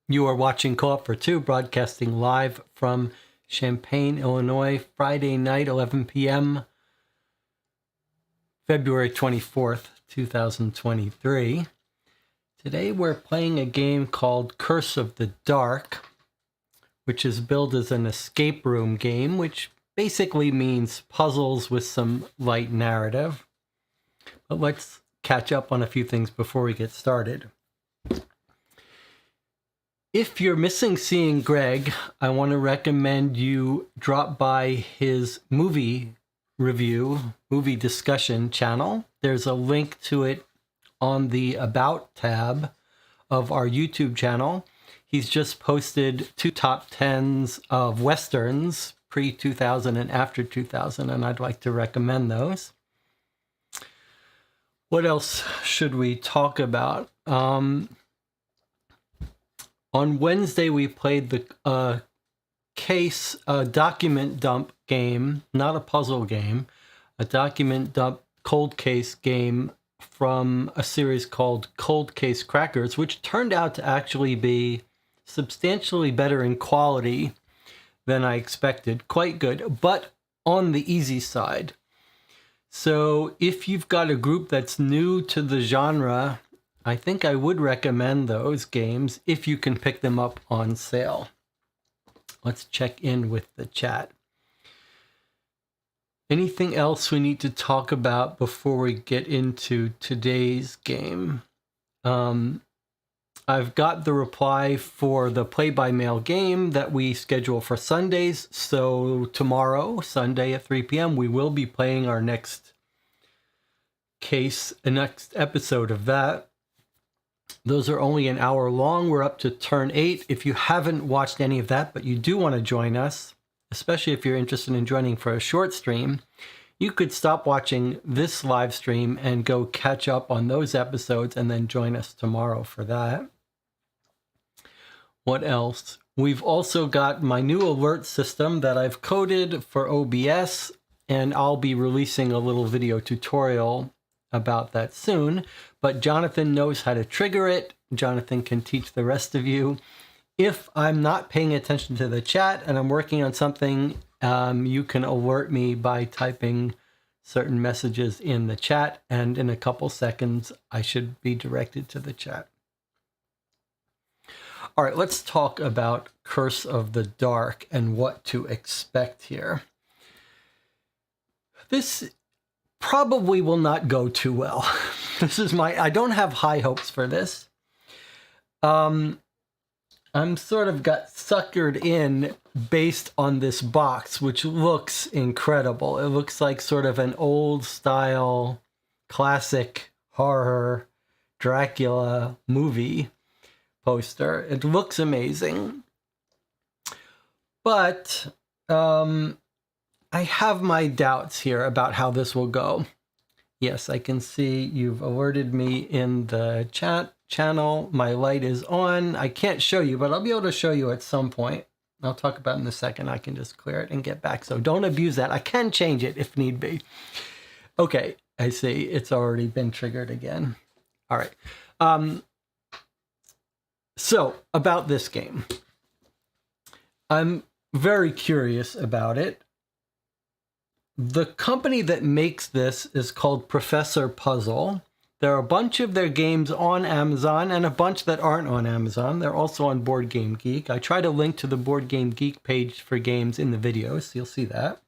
You are watching Co-op for Two, broadcasting live from Champaign, Illinois, Friday night, 11 p.m., February 24th, 2023. Today we're playing a game called Curse of the Dark, which is billed as an escape room game, which basically means puzzles with some light narrative. But let's catch up on a few things before we get started. If you're missing seeing Greg, I want to recommend you drop by his movie review, movie discussion channel. There's a link to it on the About tab of our YouTube channel. He's just posted 2 top 10s of Westerns, pre-2000 and after 2000, and I'd like to recommend those. What else should we talk about? On Wednesday, we played the document dump game, not a puzzle game, a document dump cold case game from a series called Cold Case Crackers, which turned out to actually be substantially better in quality than I expected. Quite good, but on the easy side. So if you've got a group that's new to the genre, I think I would recommend those games if you can pick them up on sale. Let's check in with the chat. Anything else we need to talk about before we get into today's game? I've got the reply for the play-by-mail game that we schedule for Sundays. So tomorrow, Sunday at 3 p.m., we will be playing our next episode of that. Those are only an hour long. We're up to turn 8. If you haven't watched any of that, but you do want to join us, especially if you're interested in joining for a short stream, you could stop watching this live stream and go catch up on those episodes and then join us tomorrow for that. What else? We've also got my new alert system that I've coded for OBS, and I'll be releasing a little video tutorial about that soon. But Jonathan knows how to trigger it. Jonathan can teach the rest of you. If I'm not paying attention to the chat and I'm working on something, you can alert me by typing certain messages in the chat, and in a couple seconds, I should be directed to the chat. All right, let's talk about Curse of the Dark and what to expect here. This probably will not go too well. I don't have high hopes for this. I'm sort of got suckered in based on this box, which looks incredible. It looks like sort of an old style, classic horror Dracula movie poster. It looks amazing. But I have my doubts here about how this will go. Yes, I can see you've alerted me in the chat channel. My light is on. I can't show you, but I'll be able to show you at some point. I'll talk about it in a second. I can just clear it and get back. So don't abuse that. I can change it if need be. Okay, I see. It's already been triggered again. All right. So about this game. I'm very curious about it. The company that makes this is called Professor Puzzle. There are a bunch of their games on Amazon and a bunch that aren't on Amazon. They're also on Board Game Geek. I try to link to the Board Game Geek page for games in the videos, so you'll see that.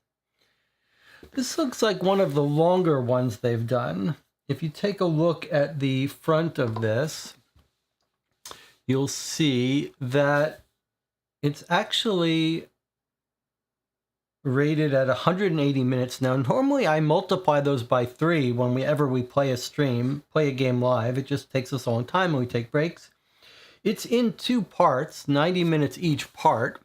This looks like one of the longer ones they've done. If you take a look at the front of this, you'll see that it's actually rated at 180 minutes. Now, normally I multiply those by 3 whenever we play a game live. It just takes us a long time and we take breaks. It's in 2 parts, 90 minutes each part.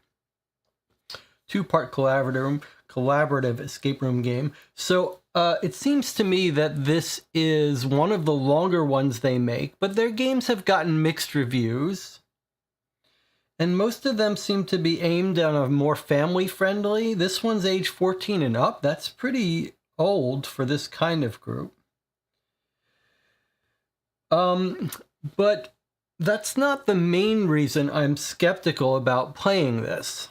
2-part collaborative escape room game. So it seems to me that this is one of the longer ones they make, but their games have gotten mixed reviews. And most of them seem to be aimed at a more family-friendly. This one's age 14 and up. That's pretty old for this kind of group. But That's not the main reason I'm skeptical about playing this.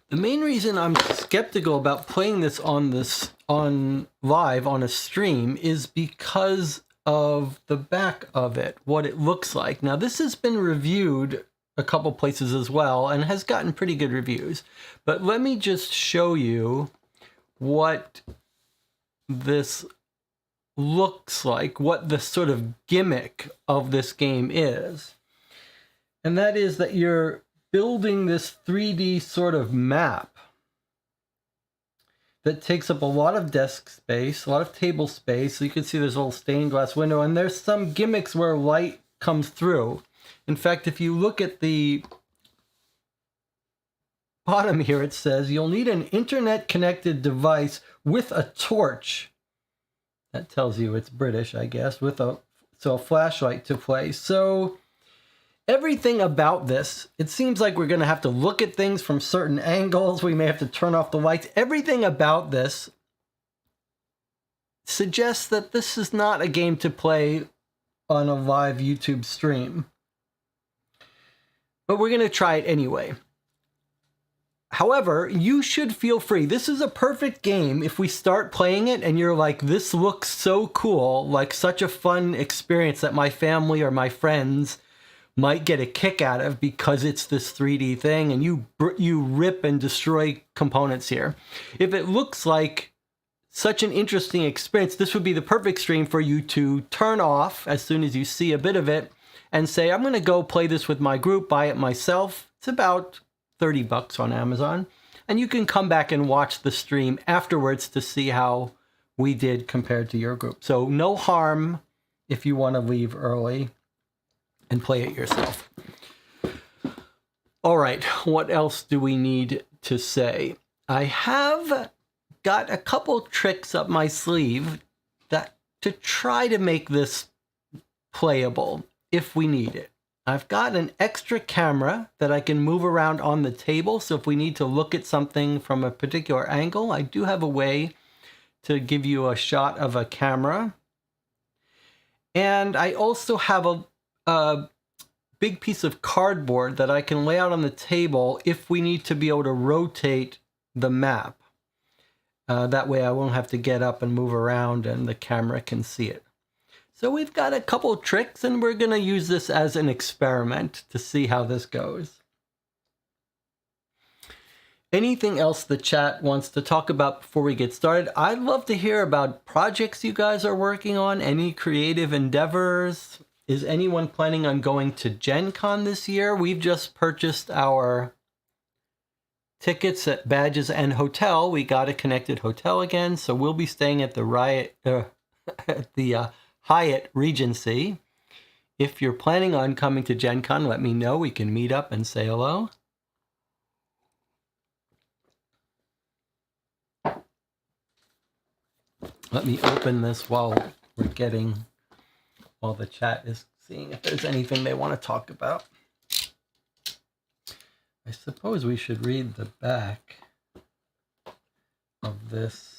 The main reason I'm skeptical about playing this on live on a stream is because of the back of it, what it looks like. Now, this has been reviewed a couple places as well and has gotten pretty good reviews. But let me just show you what this looks like, what the sort of gimmick of this game is. And that is that you're building this 3D sort of map that takes up a lot of desk space, a lot of table space. So you can see there's a little stained glass window, and there's some gimmicks where light comes through. In fact, if you look at the bottom here, it says you'll need an internet-connected device with a torch. That tells you it's British, I guess, with a flashlight to play. So everything about this, it seems like we're going to have to look at things from certain angles. We may have to turn off the lights. Everything about this suggests that this is not a game to play on a live YouTube stream. But we're going to try it anyway. However, you should feel free. This is a perfect game if we start playing it and you're like, this looks so cool, like such a fun experience that my family or my friends might get a kick out of because it's this 3D thing, and you rip and destroy components here. If it looks like such an interesting experience, this would be the perfect stream for you to turn off as soon as you see a bit of it and say, I'm going to go play this with my group, buy it myself. It's about $30 on Amazon. And you can come back and watch the stream afterwards to see how we did compared to your group. So no harm if you want to leave early and play it yourself. All right, what else do we need to say? I have got a couple tricks up my sleeve that to try to make this playable if we need it. I've got an extra camera that I can move around on the table, so if we need to look at something from a particular angle, I do have a way to give you a shot of a camera. And I also have a big piece of cardboard that I can lay out on the table if we need to be able to rotate the map. That way I won't have to get up and move around and the camera can see it. So we've got a couple tricks, and we're going to use this as an experiment to see how this goes. Anything else the chat wants to talk about before we get started? I'd love to hear about projects you guys are working on, any creative endeavors. Is anyone planning on going to Gen Con this year? We've just purchased our tickets at Badges and Hotel. We got a connected hotel again, so we'll be staying at the Hyatt Regency. If you're planning on coming to Gen Con, let me know. We can meet up and say hello. Let me open this while the chat is seeing if there's anything they want to talk about. I suppose we should read the back of this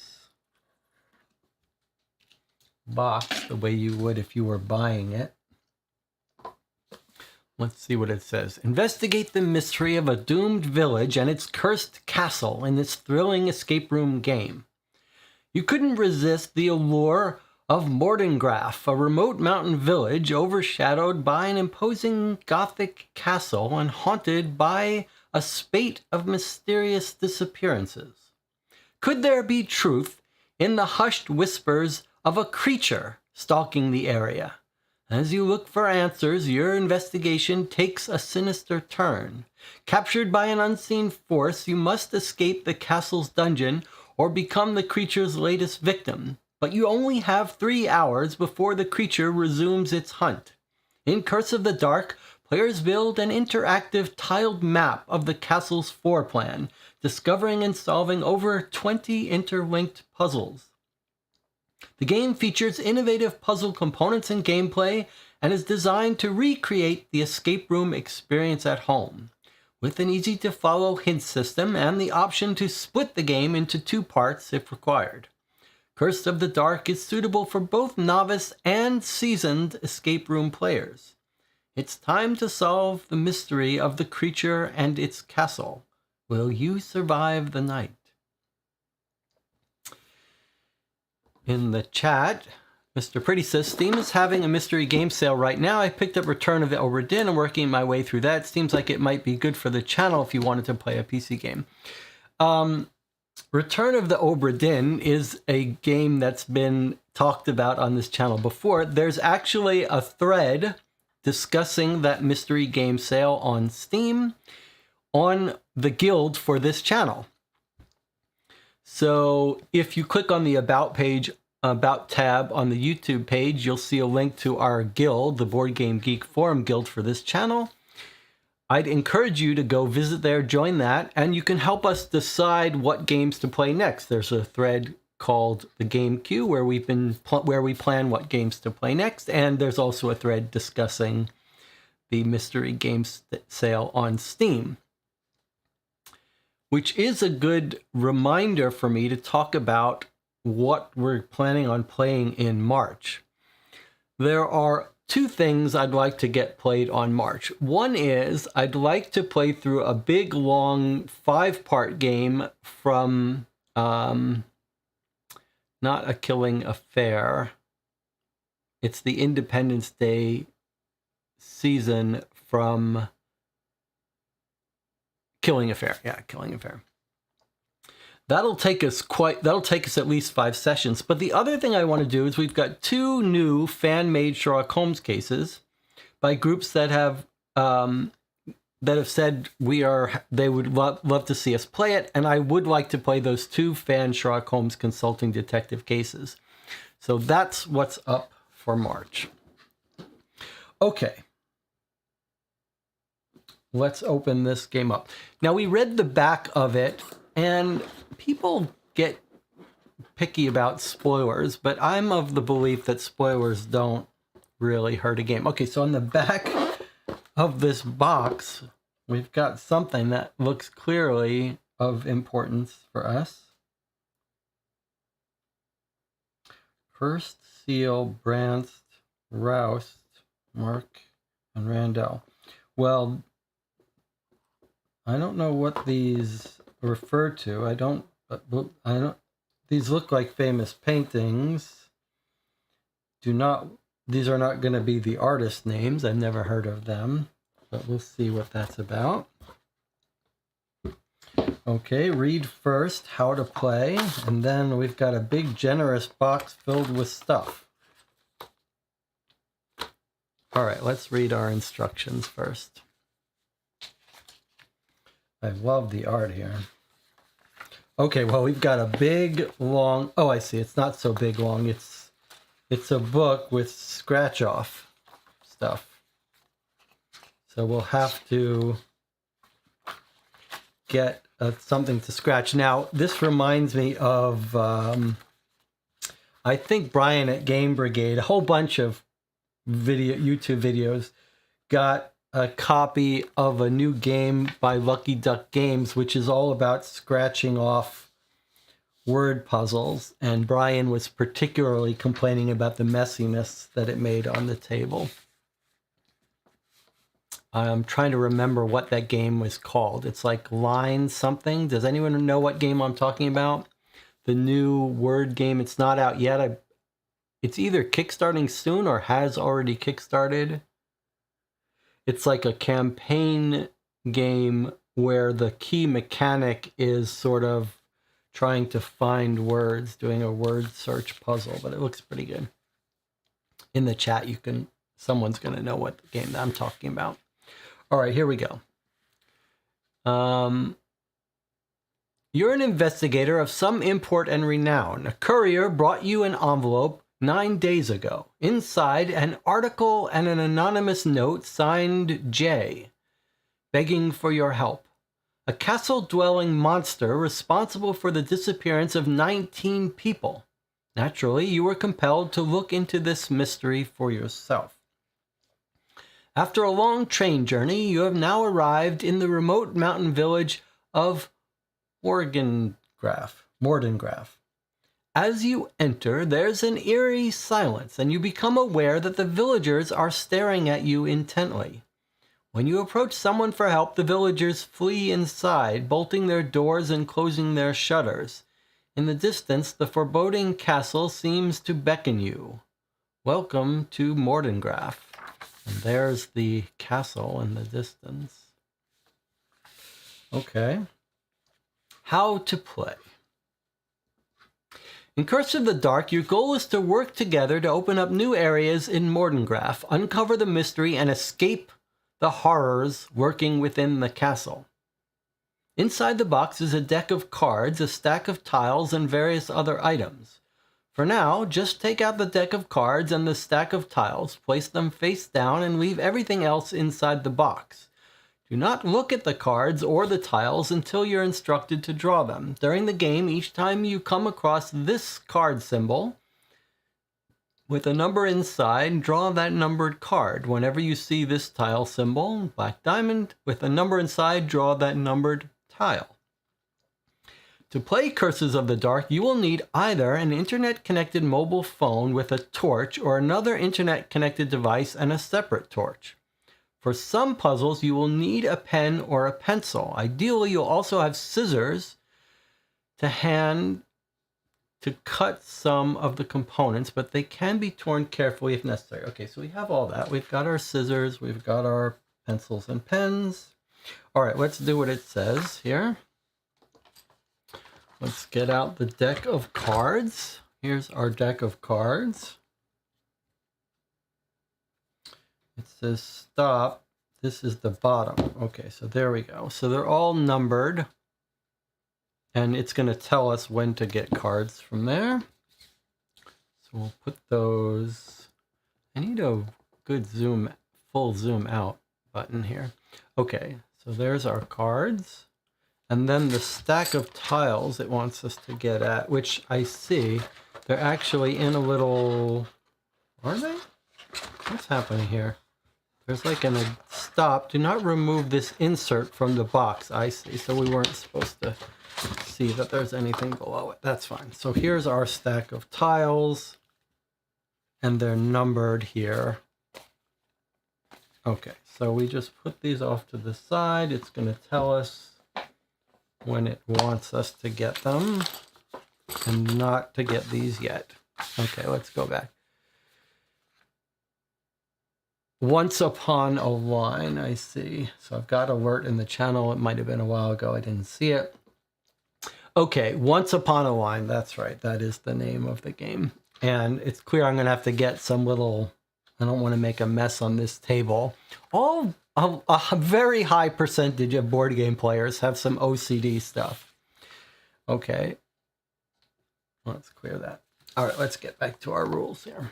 box the way you would if you were buying it. Let's see what it says. Investigate the mystery of a doomed village and its cursed castle in this thrilling escape room game. You couldn't resist the allure of Mordengraf, a remote mountain village overshadowed by an imposing Gothic castle and haunted by a spate of mysterious disappearances. Could there be truth in the hushed whispers of a creature stalking the area? As you look for answers, your investigation takes a sinister turn. Captured by an unseen force, you must escape the castle's dungeon or become the creature's latest victim. But you only have 3 hours before the creature resumes its hunt. In Curse of the Dark, players build an interactive tiled map of the castle's floor plan, discovering and solving over 20 interlinked puzzles. The game features innovative puzzle components and gameplay and is designed to recreate the escape room experience at home, with an easy-to-follow hint system and the option to split the game into 2 parts if required. Curse of the Dark is suitable for both novice and seasoned escape room players. It's time to solve the mystery of the creature and its castle. Will you survive the night? In the chat, Mr. Pretty says, Steam is having a mystery game sale right now. I picked up Return of the Obra Dinn and working my way through that. Seems like it might be good for the channel if you wanted to play a PC game. Return of the Obra Dinn is a game that's been talked about on this channel before. There's actually a thread discussing that mystery game sale on Steam on the guild for this channel. So if you click on the About page, About tab on the YouTube page, you'll see a link to our guild, the Board Game Geek Forum Guild for this channel. I'd encourage you to go visit there, join that, and you can help us decide what games to play next. There's a thread called the Game Queue where we plan what games to play next, and there's also a thread discussing the mystery games sale on Steam, which is a good reminder for me to talk about what we're planning on playing in March. There are two things I'd like to get played on March. One is I'd like to play through a big, long 5-part game from Not a Killing Affair. It's the Independence Day season from Killing Affair. Yeah, Killing Affair. That'll take us at least 5 sessions. But the other thing I want to do is we've got 2 new fan-made Sherlock Holmes cases by groups that have said they would love to see us play it, and I would like to play those 2 fan Sherlock Holmes consulting detective cases. So that's what's up for March. Okay. Let's open this game up. Now, we read the back of it, and people get picky about spoilers, but I'm of the belief that spoilers don't really hurt a game. Okay, so on the back of this box, we've got something that looks clearly of importance for us. First Seal, Branst, Roust, Mark, and Randall. Well, I don't know what these refer to. I don't. These look like famous paintings. These are not going to be the artist names. I've never heard of them, but we'll see what that's about. Okay, read first how to play, and then we've got a big generous box filled with stuff. All right, let's read our instructions first. I love the art here. Okay, well, we've got a big, long... Oh, I see. It's not so big, long. It's a book with scratch-off stuff. So we'll have to get something to scratch. Now, this reminds me of, I think Brian at Game Brigade, a whole bunch of YouTube videos, got a copy of a new game by Lucky Duck Games, which is all about scratching off word puzzles. And Brian was particularly complaining about the messiness that it made on the table. I'm trying to remember what that game was called. It's like Line something. Does anyone know what game I'm talking about? The new word game. It's not out yet. It's either kickstarting soon or has already kickstarted. It's like a campaign game where the key mechanic is sort of trying to find words, doing a word search puzzle, but it looks pretty good. In the chat, someone's going to know what game I'm talking about. All right, here we go. You're an investigator of some import and renown. A courier brought you an envelope 9 days ago. Inside, an article and an anonymous note signed J, begging for your help. A castle-dwelling monster responsible for the disappearance of 19 people. Naturally, you were compelled to look into this mystery for yourself. After a long train journey, you have now arrived in the remote mountain village of Mordengraf. As you enter, there's an eerie silence, and you become aware that the villagers are staring at you intently. When you approach someone for help, the villagers flee inside, bolting their doors and closing their shutters. In the distance, the foreboding castle seems to beckon you. Welcome to Mordengraf. And there's the castle in the distance. Okay. How to play. In Curse of the Dark, your goal is to work together to open up new areas in Mordengraf, uncover the mystery, and escape the horrors lurking within the castle. Inside the box is a deck of cards, a stack of tiles, and various other items. For now, just take out the deck of cards and the stack of tiles, place them face down, and leave everything else inside the box. Do not look at the cards or the tiles until you're instructed to draw them. During the game, each time you come across this card symbol with a number inside, draw that numbered card. Whenever you see this tile symbol, black diamond, with a number inside, draw that numbered tile. To play Curses of the Dark, you will need either an internet-connected mobile phone with a torch or another internet-connected device and a separate torch. For some puzzles, you will need a pen or a pencil. Ideally, you'll also have scissors to hand to cut some of the components, but they can be torn carefully if necessary. Okay, so we have all that. We've got our scissors, we've got our pencils and pens. All right, let's do what it says here. Let's get out the deck of cards. Here's our deck of cards. It says stop. This is the bottom. Okay, so there we go. So they're all numbered. And it's going to tell us when to get cards from there. So we'll put those. I need a good zoom, full zoom out button here. Okay, so there's our cards. And then the stack of tiles it wants us to get at, which I see they're actually in a little... Are they? What's happening here? There's like a stop. Do not remove this insert from the box. I see. So we weren't supposed to see that there's anything below it. That's fine. So here's our stack of tiles. And they're numbered here. Okay. So we just put these off to the side. It's going to tell us when it wants us to get them. And not to get these yet. Okay. Let's go back. Once upon a line, I see. So I've got alert in the channel. It might have been a while ago. I didn't see it. Okay, Once Upon a Line. That's right. That is the name of the game. And it's clear I'm going to have to get some little... I don't want to make a mess on this table. A very high percentage of board game players have some OCD stuff. Okay. Let's clear that. All right, let's get back to our rules here.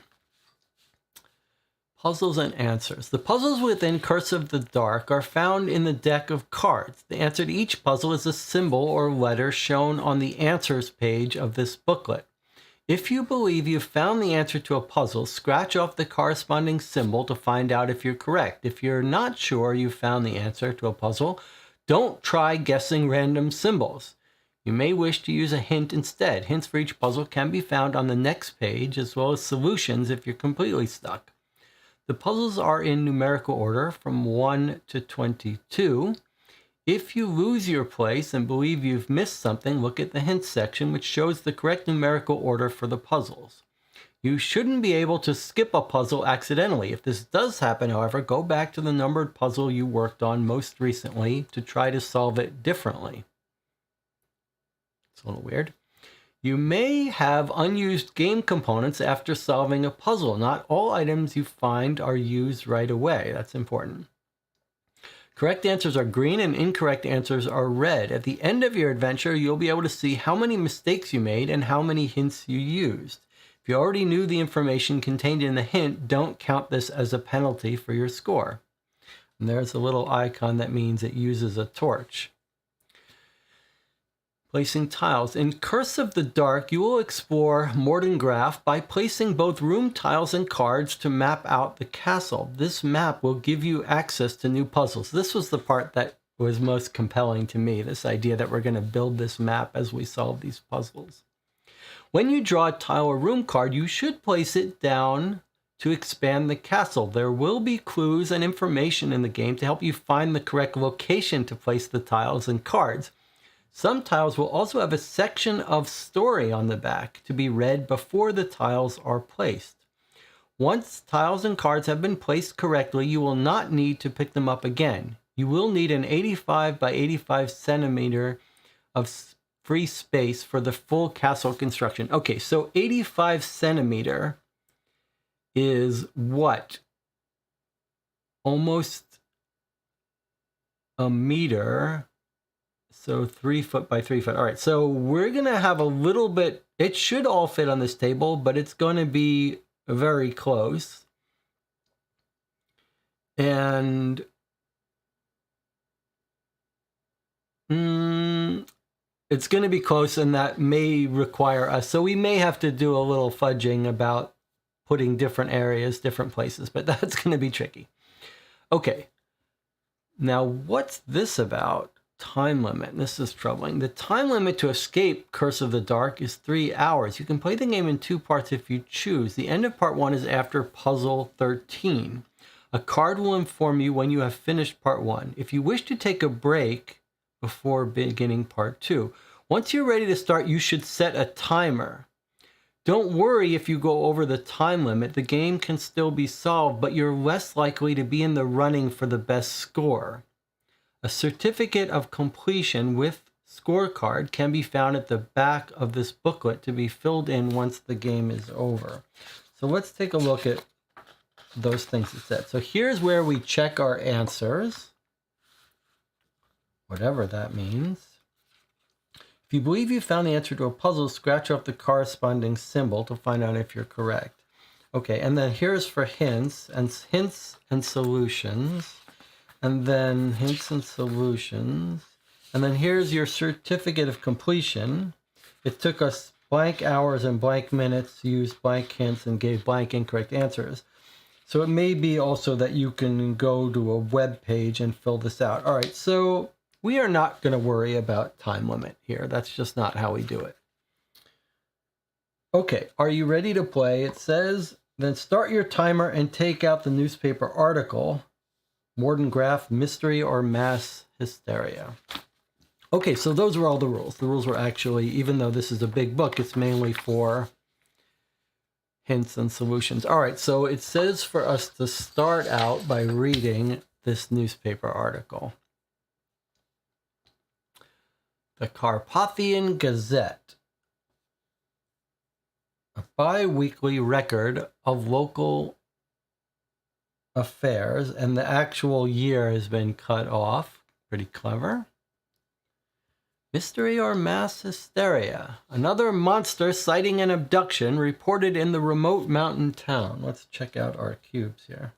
Puzzles and answers. The puzzles within Curse of the Dark are found in the deck of cards. The answer to each puzzle is a symbol or letter shown on the answers page of this booklet. If you believe you've found the answer to a puzzle, scratch off the corresponding symbol to find out if you're correct. If you're not sure you've found the answer to a puzzle, don't try guessing random symbols. You may wish to use a hint instead. Hints for each puzzle can be found on the next page, as well as solutions if you're completely stuck. The puzzles are in numerical order from 1 to 22. If you lose your place and believe you've missed something, look at the hints section, which shows the correct numerical order for the puzzles. You shouldn't be able to skip a puzzle accidentally. If this does happen, however, go back to the numbered puzzle you worked on most recently to try to solve it differently. It's a little weird. You may have unused game components after solving a puzzle. Not all items you find are used right away. That's important. Correct answers are green and incorrect answers are red. At the end of your adventure, you'll be able to see how many mistakes you made and how many hints you used. If you already knew the information contained in the hint, don't count this as a penalty for your score. And there's a little icon that means it uses a torch. Placing tiles. In Curse of the Dark, you will explore Mordengraf by placing both room tiles and cards to map out the castle. This map will give you access to new puzzles. This was the part that was most compelling to me, this idea that we're going to build this map as we solve these puzzles. When you draw a tile or room card, you should place it down to expand the castle. There will be clues and information in the game to help you find the correct location to place the tiles and cards. Some tiles will also have a section of story on the back to be read before the tiles are placed. Once tiles and cards have been placed correctly, you will not need to pick them up again. You will need an 85 by 85 centimeter of free space for the full castle construction. Okay, so 85 centimeter is what? Almost a meter. So 3 foot by 3 foot. All right, so we're going to have a little bit, it should all fit on this table, but it's going to be very close. And it's going to be close, and that may require us. So we may have to do a little fudging about putting different areas, different places, but that's going to be tricky. Okay. Now, what's this about? Time limit. This is troubling. The time limit to escape Curse of the Dark is 3 hours. You can play the game in 2 parts if you choose. The end of part 1 is after puzzle 13. A card will inform you when you have finished part 1. If you wish to take a break before beginning part 2, once you're ready to start, you should set a timer. Don't worry if you go over the time limit. The game can still be solved, but you're less likely to be in the running for the best score. A certificate of completion with scorecard can be found at the back of this booklet to be filled in once the game is over. So let's take a look at those things it said. So here's where we check our answers, whatever that means. If you believe you found the answer to a puzzle, scratch off the corresponding symbol to find out if you're correct. Okay, and then here's for hints and solutions. And then hints and solutions. And then here's your certificate of completion. It took us blank hours and blank minutes, used blank hints, and gave blank incorrect answers. So it may be also that you can go to a web page and fill this out. All right, so we are not going to worry about time limit here. That's just not how we do it. Okay, are you ready to play? It says, then start your timer and take out the newspaper article. Mordengraf, mystery or mass hysteria. Okay, so those were all the rules. The rules were actually, even though this is a big book, it's mainly for hints and solutions. All right, so it says for us to start out by reading this newspaper article. The Carpathian Gazette, a bi-weekly record of local affairs, and the actual year has been cut off. Pretty clever. Mystery or mass hysteria. Another monster sighting an abduction reported in the remote mountain town. Let's check out our cubes here.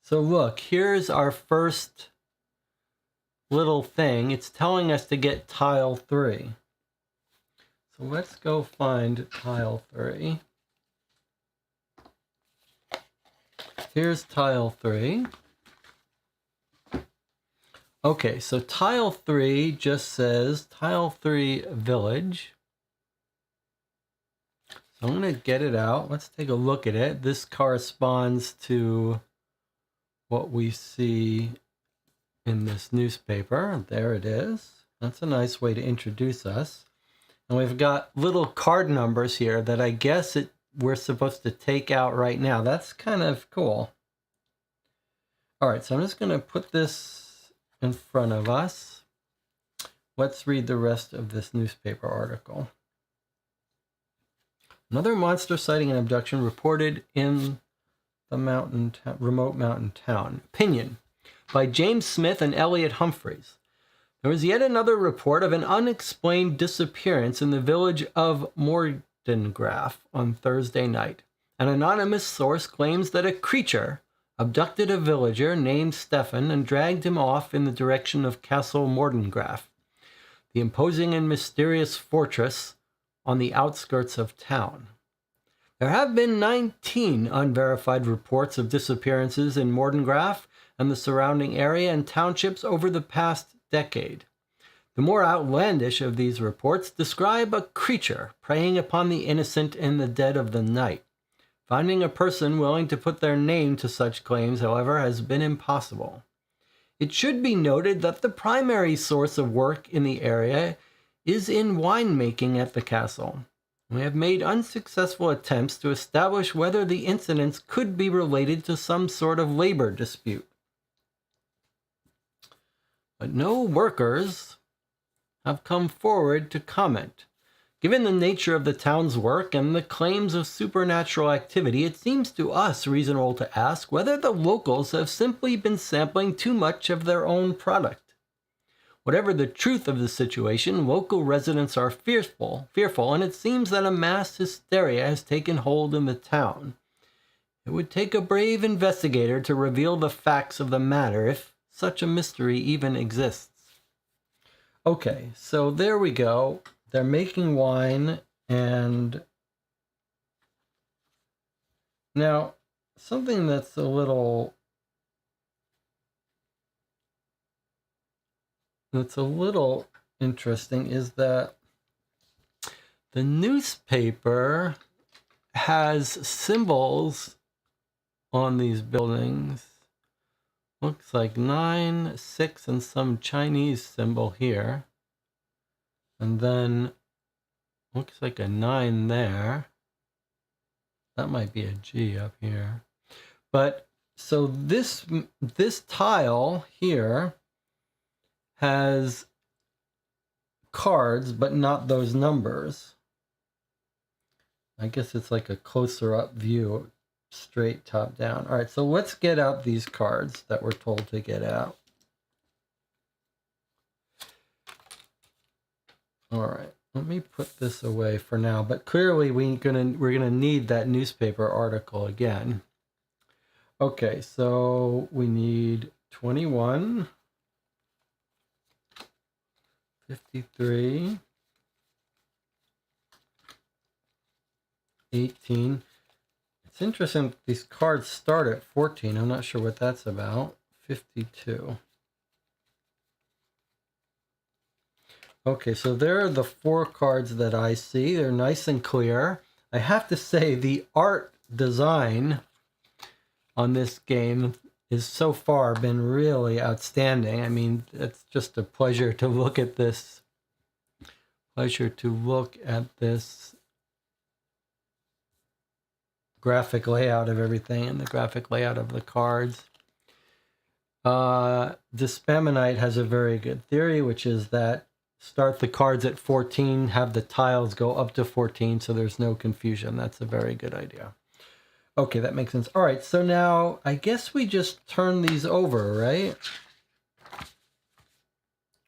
So look, here's our first little thing. It's telling us to get tile 3. So let's go find tile 3. Here's tile 3. Okay, so tile 3 just says tile 3 village. So I'm going to get it out. Let's take a look at it. This corresponds to what we see in this newspaper. There it is. That's a nice way to introduce us. And we've got little card numbers here that I guess we're supposed to take out right now. That's kind of cool. All right, so I'm just going to put this in front of us. Let's read the rest of this newspaper article. Another monster sighting and abduction reported in the remote mountain town. Opinion by James Smith and Elliot Humphreys. There was yet another report of an unexplained disappearance in the village of Mordengraf on Thursday night. An anonymous source claims that a creature abducted a villager named Stefan and dragged him off in the direction of Castle Mordengraf, the imposing and mysterious fortress on the outskirts of town. There have been 19 unverified reports of disappearances in Mordengraf and the surrounding area and townships over the past decade. The more outlandish of these reports describe a creature preying upon the innocent in the dead of the night. Finding a person willing to put their name to such claims, however, has been impossible. It should be noted that the primary source of work in the area is in winemaking at the castle. We have made unsuccessful attempts to establish whether the incidents could be related to some sort of labor dispute. But no workers have come forward to comment. Given the nature of the town's work and the claims of supernatural activity, it seems to us reasonable to ask whether the locals have simply been sampling too much of their own product. Whatever the truth of the situation, local residents are fearful, and it seems that a mass hysteria has taken hold in the town. It would take a brave investigator to reveal the facts of the matter, if such a mystery even exists. Okay, so there we go. They're making wine, and now something that's a little interesting is that the newspaper has symbols on these buildings. Looks like 9, 6, and some Chinese symbol here. And then looks like a 9 there. That might be a G up here. But so this tile here has cards, but not those numbers. I guess it's like a closer up view, straight top down. All right, so let's get out these cards that we're told to get out. All right, let me put this away for now, but clearly we're gonna need that newspaper article again. Okay, so we need 21, 53, 18. It's interesting these cards start at 14. I'm not sure what that's about. 52. Okay, so there are the 4 cards that I see. They're nice and clear. I have to say the art design on this game is so far been really outstanding. I mean, it's just a pleasure to look at this. Graphic layout of everything and the graphic layout of the cards. Dispamonite has a very good theory, which is that start the cards at 14, have the tiles go up to 14 so there's no confusion. That's a very good idea. Okay, that makes sense. All right, so now I guess we just turn these over, right?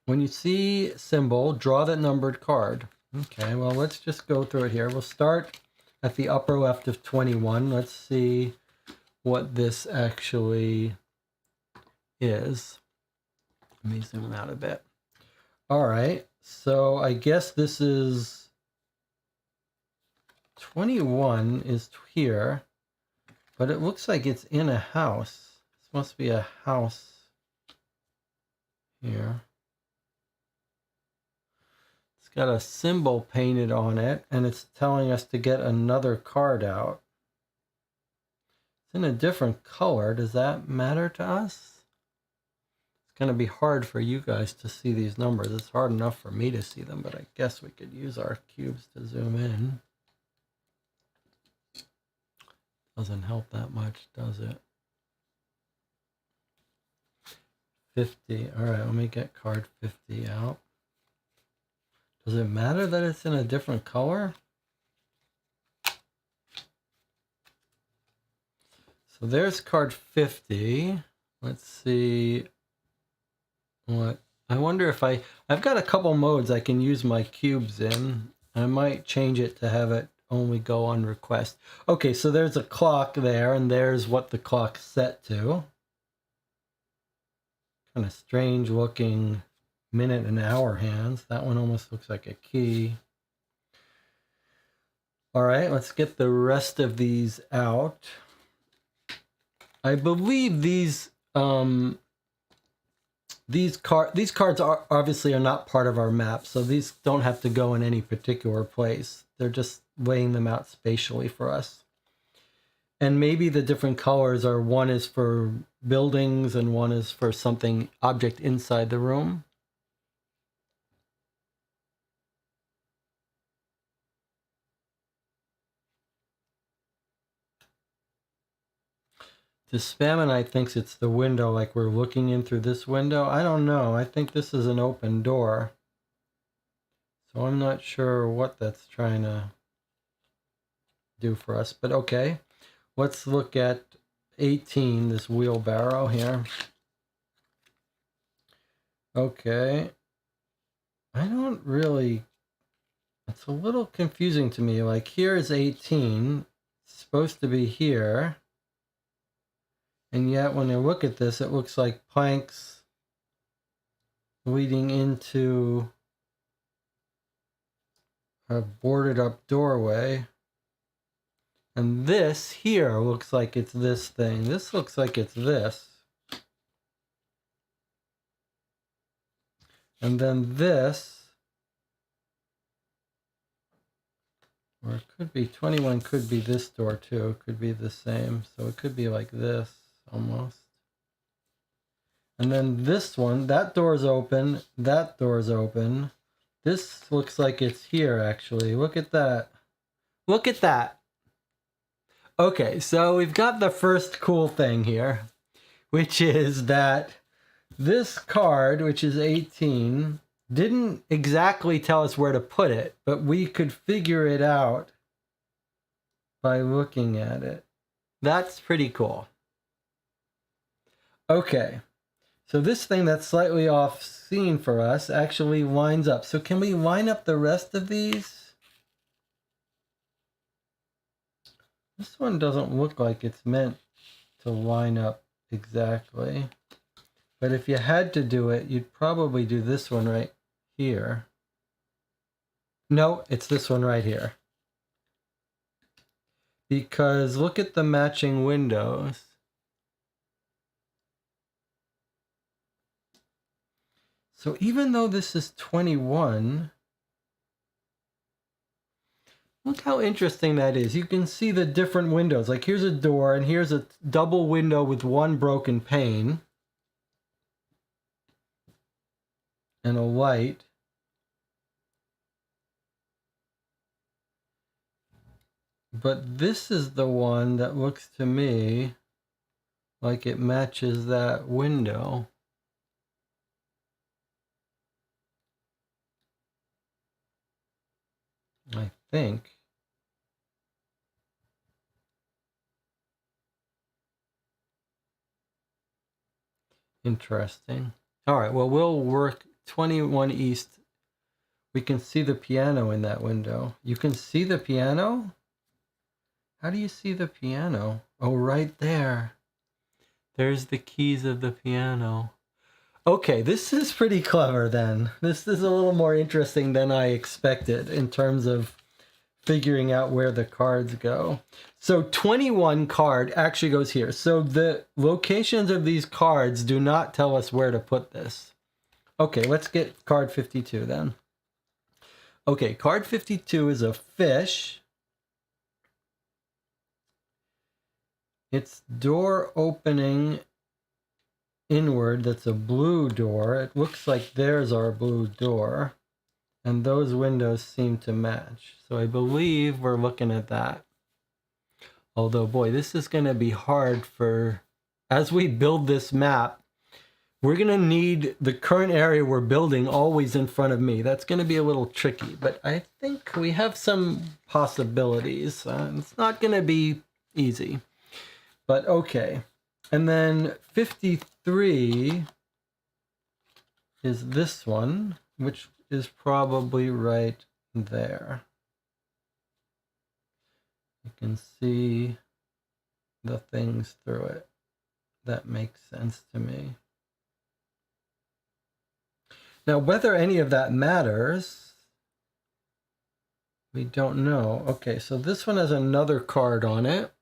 When you see symbol, draw that numbered card. Okay, well, let's just go through it here. We'll start at the upper left of 21. Let's see what this actually is. Let me zoom out a bit. All right, so I guess this is 21 is here, but it looks like it's in a house. This must be a house here. It's got a symbol painted on it, and it's telling us to get another card out. It's in a different color. Does that matter to us? It's going to be hard for you guys to see these numbers. It's hard enough for me to see them, but I guess we could use our cubes to zoom in. Doesn't help that much, does it? 50. All right, let me get card 50 out. Does it matter that it's in a different color? So there's card 50. Let's see what. I wonder if I've got a couple modes I can use my cubes in. I might change it to have it only go on request. Okay, so there's a clock there, and there's what the clock's set to. Kind of strange looking minute and hour hands. That one almost looks like a key. All right, let's get the rest of these out. I believe these these cards are obviously are not part of our map, so these don't have to go in any particular place. They're just laying them out spatially for us. And maybe the different colors are, one is for buildings and one is for something, object inside the room. The Spamonite thinks it's the window, like we're looking in through this window. I don't know. I think this is an open door. So I'm not sure what that's trying to do for us, but okay. Let's look at 18, this wheelbarrow here. Okay. I don't really, it's a little confusing to me. Like here is 18, it's supposed to be here. And yet when I look at this, it looks like planks leading into a boarded up doorway. And this here looks like it's this thing. This looks like it's this. And then this, or it could be, 21 could be this door too. It could be the same. So it could be like this almost. And then this one, that door's open. That door's open. This looks like it's here actually. Look at that. Look at that. Okay, so we've got the first cool thing here, which is that this card, which is 18, didn't exactly tell us where to put it, but we could figure it out by looking at it. That's pretty cool. Okay, so this thing that's slightly off scene for us actually lines up. So can we line up the rest of these? This one doesn't look like it's meant to line up exactly. But if you had to do it, you'd probably do this one right here. No, it's this one right here. Because look at the matching windows. So even though this is 21, look how interesting that is. You can see the different windows. Like here's a door and here's a double window with one broken pane. And a light. But this is the one that looks to me like it matches that window. I think. Interesting. All right, well, we'll work 21 East. We can see the piano in that window. You can see the piano? How do you see the piano? Oh, right there. There's the keys of the piano. Okay, this is pretty clever then. This is a little more interesting than I expected in terms of figuring out where the cards go. So 21 card actually goes here. So the locations of these cards do not tell us where to put this. Okay, let's get card 52 then. Okay, card 52 is a fish. It's door opening inward. That's a blue door. It looks like there's our blue door. And those windows seem to match. So I believe we're looking at that. Although, boy, this is going to be hard for, as we build this map, we're going to need the current area we're building always in front of me. That's going to be a little tricky, but I think we have some possibilities. It's not going to be easy, but okay. And then 53 is this one, which is probably right there. You can see the things through it. That makes sense to me. Now, whether any of that matters, we don't know. Okay, so this one has another card on it.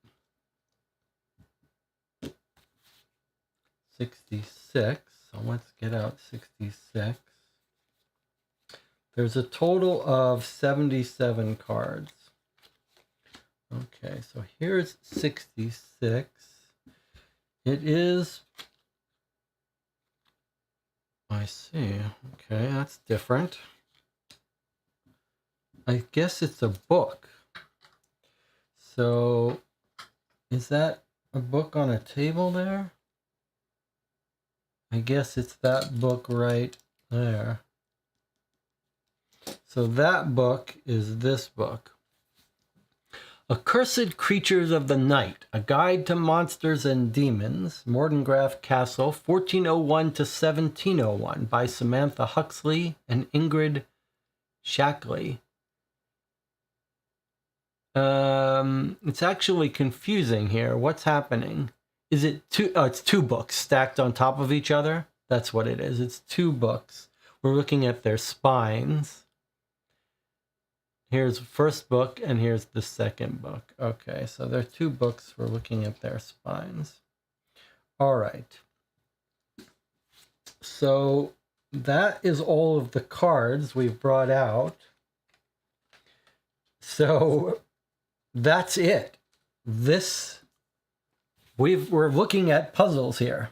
66. So let's get out 66. There's a total of 77 cards. Okay, so here's 66. It is... I see. Okay, that's different. I guess it's a book. So, is that a book on a table there? I guess it's that book right there. So that book is this book. Accursed Creatures of the Night, A Guide to Monsters and Demons, Mordengraft Castle, 1401 to 1701, by Samantha Huxley and Ingrid Shackley. It's actually confusing here. What's happening? Is it two? Oh, it's two books stacked on top of each other. That's what it is. It's two books. We're looking at their spines. Here's the first book and here's the second book. Okay, so there are two books. We're looking at their spines. All right. So that is all of the cards we've brought out. So that's it. We're looking at puzzles here.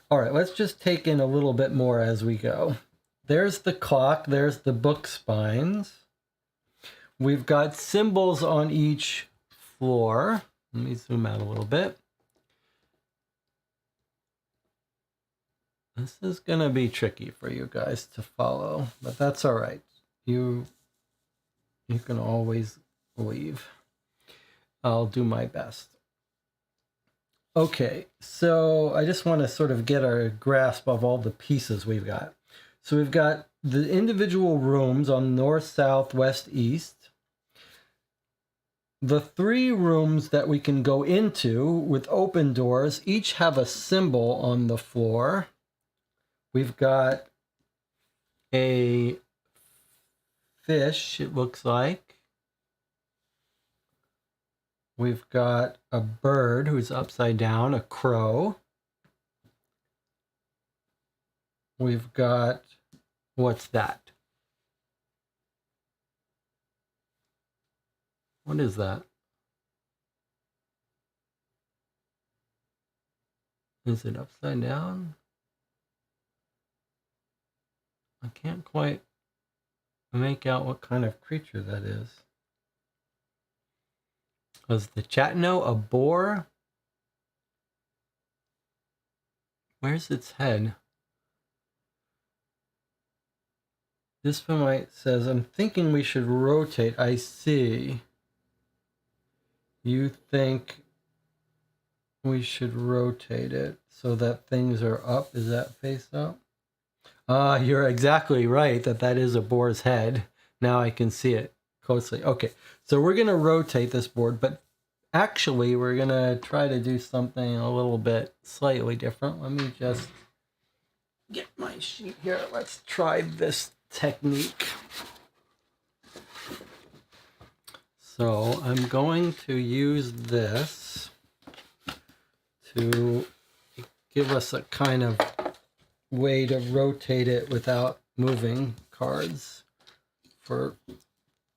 All right, let's just take in a little bit more as we go. There's the clock, there's the book spines. We've got symbols on each floor. Let me zoom out a little bit. This is gonna be tricky for you guys to follow, but that's all right. You can always leave. I'll do my best. Okay, so I just want to sort of get a grasp of all the pieces we've got. So we've got the individual rooms on north, south, west, east. The three rooms that we can go into with open doors each have a symbol on the floor. We've got a fish, it looks like. We've got a bird who's upside down, a crow. We've got, what's that? What is that? Is it upside down? I can't quite make out what kind of creature that is. Was the chat know a boar? Where's its head? This one says, I'm thinking we should rotate. I see. You think we should rotate it so that things are up? Is that face up? You're exactly right that is a boar's head. Now I can see it closely. Okay, so we're going to rotate this board, but actually we're going to try to do something a little bit slightly different. Let me just get my sheet here. Let's try this technique. So I'm going to use this to give us a kind of way to rotate it without moving cards for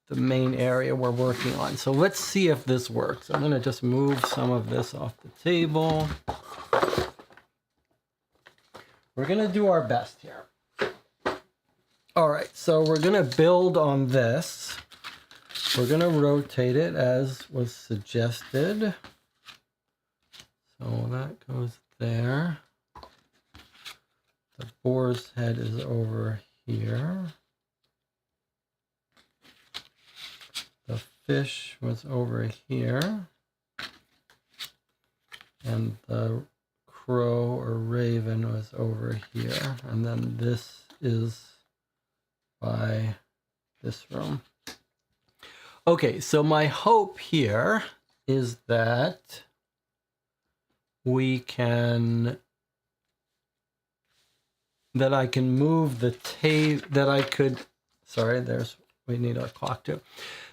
the main area we're working on. So let's see if this works. I'm going to just move some of this off the table. We're going to do our best here. All right, so we're going to build on this. We're going to rotate it as was suggested. So that goes there. The boar's head is over here. The fish was over here. And the crow or raven was over here. And then this is by this room. Okay, so my hope here is that I can move the tape, we need a clock too.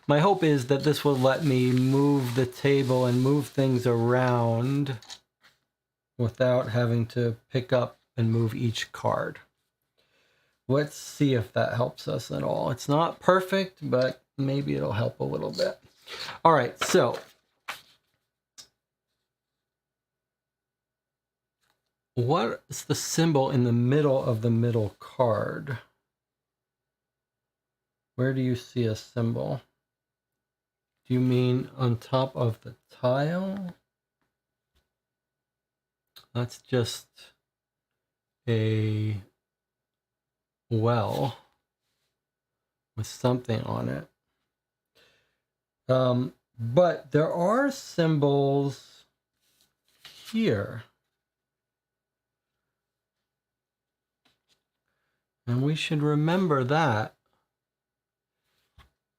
My hope is that this will let me move the table and move things around without having to pick up and move each card. Let's see if that helps us at all. It's not perfect, but maybe it'll help a little bit. All right, so what is the symbol in the middle of the middle card? Where do you see a symbol? Do you mean on top of the tile? That's just a well with something on it. But there are symbols here. And we should remember that.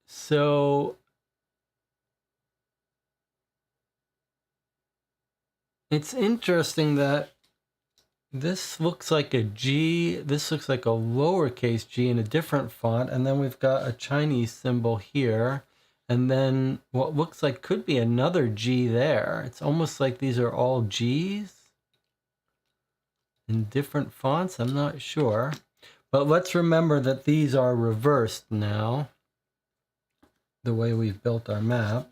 So it's interesting that this looks like a G, this looks like a lowercase g in a different font, and then we've got a Chinese symbol here, and then what looks like could be another G there. It's almost like these are all G's in different fonts, I'm not sure. But let's remember that these are reversed now, the way we've built our map.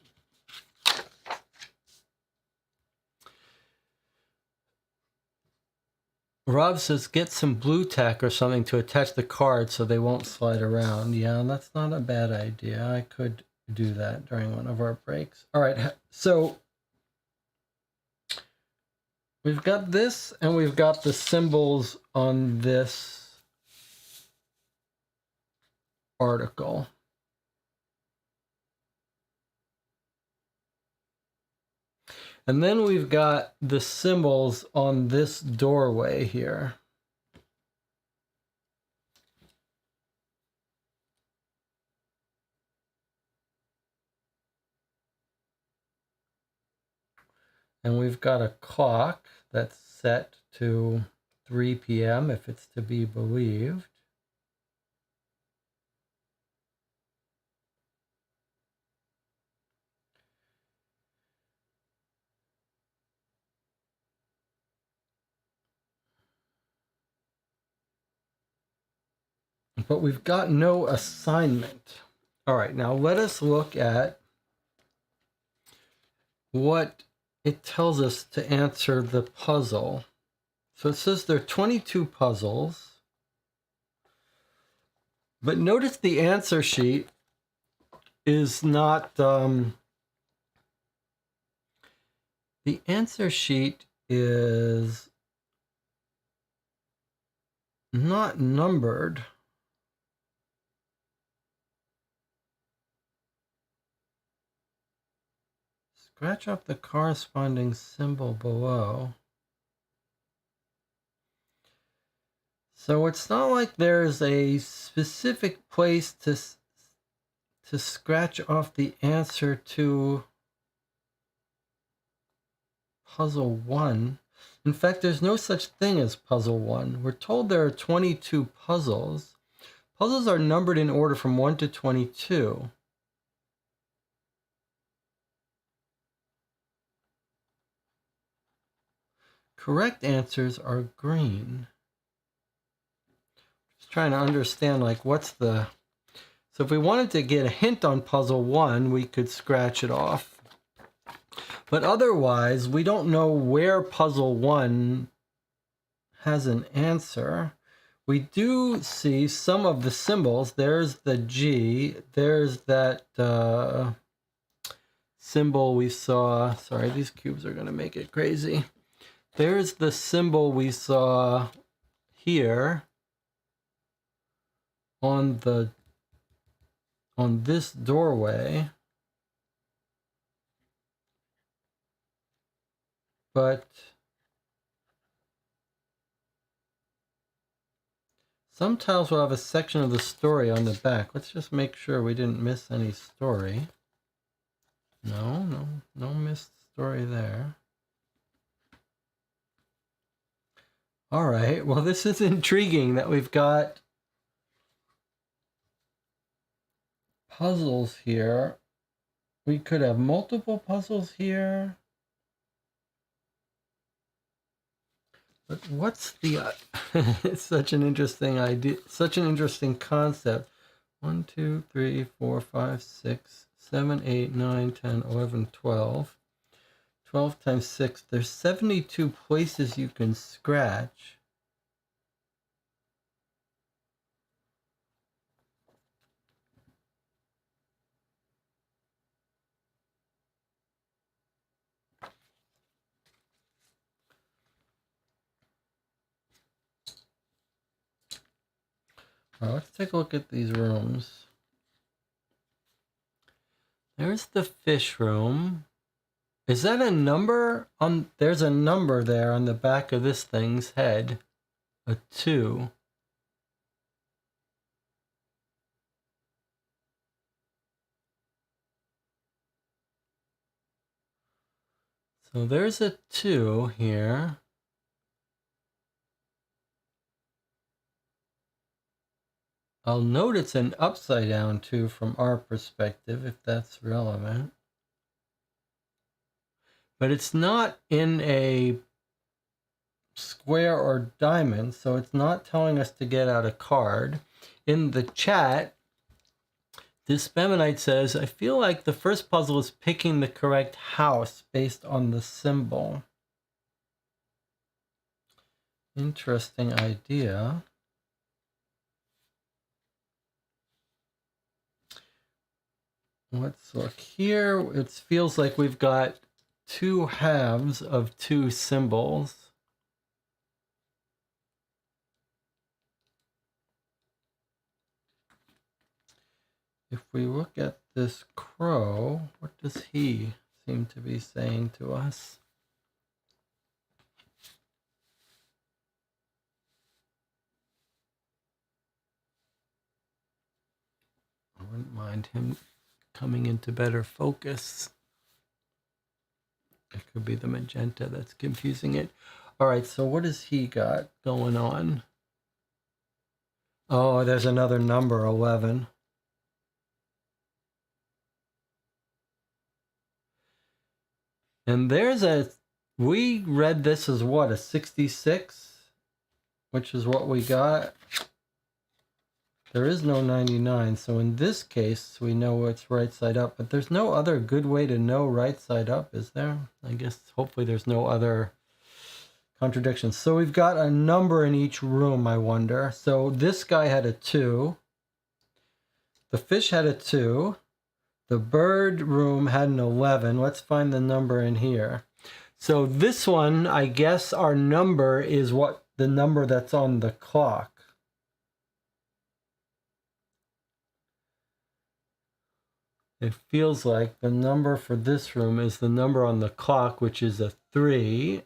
Rob says, get some blue tack or something to attach the cards so they won't slide around. Yeah, that's not a bad idea. I could do that during one of our breaks. All right, so we've got this and we've got the symbols on this article. And then we've got the symbols on this doorway here. And we've got a clock that's set to 3 p.m. if it's to be believed. But we've got no assignment. All right, now let us look at what it tells us to answer the puzzle. So it says there are 22 puzzles. But notice the answer sheet is not... the answer sheet is not numbered. Scratch up the corresponding symbol below. So it's not like there's a specific place to scratch off the answer to puzzle 1. In fact, there's no such thing as puzzle 1. We're told there are 22 puzzles. Puzzles are numbered in order from 1 to 22. Correct answers are green. Just trying to understand, like, what's the... So if we wanted to get a hint on puzzle 1, we could scratch it off. But otherwise, we don't know where puzzle 1 has an answer. We do see some of the symbols. There's the G. There's that symbol we saw. Sorry, these cubes are going to make it crazy. There's the symbol we saw here on this doorway. But some tiles will have a section of the story on the back. Let's just make sure we didn't miss any story. No missed story there. All right, well, this is intriguing that we've got puzzles here. We could have multiple puzzles here. But what's the... it's such an interesting idea, such an interesting concept. 1, 2, 3, 4, 5, 6, 7, 8, 9, 10, 11, 12. 12 times 6. There's 72 places you can scratch. Let's take a look at these rooms. There's the fish room. Is that a number on... There's a number there on the back of this thing's head. A 2. So there's a 2 here. I'll note it's an upside down 2 from our perspective, if that's relevant. But it's not in a square or diamond, so it's not telling us to get out a card. In the chat, this Bemonite says, I feel like the first puzzle is picking the correct house based on the symbol. Interesting idea. Let's look here. It feels like we've got 2 halves of 2 symbols. If we look at this crow, what does he seem to be saying to us? I wouldn't mind him coming into better focus. It could be the magenta that's confusing it. All right, so what has he got going on? Oh, there's another number, 11. And there's a... We read this as what, a 66? Which is what we got. There is no 99, so in this case, we know it's right side up, but there's no other good way to know right side up, is there? I guess hopefully there's no other contradictions. So we've got a number in each room, I wonder. So this guy had a 2. The fish had a 2. The bird room had an 11. Let's find the number in here. So this one, I guess our number is what the number that's on the clock. It feels like the number for this room is the number on the clock, which is a 3.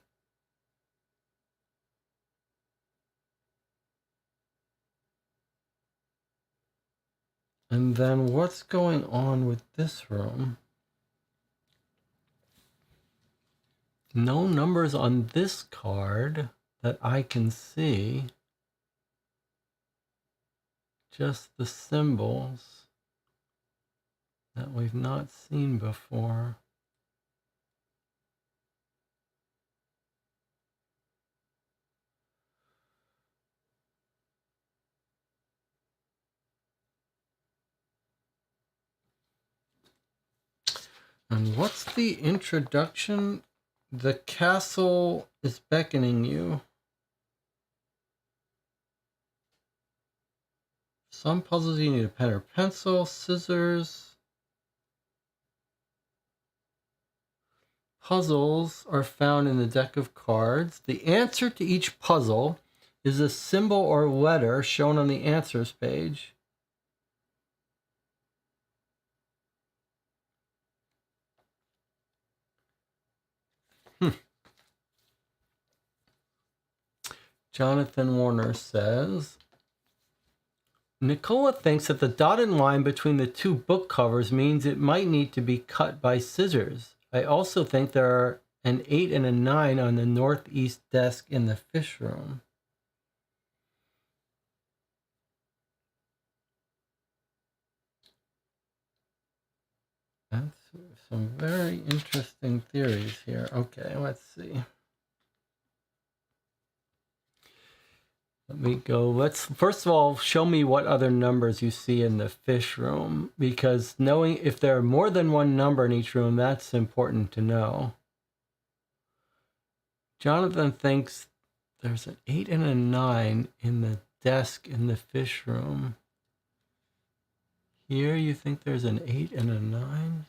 And then what's going on with this room? No numbers on this card that I can see. Just the symbols that we've not seen before. And what's the introduction? The castle is beckoning you. Some puzzles you need a pen or pencil, scissors. Puzzles are found in the deck of cards. The answer to each puzzle is a symbol or letter shown on the answers page. Jonathan Warner says, Nicola thinks that the dotted line between the 2 book covers means it might need to be cut by scissors. I also think there are an 8 and a 9 on the northeast desk in the fish room. That's some very interesting theories here. Okay, let's see. Let me go. Let's first of all show me what other numbers you see in the fish room, because knowing if there are more than one number in each room, that's important to know. Jonathan thinks there's an 8 and a 9 in the desk in the fish room. Here you think there's an 8 and a 9?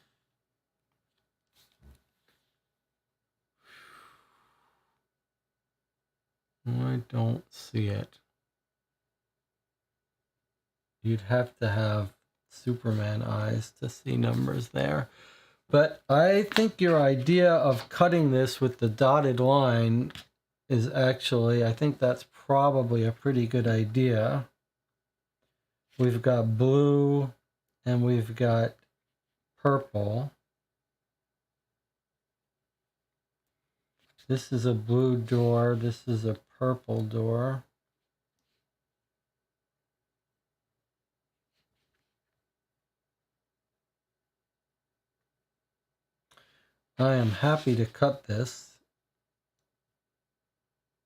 I don't see it. You'd have to have Superman eyes to see numbers there. But I think your idea of cutting this with the dotted line is actually, I think that's probably a pretty good idea. We've got blue and we've got purple. This is a blue door. This is a purple door. I am happy to cut this.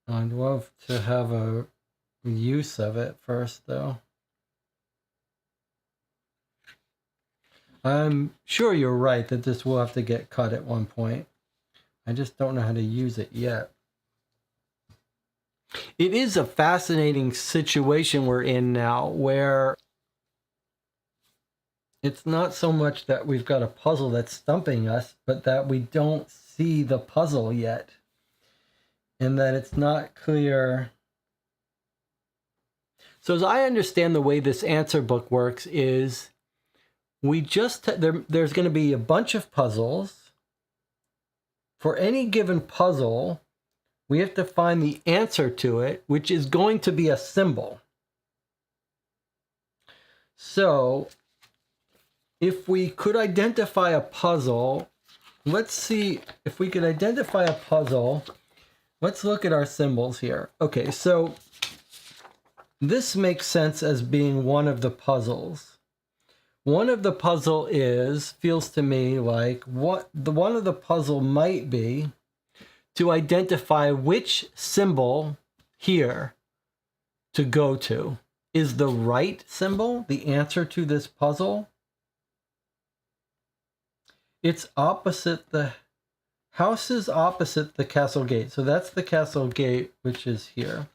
I'd love to have a use of it first, though. I'm sure you're right that this will have to get cut at one point. I just don't know how to use it yet. It is a fascinating situation we're in now, where it's not so much that we've got a puzzle that's stumping us, but that we don't see the puzzle yet. And that it's not clear. So as I understand the way this answer book works is we just, there's going to be a bunch of puzzles. For any given puzzle, we have to find the answer to it, which is going to be a symbol. So if we could identify a puzzle, let's see if we could identify a puzzle. Let's look at our symbols here. Okay, so this makes sense as being one of the puzzles. One of the puzzle feels to me like one of the puzzle might be to identify which symbol here to go to. Is the right symbol the answer to this puzzle? It's opposite the house is opposite the castle gate. So that's the castle gate, which is here.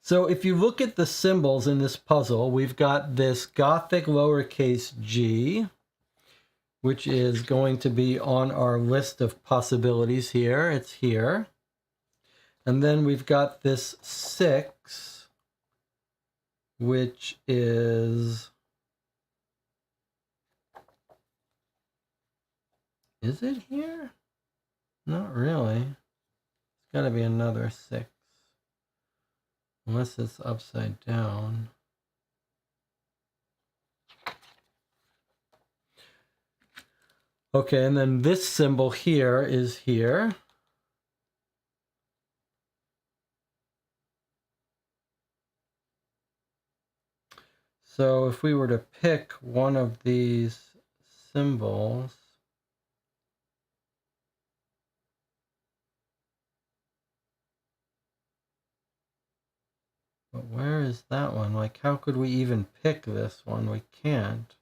So if you look at the symbols in this puzzle, we've got this Gothic lowercase g, which is going to be on our list of possibilities here. It's here. And then we've got this 6, which is it here? Not really. It's got to be another 6. Unless it's upside down. Okay, and then this symbol here is here. So if we were to pick one of these symbols, but where is that one? Like, how could we even pick this one? We can't.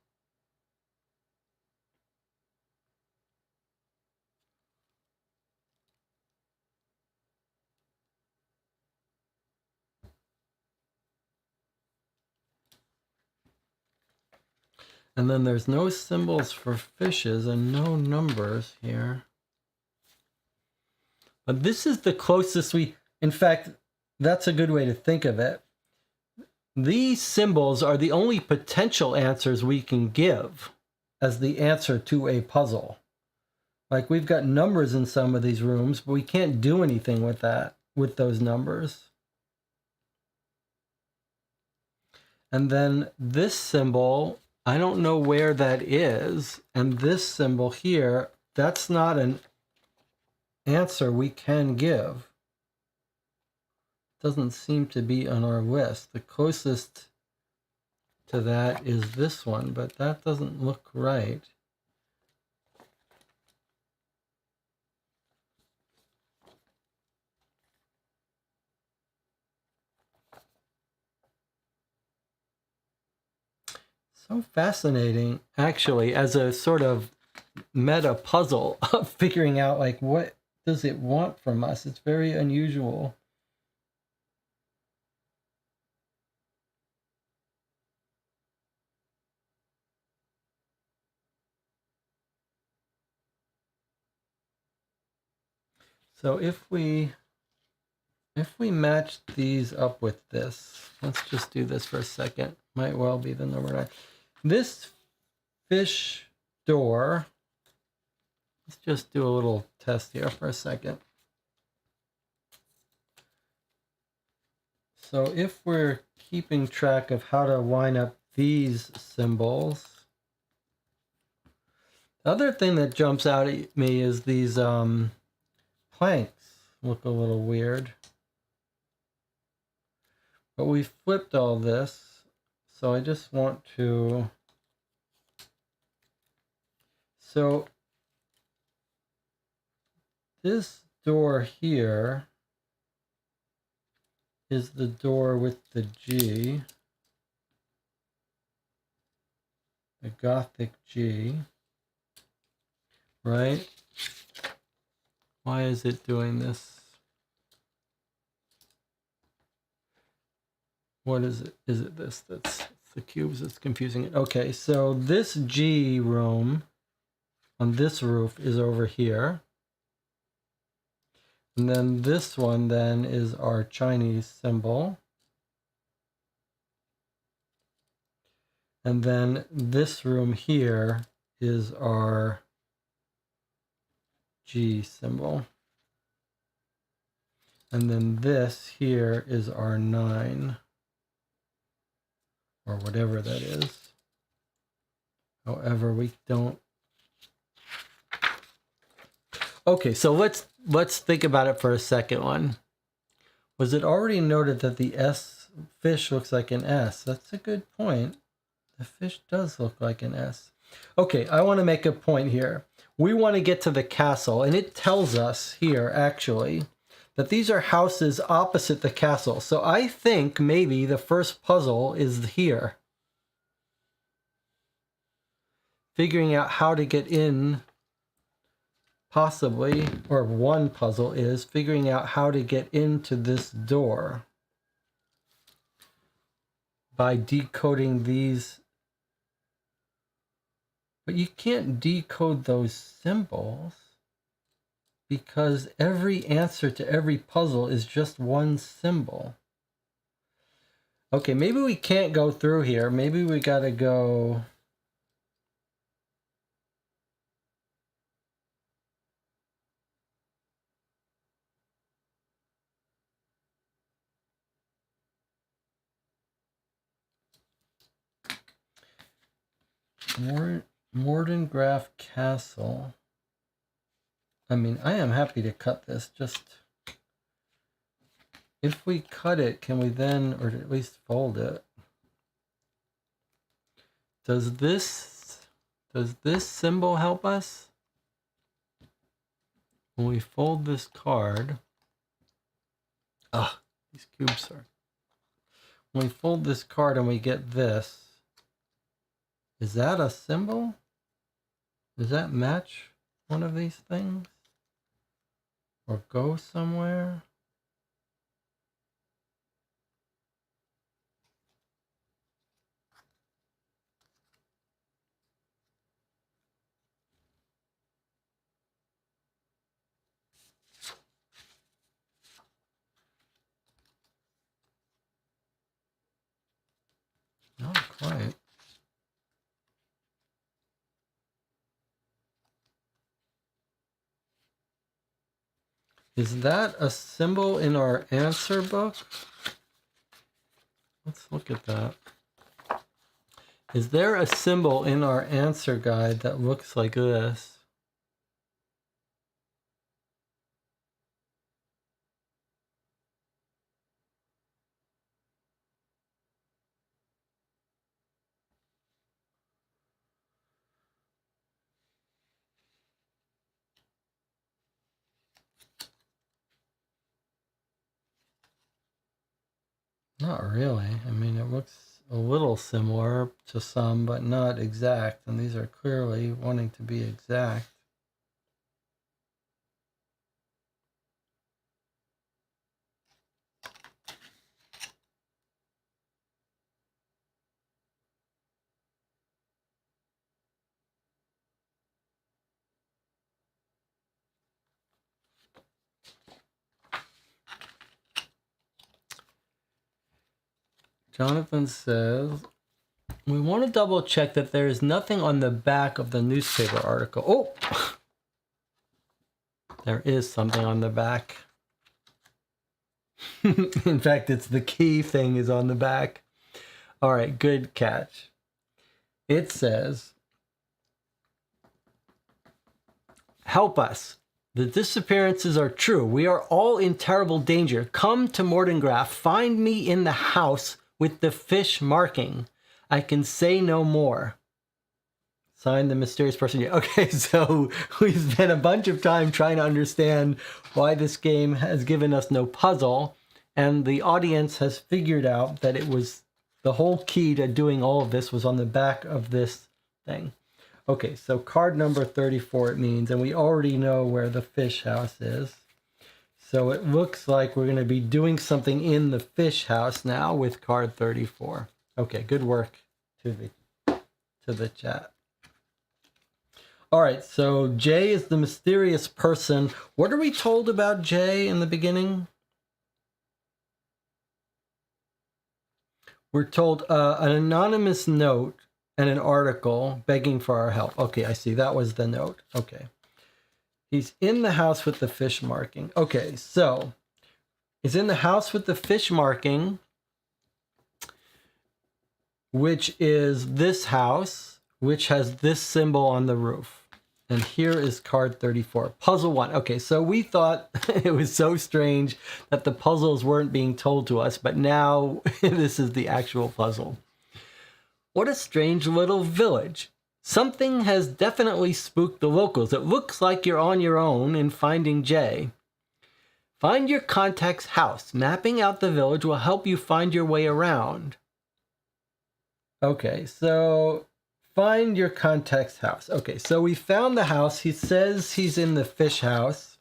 And then there's no symbols for fishes and no numbers here. But this is the closest in fact, that's a good way to think of it. These symbols are the only potential answers we can give as the answer to a puzzle. Like, we've got numbers in some of these rooms, but we can't do anything with those numbers. And then this symbol, I don't know where that is. And this symbol here, that's not an answer we can give. Doesn't seem to be on our list. The closest to that is this one, but that doesn't look right. So fascinating, actually, as a sort of meta puzzle of figuring out like what does it want from us. It's very unusual. So if we match these up with this, let's just do this for a second. Might well be the number 9. This fish door, let's just do a little test here for a second. So if we're keeping track of how to line up these symbols, the other thing that jumps out at me is these planks look a little weird. But we flipped all this, so I just want to... So this door here is the door with the G, the Gothic G, right? Why is it doing this? What is it? Is it this? That's the cubes that's confusing it. Okay, so this G room on this roof is over here. And then this one then is our Chinese symbol. And then this room here is our G symbol. And then this here is our 9. Or whatever that is. However, we don't... Okay, so let's think about it for a second one. Was it already noted that the S fish looks like an S? That's a good point. The fish does look like an S. Okay, I want to make a point here. We want to get to the castle, and it tells us here, actually, that these are houses opposite the castle. So I think maybe the first puzzle is here. Figuring out how to get in, possibly, or one puzzle is figuring out how to get into this door by decoding these. But you can't decode those symbols because every answer to every puzzle is just one symbol. Okay, maybe we can't go through here. Maybe we gotta go... Mordengraf Castle. I mean, I am happy to cut this. Just if we cut it, can we then, or at least fold it? Does this symbol help us? When we fold this card, these cubes are. When we fold this card and we get this, is that a symbol? Does that match one of these things? Or go somewhere? Not quite. Is that a symbol in our answer book? Let's look at that. Is there a symbol in our answer guide that looks like this? Not really. I mean, it looks a little similar to some, but not exact. And these are clearly wanting to be exact. Jonathan says, we want to double check that there is nothing on the back of the newspaper article. Oh, there is something on the back. In fact, it's the key thing is on the back. All right, good catch. It says, help us. The disappearances are true. We are all in terrible danger. Come to Mordengraf. Find me in the house with the fish marking. I can say no more. Signed, the mysterious person. Okay, so we've spent a bunch of time trying to understand why this game has given us no puzzle, and the audience has figured out that it was the whole key to doing all of this was on the back of this thing. Okay, so card number 34 it means, and we already know where the fish house is. So it looks like we're going to be doing something in the fish house now with card 34. Okay, good work to the chat. All right, so Jay is the mysterious person. What are we told about Jay in the beginning? We're told an anonymous note and an article begging for our help. Okay, I see. That was the note. Okay. He's in the house with the fish marking. Okay, so he's in the house with the fish marking, which is this house, which has this symbol on the roof. And here is card 34, puzzle 1. Okay, so we thought it was so strange that the puzzles weren't being told to us, but now this is the actual puzzle. What a strange little village. Something has definitely spooked the locals. It looks like you're on your own in finding Jay. Find your contact's house. Mapping out the village will help you find your way around. Okay, so find your contact's house. Okay, so we found the house. He says he's in the fish house.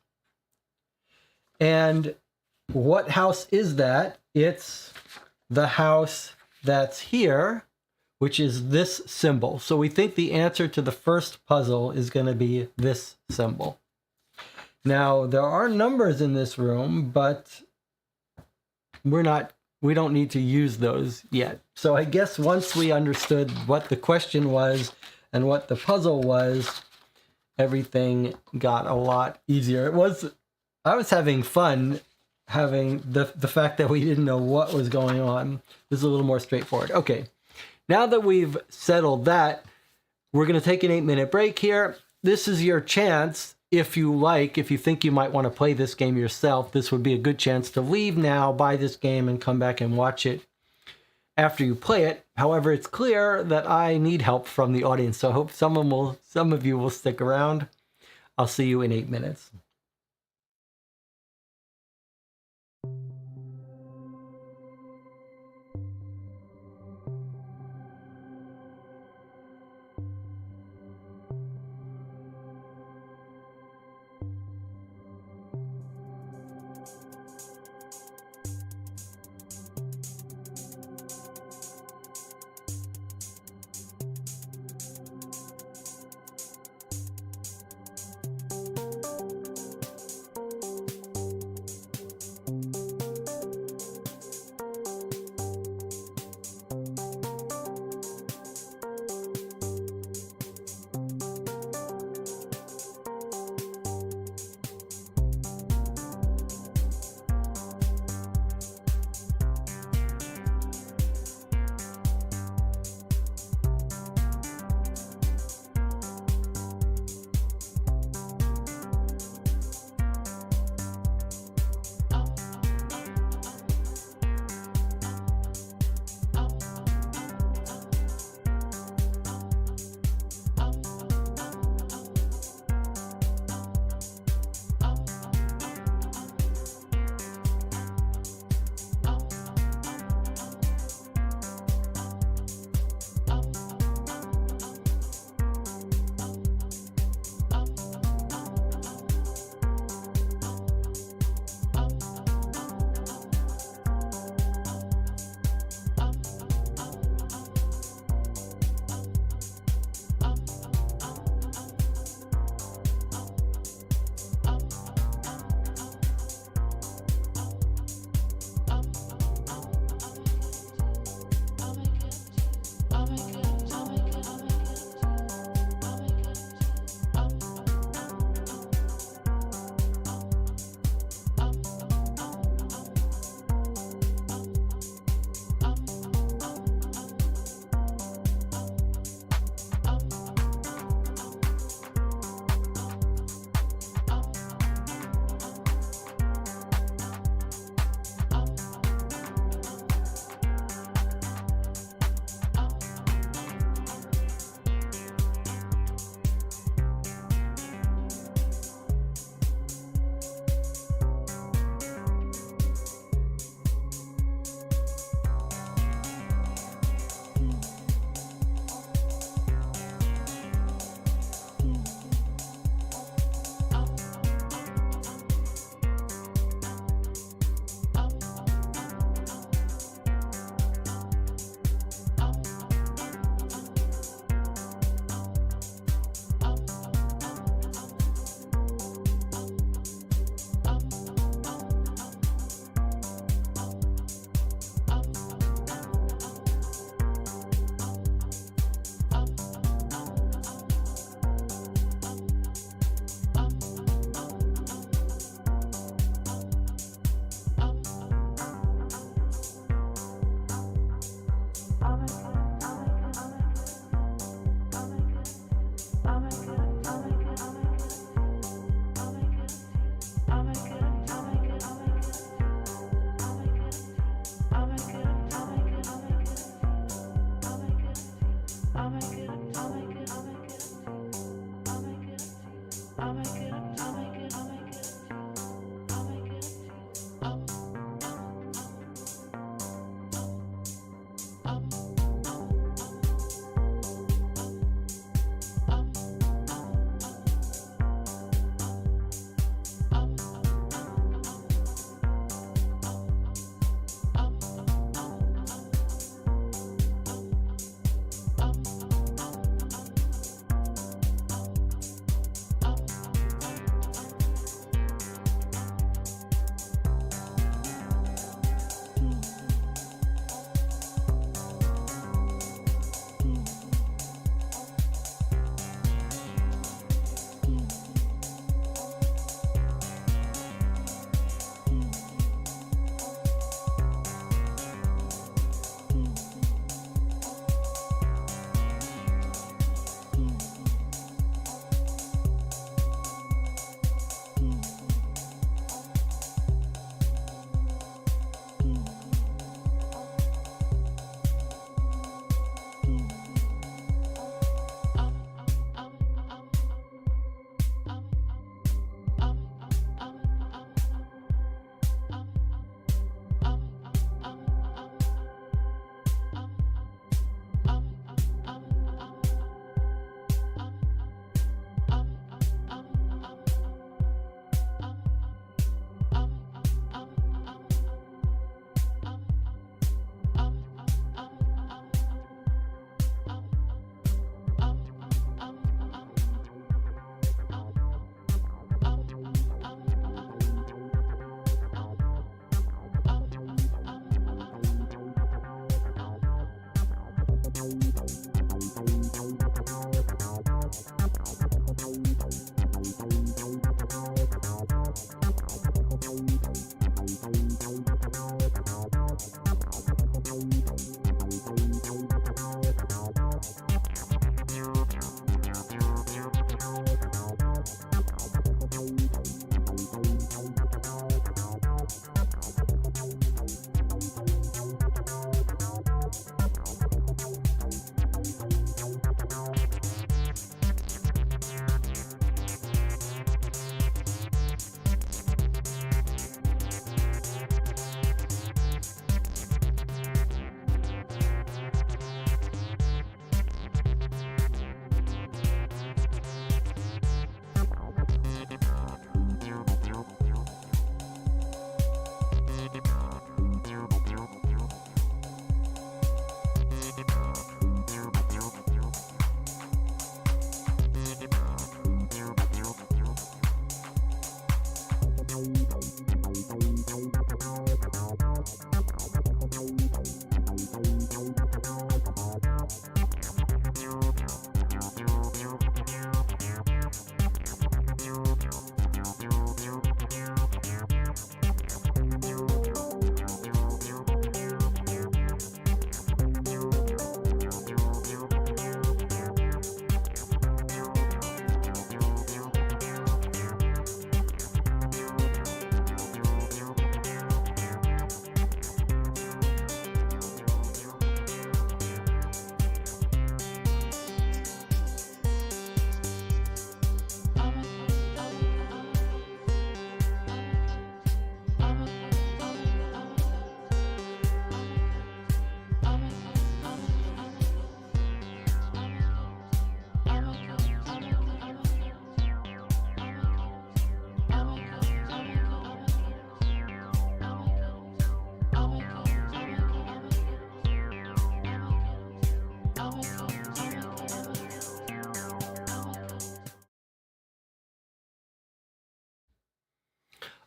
And what house is that? It's the house that's here, which is this symbol. So we think the answer to the first puzzle is going to be this symbol. Now, there are numbers in this room, but we don't need to use those yet. So I guess once we understood what the question was and what the puzzle was, everything got a lot easier. I was having fun having the fact that we didn't know what was going on. This is a little more straightforward. Okay. Now that we've settled that, we're going to take an 8-minute break here. This is your chance, if you think you might want to play this game yourself, this would be a good chance to leave now, buy this game, and come back and watch it after you play it. However, it's clear that I need help from the audience, so I hope some of you will stick around. I'll see you in 8 minutes.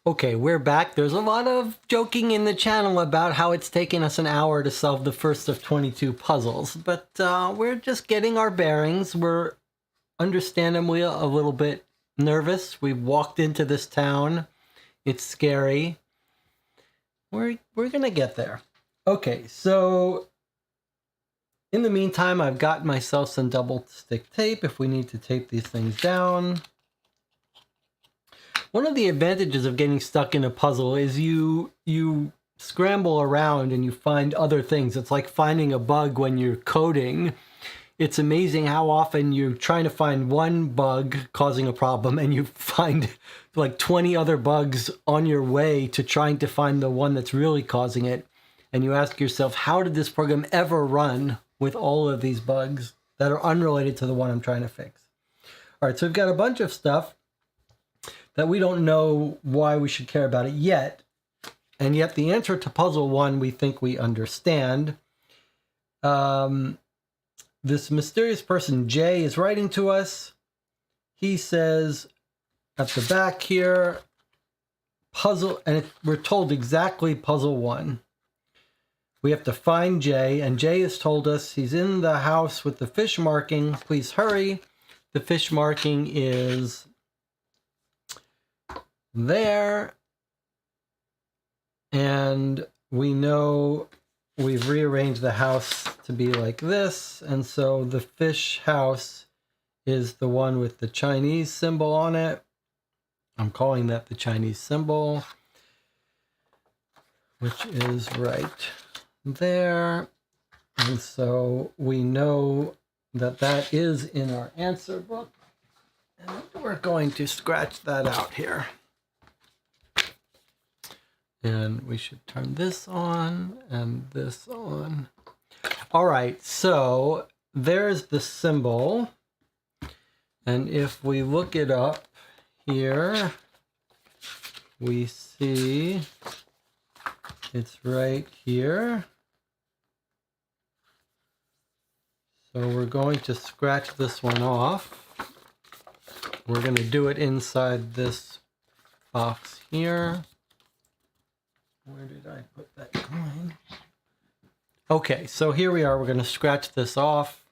Okay, we're back. There's a lot of joking in the channel about how it's taken us an hour to solve the first of 22 puzzles, but we're just getting our bearings. We're understandably a little bit nervous. We've walked into this town. It's scary. We're gonna get there. Okay, so in the meantime, I've got myself some double stick tape if we need to tape these things down. One of the advantages of getting stuck in a puzzle is you scramble around and you find other things. It's like finding a bug when you're coding. it's amazing how often you're trying to find one bug causing a problem and you find like 20 other bugs on your way to trying to find the one that's really causing it. And you ask yourself, how did this program ever run with all of these bugs that are unrelated to the one I'm trying to fix? All right, so we've got a bunch of stuff that we don't know why we should care about it yet. And yet the answer to puzzle 1, we think we understand. This mysterious person, Jay, is writing to us. He says at the back here, puzzle, and we're told exactly puzzle 1. We have to find Jay, and Jay has told us he's in the house with the fish marking. Please hurry. The fish marking is there. And we know we've rearranged the house to be like this. And so the fish house is the one with the Chinese symbol on it. I'm calling that the Chinese symbol, which is right there. And so we know that that is in our answer book. And we're going to scratch that out here. And we should turn this on and this on. All right, so there's the symbol. And if we look it up here, we see it's right here. So we're going to scratch this one off. We're going to do it inside this box here. Where did I put that coin? Okay, so here we are. We're going to scratch this off.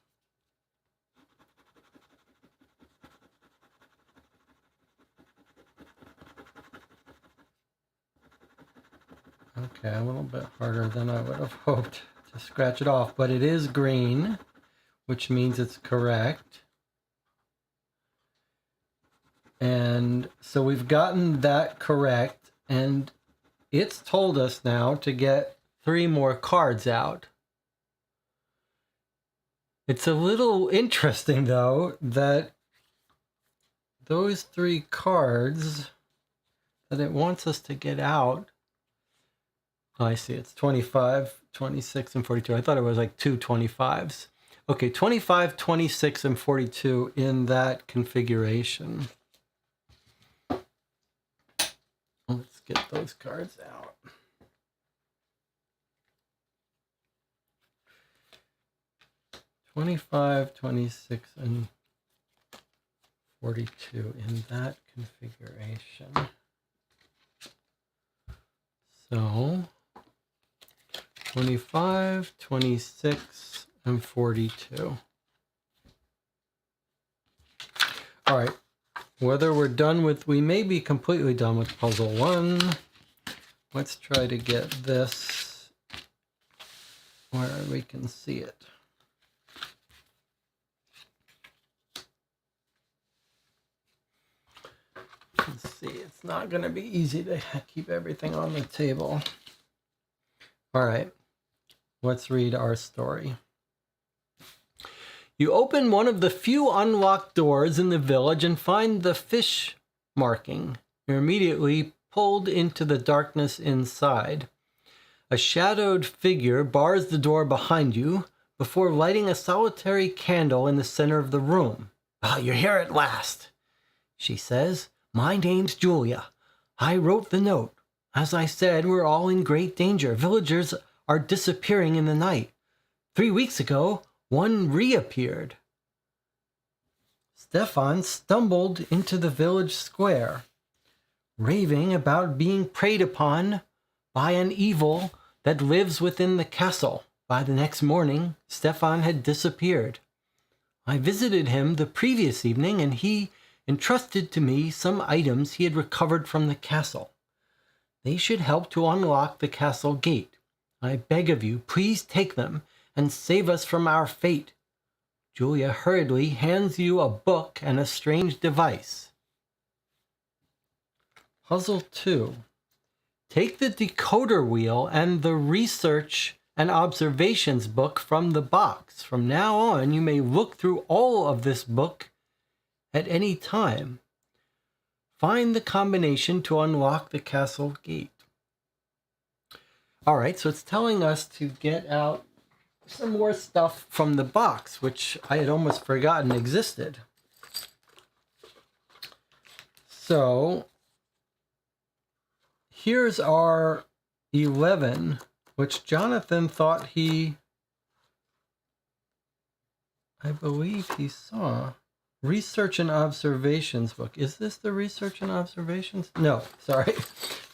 Okay, a little bit harder than I would have hoped to scratch it off, but it is green, which means it's correct. And so we've gotten that correct, and it's told us now to get 3 more cards out. It's a little interesting, though, that those 3 cards that it wants us to get out. Oh, I see. It's 25, 26, and 42. I thought it was like 2 25s. Okay, 25, 26, and 42 in that configuration. Let's get those cards out. $25, 26, and 42 in that configuration. So 25, 26, and 42. All right. Whether we're done with, we may be completely done with puzzle 1. Let's try to get this where we can see it. Let's see, it's not going to be easy to keep everything on the table. All right, let's read our story. You open one of the few unlocked doors in the village and find the fish marking. You're immediately pulled into the darkness inside. A shadowed figure bars the door behind you before lighting a solitary candle in the center of the room. "Ah, you're here at last," she says. "My name's Julia. I wrote the note. As I said, we're all in great danger. Villagers are disappearing in the night. 3 weeks ago, one reappeared." Stefan stumbled into the village square, raving about being preyed upon by an evil that lives within the castle. By the next morning, Stefan had disappeared. I visited him the previous evening, and he entrusted to me some items he had recovered from the castle. They should help to unlock the castle gate. I beg of you, please take them and save us from our fate. Julia hurriedly hands you a book and a strange device. Puzzle 2. Take the decoder wheel and the research an observations book from the box. From now on, you may look through all of this book at any time. Find the combination to unlock the castle gate. All right, so it's telling us to get out some more stuff from the box, which I had almost forgotten existed. So here's our 11, which Jonathan thought I believe he saw. Research and observations book. Is this the research and observations? No, sorry.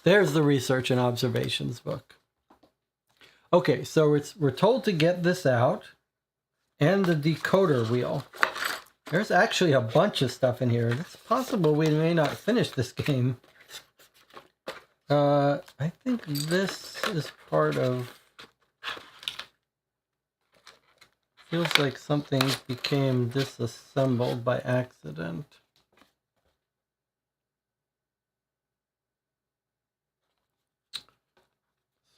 There's the research and observations book. Okay, so we're told to get this out and the decoder wheel. There's actually a bunch of stuff in here. It's possible we may not finish this game. I think this is part of... Feels like something became disassembled by accident.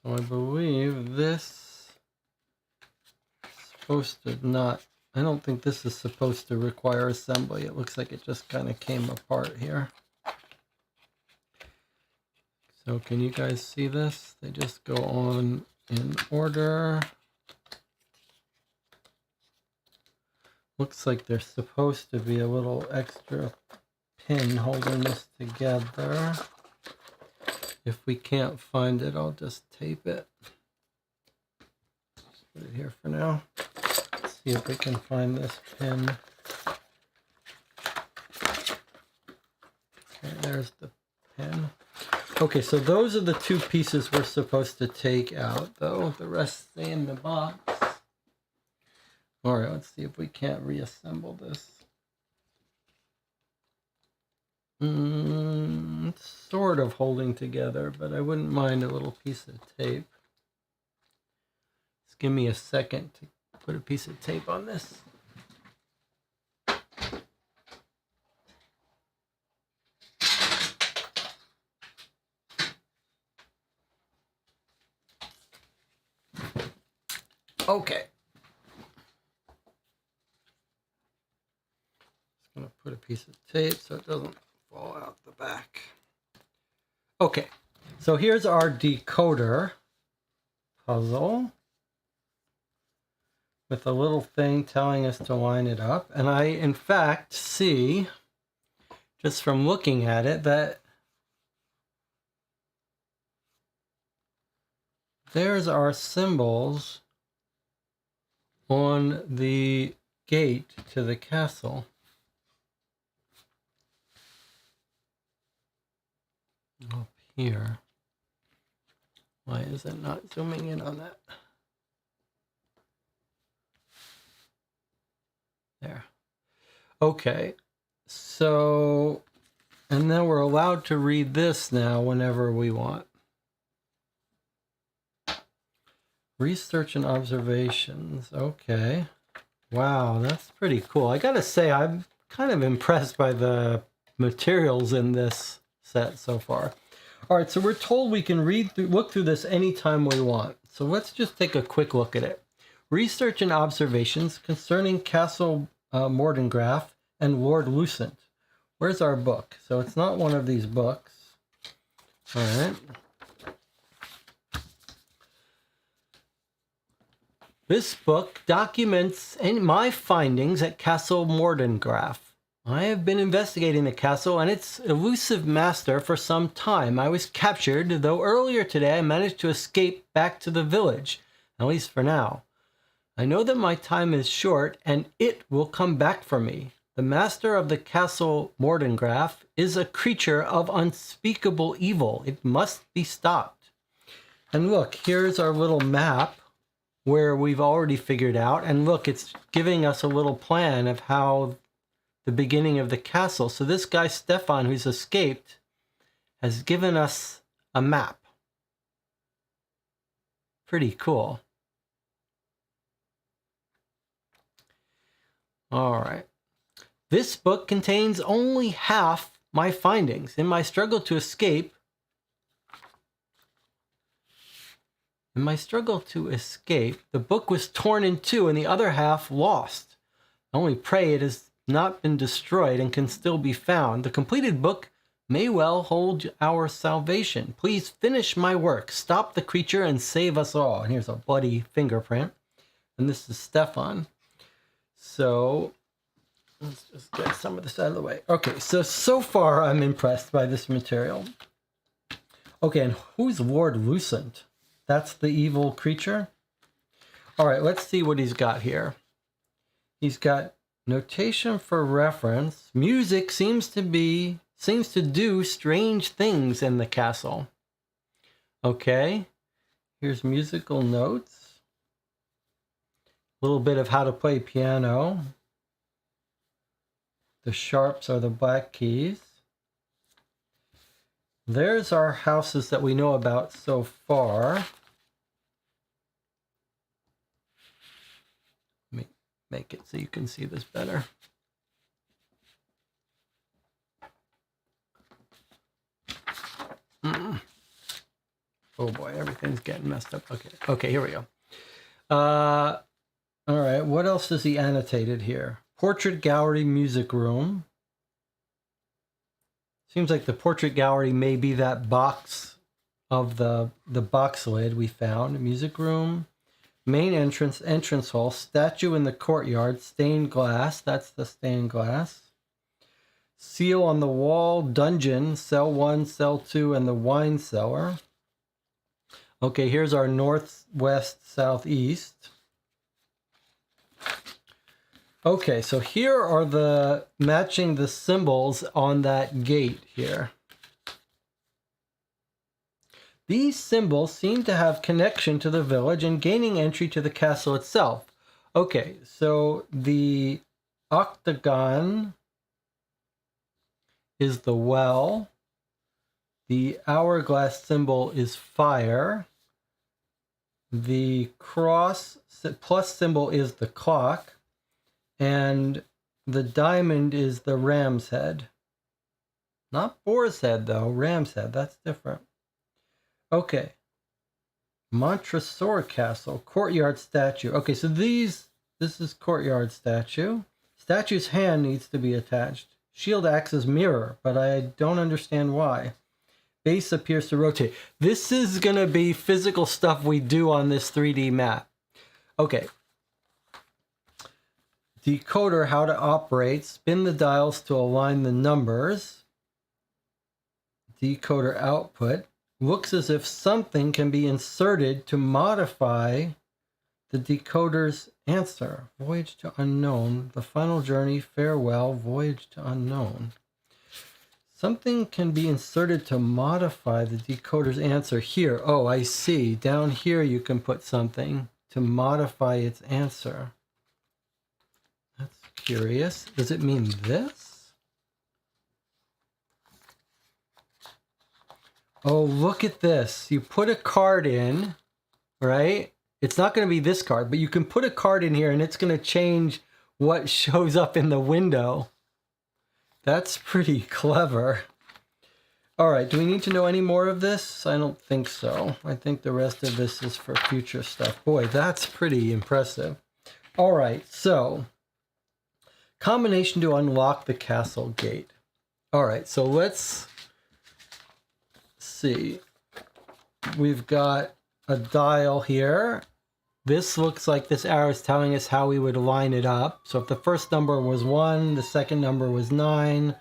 So I believe this is supposed to not... I don't think this is supposed to require assembly. It looks like it just kind of came apart here. So can you guys see this? They just go on in order. Looks like there's supposed to be a little extra pin holding this together. If we can't find it, I'll just tape it. Just put it here for now. Let's see if we can find this pin. Okay, there's the pin. Okay, so those are the two pieces we're supposed to take out, though. The rest stay in the box. All right, let's see if we can't reassemble this. It's sort of holding together, but I wouldn't mind a little piece of tape. Just give me a second to put a piece of tape on this. Okay. Just going to put a piece of tape so it doesn't fall out the back. Okay, so here's our decoder puzzle with a little thing telling us to line it up. And I, in fact, see, just from looking at it, that there's our symbols on the gate to the castle. Up here. Why is it not zooming in on that? There. Okay. So, and then we're allowed to read this now whenever we want. Research and observations. Okay. Wow, that's pretty cool. I gotta say, I'm kind of impressed by the materials in this set so far. All right, so we're told we can look through this anytime we want. So let's just take a quick look at it. Research and observations concerning Castle Mordengraf and Lord Lucent. Where's our book? So it's not one of these books. All right. This book documents my findings at Castle Mordengraf. I have been investigating the castle and its elusive master for some time. I was captured, though earlier today I managed to escape back to the village, at least for now. I know that my time is short and it will come back for me. The master of the Castle Mordengraf is a creature of unspeakable evil. It must be stopped. And look, here's our little map where we've already figured out. And look, it's giving us a little plan of how the beginning of the castle. So this guy, Stefan, who's escaped, has given us a map. Pretty cool. All right. This book contains only half my findings. In my struggle to escape, In my struggle to escape, the book was torn in two and the other half lost. I only pray it has not been destroyed and can still be found. The completed book may well hold our salvation. Please finish my work. Stop the creature and save us all. And here's a bloody fingerprint. And this is Stefan. So let's just get some of this out of the way. Okay, so far I'm impressed by this material. Okay, and who's Lord Lucent? That's the evil creature? All right, let's see what he's got here. He's got notation for reference. Music seems to do strange things in the castle. Okay, here's musical notes. A little bit of how to play piano. The sharps are the black keys. There's our houses that we know about so far. Let me make it so you can see this better. Oh boy, everything's getting messed up. Okay, here we go. All right, what else is he annotated here? Portrait gallery, music room. Seems like the portrait gallery may be that box of the box lid we found. Music room, main entrance hall, statue in the courtyard, stained glass. That's the stained glass. Seal on the wall, dungeon, cell 1, cell 2, and the wine cellar. Okay, here's our north, west, southeast. Okay, so here are the matching the symbols on that gate here. These symbols seem to have connection to the village and gaining entry to the castle itself. Okay, so the octagon is the well. The hourglass symbol is fire. The cross plus symbol is the clock. And the diamond is the ram's head. Not boar's head, though. Ram's head. That's different. Okay. Montresor Castle. Courtyard statue. Okay, so this is courtyard statue. Statue's hand needs to be attached. Shield acts as mirror, but I don't understand why. Base appears to rotate. This is going to be physical stuff we do on this 3D map. Okay. Decoder, how to operate. Spin the dials to align the numbers. Decoder output. Looks as if something can be inserted to modify the decoder's answer. Voyage to unknown. The final journey. Farewell. Voyage to unknown. Something can be inserted to modify the decoder's answer here. Oh, I see. Down here you can put something to modify its answer. That's curious. Does it mean this? Oh, look at this. You put a card in, right? It's not going to be this card, but you can put a card in here and it's going to change what shows up in the window. That's pretty clever. All right, do we need to know any more of this? I don't think so. I think the rest of this is for future stuff. Boy, that's pretty impressive. All right, so combination to unlock the castle gate. All right, so let's see. We've got a dial here. This looks like this arrow is telling us how we would line it up. So if the first number was 1, the second number was 9,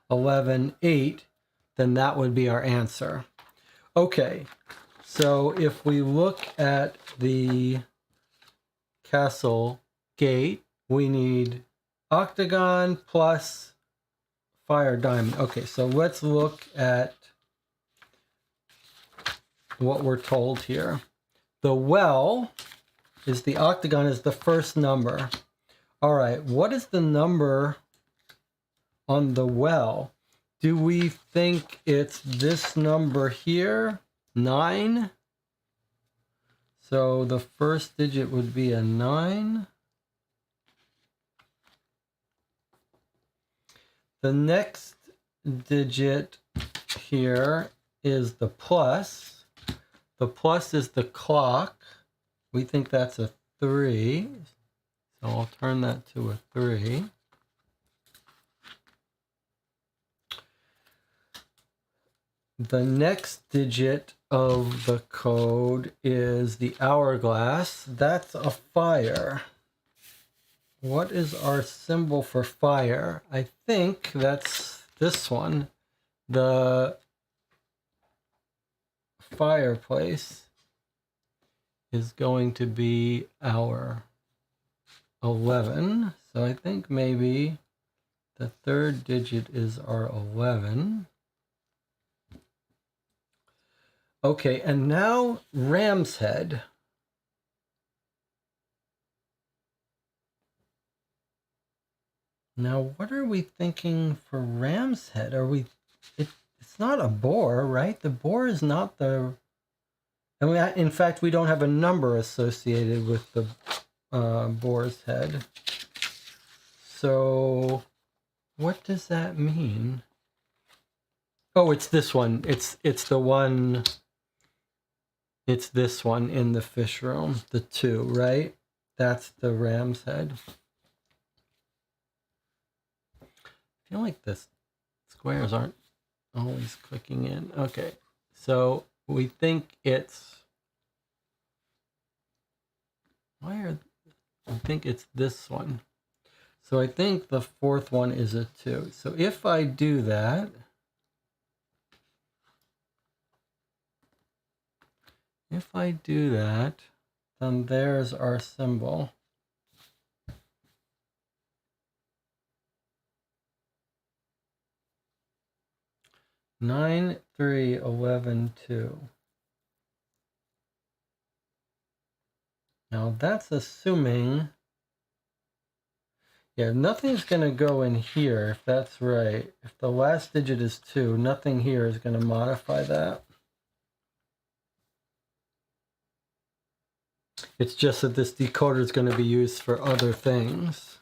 11, 8, then that would be our answer. Okay, so if we look at the castle gate, we need octagon plus fire diamond. Okay, so let's look at what we're told here. The well is the octagon is the first number. All right, what is the number on the well? Do we think it's this number here, 9? So the first digit would be a 9. The next digit here is the plus. The plus is the clock. We think that's a 3. So I'll turn that to a 3. The next digit of the code is the hourglass. That's a fire. What is our symbol for fire? I think that's this one. The fireplace is going to be our 11. So I think maybe the third digit is our 11. Okay, and now ram's head. Now, what are we thinking for ram's head? It's not a boar, right? The boar is not the... in fact, we don't have a number associated with the boar's head. So, what does that mean? Oh, it's this one. It's the one... It's this one in the fish room, the 2, right? That's the ram's head. I feel like the squares aren't always clicking in. Okay, so we think it's... I think it's this one. So I think the 4th one is a 2. So if I do that... then there's our symbol. Nine, 3, 11, 2. Now that's assuming... Yeah, nothing's going to go in here, if that's right. If the last digit is 2, nothing here is going to modify that. It's just that this decoder is going to be used for other things.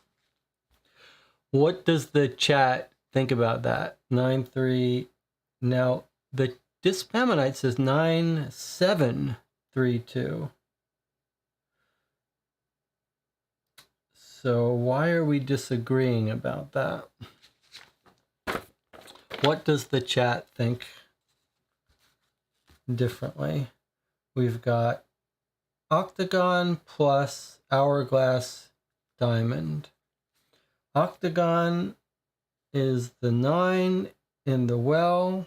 What does the chat think about that? 9, 3. Now, the Dyspammonite says 9, 7, 3, 2. So why are we disagreeing about that? What does the chat think differently? We've got octagon plus hourglass diamond. Octagon is the 9 in the well.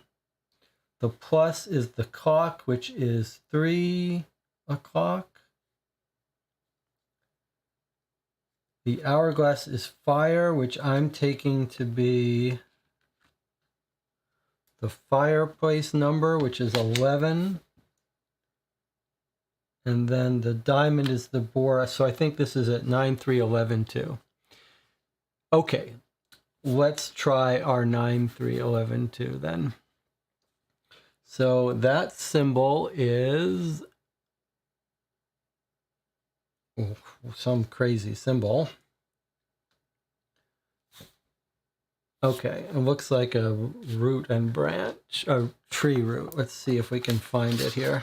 The plus is the clock, which is 3 o'clock. The hourglass is fire, which I'm taking to be the fireplace number, which is 11. And then the diamond is the boar. So I think this is at 9, 3, 11, 2. Okay, let's try our 9, 3, 11, 2 then. So that symbol is some crazy symbol. Okay, it looks like a root and branch, a tree root. Let's see if we can find it here.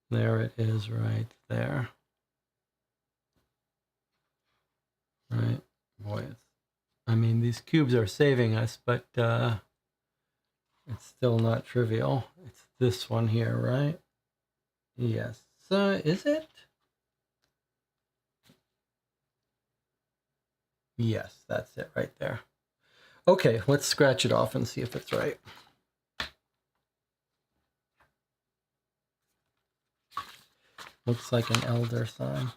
There it is right there. Right, boy, I mean, these cubes are saving us, but it's still not trivial. It's this one here, right? Yes. Is it? Yes, that's it right there. Okay, let's scratch it off and see if it's right. Looks like an elder sign.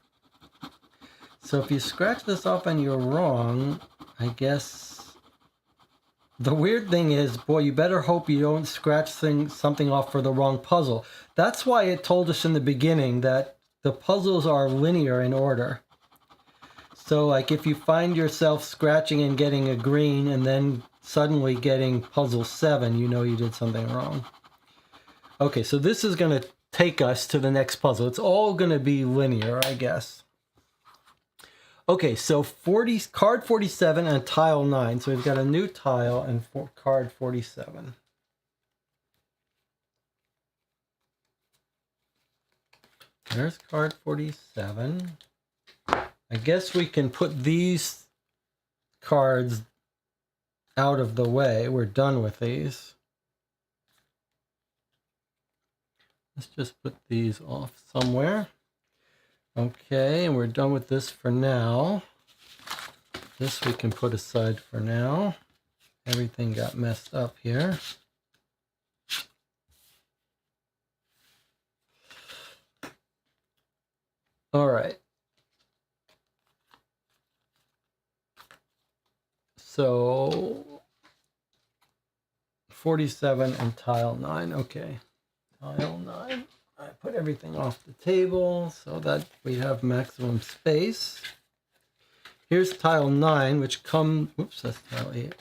So if you scratch this off and you're wrong, I guess the weird thing is, boy, you better hope you don't scratch something off for the wrong puzzle. That's why it told us in the beginning that the puzzles are linear in order. So like if you find yourself scratching and getting a green and then suddenly getting puzzle 7, you know you did something wrong. Okay, so this is going to take us to the next puzzle. It's all going to be linear, I guess. Okay, so card 47 and tile 9. So we've got a new tile and card 47. There's card 47. I guess we can put these cards out of the way. We're done with these. Let's just put these off somewhere. Okay, and we're done with this for now. This we can put aside for now. Everything got messed up here. All right. So 47 and tile 9. Okay. Tile 9. I put everything off the table so that we have maximum space. Here's tile 9, which comes, oops, that's tile 8.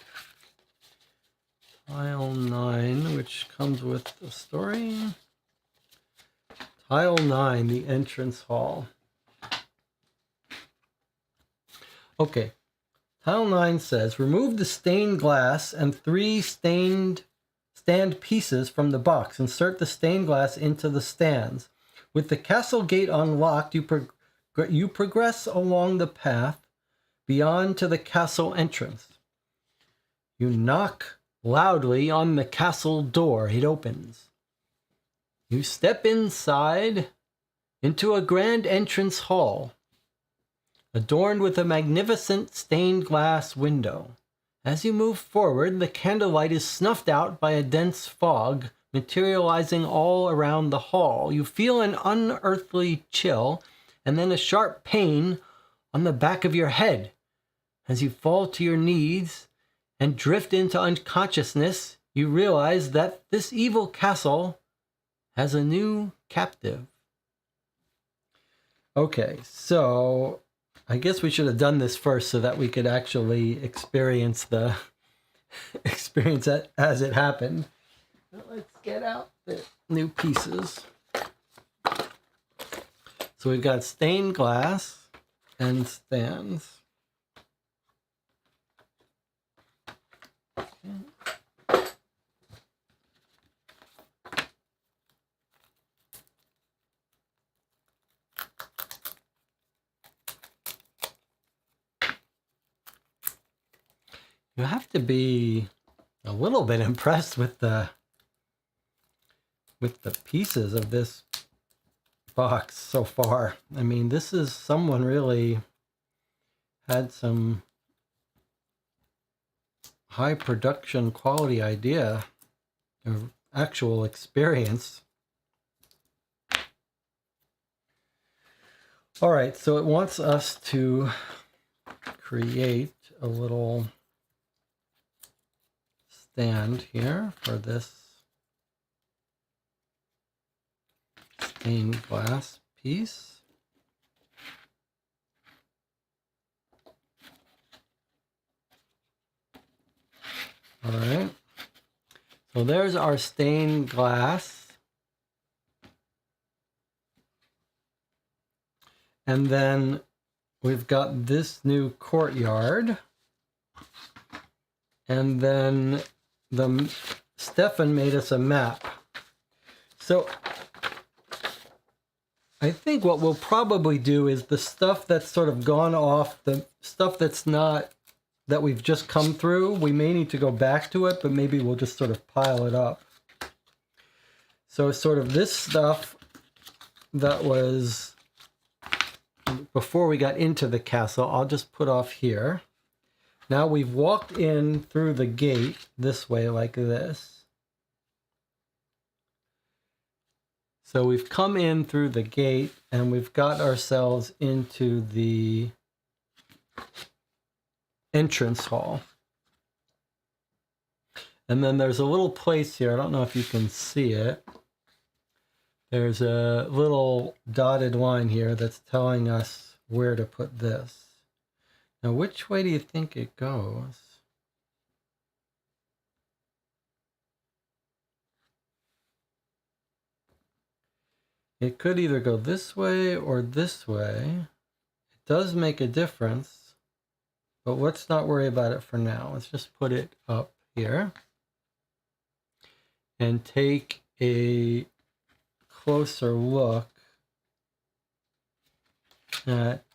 Tile 9, which comes with the story. Tile 9, the entrance hall. Okay. Tile 9 says, remove the stained glass and 3 stand pieces from the box. Insert the stained glass into the stands. With the castle gate unlocked, you progress along the path beyond to the castle entrance. You knock loudly on the castle door. It opens. You step inside into a grand entrance hall, adorned with a magnificent stained glass window. As you move forward, the candlelight is snuffed out by a dense fog, materializing all around the hall. You feel an unearthly chill, and then a sharp pain on the back of your head. As you fall to your knees and drift into unconsciousness, you realize that this evil castle has a new captive. Okay, so I guess we should have done this first so that we could actually experience it as it happened. Now let's get out the new pieces. So we've got stained glass and stands. You have to be a little bit impressed with the pieces of this box so far. I mean, this is someone really had some high production quality idea of actual experience. All right, so it wants us to create a little stand here for this stained glass piece. All right, so there's our stained glass. And then we've got this new courtyard. And then Stefan made us a map. So I think what we'll probably do is the stuff that's sort of gone off, the stuff that's not, that we've just come through, we may need to go back to it, but maybe we'll just sort of pile it up. So sort of this stuff that was before we got into the castle, I'll just put off here. Now we've walked in through the gate this way like this. So we've come in through the gate and we've got ourselves into the entrance hall. And then there's a little place here. I don't know if you can see it. There's a little dotted line here that's telling us where to put this. Now, which way do you think it goes? It could either go this way or this way. It does make a difference, but let's not worry about it for now. Let's just put it up here and take a closer look at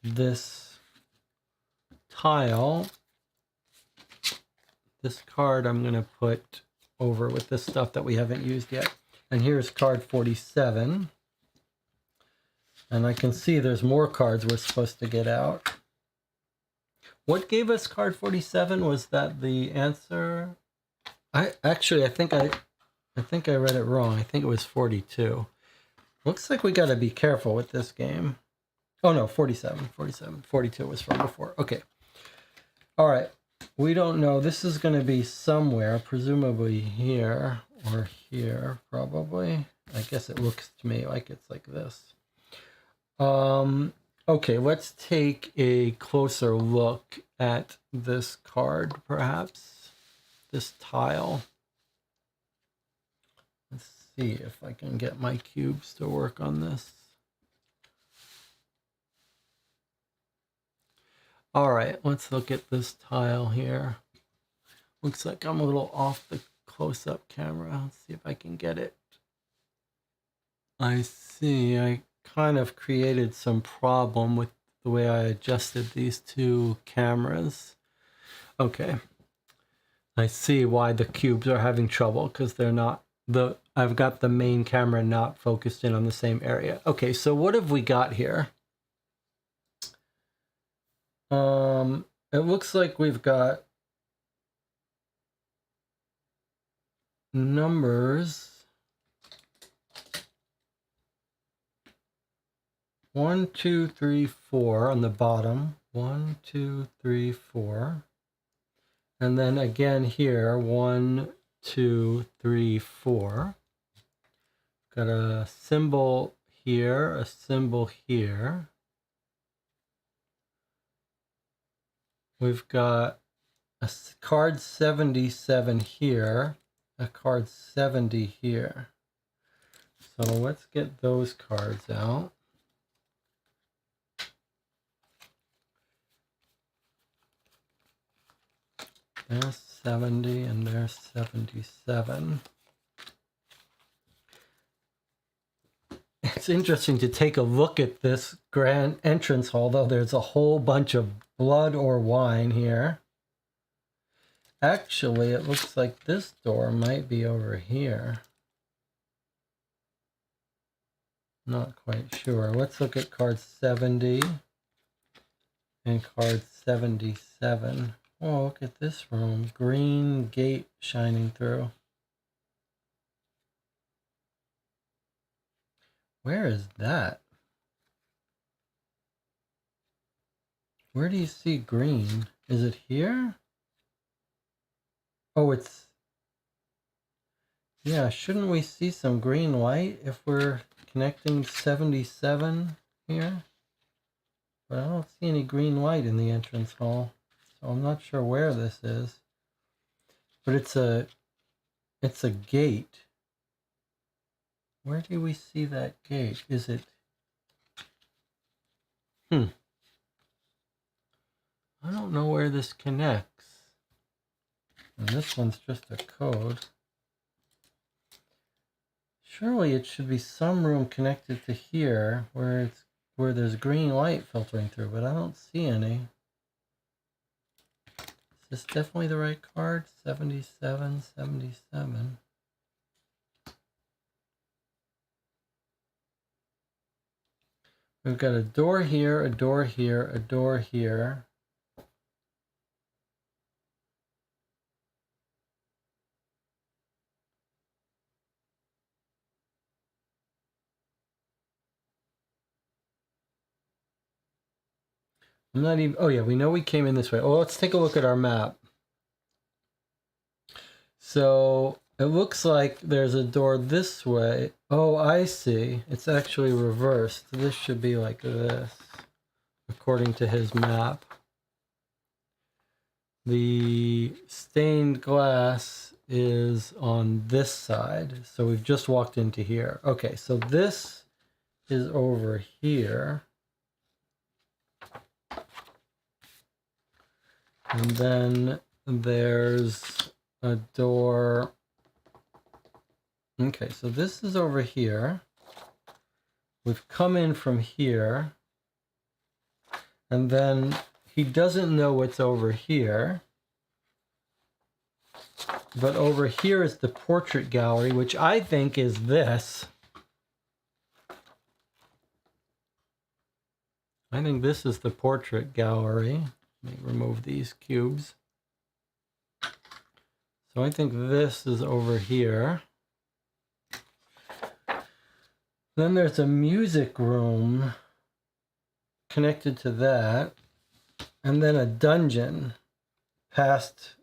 this tile. This card I'm going to put over with this stuff that we haven't used yet. And here's card 47. And I can see there's more cards we're supposed to get out. What gave us card 47? Was that the answer? I think I read it wrong. I think it was 42. Looks like we got to be careful with this game. Oh no, 47. 42 was from before. Okay. All right. We don't know. This is going to be somewhere, presumably here or here, probably. I guess it looks to me like it's like this. Okay, let's take a closer look at this card, perhaps. This tile. Let's see if I can get my cubes to work on this. All right, let's look at this tile here. Looks like I'm a little off the close-up camera. Let's see if I can get it. I see, I kind of created some problem with the way I adjusted these two cameras. Okay. I see why the cubes are having trouble, because they're not I've got the main camera not focused in on the same area. Okay, so what have we got here? It looks like we've got numbers 1, 2, 3, 4 on the bottom. 1, 2, 3, 4. And then again here, 1, 2, 3, 4. Got a symbol here, a symbol here. We've got a card 77 here, a card 70 here. So let's get those cards out. There's 70 and there's 77. It's interesting to take a look at this grand entrance hall, though there's a whole bunch of blood or wine here. Actually, it looks like this door might be over here. Not quite sure. Let's look at card 70 and card 77. Oh, look at this room. Green gate shining through. Where is that? Where do you see green? Is it here? Oh, it's... Yeah, shouldn't we see some green light if we're connecting 77 here? But I don't see any green light in the entrance hall. So I'm not sure where this is. But it's a gate. Where do we see that gate? Is it... I don't know where this connects. And this one's just a code. Surely it should be some room connected to here where there's green light filtering through, but I don't see any. Is this definitely the right card? 77, 77. We've got a door here, a door here, a door here. I'm not even... Oh yeah, we know we came in this way. Oh, let's take a look at our map. So it looks like there's a door this way. Oh, I see. It's actually reversed. This should be like this, according to his map. The stained glass is on this side. So we've just walked into here. Okay, so this is over here. And then there's a door. Okay, so this is over here. We've come in from here. And then he doesn't know what's over here. But over here is the portrait gallery, which I think is this. I think this is the portrait gallery. Let me remove these cubes. So I think this is over here. Then there's a music room connected to that. And then a dungeon past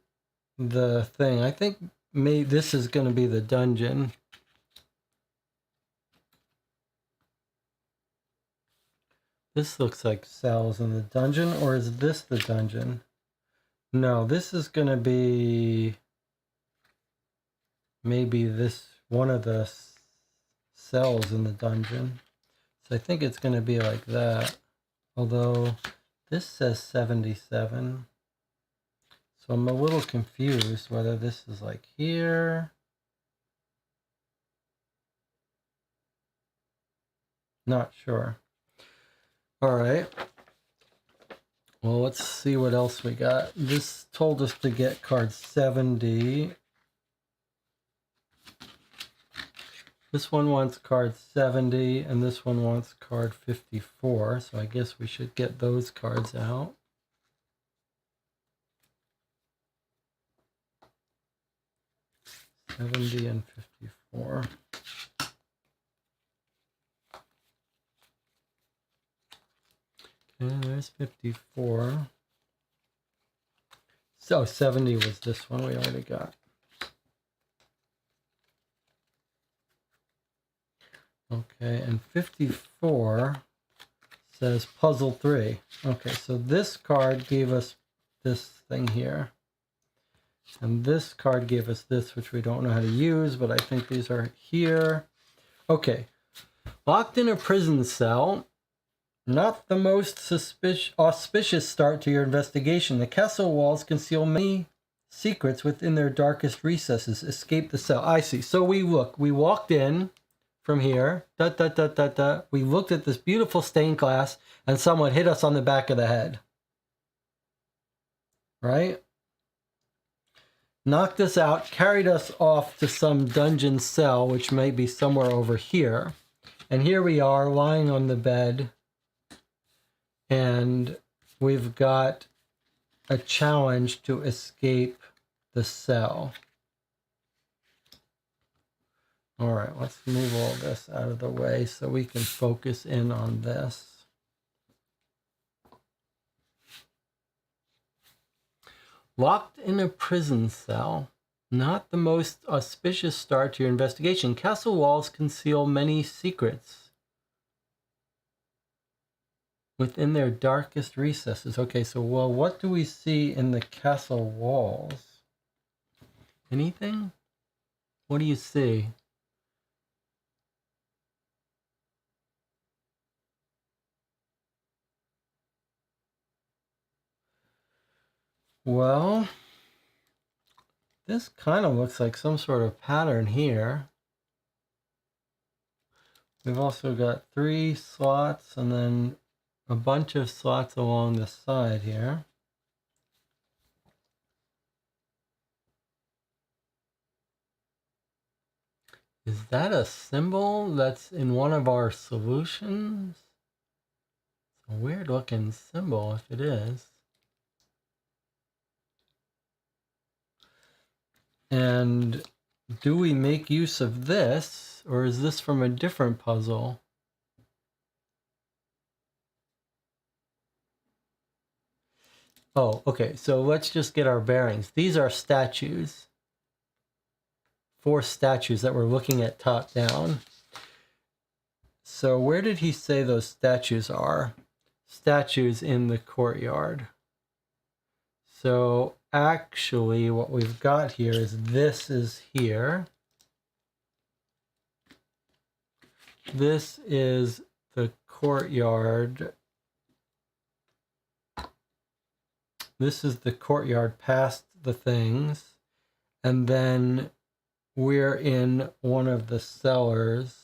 the thing. I think maybe this is going to be the dungeon. This looks like cells in the dungeon, or is this the dungeon? No, this is going to be maybe this one of the cells in the dungeon. So I think it's going to be like that. Although this says 77. So I'm a little confused whether this is like here. Not sure. All right. Well, let's see what else we got. This told us to get card 70. This one wants card 70, and this one wants card 54. So I guess we should get those cards out. $70 and $54. Okay, there's 54. So 70 was this one we already got. Okay, and 54 says puzzle 3. Okay, so this card gave us this thing here. And this card gave us this, which we don't know how to use, but I think these are here. Okay. Locked in a prison cell. Not the most auspicious start to your investigation. The castle walls conceal many secrets within their darkest recesses. Escape the cell. I see. So we walked in from here. We looked at this beautiful stained glass, and someone hit us on the back of the head. Right? Knocked us out, carried us off to some dungeon cell, which may be somewhere over here. And here we are lying on the bed. And we've got a challenge to escape the cell. All right, let's move all this out of the way so we can focus in on this. Locked in a prison cell. Not the most auspicious start to your investigation. Castle walls conceal many secrets within their darkest recesses. Okay, so, well, what do we see in the castle walls? Anything? What do you see? Well, this kind of looks like some sort of pattern here. We've also got 3 slots and then a bunch of slots along the side here. Is that a symbol that's in one of our solutions? It's a weird looking symbol if it is. And do we make use of this, or is this from a different puzzle? Oh, okay, so let's just get our bearings. These are statues. 4 statues that we're looking at top down. So where did he say those statues are? Statues in the courtyard. So actually what we've got here is this is here. This is the courtyard. This is the courtyard past the things. And then we're in one of the cellars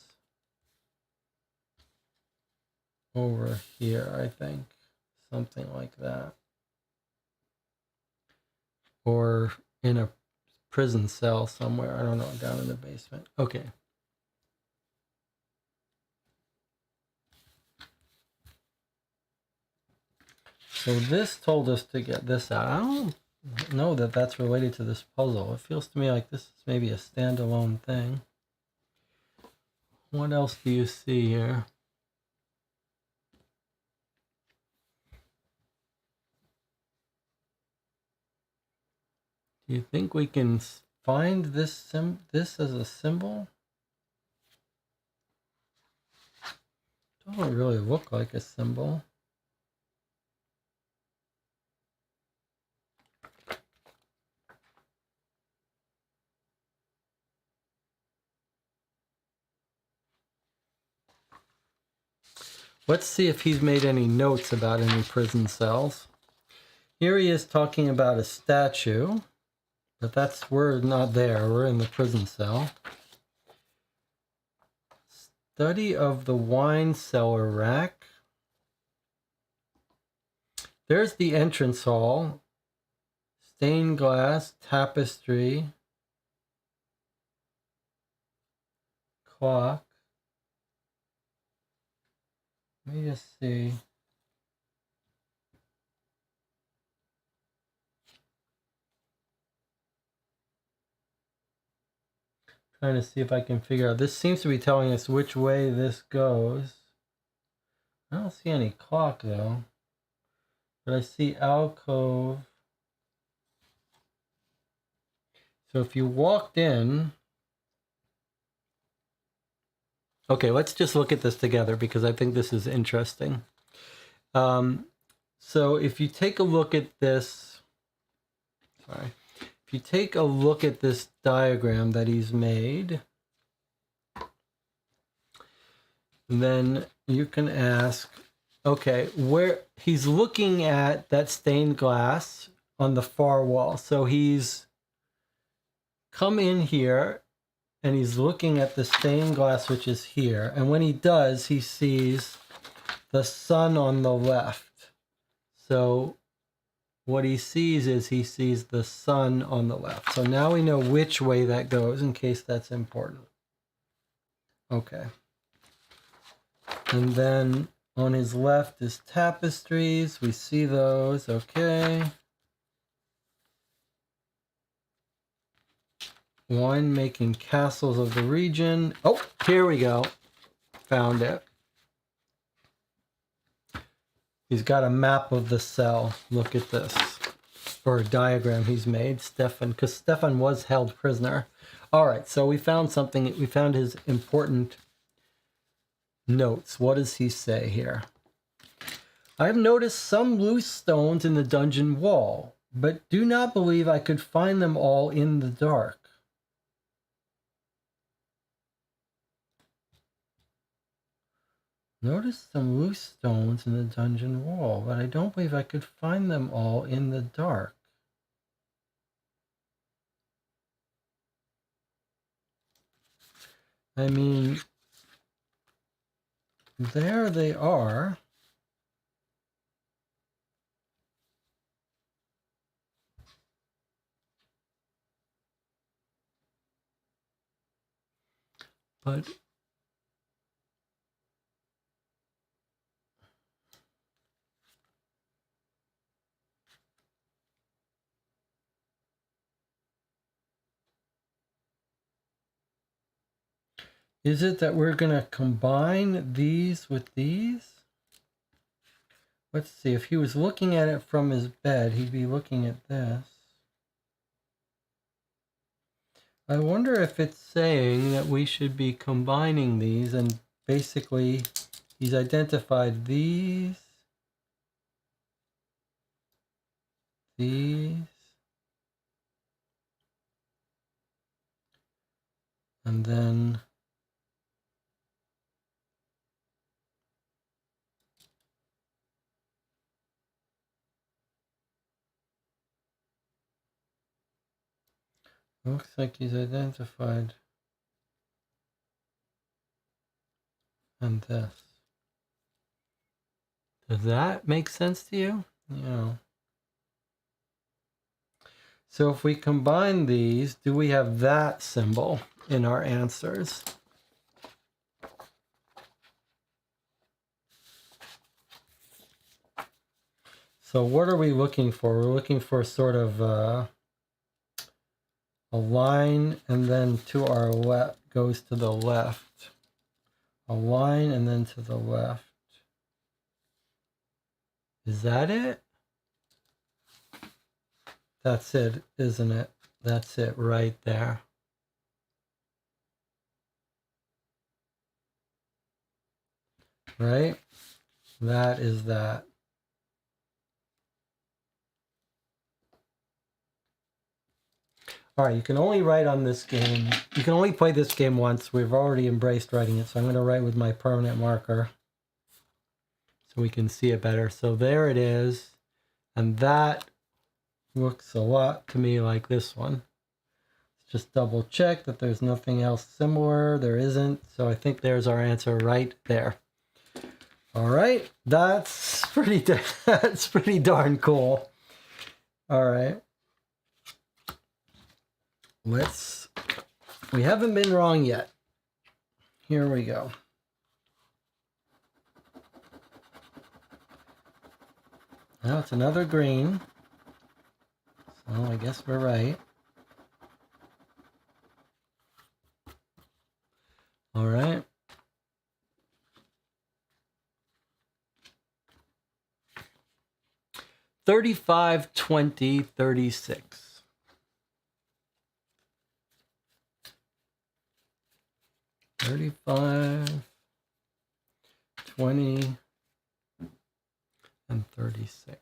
over here, I think. Something like that. Or in a prison cell somewhere. I don't know, down in the basement. Okay. So this told us to get this out. I don't know that that's related to this puzzle. It feels to me like this is maybe a standalone thing. What else do you see here? Do you think we can find this as a symbol? Doesn't really look like a symbol. Let's see if he's made any notes about any prison cells. Here he is talking about a statue, but we're not there. We're in the prison cell. Study of the wine cellar rack. There's the entrance hall. Stained glass, tapestry, clock. Let me just see. Trying to see if I can figure out. This seems to be telling us which way this goes. I don't see any clock though. But I see alcove. So if you walked in. Okay, let's just look at this together because I think this is interesting. So if you take a look at this, if you take a look at this diagram that he's made, then you can ask, okay, where he's looking at that stained glass on the far wall. So he's come in here and he's looking at the stained glass, which is here. And when he does, he sees the sun on the left. So what he sees is he sees the sun on the left. So now we know which way that goes in case that's important. Okay. And then on his left is tapestries. We see those. Okay. Wine-making castles of the region. Oh, here we go. Found it. He's got a map of the cell. Look at this. Or a diagram he's made. Stefan, because Stefan was held prisoner. All right, so we found something. We found his important notes. What does he say here? I've noticed some loose stones in the dungeon wall, but do not believe I could find them all in the dark. Notice some loose stones in the dungeon wall, but I don't believe I could find them all in the dark. I mean, there they are. But is it that we're going to combine these with these? Let's see. If he was looking at it from his bed, he'd be looking at this. I wonder if it's saying that we should be combining these, and basically he's identified these, and then Looks like he's identified. And this. Does that make sense to you? Yeah. So if we combine these, do we have that symbol in our answers? So what are we looking for? We're looking for sort of a line, and then to our left goes to the left. A line and then to the left. Is that it? That's it, isn't it? That's it right there. Right? That is that. All right, you can only write on this game. You can only play this game once. We've already embraced writing it, so I'm going to write with my permanent marker so we can see it better. So there it is, and that looks a lot to me like this one. Let's just double check that there's nothing else similar. There isn't, so I think there's our answer right there. All right, that's pretty darn cool. All right. We haven't been wrong yet. Here we go. Now it's another green. So I guess we're right. All right. 35, 20, 36. 35, 20, and 36.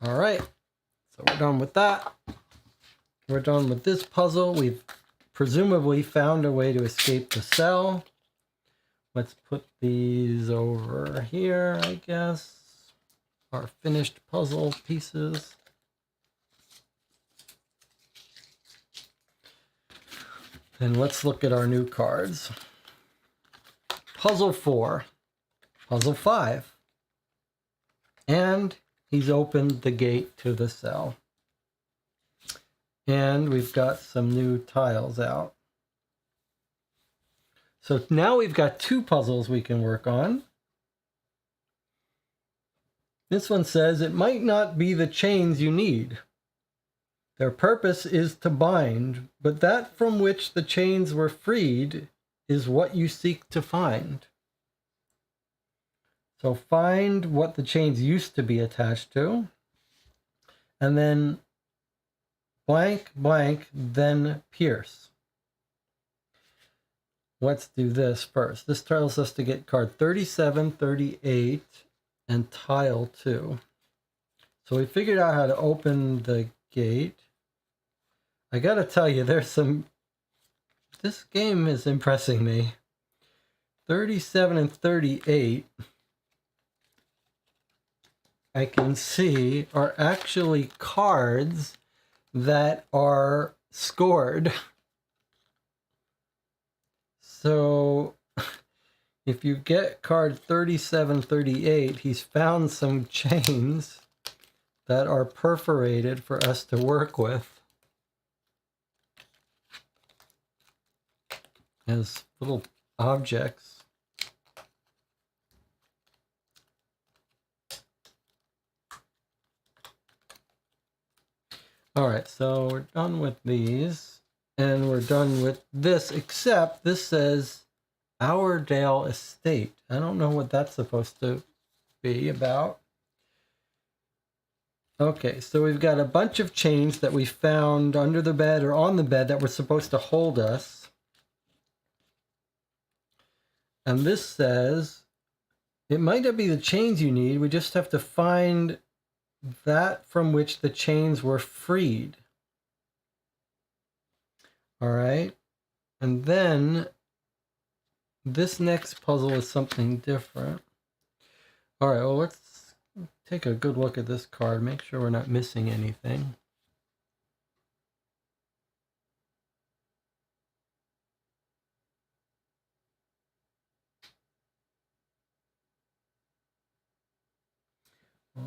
All right, so we're done with that. We're done with this puzzle. We've presumably found a way to escape the cell. Let's put these over here, I guess. Our finished puzzle pieces. And let's look at our new cards. Puzzle 4, Puzzle 5. And he's opened the gate to the cell. And we've got some new tiles out. So now we've got 2 puzzles we can work on. This one says, it might not be the chains you need. Their purpose is to bind, but that from which the chains were freed is what you seek to find. So find what the chains used to be attached to, and then blank, blank, then pierce. Let's do this first. This tells us to get card 37, 38, and tile 2. So we figured out how to open the gate. I gotta tell you, this game is impressing me. 37 and 38, I can see, are actually cards that are scored. So if you get card 37, 38, he's found some chains that are perforated for us to work with as little objects. All right, so we're done with these, and we're done with this, except this says Ourdale Estate. I don't know what that's supposed to be about. Okay, so we've got a bunch of chains that we found under the bed or on the bed that were supposed to hold us. And this says, it might not be the chains you need, we just have to find that from which the chains were freed. All right, and then this next puzzle is something different. All right, well, let's take a good look at this card, make sure we're not missing anything.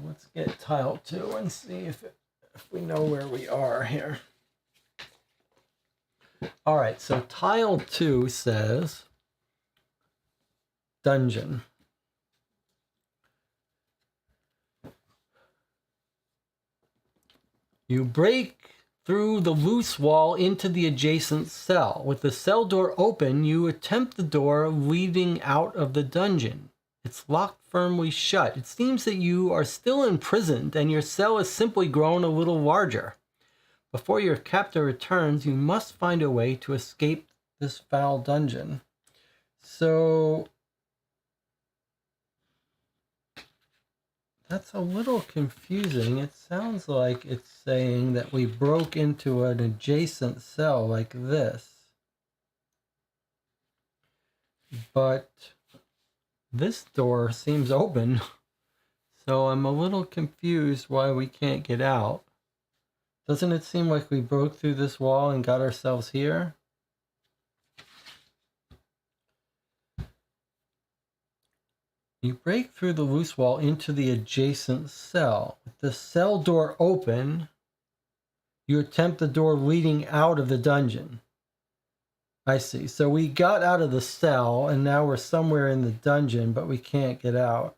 let's get tile 2 and see if we know where we are here. All right, so tile 2 says dungeon. You break through the loose wall into the adjacent cell. With the cell door open, you attempt the door leading out of the dungeon. It's locked firmly shut. It seems that you are still imprisoned and your cell has simply grown a little larger. Before your captor returns, you must find a way to escape this foul dungeon. So that's a little confusing. It sounds like it's saying that we broke into an adjacent cell like this. But this door seems open, so I'm a little confused why we can't get out. Doesn't it seem like we broke through this wall and got ourselves here? You break through the loose wall into the adjacent cell. With the cell door open, you attempt the door leading out of the dungeon. I see. So we got out of the cell and now we're somewhere in the dungeon, but we can't get out.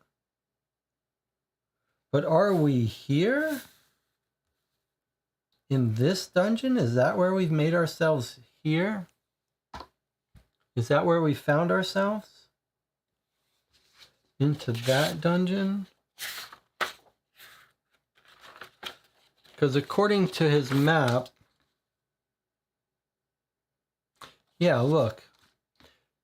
But are we here? In this dungeon? Is that where we've made ourselves here? Is that where we found ourselves? Into that dungeon? Because according to his map, yeah, look.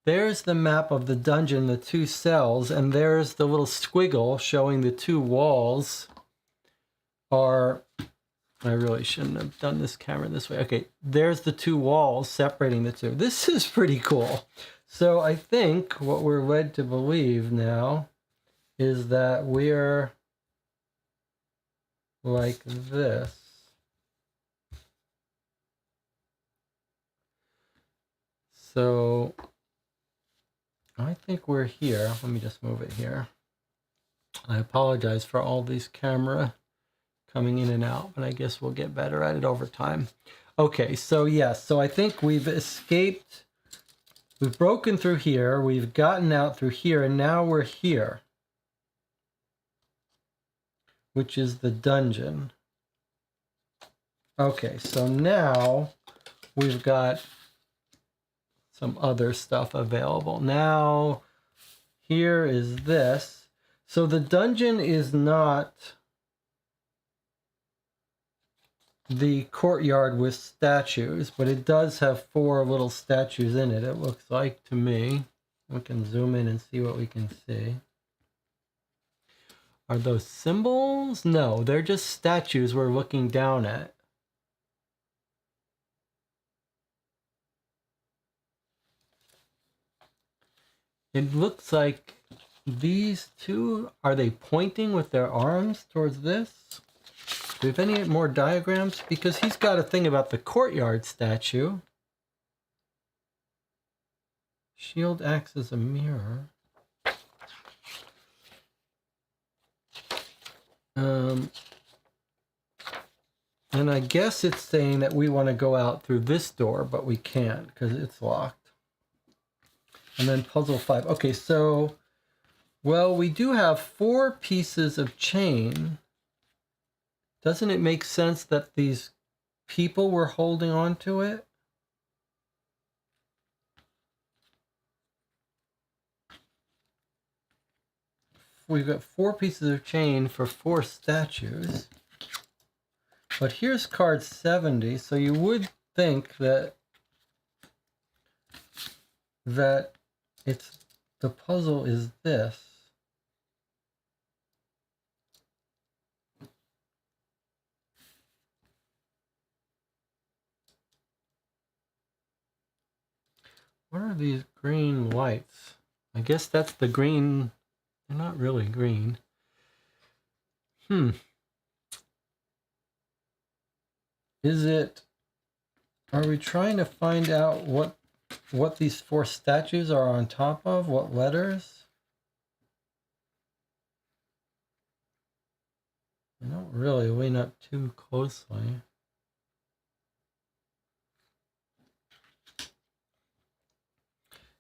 There's the map of the dungeon, the 2 cells, and there's the little squiggle showing the 2 walls are... I really shouldn't have done this camera this way. Okay, there's the 2 walls separating the 2. This is pretty cool. So I think what we're led to believe now is that we're like this. So I think we're here. Let me just move it here. I apologize for all these camera coming in and out, but I guess we'll get better at it over time. Okay, so yes, so I think we've escaped. We've broken through here, we've gotten out through here, and now we're here, which is the dungeon. Okay, so now we've got some other stuff available. Now, here is this. So the dungeon is not the courtyard with statues, but it does have 4 little statues in it, it looks like to me. We can zoom in and see what we can see. Are those symbols? No, they're just statues we're looking down at. It looks like these 2, are they pointing with their arms towards this? Do we have any more diagrams? Because he's got a thing about the courtyard statue. Shield acts as a mirror. And I guess it's saying that we want to go out through this door, but we can't because it's locked. And then puzzle 5. Okay, so, well, we do have 4 pieces of chain. Doesn't it make sense that these people were holding on to it? We've got 4 pieces of chain for 4 statues. But here's card 70, so you would think that it's the puzzle is this. What are these green lights? I guess that's the green. They're not really green. Is it... Are we trying to find out what these 4 statues are on top of? What letters? don't really line up too closely.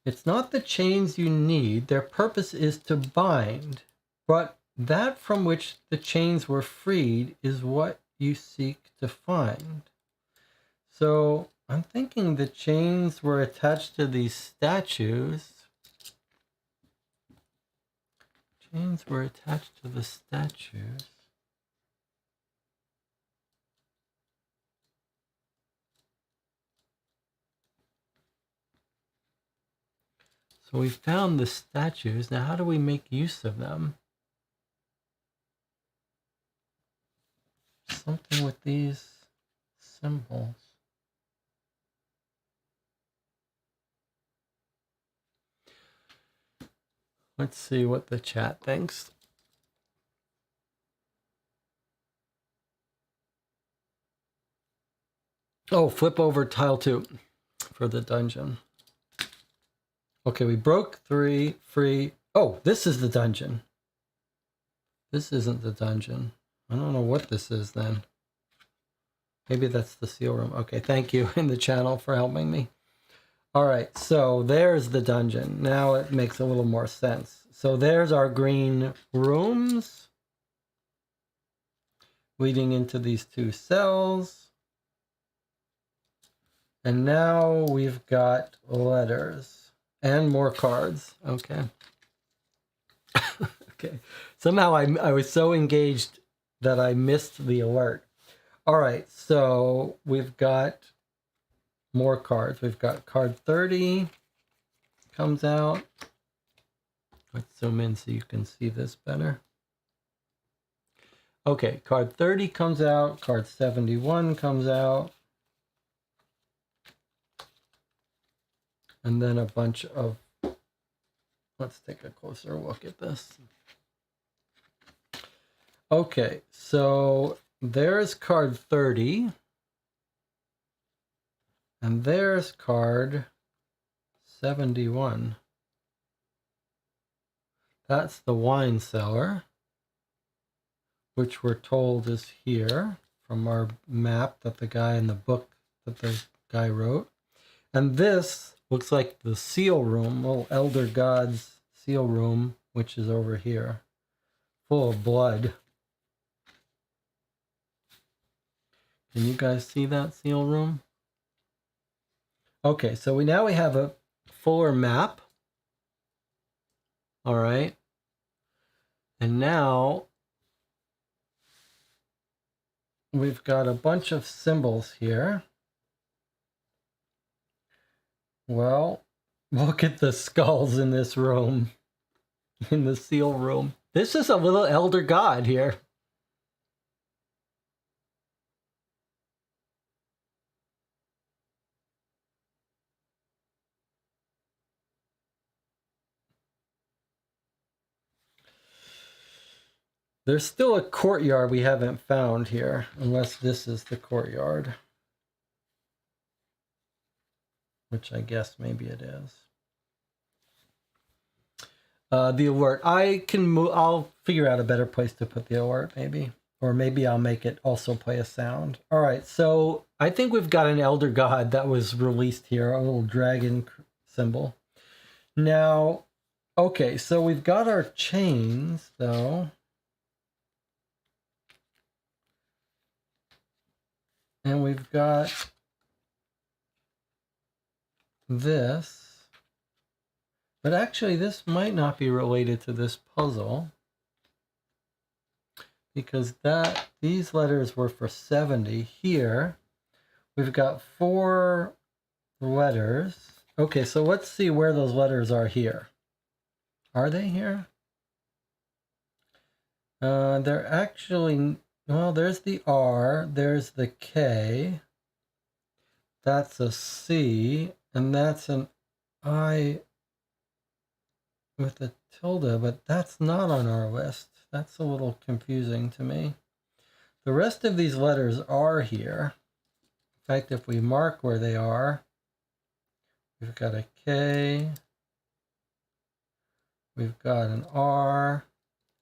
It's not the chains you need. Their purpose is to bind, but that from which the chains were freed is what you seek to find. So I'm thinking the chains were attached to these statues. Chains were attached to the statues. So we found the statues. Now how do we make use of them? Something with these symbols. Let's see what the chat thinks. Oh, flip over tile 2 for the dungeon. Okay, we broke 3 free. Oh, this is the dungeon. This isn't the dungeon. I don't know what this is then. Maybe that's the seal room. Okay, thank you in the channel for helping me. All right, so there's the dungeon. Now it makes a little more sense. So there's our green rooms leading into these 2 cells. And now we've got letters and more cards. Okay. Okay. Somehow I was so engaged that I missed the alert. All right, so we've got more cards. We've got card 30 comes out. Let's zoom in so you can see this better. Okay, card 30 comes out. Card 71 comes out. And then a bunch of, let's take a closer look at this. Okay, so there's card 30. And there's card 71. That's the wine cellar, which we're told is here from our map that the guy in the book that the guy wrote. And this looks like the seal room, little elder god's seal room, which is over here, full of blood. Can you guys see that seal room? Okay, so now we have a fuller map. All right. And now we've got a bunch of symbols here. Well, look at the skulls in this room, in the seal room. This is a little elder god here. There's still a courtyard we haven't found here, unless this is the courtyard. Which I guess maybe it is. The alert. I can move. I'll figure out a better place to put the alert, maybe. Or maybe I'll make it also play a sound. All right, so I think we've got an elder god that was released here, a little dragon symbol. Now, okay, so we've got our chains, though. And we've got this. But actually, this might not be related to this puzzle. Because these letters were for 70. Here, we've got 4 letters. Okay, so let's see where those letters are here. Are they here? They're actually, well, there's the R, there's the K, that's a C, and that's an I with a tilde, but that's not on our list. That's a little confusing to me. The rest of these letters are here. In fact, if we mark where they are, we've got a K, we've got an R,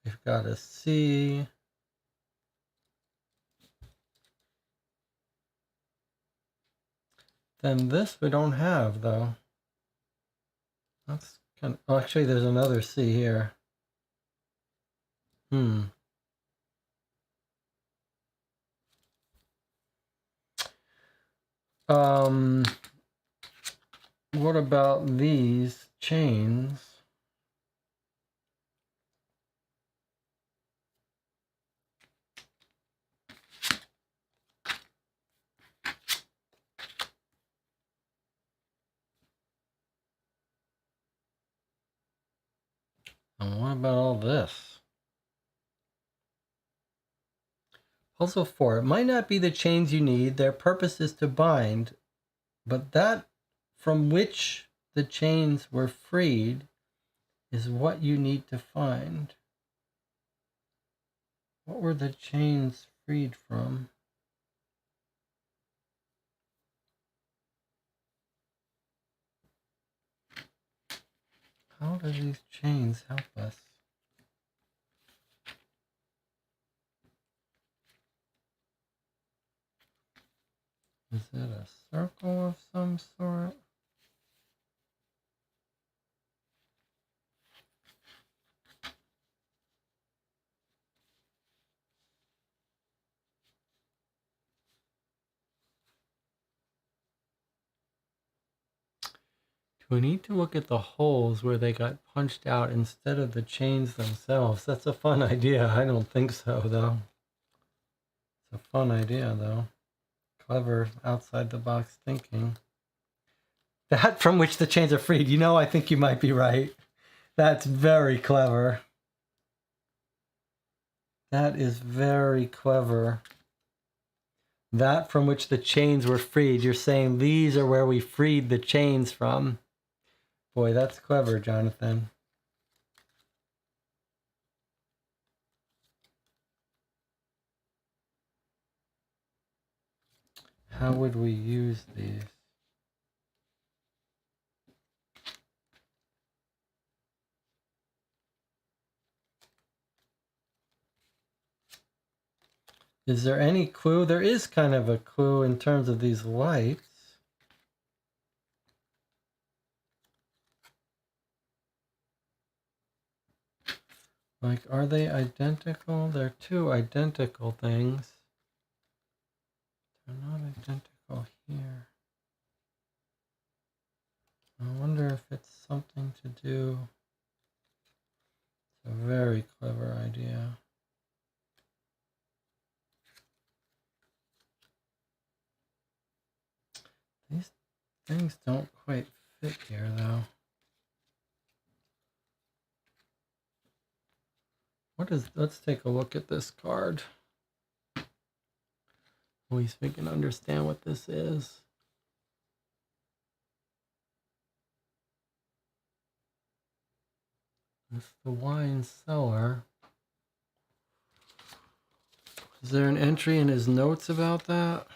we've got a C, Then this we don't have, though. That's kind of... Oh, actually, there's another C here. What about these chains? And what about all this? Puzzle 4. It might not be the chains you need. Their purpose is to bind, but that from which the chains were freed is what you need to find. What were the chains freed from? How do these chains help us? Is it a circle of some sort? We need to look at the holes where they got punched out instead of the chains themselves. That's a fun idea. I don't think so, though. It's a fun idea, though. Clever, outside the box thinking. That from which the chains are freed. You know, I think you might be right. That's very clever. That is very clever. That from which the chains were freed. You're saying these are where we freed the chains from. Boy, that's clever, Jonathan. How would we use these? Is there any clue? There is kind of a clue in terms of these lights. Like, are they identical? They're two identical things. They're not identical here. I wonder if it's something to do. It's a very clever idea. These things don't quite fit here, though. Let's take a look at this card. At least we can understand what this is. It's the wine cellar. Is there an entry in his notes about that?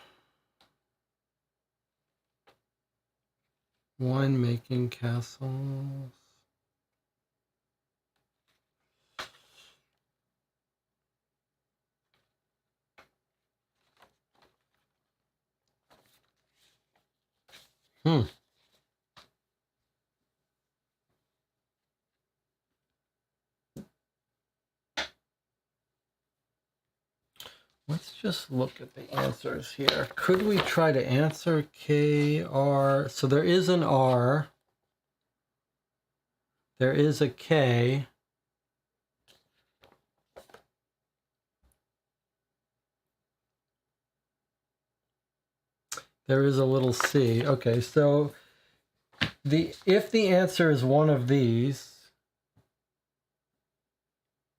Wine-making castles. Let's just look at the answers here. Could we try to answer K, R? So there is an R. There is a K. There is a little C. Okay, so if the answer is one of these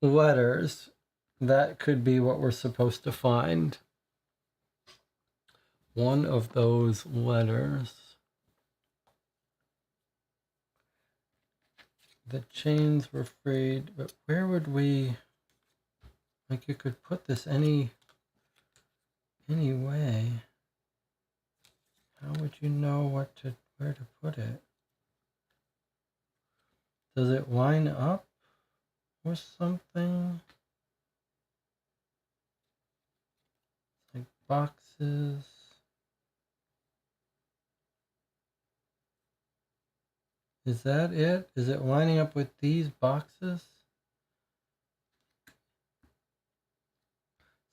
letters, that could be what we're supposed to find. One of those letters. The chains were freed, but where would we, like, you could put this any way. How would you know where to put it? Does it line up or something? Like boxes. Is that it? Is it lining up with these boxes?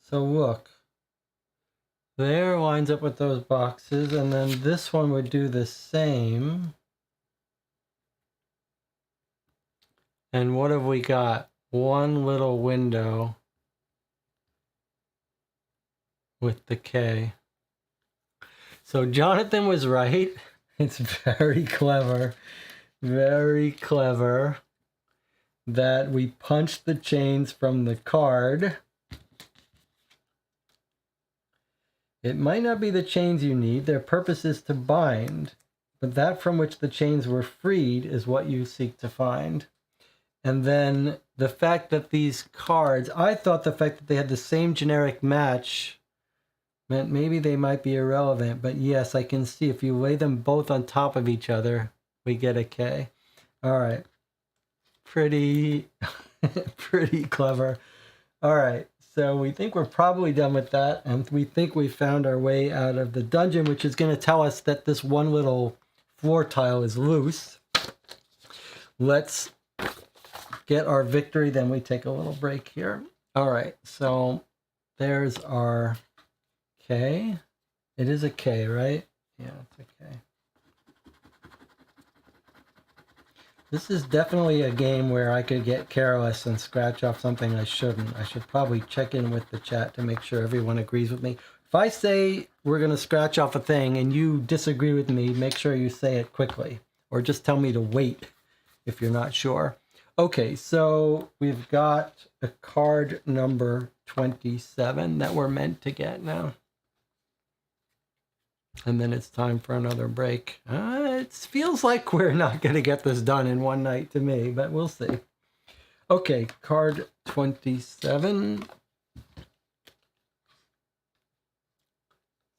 So look, there lines up with those boxes, and then this one would do the same. And what have we got? One little window with the K. So Jonathan was right. It's very clever that we punched the chains from the card. It might not be the chains you need. Their purpose is to bind, but that from which the chains were freed is what you seek to find. And then the fact that these cards, I thought the fact that they had the same generic match meant maybe they might be irrelevant, but yes, I can see if you lay them both on top of each other, we get a K. All right. Pretty clever. All right. So we think we're probably done with that, and we think we found our way out of the dungeon, which is going to tell us that this one little floor tile is loose. Let's get our victory, then we take a little break here. All right, so there's our K. It is a K, right? Yeah, it's a K. This is definitely a game where I could get careless and scratch off something I shouldn't. I should probably check in with the chat to make sure everyone agrees with me. If I say we're going to scratch off a thing and you disagree with me, make sure you say it quickly, or just tell me to wait if you're not sure. Okay, so we've got a card number 27 that we're meant to get now. And then it's time for another break. It feels like we're not going to get this done in one night to me, but we'll see. Okay, card 27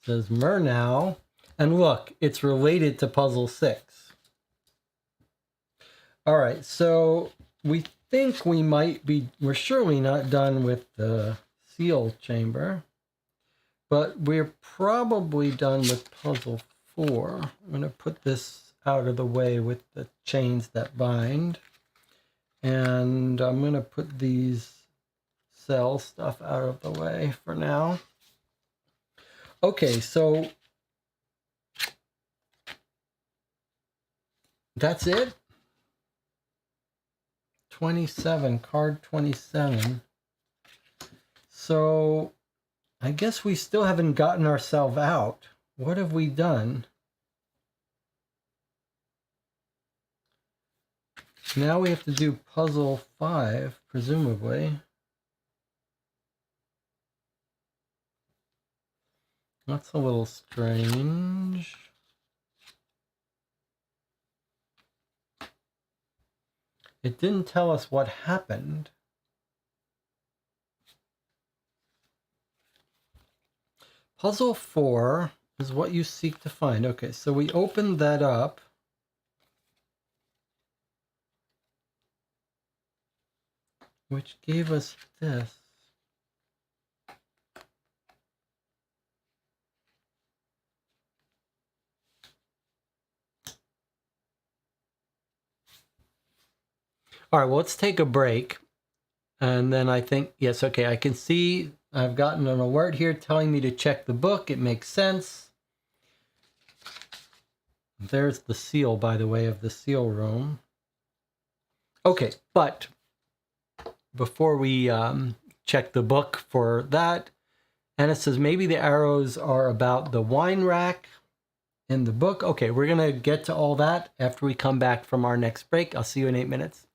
says Murnau. And look, it's related to puzzle 6. All right, so we think we might be, we're surely not done with the seal chamber. But we're probably done with puzzle 4. I'm going to put this out of the way with the chains that bind. And I'm going to put these cell stuff out of the way for now. Okay, so that's it. 27, card 27. So I guess we still haven't gotten ourselves out. What have we done? Now we have to do puzzle 5, presumably. That's a little strange. It didn't tell us what happened. Puzzle 4 is what you seek to find. Okay, so we opened that up. Which gave us this. All right, well, let's take a break. And then I think, yes, okay, I can see I've gotten an alert here telling me to check the book. It makes sense. There's the seal, by the way, of the seal room. Okay, but before we check the book for that, Anna says maybe the arrows are about the wine rack in the book. Okay, we're going to get to all that after we come back from our next break. I'll see you in 8 minutes.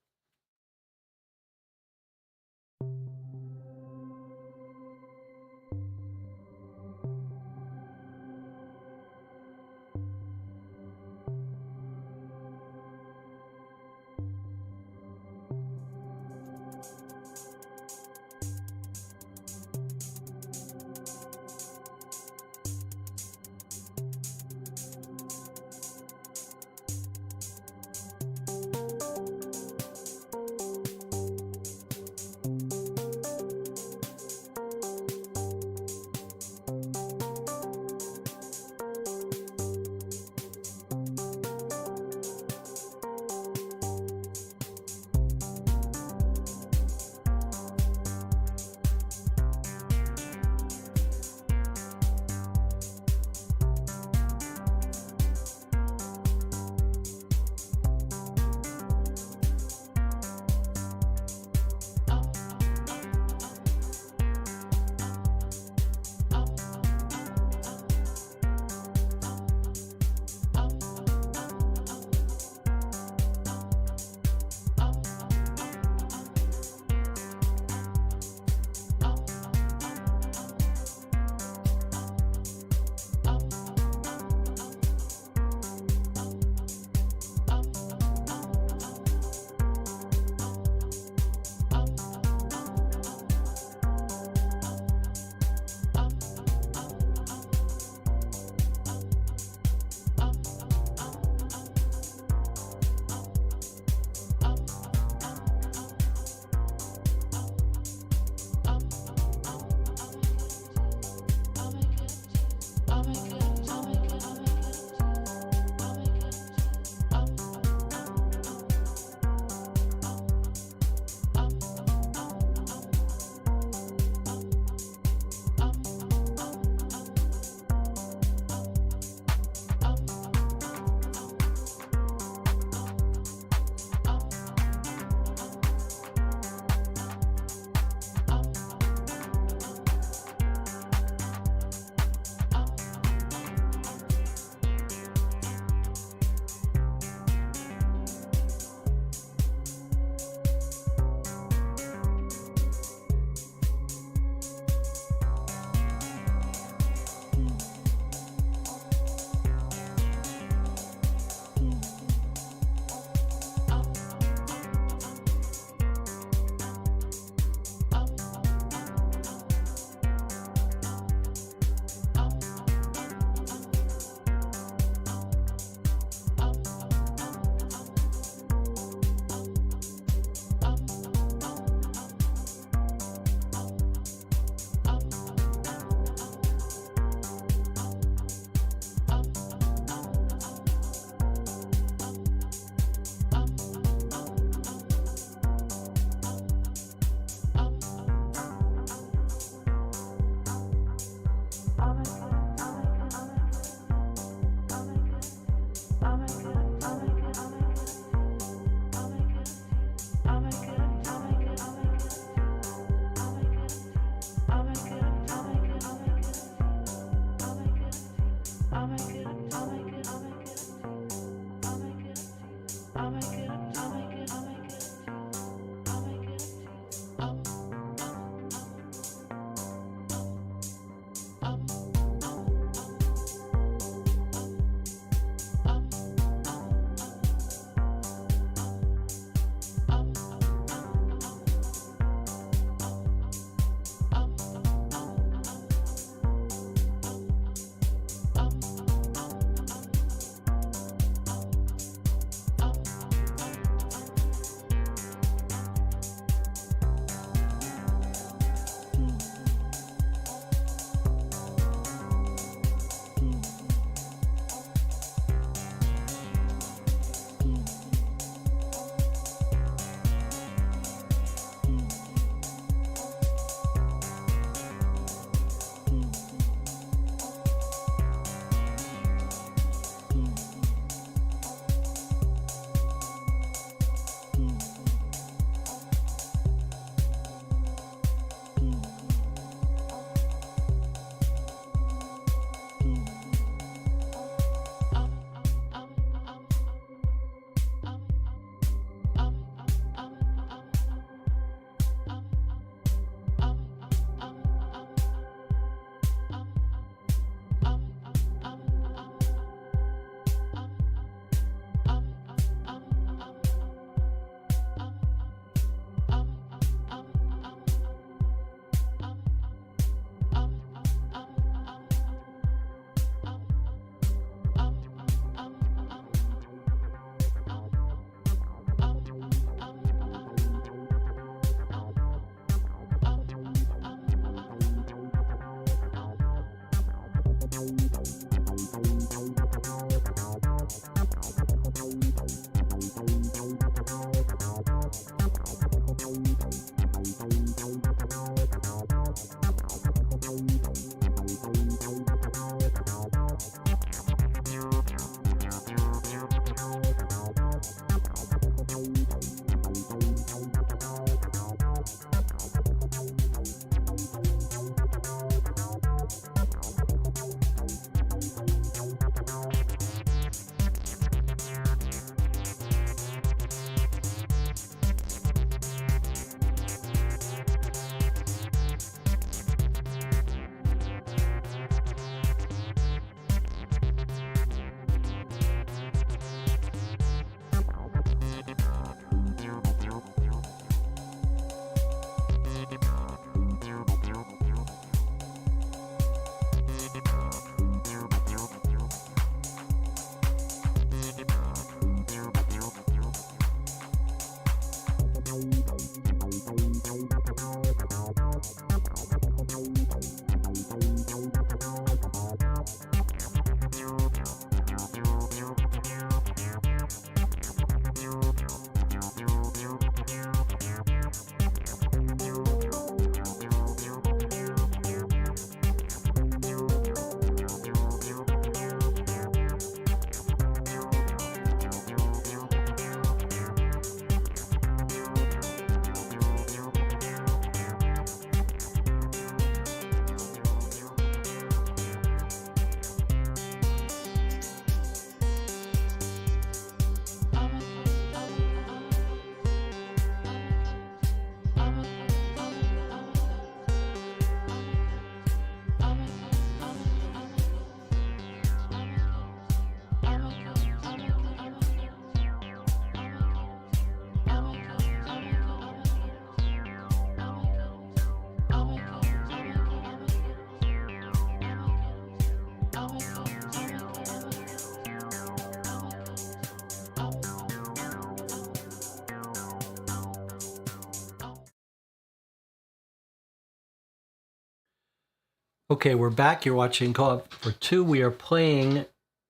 Okay, we're back. You're watching Co-op for 2. We are playing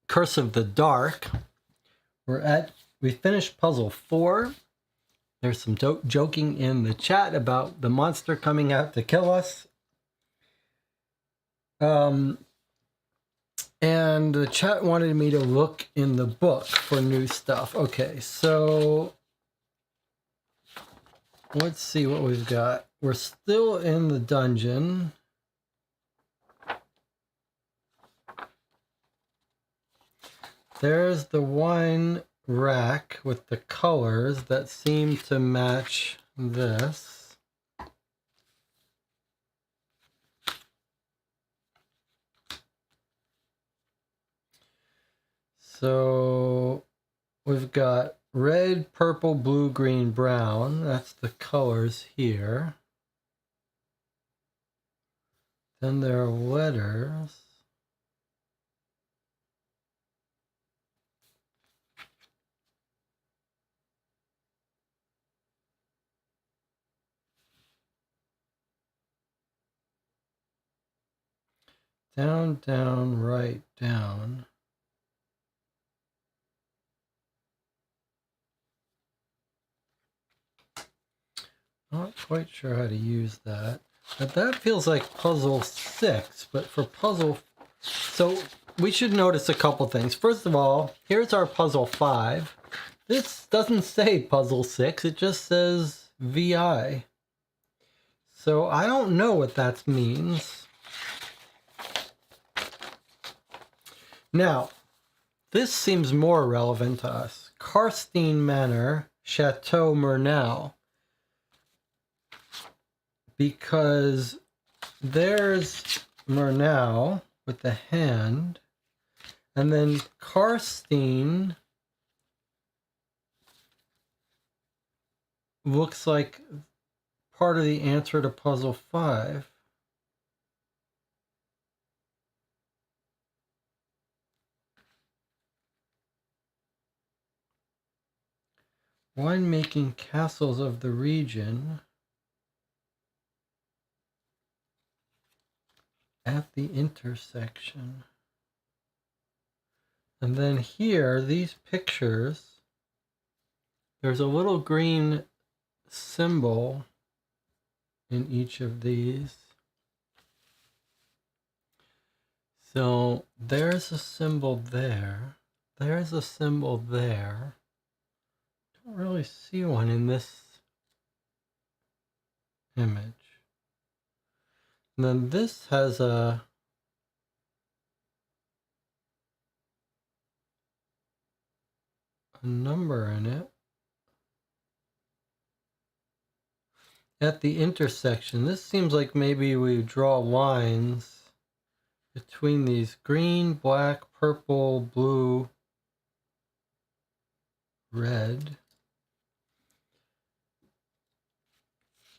Curse of the Dark. We finished puzzle 4. There's some joking in the chat about the monster coming out to kill us. And the chat wanted me to look in the book for new stuff. Okay, so let's see what we've got. We're still in the dungeon. There's the wine rack with the colors that seem to match this. So we've got red, purple, blue, green, brown. That's the colors here. Then there are letters. Down, down, right, down. Not quite sure how to use that. But that feels like puzzle 6, but for puzzle... So we should notice a couple things. First of all, here's our puzzle 5. This doesn't say puzzle 6, it just says VI. So I don't know what that means. Now, this seems more relevant to us. Karstein Manor, Chateau Murnau. Because there's Murnau with the hand, and then Karstein looks like part of the answer to puzzle 5. Winemaking castles of the region at the intersection. And then here, these pictures, there's a little green symbol in each of these. So there's a symbol there. There's a symbol there. Don't really see one in this image. And then this has a number in it. At the intersection, this seems like maybe we draw lines between these green, black, purple, blue, red.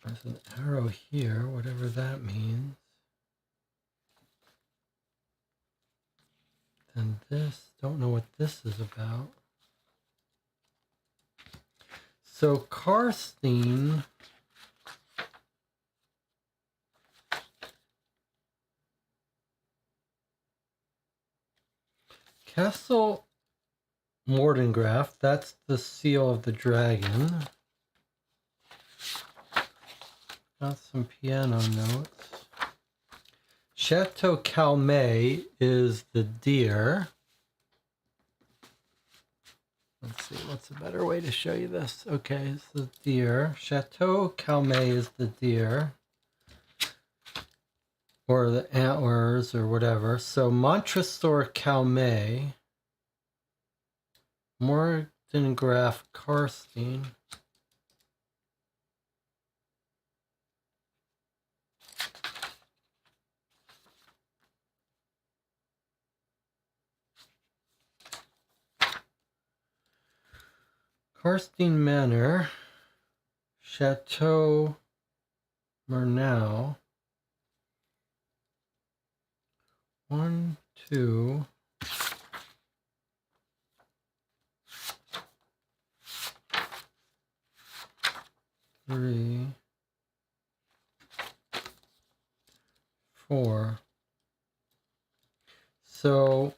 There's an arrow here, whatever that means. And this, don't know what this is about. So Karstein Castle Mordengraf, that's the seal of the dragon. Got some piano notes. Chateau Calmet is the deer. Let's see, what's a better way to show you this? Okay, it's the deer. Chateau Calmet is the deer. Or the antlers or whatever. So Montresor Calmet. Mordengraf Karstein. Karstein Manor, Chateau Murnau. 1, 2, 3, 4. So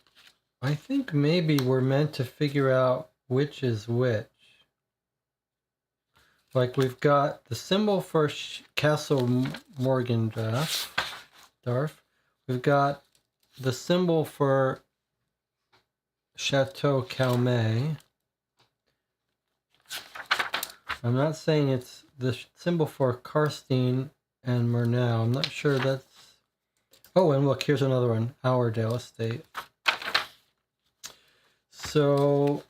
I think maybe we're meant to figure out which is which. Like we've got the symbol for Castle Morgendorf. We've got the symbol for Chateau Calmet. I'm not saying it's the symbol for Karstein and Murnau. I'm not sure that's... Oh, and look, here's another one. Ourdale Estate. So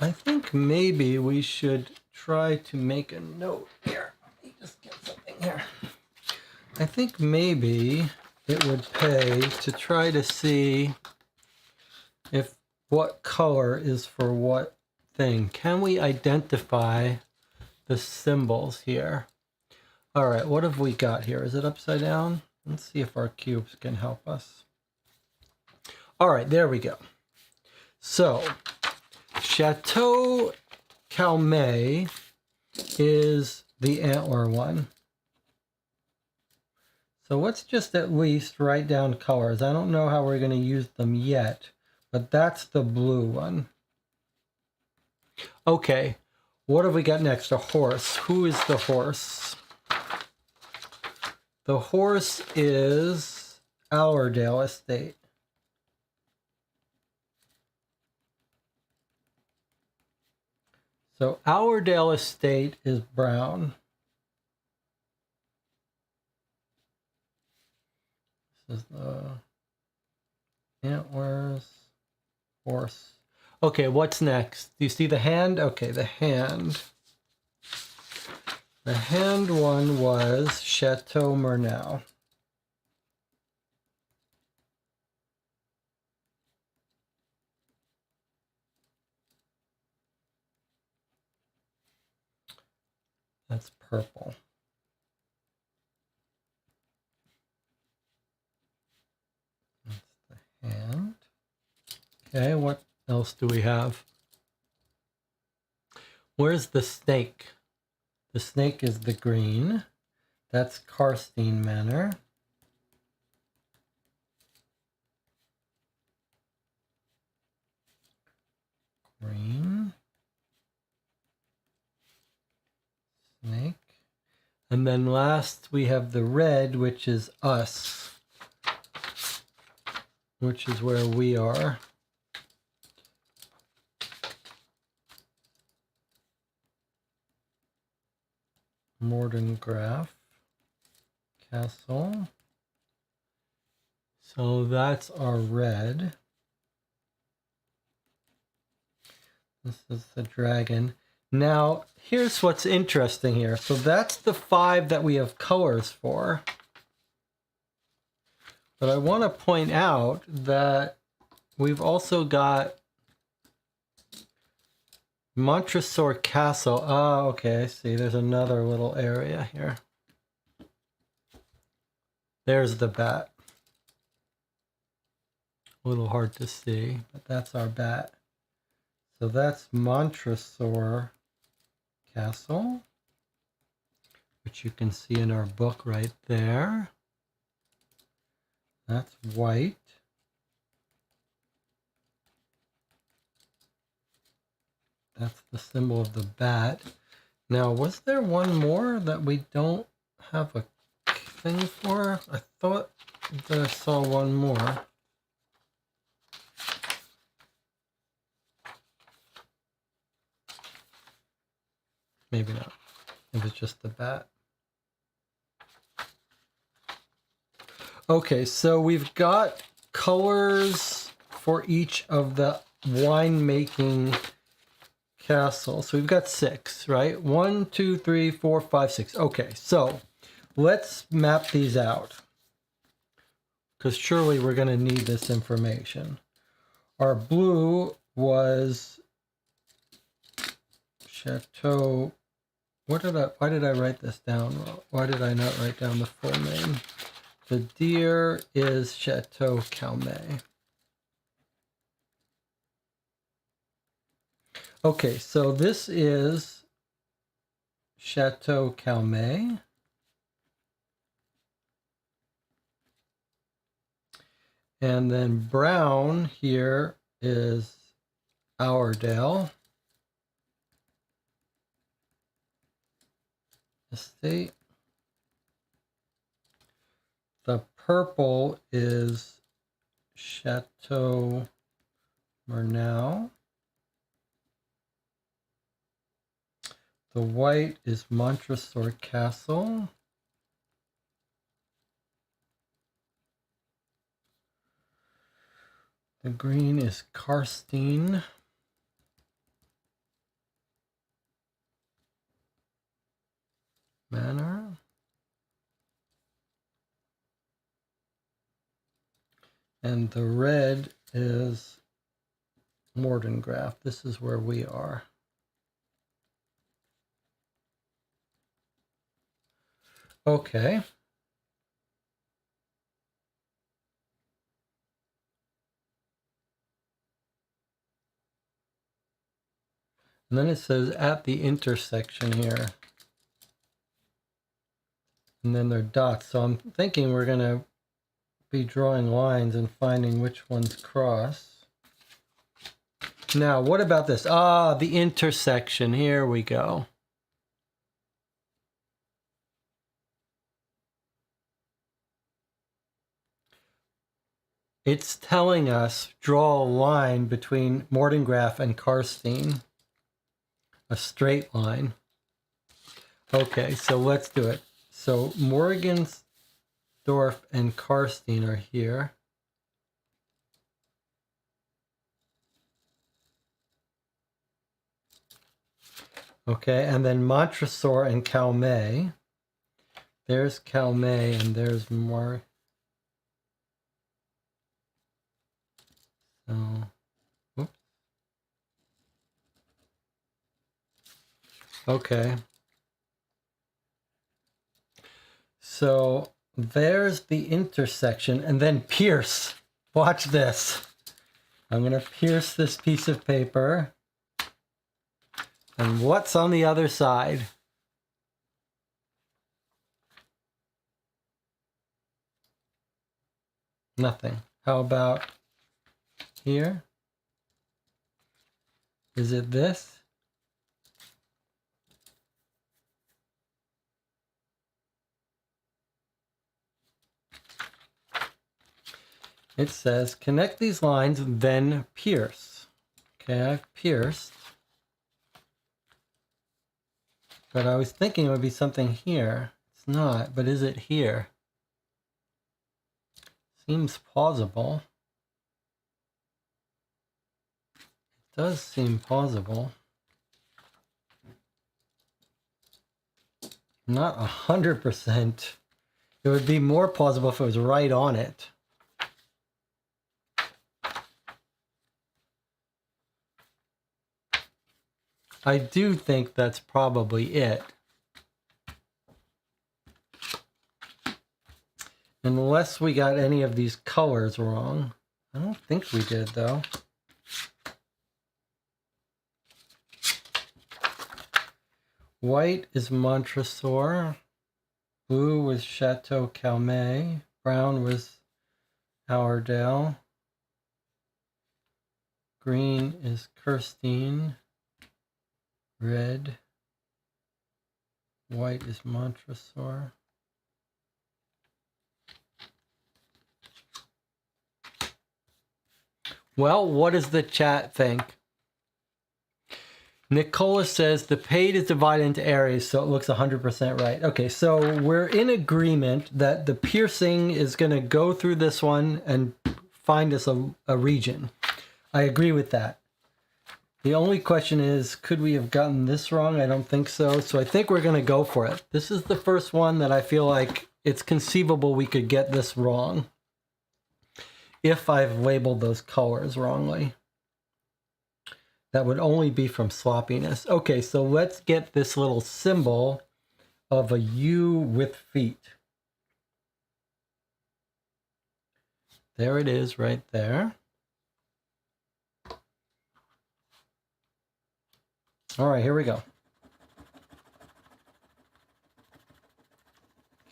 I think maybe we should try to make a note here. Let me just get something here. I think maybe it would pay to try to see if what color is for what thing. Can we identify the symbols here? All right, what have we got here? Is it upside down? Let's see if our cubes can help us. All right, there we go. So Chateau Calmet is the antler one. So let's just at least write down colors. I don't know how we're going to use them yet, but that's the blue one. Okay, what have we got next? A horse. Who is the horse? The horse is Ourdale Estate. So Ourdale Estate is brown. This is the antlers, horse. Okay, what's next? Do you see the hand? Okay, the hand. The hand one was Chateau Murnau. That's purple. That's the hand. Okay, what else do we have? Where's the snake? The snake is the green. That's Karstein Manor. Green. Snake. And then last we have the red, which is us, which is where we are. Mordengraf Castle. So that's our red. This is the dragon. Now, here's what's interesting here. So that's the 5 that we have colors for. But I want to point out that we've also got Montresor Castle. Oh, okay, I see. There's another little area here. There's the bat. A little hard to see, but that's our bat. So that's Montresor Castle, which you can see in our book right there. That's white. That's the symbol of the bat. Now, was there one more that we don't have a thing for? I thought that I saw one more. Maybe not. It was just the bat. Okay, so we've got colors for each of the winemaking castles. So we've got 6, right? 1, 2, 3, 4, 5, 6. Okay, so let's map these out, because surely we're going to need this information. Our blue was Chateau. Why did I write this down? Why did I not write down the full name? The deer is Chateau Calmet. Okay, so this is Chateau Calmet. And then brown here is Ourdale Estate. The purple is Chateau Murnau. The white is Montresor Castle. The green is Karstein Manor. And the red is Mordengraft. This is where we are. Okay. And then it says at the intersection here. And then they're dots. So I'm thinking we're going to be drawing lines and finding which ones cross. Now, what about this? Ah, the intersection. Here we go. It's telling us draw a line between Mordengraft and Karstein. A straight line. Okay, so let's do it. So Morgensdorf and Karstein are here. Okay, and then Montresor and Calmet. There's Calmet and there's more. So, oops. Okay. So there's the intersection, and then pierce. Watch this. I'm going to pierce this piece of paper. And what's on the other side? Nothing. How about here? Is it this? It says connect these lines, then pierce. Okay, I've pierced. But I was thinking it would be something here. It's not, but is it here? Seems plausible. It does seem plausible. Not 100%. It would be more plausible if it was right on it. I do think that's probably it. Unless we got any of these colors wrong. I don't think we did, though. White is Montresor. Blue was Chateau Calmet. Brown was Ourdale. Green is Karstein. Red. White is Montresor. Well, what does the chat think? Nicola says the page is divided into areas, so it looks 100% right. Okay, so we're in agreement that the piercing is going to go through this one and find us a region. I agree with that. The only question is, could we have gotten this wrong? I don't think so. So I think we're going to go for it. This is the first one that I feel like it's conceivable we could get this wrong if I've labeled those colors wrongly. That would only be from sloppiness. Okay, so let's get this little symbol of a U with feet. There it is right there. All right, here we go.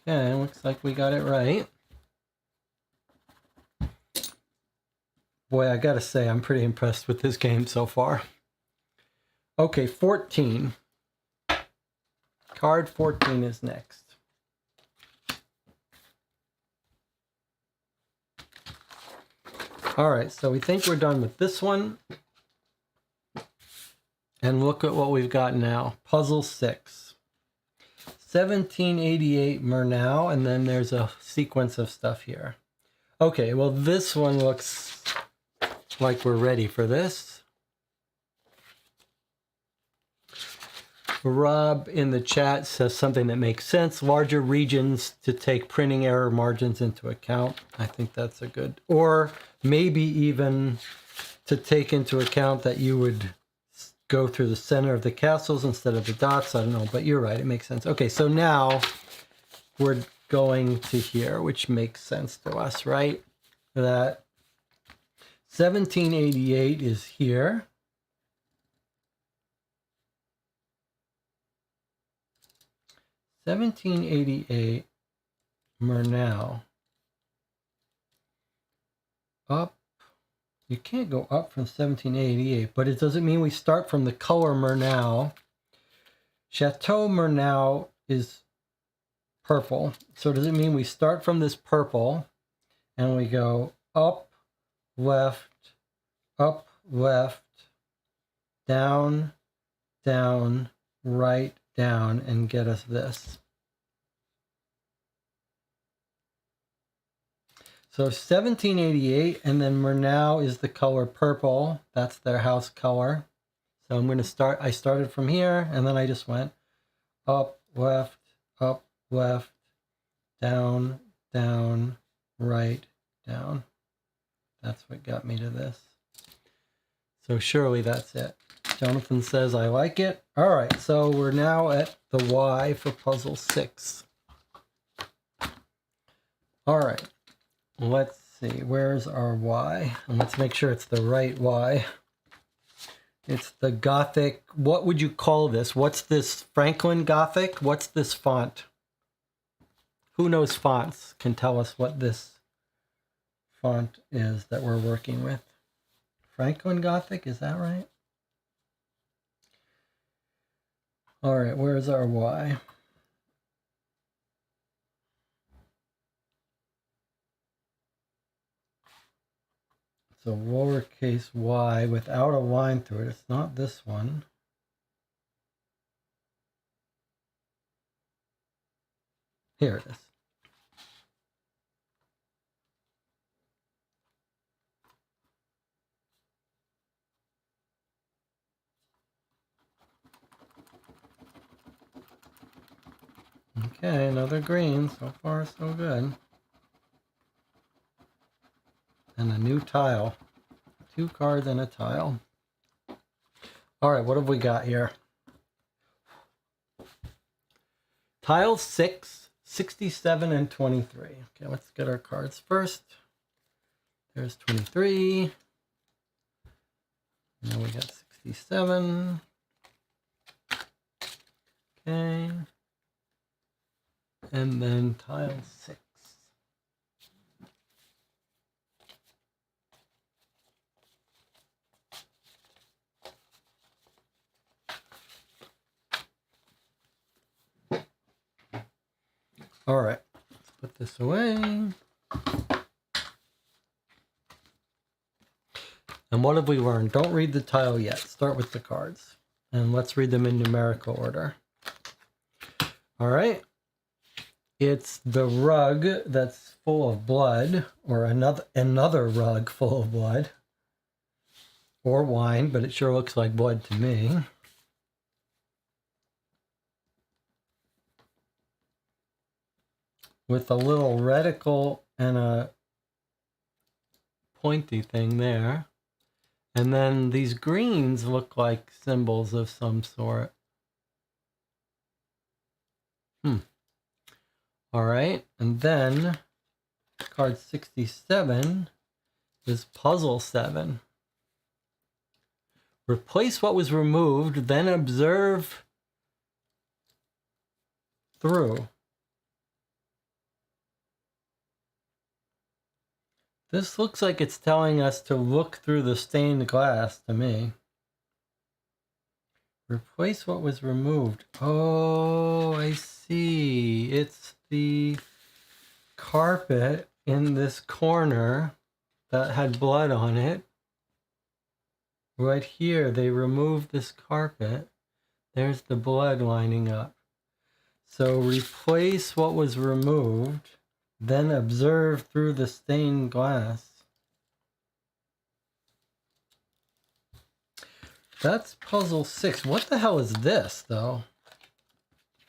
Okay, looks like we got it right. Boy, I gotta say, I'm pretty impressed with this game so far. Okay, 14. Card 14 is next. All right, so we think we're done with this one. And look at what we've got now. Puzzle 6. 1788 Murnau, and then there's a sequence of stuff here. Okay, well, this one looks like we're ready for this. Rob in the chat says something that makes sense. Larger regions to take printing error margins into account. I think that's a good, or maybe even to take into account that you would go through the center of the castles instead of the dots. I don't know, but you're right. It makes sense. Okay, so now we're going to here, which makes sense to us, right? That 1788 is here. 1788 Murnau. Up. You can't go up from 1788, but it doesn't mean we start from the color Murnau. Chateau Murnau is purple. So does it mean we start from this purple and we go up, left, down, down, right, down, and get us this? So 1788, and then Murnau is the color purple. That's their house color. So I'm going to start, I started from here, and then I just went up, left, down, down, right, down. That's what got me to this. So surely that's it. Jonathan says, I like it. All right, so we're now at the Y for puzzle 6. All right. Let's see, where's our Y? And let's make sure it's the right Y. It's the Gothic. What would you call this? What's this? Franklin Gothic? What's this font? Who knows fonts can tell us what this font is that we're working with? Franklin Gothic, is that right? All right, where's our Y? So lowercase y without a line through it. It's not this one. Here it is. Okay, another green. So far, so good. And a new tile. 2 cards and a tile. All right, what have we got here? Tile 6, 67, and 23. Okay, let's get our cards first. There's 23. Now we got 67. Okay. And then tile 6. All right, let's put this away. And what have we learned? Don't read the tile yet. Start with the cards. And let's read them in numerical order. All right. It's the rug that's full of blood, or another rug full of blood, or wine, but it sure looks like blood to me. With a little reticle and a pointy thing there. And then these greens look like symbols of some sort. All right, and then card 67 is puzzle 7. Replace what was removed, then observe through. This looks like it's telling us to look through the stained glass to me. Replace what was removed. Oh, I see. It's the carpet in this corner that had blood on it. Right here, they removed this carpet. There's the blood lining up. So replace what was removed, then observe through the stained glass. That's puzzle 6. What the hell is this, though?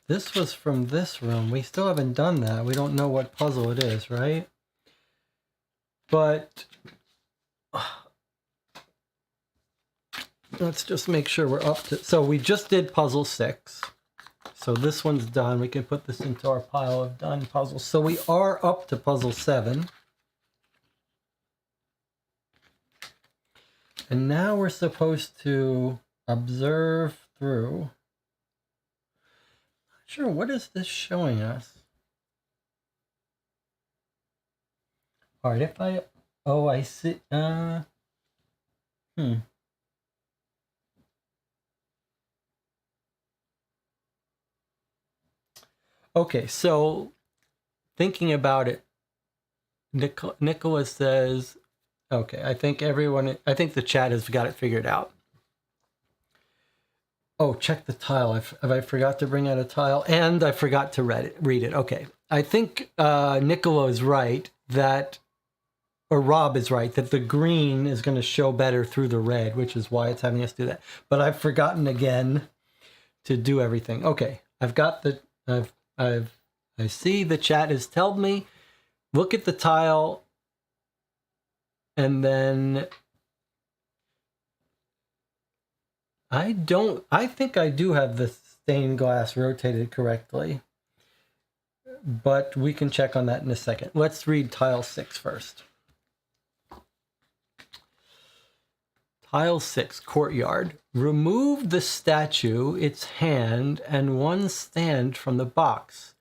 This was from this room. We still haven't done that. We don't know what puzzle it is, right? But let's just make sure we're up to... So we just did puzzle 6. So this one's done. We can put this into our pile of done puzzles. So we are up to puzzle 7. And now we're supposed to observe through. Not sure, what is this showing us? All right, if I... Oh, I see. Okay, so thinking about it, Nicholas says, okay, I think the chat has got it figured out. Oh, check the tile. Have I forgot to bring out a tile? And I forgot to read it. Okay, I think Nicola is right that, or Rob is right, that the green is going to show better through the red, which is why it's having us do that. But I've forgotten again to do everything. Okay, I've got the... I see the chat has told me, look at the tile, and then I think I do have the stained glass rotated correctly, but we can check on that in a second. Let's read tile 6 first. Tile 6, courtyard. Remove the statue, its hand, and one stand from the box.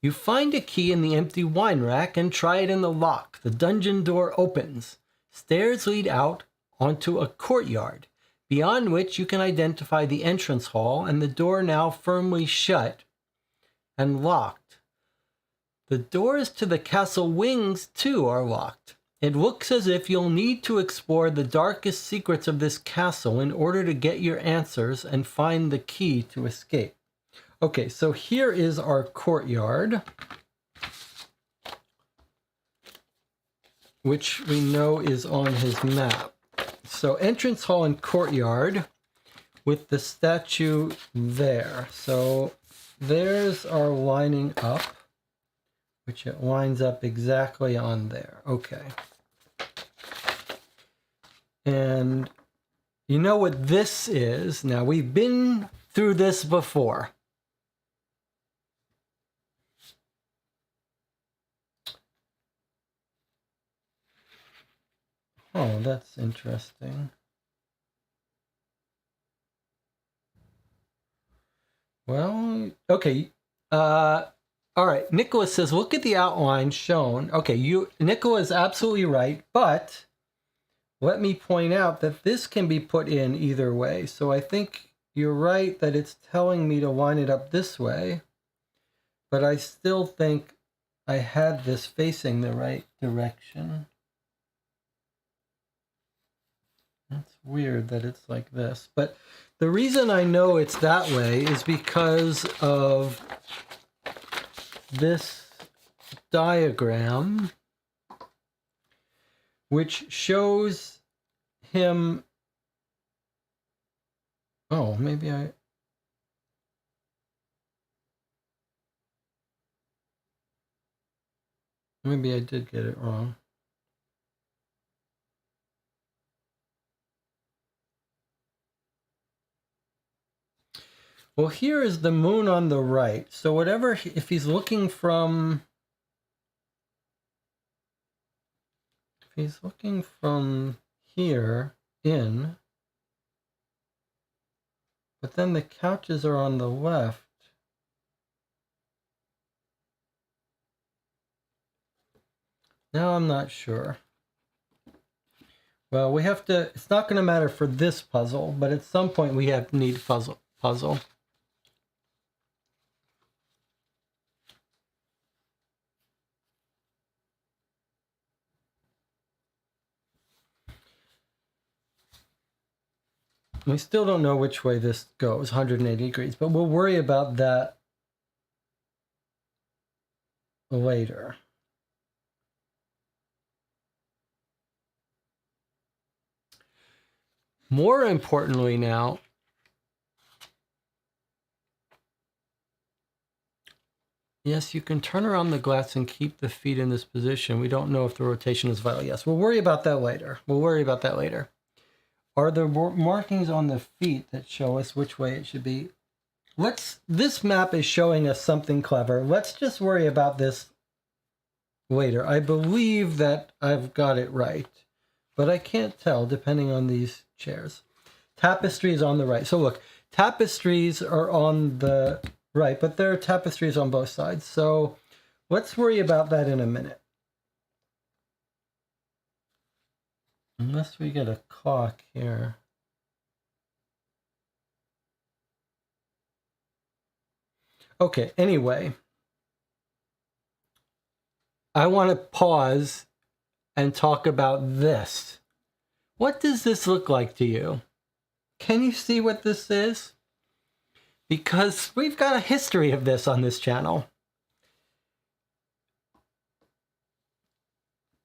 You find a key in the empty wine rack and try it in the lock. The dungeon door opens. Stairs lead out onto a courtyard, beyond which you can identify the entrance hall and the door now firmly shut and locked. The doors to the castle wings, too, are locked. It looks as if you'll need to explore the darkest secrets of this castle in order to get your answers and find the key to escape. Okay, so here is our courtyard, which we know is on his map. So entrance hall and courtyard with the statue there. So there's our lining up, which it lines up exactly on there. Okay. And you know what this is? Now, we've been through this before. Oh, that's interesting. Well, okay. All right. Nicholas says, look at the outline shown. Okay, Nicholas is absolutely right, but let me point out that this can be put in either way. So I think you're right that it's telling me to line it up this way, but I still think I had this facing the right direction. It's weird that it's like this, but the reason I know it's that way is because of this diagram, which shows him... Oh, maybe I did get it wrong. Well, here is the moon on the right. So whatever, if he's looking from... If he's looking from here in, but then the couches are on the left. Now I'm not sure. Well, we have to, it's not going to matter for this puzzle, but at some point we need puzzle. We still don't know which way this goes, 180 degrees, but we'll worry about that later. More importantly now, yes, you can turn around the glass and keep the feet in this position. We don't know if the rotation is vital. Yes, we'll worry about that later. We'll worry about that later. Are there markings on the feet that show us which way it should be? This map is showing us something clever. Let's just worry about this later. I believe that I've got it right, but I can't tell depending on these chairs. Tapestry is on the right. So look, tapestries are on the right, but there are tapestries on both sides. So let's worry about that in a minute. Unless we get a clock here. Okay, anyway. I want to pause and talk about this. What does this look like to you? Can you see what this is? Because we've got a history of this on this channel.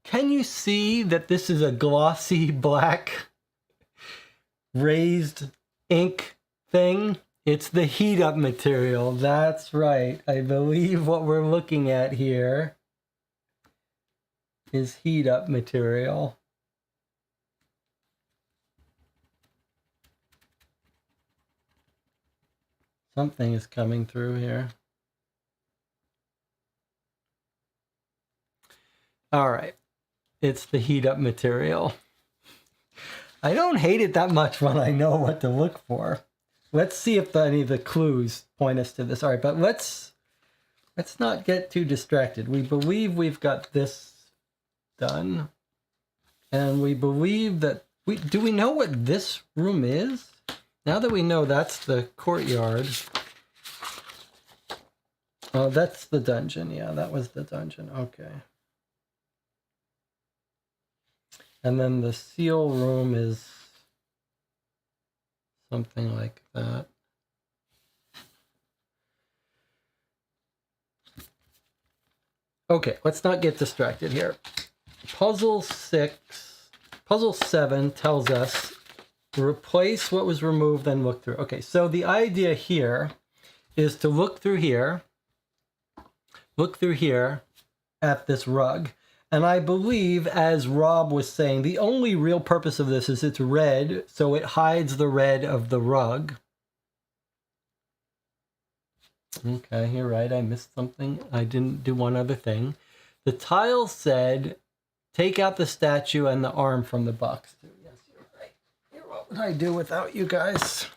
Can you see that this is a glossy black raised ink thing? It's the heat up material. That's right. I believe what we're looking at here is heat up material. Something is coming through here. All right. It's the heat up material. I don't hate it that much when I know what to look for. Let's see if any of the clues point us to this. All right, but let's not get too distracted. We believe we've got this done. And we believe that do we know what this room is? Now that we know that's the courtyard. Oh, that's the dungeon. Yeah, that was the dungeon. Okay. And then the seal room is something like that. Okay, let's not get distracted here. Puzzle 7 tells us replace what was removed, then look through. Okay, so the idea here is to look through here at this rug. And I believe, as Rob was saying, the only real purpose of this is it's red, so it hides the red of the rug. Okay, you're right. I missed something. I didn't do one other thing. The tile said, take out the statue and the arm from the box. Yes, you're right. What would I do without you guys?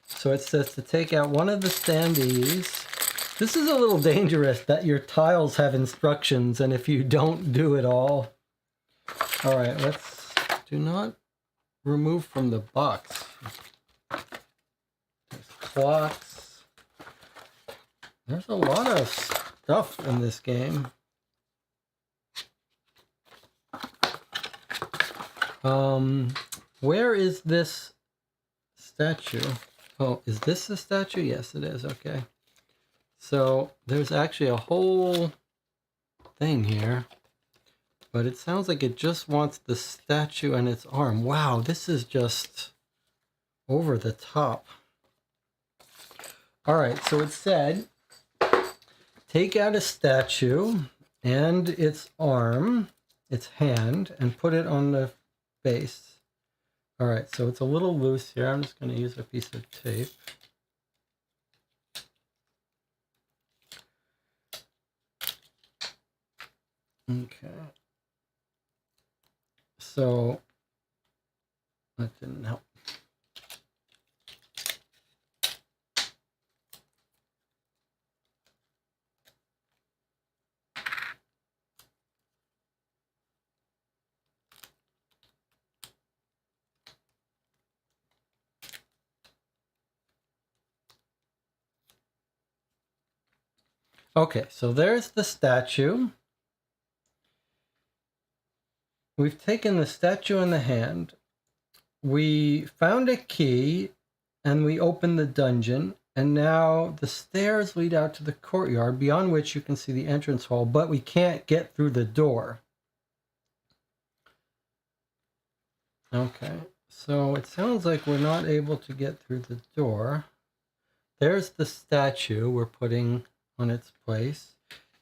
So it says to take out one of the standees. This is a little dangerous that your tiles have instructions, and if you don't do it all. All right, let's do not remove from the box. There's clocks. There's a lot of stuff in this game. Where is this statue? Oh, is this the statue? Yes, it is. Okay. So there's actually a whole thing here, but it sounds like it just wants the statue and its arm. Wow, this is just over the top. All right, so it said, take out a statue and its arm, its hand, and put it on the base. All right, so it's a little loose here. I'm just going to use a piece of tape. Okay. So that didn't help. Okay, so there's the statue. We've taken the statue in the hand. We found a key and we opened the dungeon. And now the stairs lead out to the courtyard, beyond which you can see the entrance hall, but we can't get through the door. Okay, so it sounds like we're not able to get through the door. There's the statue we're putting on its place.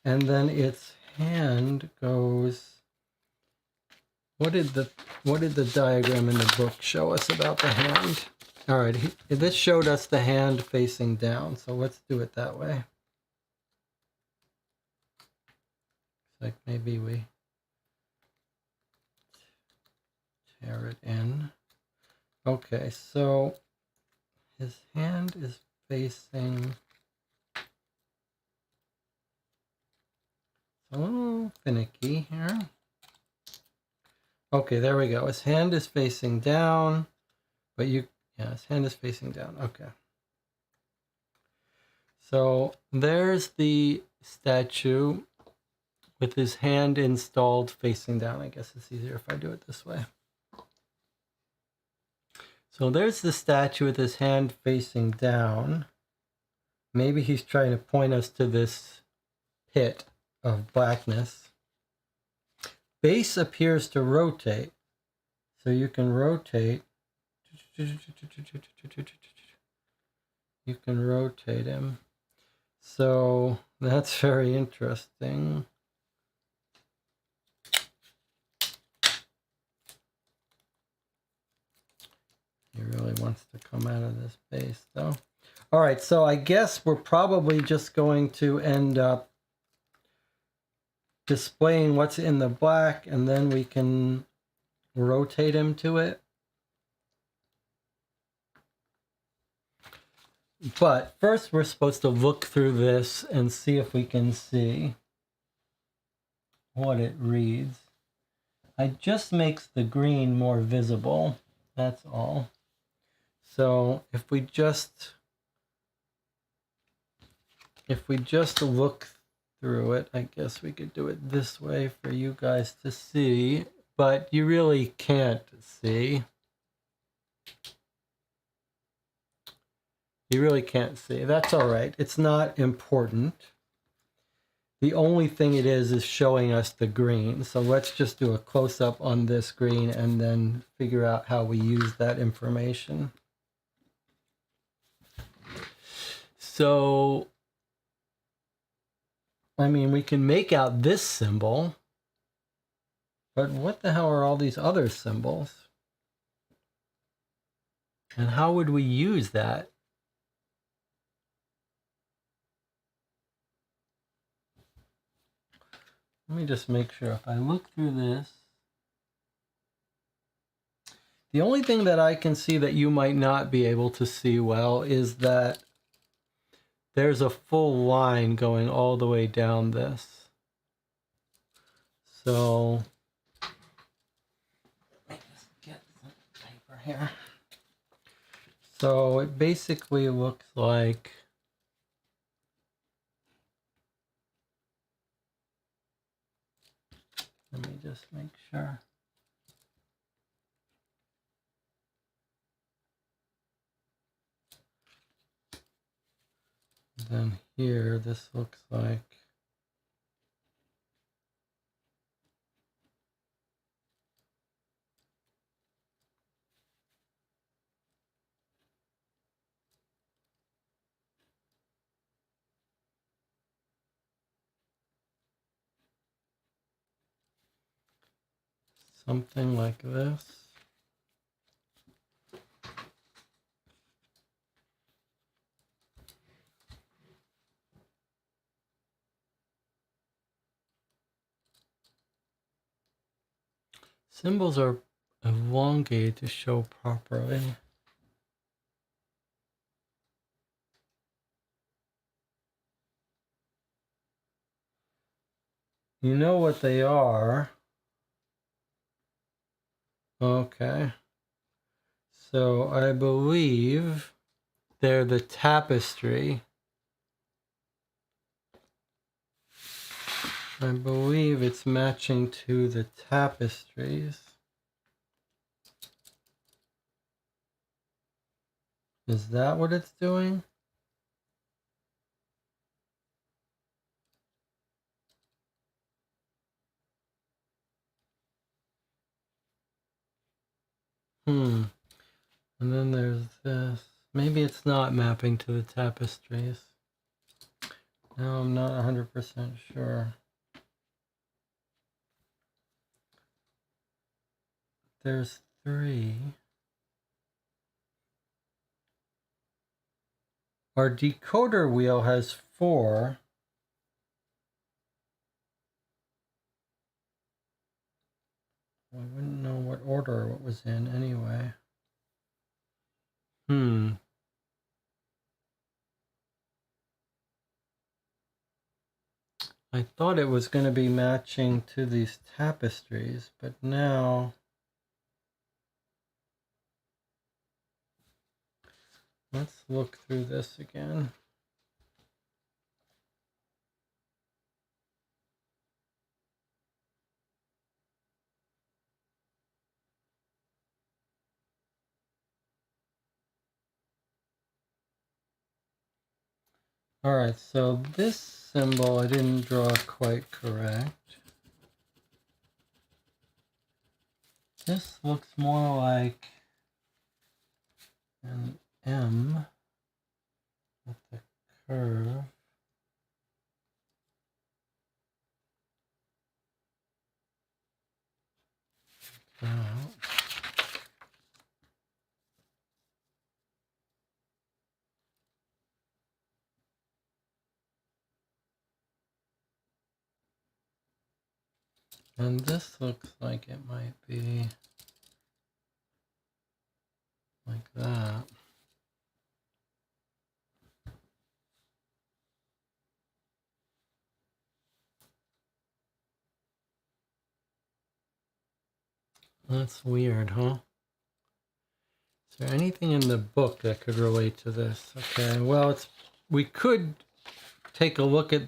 And then its hand goes... What did the diagram in the book show us about the hand? All right, this showed us the hand facing down, so let's do it that way. Like maybe we tear it in. Okay, so his hand is facing a little finicky here. Okay, there we go. His hand is facing down, but his hand is facing down. Okay. So there's the statue with his hand installed facing down. I guess it's easier if I do it this way. So there's the statue with his hand facing down. Maybe he's trying to point us to this pit of blackness. Base appears to rotate. So you can rotate. You can rotate him. So that's very interesting. He really wants to come out of this base, though. All right, so I guess we're probably just going to end up displaying what's in the black, and then we can rotate him to it. But first we're supposed to look through this and see if we can see what it reads. It just makes the green more visible, that's all. So if we just look through it, I guess we could do it this way for you guys to see, but you really can't see. You really can't see. That's all right. It's not important. The only thing it is showing us the green. So let's just do a close-up on this green and then figure out how we use that information. So, I mean, we can make out this symbol, but what the hell are all these other symbols? And how would we use that? Let me just make sure if I look through this. The only thing that I can see that you might not be able to see well is that there's a full line going all the way down this. So, let me just get some paper here. So it basically looks like let me just make sure. Then here, this looks like something like this. Symbols are elongated to show properly. You know what they are. Okay. So I believe they're the tapestry. I believe it's matching to the tapestries. Is that what it's doing? And then there's this. Maybe it's not mapping to the tapestries. No, I'm not 100% sure. There's 3. Our decoder wheel has 4. I wouldn't know what order it was in anyway. I thought it was going to be matching to these tapestries, but now let's look through this again. All right, so this symbol I didn't draw quite correct. This looks more like an M with the curve. And this looks like it might be like that. That's weird, huh? Is there anything in the book that could relate to this? Okay, well, we could take a look at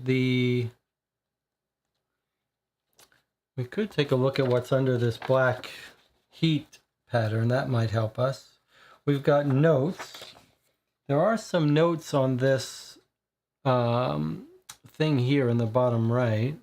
what's under this black heat pattern. That might help us. We've got notes. There are some notes on this thing here in the bottom right.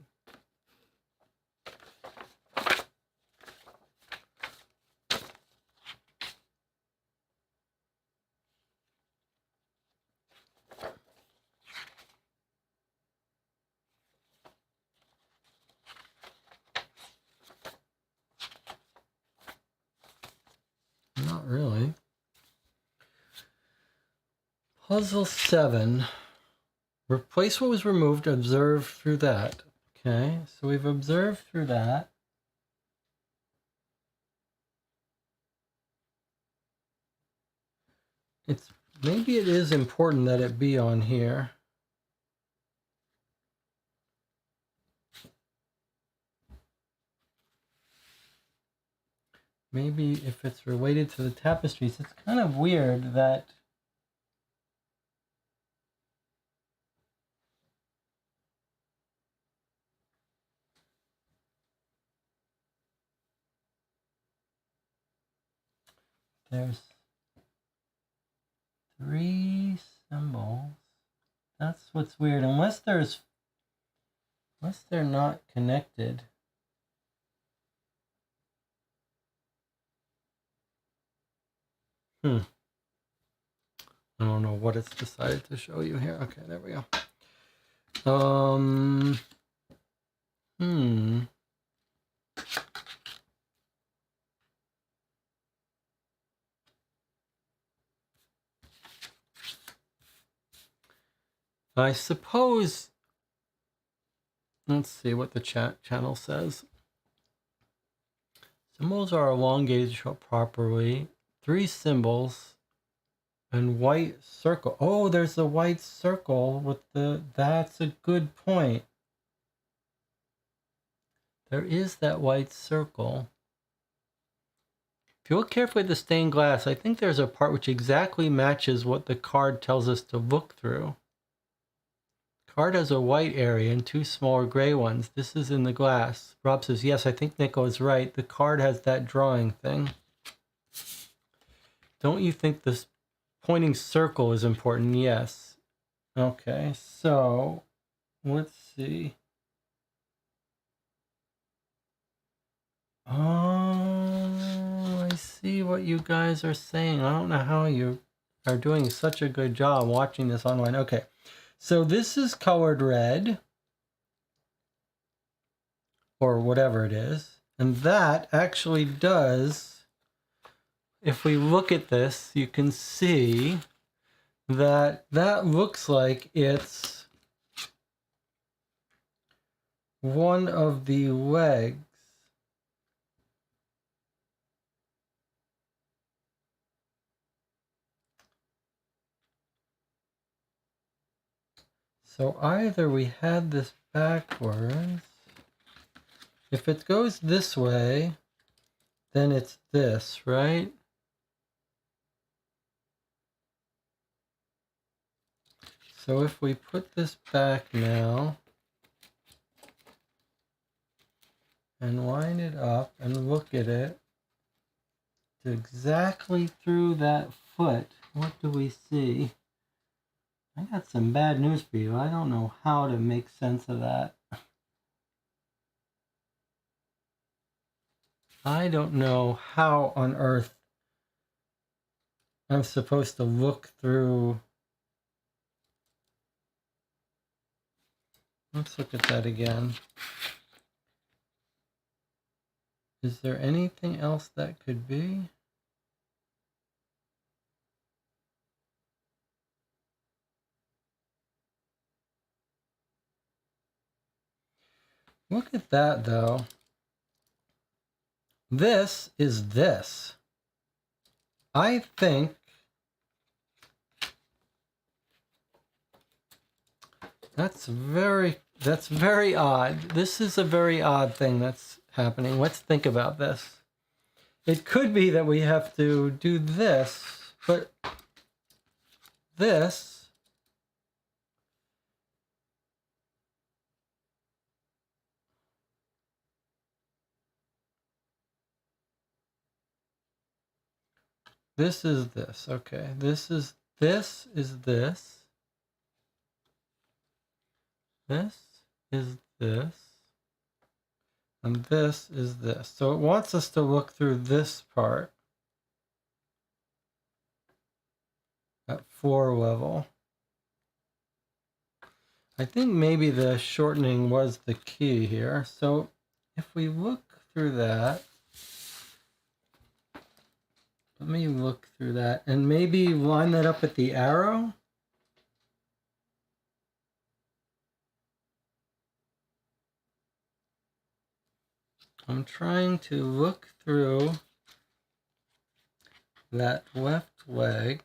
Not really. Puzzle 7. Replace what was removed, observe through that. Okay, so we've observed through that. Maybe it is important that it be on here. Maybe if it's related to the tapestries, it's kind of weird that there's 3 symbols. That's what's weird. Unless they're not connected. I don't know what it's decided to show you here. Okay, there we go. I suppose, let's see what the chat channel says. Symbols are elongated properly. 3 symbols and white circle. Oh, there's a white circle with that's a good point. There is that white circle. If you look carefully at the stained glass, I think there's a part which exactly matches what the card tells us to look through. Card has a white area and two smaller gray ones. This is in the glass. Rob says, yes, I think Nico is right. The card has that drawing thing. Don't you think this pointing circle is important? Yes. Okay, so let's see. Oh, I see what you guys are saying. I don't know how you are doing such a good job watching this online. Okay, so this is colored red, or whatever it is. And that actually does, if we look at this, you can see that that looks like it's one of the legs. So either we had this backwards. If it goes this way, then it's this, right? So if we put this back now and line it up and look at it exactly through that foot, what do we see? I got some bad news for you. I don't know how to make sense of that. I don't know how on earth I'm supposed to look through. Let's look at that again. Is there anything else that could be? Look at that, though. This is this. I think that's very odd. This is a very odd thing that's happening. Let's think about this. It could be that we have to do this, but this is this. Okay. This is this. This is this. And this is this. So it wants us to look through this part at 4 level. I think maybe the shortening was the key here. So if we look through that, let me look through that and maybe line that up at the arrow. I'm trying to look through that left leg.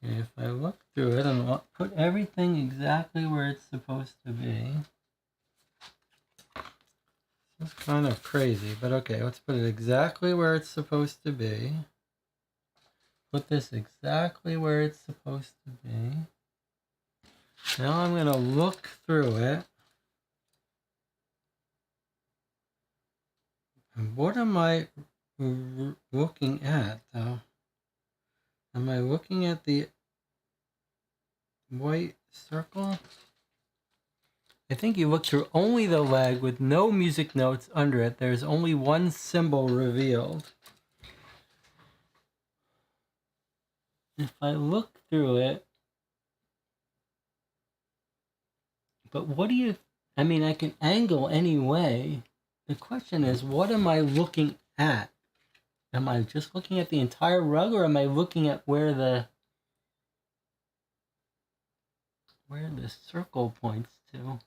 Okay, if I look through it and put everything exactly where it's supposed to be. It's kind of crazy, but okay, let's put it exactly where it's supposed to be. Put this exactly where it's supposed to be. Now I'm going to look through it. And what am I looking at, though? Am I looking at the white circle? I think you look through only the leg with no music notes under it. There's only one symbol revealed. If I look through it, but what do you, I mean, I can angle any way. The question is, what am I looking at? Am I just looking at the entire rug, or am I looking at where the circle points to?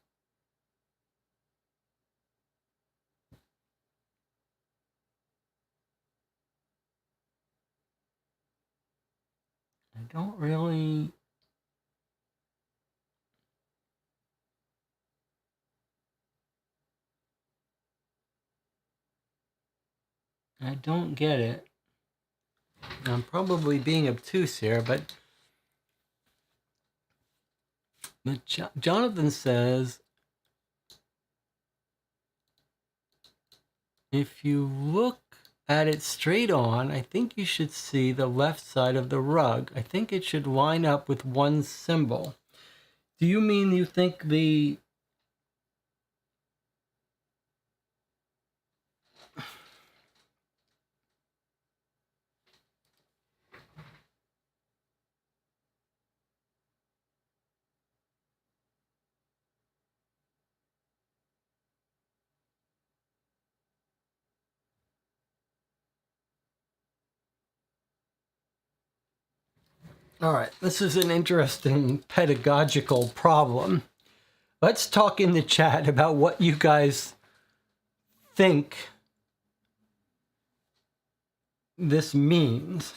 I don't really. I don't get it. I'm probably being obtuse here, but Jonathan says, if you look at it straight on, I think you should see the left side of the rug. I think it should line up with one symbol. Do you mean you think the... All right, this is an interesting pedagogical problem. Let's talk in the chat about what you guys think this means.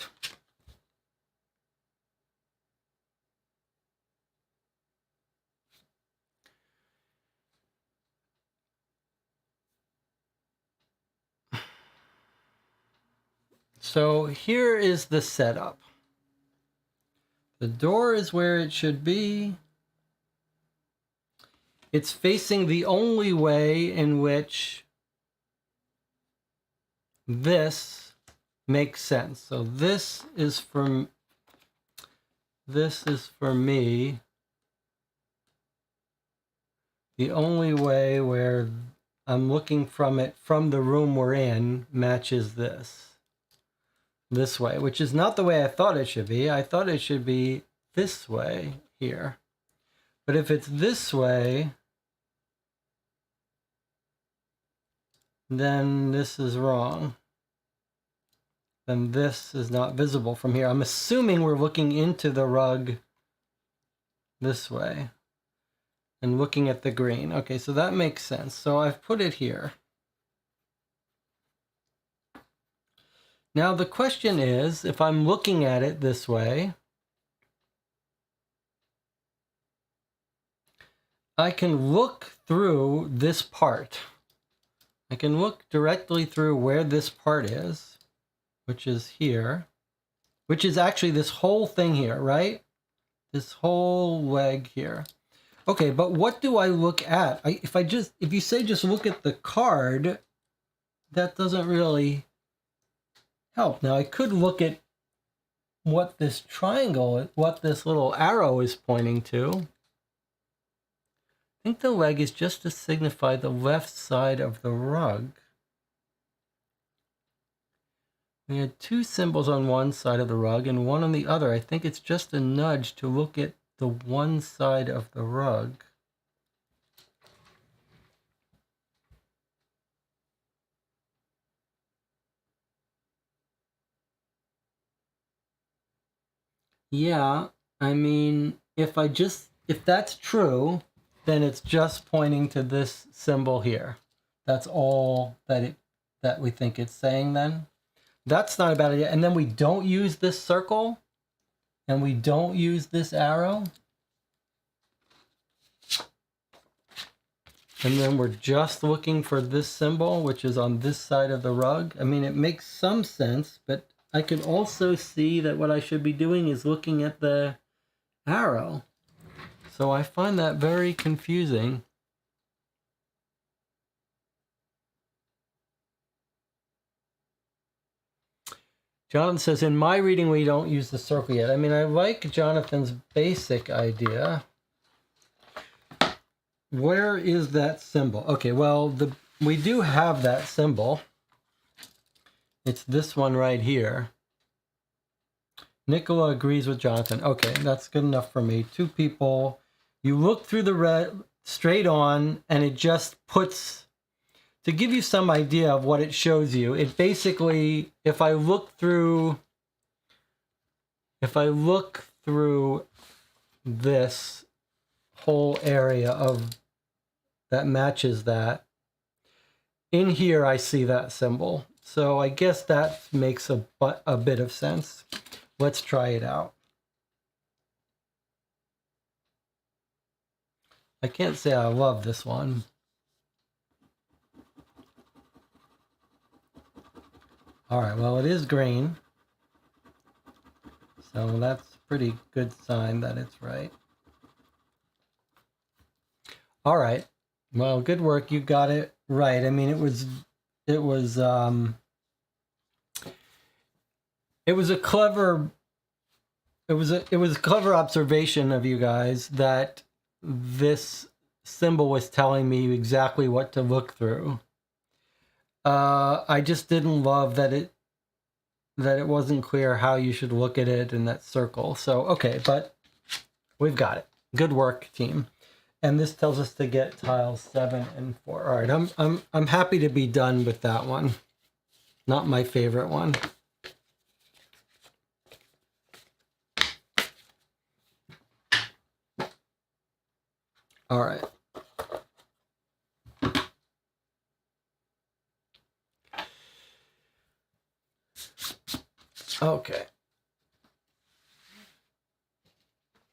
So here is the setup. The door is where it should be. It's facing the only way in which this makes sense. So this is for me. The only way where I'm looking from it from the room we're in matches this way, which is not the way I thought it should be. I thought it should be this way here. But if it's this way, then this is wrong. Then this is not visible from here. I'm assuming we're looking into the rug this way and looking at the green. Okay, so that makes sense. So I've put it here. Now the question is, if I'm looking at it this way, I can look through this part. I can look directly through where this part is, which is here, which is actually this whole thing here, right? This whole leg here. Okay, but what do I look at? If you say just look at the card, that doesn't really help. Now I could look at what this triangle, what this little arrow is pointing to. I think the leg is just to signify the left side of the rug. We had two symbols on one side of the rug and one on the other. I think it's just a nudge to look at the one side of the rug. Yeah, I mean, if that's true, then it's just pointing to this symbol here. That's all that we think it's saying then. That's not a bad idea. And then we don't use this circle and we don't use this arrow. And then we're just looking for this symbol, which is on this side of the rug. I mean, it makes some sense, but I could also see that what I should be doing is looking at the arrow. So I find that very confusing. Jonathan says, in my reading, we don't use the circle yet. I mean, I like Jonathan's basic idea. Where is that symbol? Okay, well, we do have that symbol. It's this one right here. Nicola agrees with Jonathan. Okay, that's good enough for me. Two people. You look through the red straight on, and it just puts... To give you some idea of what it shows you, it basically, if I look through this whole area that matches that, in here I see that symbol. So I guess that makes a bit of sense. Let's try it out. I can't say I love this one. All right, well, it is green. So that's a pretty good sign that it's right. All right. Well, good work. You got it right. I mean, it was a clever it was a clever observation of you guys that this symbol was telling me exactly what to look through. I just didn't love that it wasn't clear how you should look at it in that circle. So okay, but we've got it. Good work, team. And this tells us to get tiles 7 and 4. All right, I'm happy to be done with that one. Not my favorite one. All right. Okay.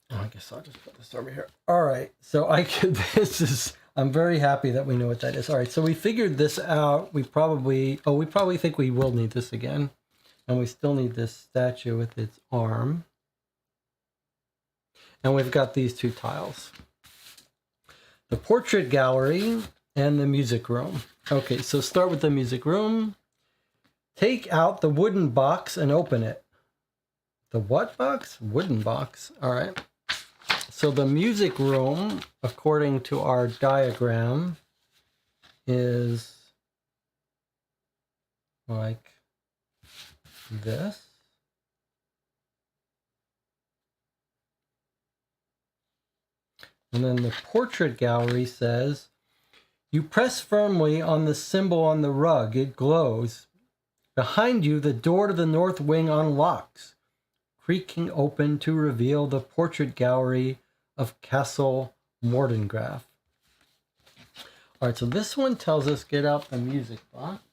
Oh, I guess I'll just put this over here. All right. So I'm very happy that we know what that is. All right. So we figured this out. We probably think we will need this again. And we still need this statue with its arm. And we've got these two tiles. The portrait gallery and the music room. Okay, so start with the music room. Take out the wooden box and open it. The what box? Wooden box. All right. So the music room, according to our diagram, is like this. And then the portrait gallery says, you press firmly on the symbol on the rug. It glows. Behind you, the door to the north wing unlocks, creaking open to reveal the portrait gallery of Castle Mordengraf. All right, so this one tells us get out the music box.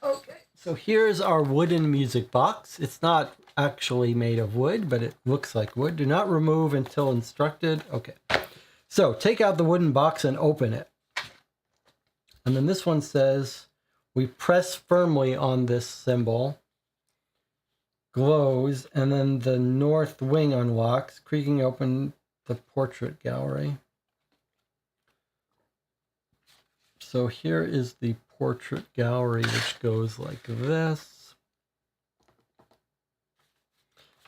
Okay, so here's our wooden music box. It's not actually made of wood, but it looks like wood. Do not remove until instructed. Okay, so take out the wooden box and open it. And then this one says, we press firmly on this symbol, glows, and then the north wing unlocks, creaking open the portrait gallery. So here is the portrait gallery, which goes like this.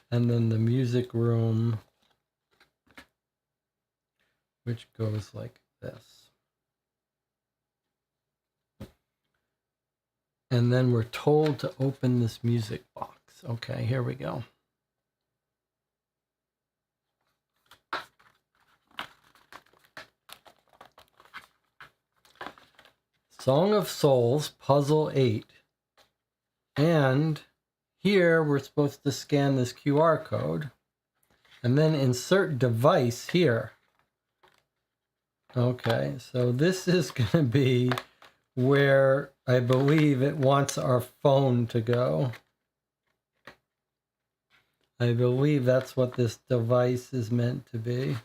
And then the music room, which goes like this. And then we're told to open this music box. Okay, here we go. Song of Souls, Puzzle 8. And here we're supposed to scan this QR code and then insert device here. Okay, so this is going to be where I believe it wants our phone to go. I believe that's what this device is meant to be.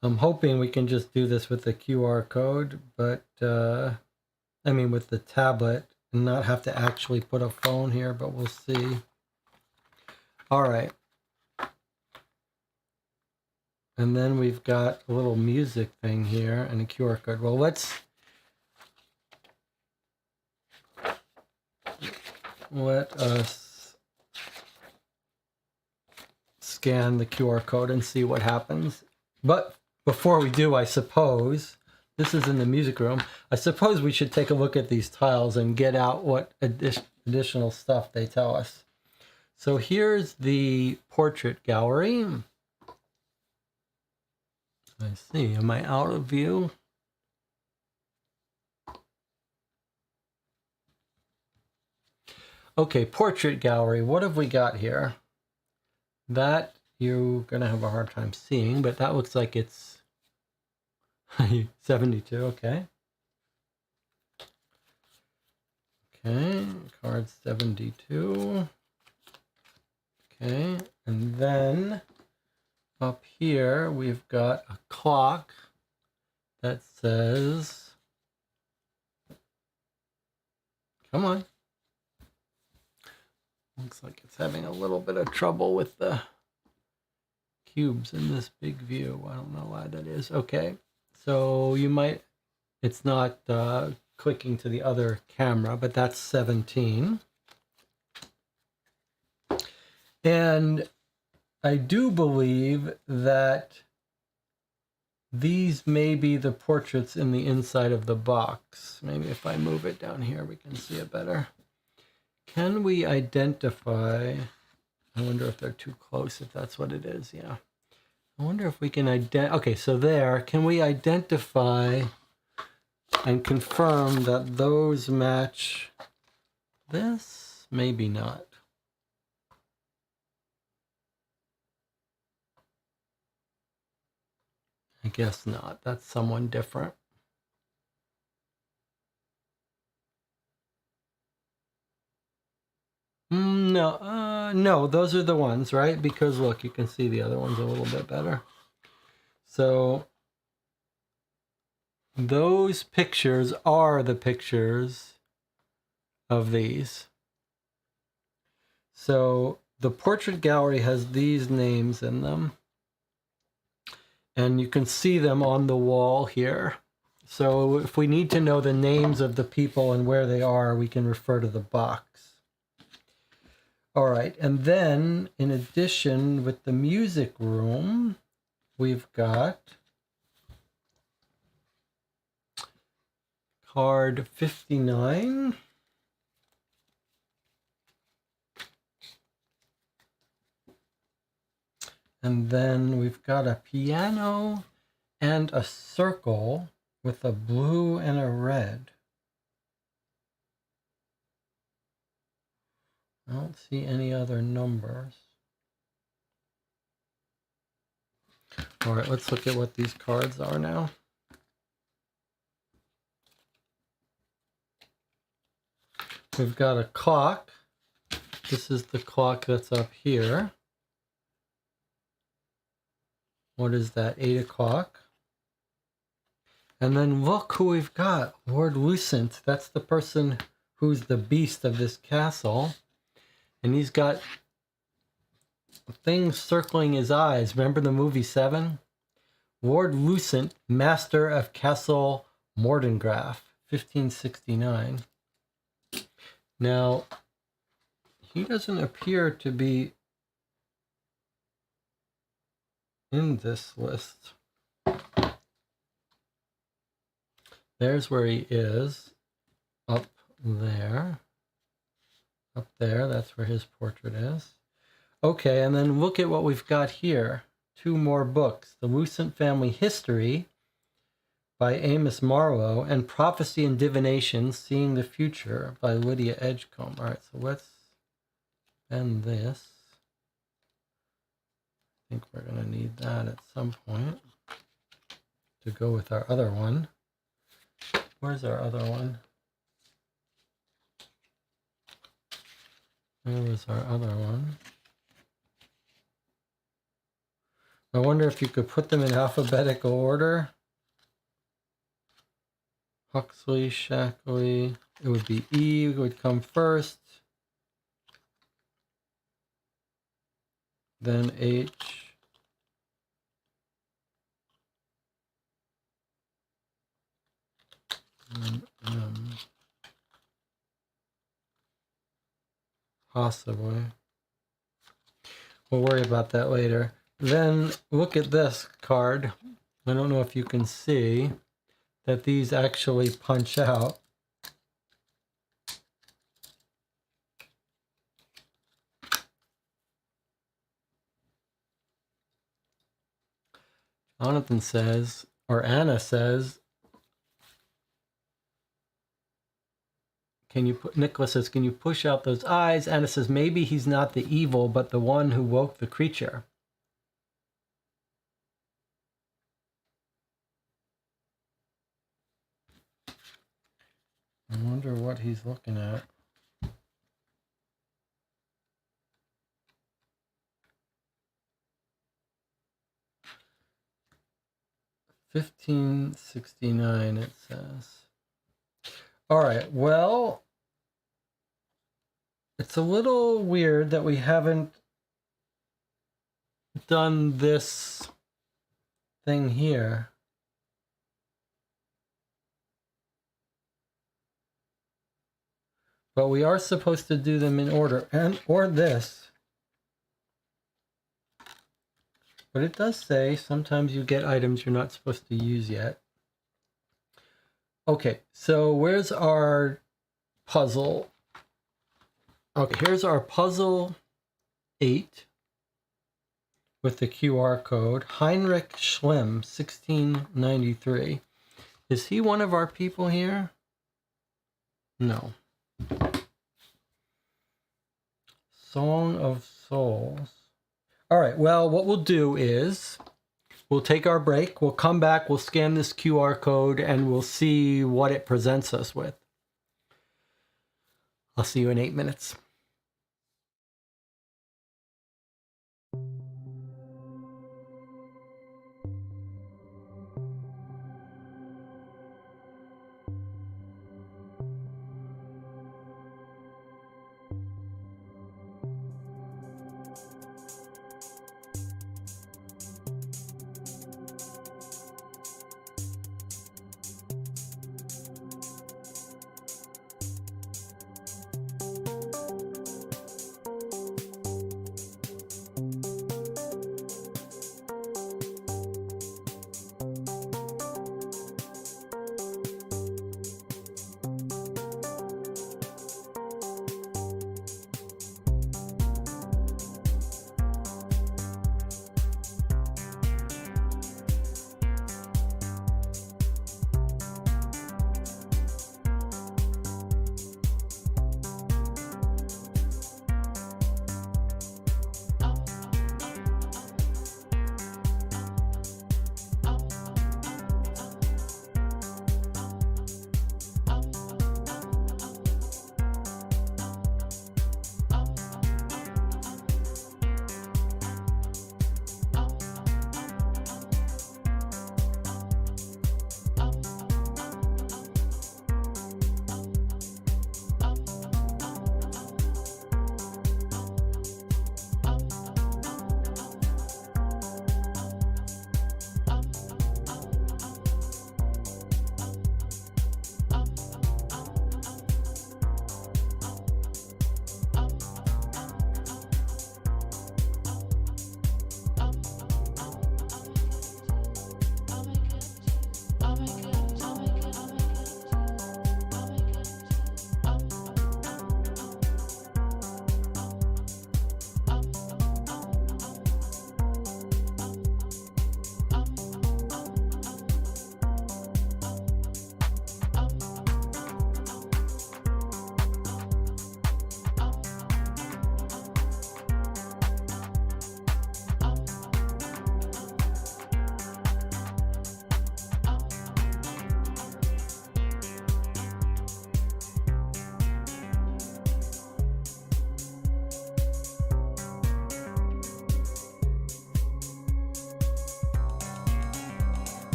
I'm hoping we can just do this with the QR code, but I mean with the tablet and not have to actually put a phone here, but we'll see. All right. And then we've got a little music thing here and a QR code. Well, let us scan the QR code and see what happens. But before we do, I suppose, this is in the music room, I suppose we should take a look at these tiles and get out what additional stuff they tell us. So here's the portrait gallery. I see, am I out of view? Okay, portrait gallery, what have we got here? That you're gonna have a hard time seeing, but that looks like it's 72, okay. Okay, card 72. Okay, and then up here we've got a clock that says, come on, Looks like it's having a little bit of trouble with the cubes in this big view. I don't know why that is. Okay, so you might, it's not clicking to the other camera, but that's 17. And I do believe that these may be the portraits in the inside of the box. Maybe if I move it down here, we can see it better. Can we identify, I wonder if they're too close, if that's what it is, yeah. I wonder if we can okay, so there, can we identify and confirm that those match this? Maybe not. I guess not. That's someone different. No, those are the ones, right? Because look, you can see the other ones a little bit better. So those pictures are the pictures of these. So the portrait gallery has these names in them. And you can see them on the wall here. So if we need to know the names of the people and where they are, we can refer to the box. All right, and then in addition with the music room, we've got card 59. And then we've got a piano and a circle with a blue and a red. I don't see any other numbers. All right, let's look at what these cards are now. We've got a clock. This is the clock that's up here. What is that? 8 o'clock. And then look who we've got. Lord Lucent. That's the person who's the beast of this castle. And he's got things circling his eyes. Remember the movie 7? Lord Lucent, master of Castle Mordengraf, 1569. Now, he doesn't appear to be in this list. There's where he is, up there. Up there, that's where his portrait is. Okay, and then look at what we've got here. 2 more books. The Lucent Family History by Amos Marlowe and Prophecy and Divination, Seeing the Future by Lydia Edgecombe. All right, so let's bend this. I think we're going to need that at some point to go with our other one. Where's our other one? Where was our other one? I wonder if you could put them in alphabetical order. Huxley, Shackley. It would be E would come first. Then H. And M. Possibly. We'll worry about that later. Then look at this card. I don't know if you can see that these actually punch out. Jonathan says, or Anna says, can you put, Nicholas says, can you push out those eyes? Anna says, maybe he's not the evil, but the one who woke the creature. I wonder what he's looking at. $15.69 it says. All right, well, It's a little weird that we haven't done this thing here. But we are supposed to do them in order, or this. But it does say sometimes you get items you're not supposed to use yet. Okay, so where's our puzzle? Okay, here's our puzzle 8 with the QR code. Heinrich Schlemm, 1693. Is he one of our people here? No. Song of Souls. All right, well, what we'll do is we'll take our break. We'll come back. We'll scan this QR code and we'll see what it presents us with. I'll see you in 8 minutes.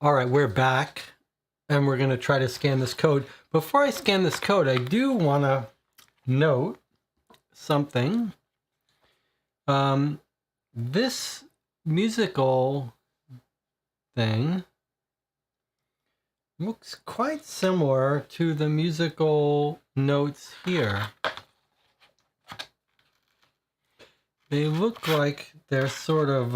All right, we're back, and we're going to try to scan this code. Before I scan this code, I do want to note something. This musical thing looks quite similar to the musical notes here. They look like they're sort of,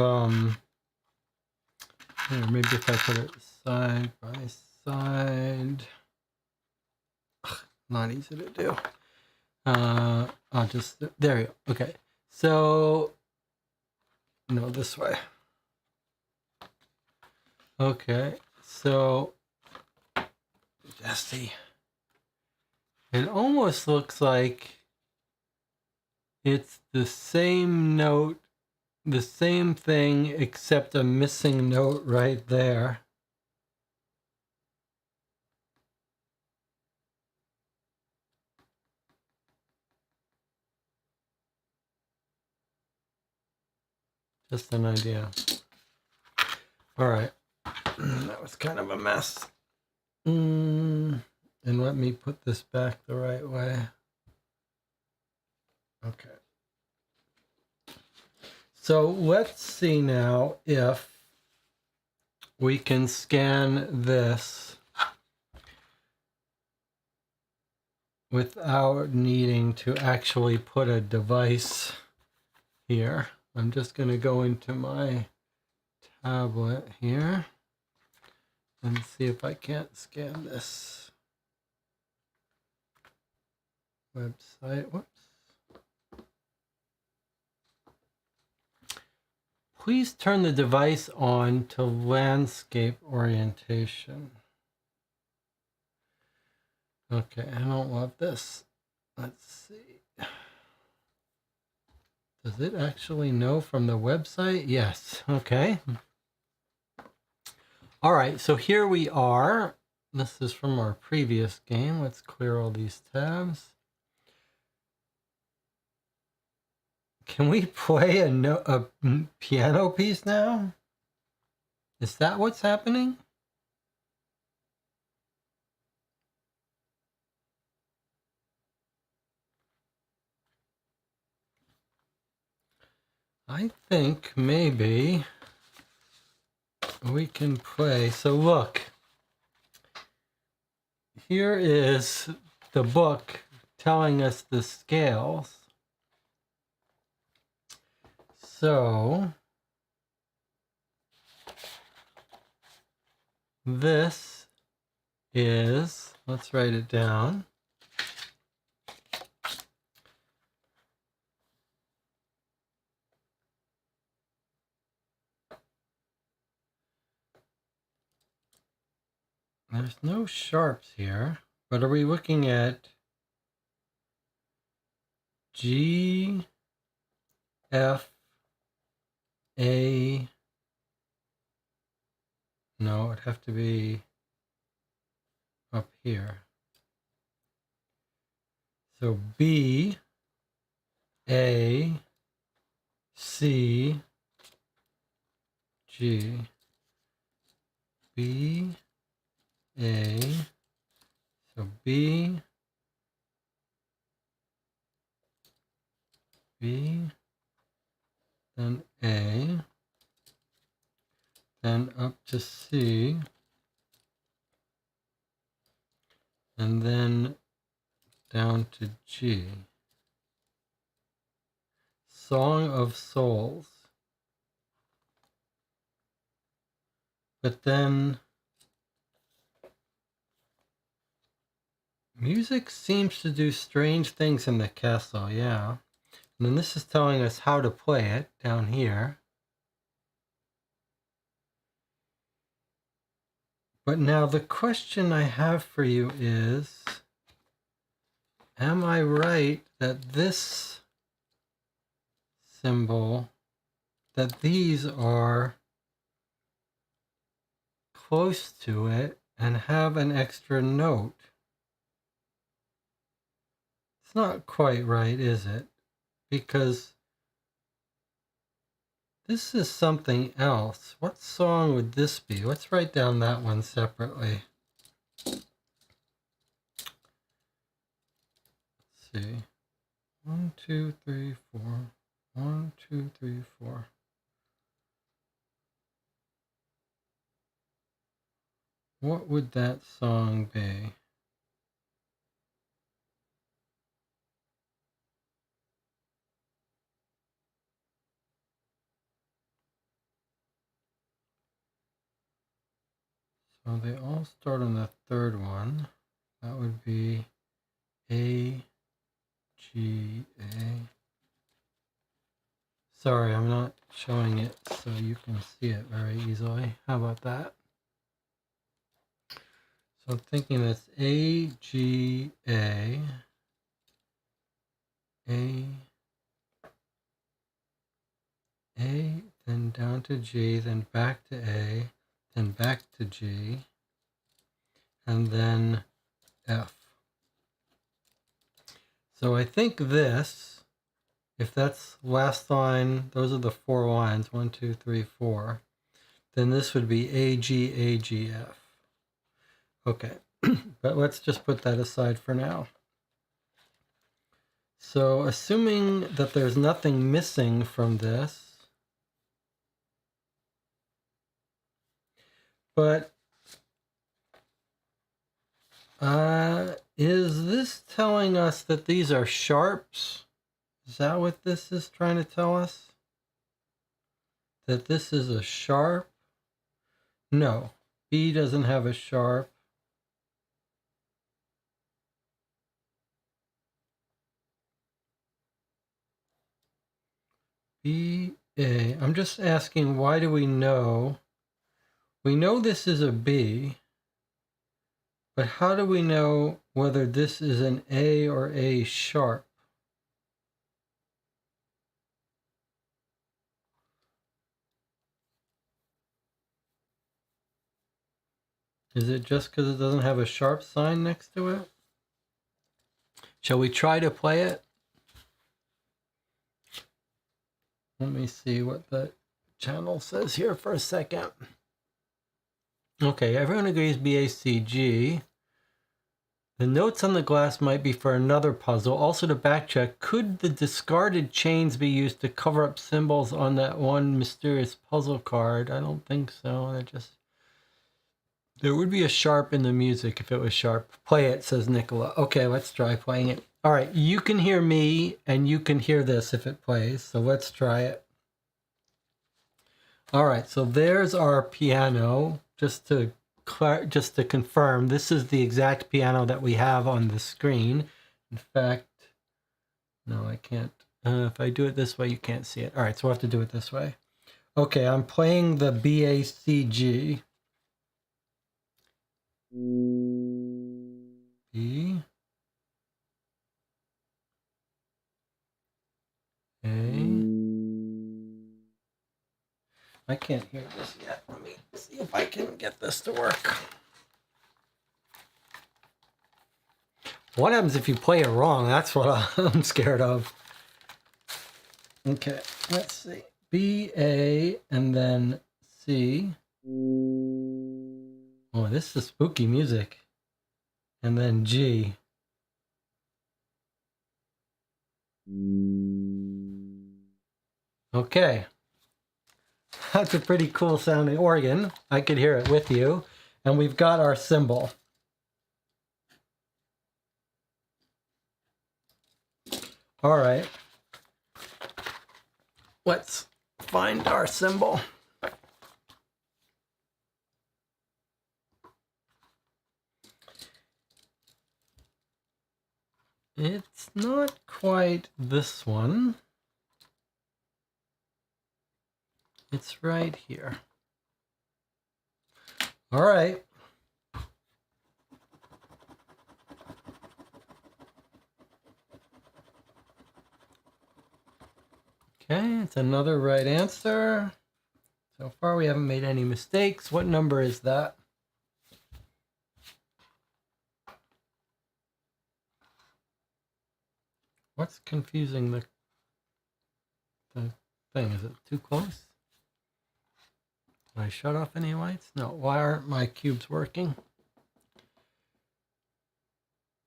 here, maybe if I put it side by side. Ugh, not easy to do. I'll just, there you go. Okay, so, no, this way. Okay, so, Jesse, it almost looks like it's the same note, the same thing, except a missing note right there. Just an idea. All right, that was kind of a mess. And let me put this back the right way. Okay. So let's see now if we can scan this without needing to actually put a device here. I'm just going to go into my tablet here and see if I can't scan this website. Whoops. Please turn the device on to landscape orientation. Okay, I don't love this. Let's see. Does it actually know from the website? Yes. Okay. All right, so here we are. This is from our previous game. Let's clear all these tabs. Can we play a piano piece now? Is that what's happening? I think maybe we can play. So look, here is the book telling us the scales. So this is, let's write it down. There's no sharps here, but are we looking at G, F, A? No, it'd have to be up here. So B, A, C, G, B, A, so B, B, then A, then up to C, and then down to G. Song of Souls. But then music seems to do strange things in the castle, yeah. And then this is telling us how to play it down here. But now the question I have for you is, am I right that this symbol, that these are close to it and have an extra note? It's not quite right, is it? Because This is something else. What song would this be? Let's write down that one separately. Let's see. 1, 2, 3, 4. 1, 2, 3, 4. What would that song be? So they all start on the third one. That would be A, G, A. Sorry, I'm not showing it so you can see it very easily. How about that? So I'm thinking that's A, G, A, A, A, then down to G, then back to A, then back to G, and then F. So I think this, if that's last line, those are the 4 lines, 1, 2, 3, 4, then this would be A, G, A, G, F. Okay, but let's just put that aside for now. So assuming that there's nothing missing from this, but is this telling us that these are sharps? Is that what this is trying to tell us? That this is a sharp? No, B doesn't have a sharp. B, A. I'm just asking, why do we know? We know this is a B, but how do we know whether this is an A or A sharp? Is it just because it doesn't have a sharp sign next to it? Shall we try to play it? Let me see what the channel says here for a second. Okay, everyone agrees BACG. The notes on the glass might be for another puzzle. Also to backcheck, could the discarded chains be used to cover up symbols on that one mysterious puzzle card? I don't think so. There would be a sharp in the music if it was sharp. Play it, says Nicola. Okay, let's try playing it. All right, you can hear me and you can hear this if it plays. So let's try it. All right, so there's our piano. Just to confirm, this is the exact piano that we have on the screen. In fact, no, I can't. If I do it this way, you can't see it. All right, so we'll have to do it this way. Okay, I'm playing the BACG. B, A. I can't hear this yet. Let me see if I can get this to work. What happens if you play it wrong? That's what I'm scared of. Okay, let's see. B, A, and then C. Oh, this is spooky music. And then G. Okay. That's a pretty cool sounding organ. I could hear it with you. And we've got our symbol. All right. Let's find our symbol. It's not quite this one. It's right here. All right. Okay, it's another right answer. So far we haven't made any mistakes. What number is that? What's confusing the thing? Is it too close? Did I shut off any lights? No. Why aren't my cubes working?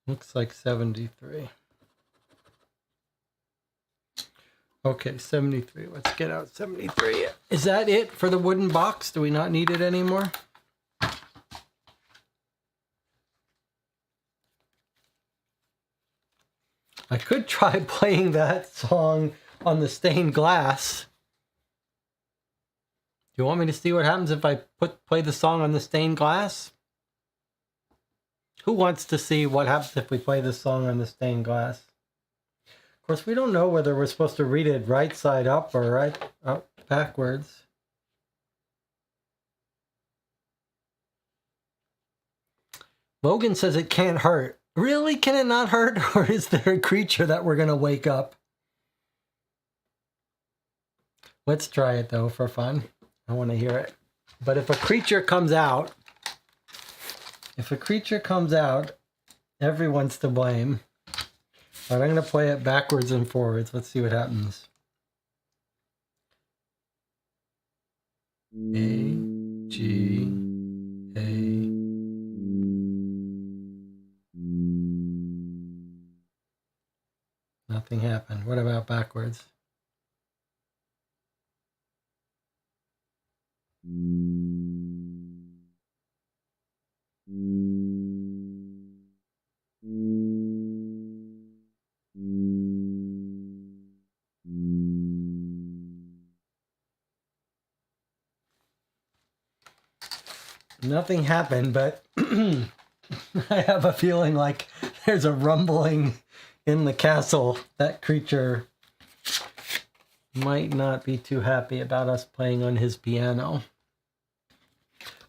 Looks like 73. Okay, 73. Let's get out 73. Is that it for the wooden box? Do we not need it anymore? I could try playing that song on the stained glass. Do you want me to see what happens if I play the song on the stained glass? Who wants to see what happens if we play the song on the stained glass? Of course, we don't know whether we're supposed to read it right side up or right up backwards. Logan says it can't hurt. Really? Can it not hurt? Or is there a creature that we're going to wake up? Let's try it, though, for fun. I want to hear it. But if a creature comes out, everyone's to blame. All right, I'm going to play it backwards and forwards. Let's see what happens. A, G, A. Nothing happened. What about backwards? Nothing happened, but I have a feeling like there's a rumbling in the castle. That creature might not be too happy about us playing on his piano.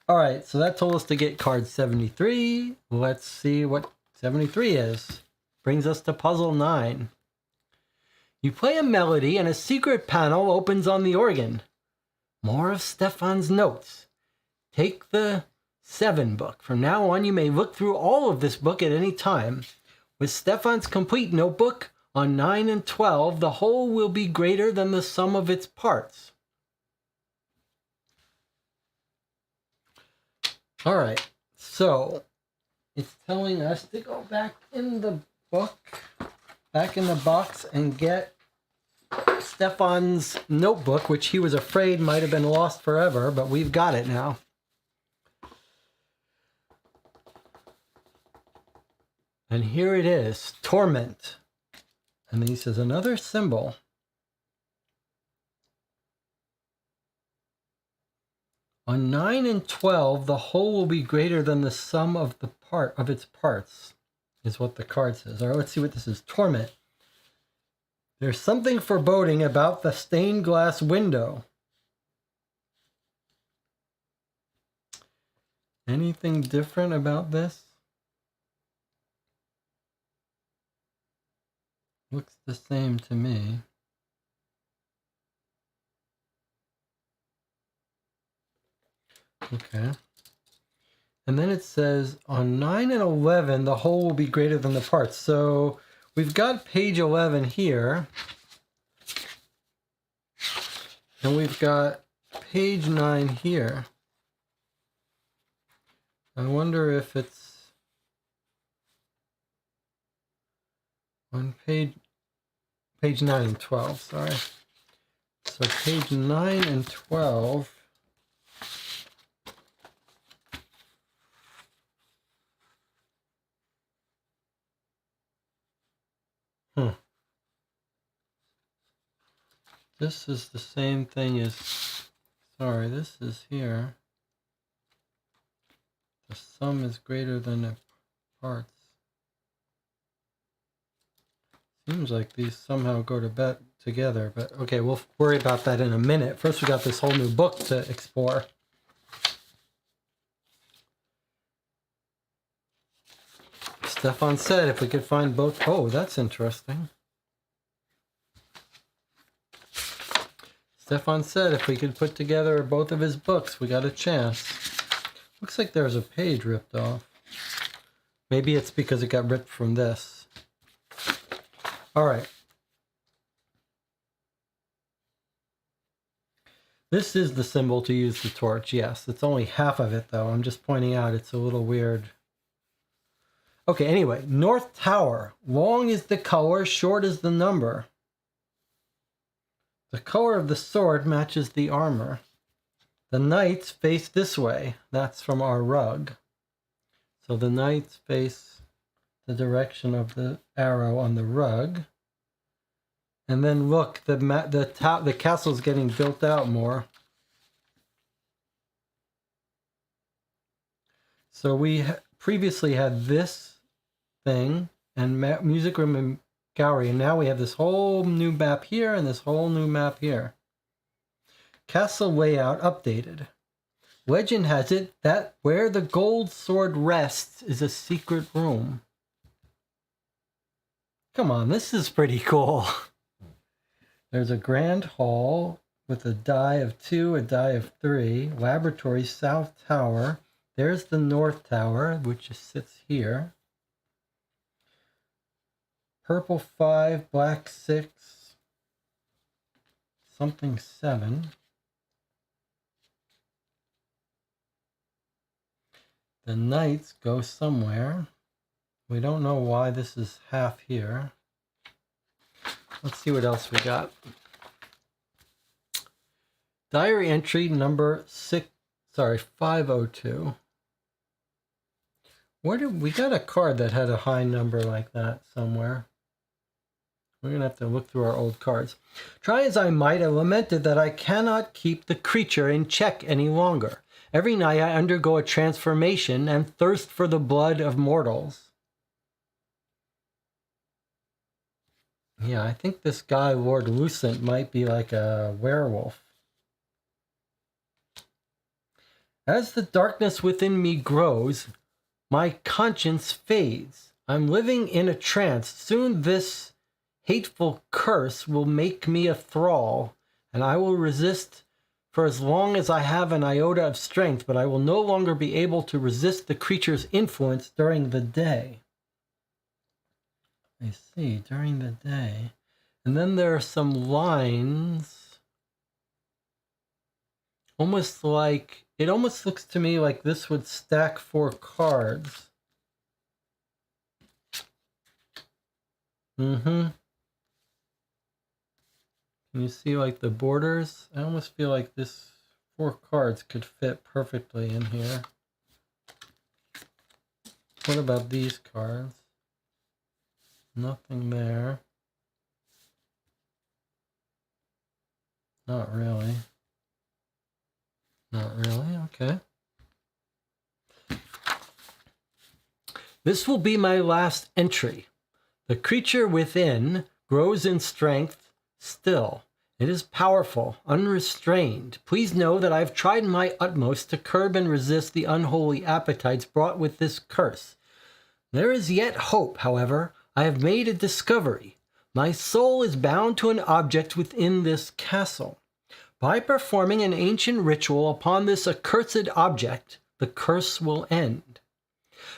All right, so that told us to get card 73. Let's see what 73 is. Brings us to puzzle 9. You play a melody and a secret panel opens on the organ. More of Stefan's notes. Take the 7 book. From now on, you may look through all of this book at any time. With Stefan's complete notebook, on 9 and 12, the whole will be greater than the sum of its parts. All right, so it's telling us to go back in the book, back in the box, and get Stefan's notebook, which he was afraid might have been lost forever, but we've got it now. And here it is, torment. And then he says another symbol. On 9 and 12, the whole will be greater than the sum of its parts, is what the card says. All right, let's see what this is. Torment. There's something foreboding about the stained glass window. Anything different about this? Looks the same to me. Okay. And then it says on 9 and 11, the whole will be greater than the parts. So we've got page 11 here. And we've got page 9 here. I wonder if it's on page 9 and 12, sorry. So page 9 and 12. This is the same thing as, sorry, this is here. The sum is greater than the parts. Seems like these somehow go to bed together, but okay, we'll worry about that in a minute. First, we got this whole new book to explore. Stefan said if we could find both. Oh, that's interesting. Stefan said if we could put together both of his books, we got a chance. Looks like there's a page ripped off. Maybe it's because it got ripped from this. All right. This is the symbol to use the torch, yes. It's only half of it, though. I'm just pointing out it's a little weird. Okay, anyway, North Tower. Long is the color, short is the number. The color of the sword matches the armor. The knights face this way. That's from our rug. So the knights face the direction of the arrow on the rug. And then look, the castle's getting built out more. So we previously had this thing and music room and gallery, and now we have this whole new map here and this whole new map here. Castle layout updated. Legend has it that where the gold sword rests is a secret room. Come on, this is pretty cool. There's a grand hall with a die of 2, a die of 3. Laboratory, South Tower. There's the North Tower, which sits here. Purple 5, black 6, something 7. The knights go somewhere. We don't know why this is half here. Let's see what else we got. Diary entry number 502. We got a card that had a high number like that somewhere. We're going to have to look through our old cards. Try as I might, I lamented that I cannot keep the creature in check any longer. Every night I undergo a transformation and thirst for the blood of mortals. Yeah, I think this guy, Lord Lucent, might be like a werewolf. As the darkness within me grows, my conscience fades. I'm living in a trance. Soon this hateful curse will make me a thrall, and I will resist for as long as I have an iota of strength, but I will no longer be able to resist the creature's influence during the day. I see, during the day. And then there are some lines, almost like, it almost looks to me like this would stack 4 cards. Can you see like the borders? I almost feel like this 4 cards could fit perfectly in here. What about these cards? Nothing there. Not really. Not really, okay. This will be my last entry. The creature within grows in strength still. It is powerful, unrestrained. Please know that I've tried my utmost to curb and resist the unholy appetites brought with this curse. There is yet hope, however. I have made a discovery. My soul is bound to an object within this castle. By performing an ancient ritual upon this accursed object, the curse will end.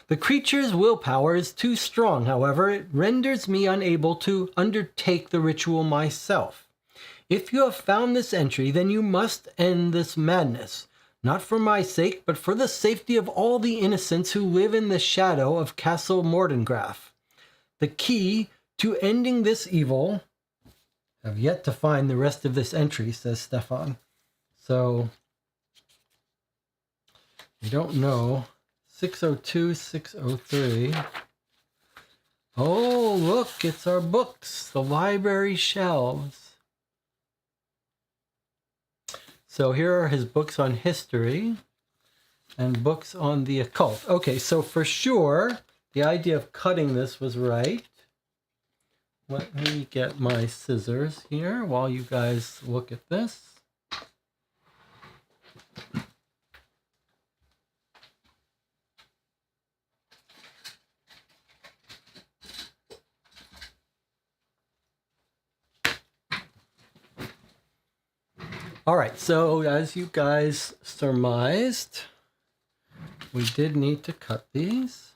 The creature's willpower is too strong, however. It renders me unable to undertake the ritual myself. If you have found this entry, then you must end this madness, not for my sake, but for the safety of all the innocents who live in the shadow of Castle Mordengraf. The key to ending this evil... I've yet to find the rest of this entry, says Stefan. So, we don't know. 602, 603. Oh, look, it's our books, the library shelves. So here are his books on history and books on the occult. Okay, so for sure, the idea of cutting this was right. Let me get my scissors here while you guys look at this. All right, so as you guys surmised, we did need to cut these.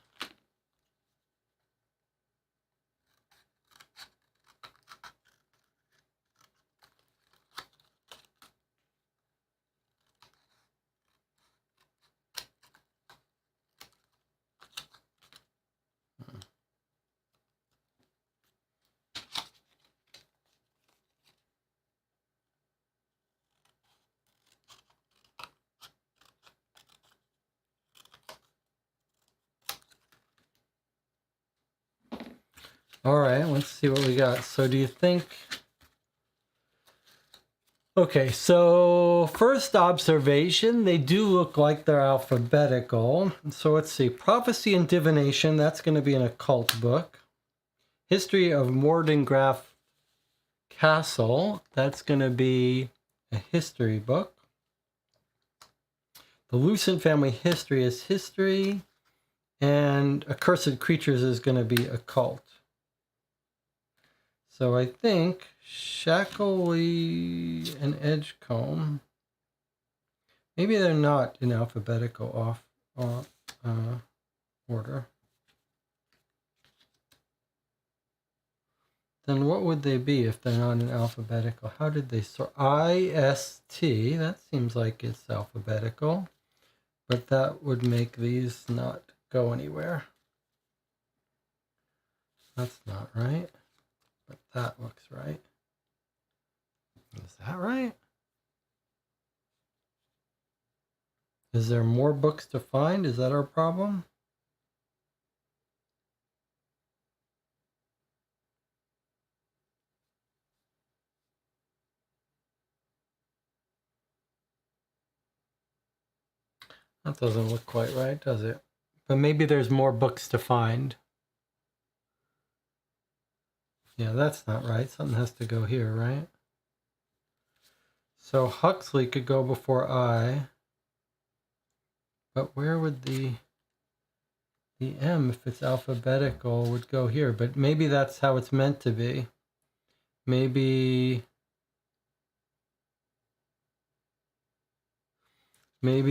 All right, let's see what we got. So do you think... Okay, so first observation, they do look like they're alphabetical. So let's see. Prophecy and Divination, that's going to be an occult book. History of Mordengraf Castle, that's going to be a history book. The Lucent Family History is history. And Accursed Creatures is going to be occult. So I think Shackley and Edgecombe, maybe they're not in alphabetical order. Then what would they be if they're not in alphabetical? How did they sort? I-S-T, that seems like it's alphabetical, but that would make these not go anywhere. That's not right, but that looks right. Is that right? Is there more books to find? Is that our problem? That doesn't look quite right, does it? But maybe there's more books to find. Yeah, that's not right. Something has to go here, right? So Huxley could go before I. But where would the M, if it's alphabetical, would go here? But maybe that's how it's meant to be. Maybe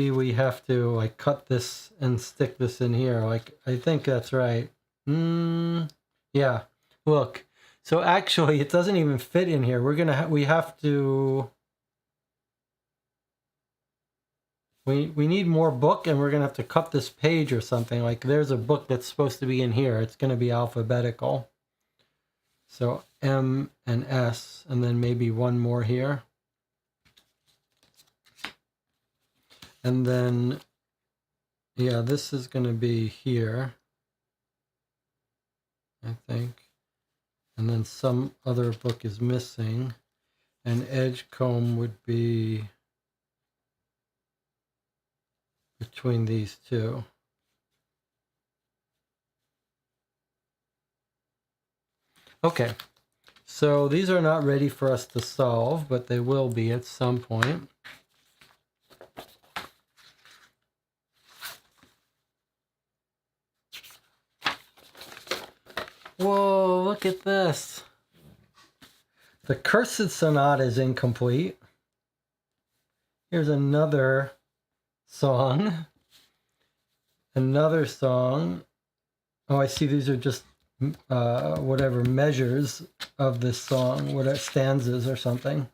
we have to like cut this and stick this in here. Like, I think that's right. Yeah, look. So actually it doesn't even fit in here. We have to, we need more book, and we're gonna have to cut this page or something. Like, there's a book that's supposed to be in here. It's gonna be alphabetical. So M and S, and then maybe one more here. And then, yeah, this is going to be here, I think. And then some other book is missing. And Edgecombe would be between these two. Okay, so these are not ready for us to solve, but they will be at some point. Whoa, look at this. The Cursed Sonata is incomplete. Here's another song. Another song. Oh, I see these are just whatever measures of this song, whatever stanzas or something.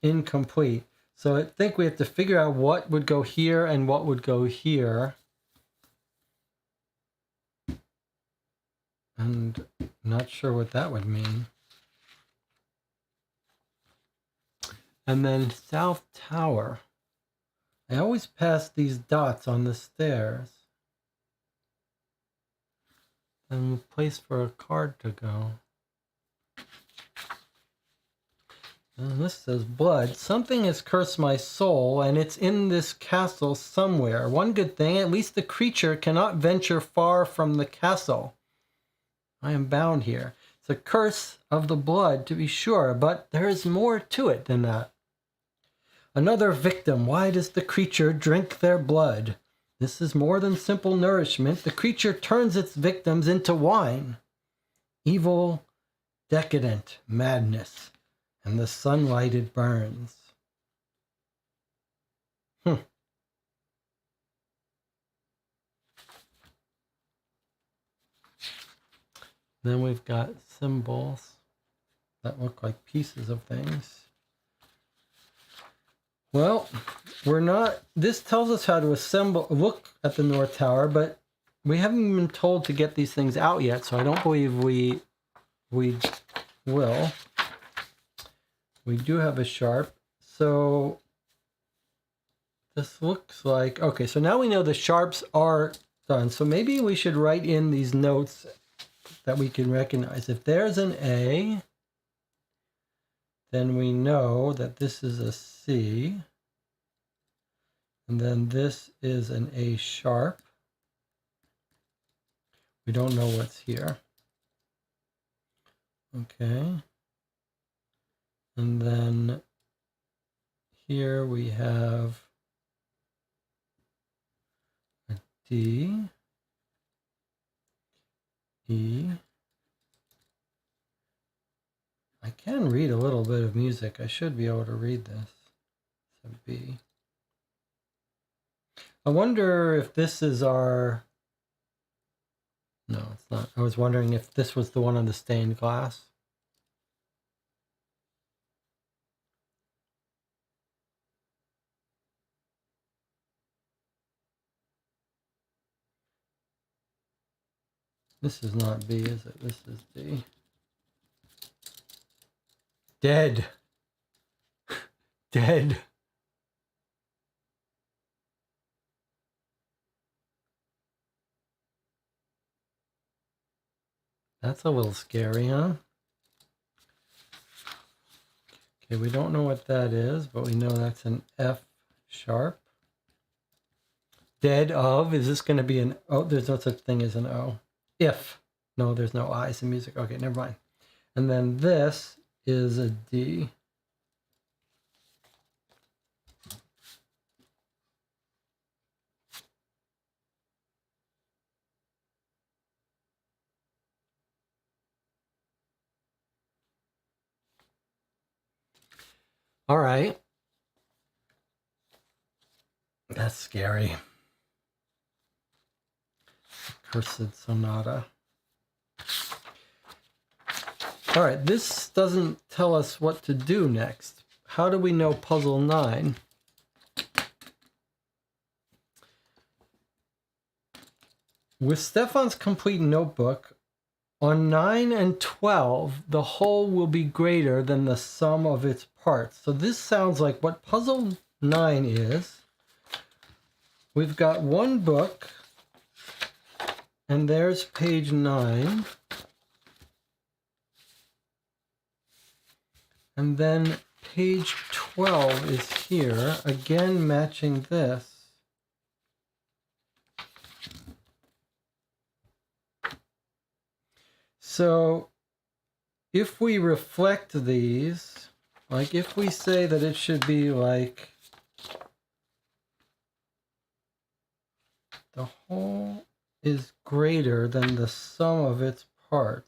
Incomplete. So I think we have to figure out what would go here and what would go here. And not sure what that would mean. And then South Tower. I always pass these dots on the stairs. And a place for a card to go. And this says blood. Something has cursed my soul, and it's in this castle somewhere. One good thing, at least the creature cannot venture far from the castle. I am bound here. It's a curse of the blood, to be sure, but there is more to it than that. Another victim. Why does the creature drink their blood? This is more than simple nourishment. The creature turns its victims into wine. Evil, decadent madness, and the sunlight it burns. Then we've got symbols that look like pieces of things. Well, we're not, this tells us how to assemble, look at the North Tower, but we haven't been told to get these things out yet, so I don't believe we will. We do have a sharp, so this looks like, okay, so now we know the sharps are done, so maybe we should write in these notes that we can recognize. If there's an A, then we know that this is a C, and then this is an A sharp. We don't know what's here. Okay. And then here we have a D, E. I can read a little bit of music. I should be able to read this. So B. I wonder if this is our... No, it's not. I was wondering if this was the one on the stained glass. This is not B, is it? This is D. Dead. Dead. That's a little scary, huh? Okay, we don't know what that is, but we know that's an F sharp. Dead of, is this going to be an O? There's no such thing as an O. If. No, there's no I's in music. Okay, never mind. And then this is a D. All right. That's scary. Cursed sonata. All right, this doesn't tell us what to do next. How do we know puzzle 9? With Stefan's complete notebook, on 9 and 12, the whole will be greater than the sum of its parts. So this sounds like what puzzle 9 is. We've got one book, and there's page 9. And then page 12 is here, again matching this. So if we reflect these, like if we say that it should be like the whole is greater than the sum of its parts,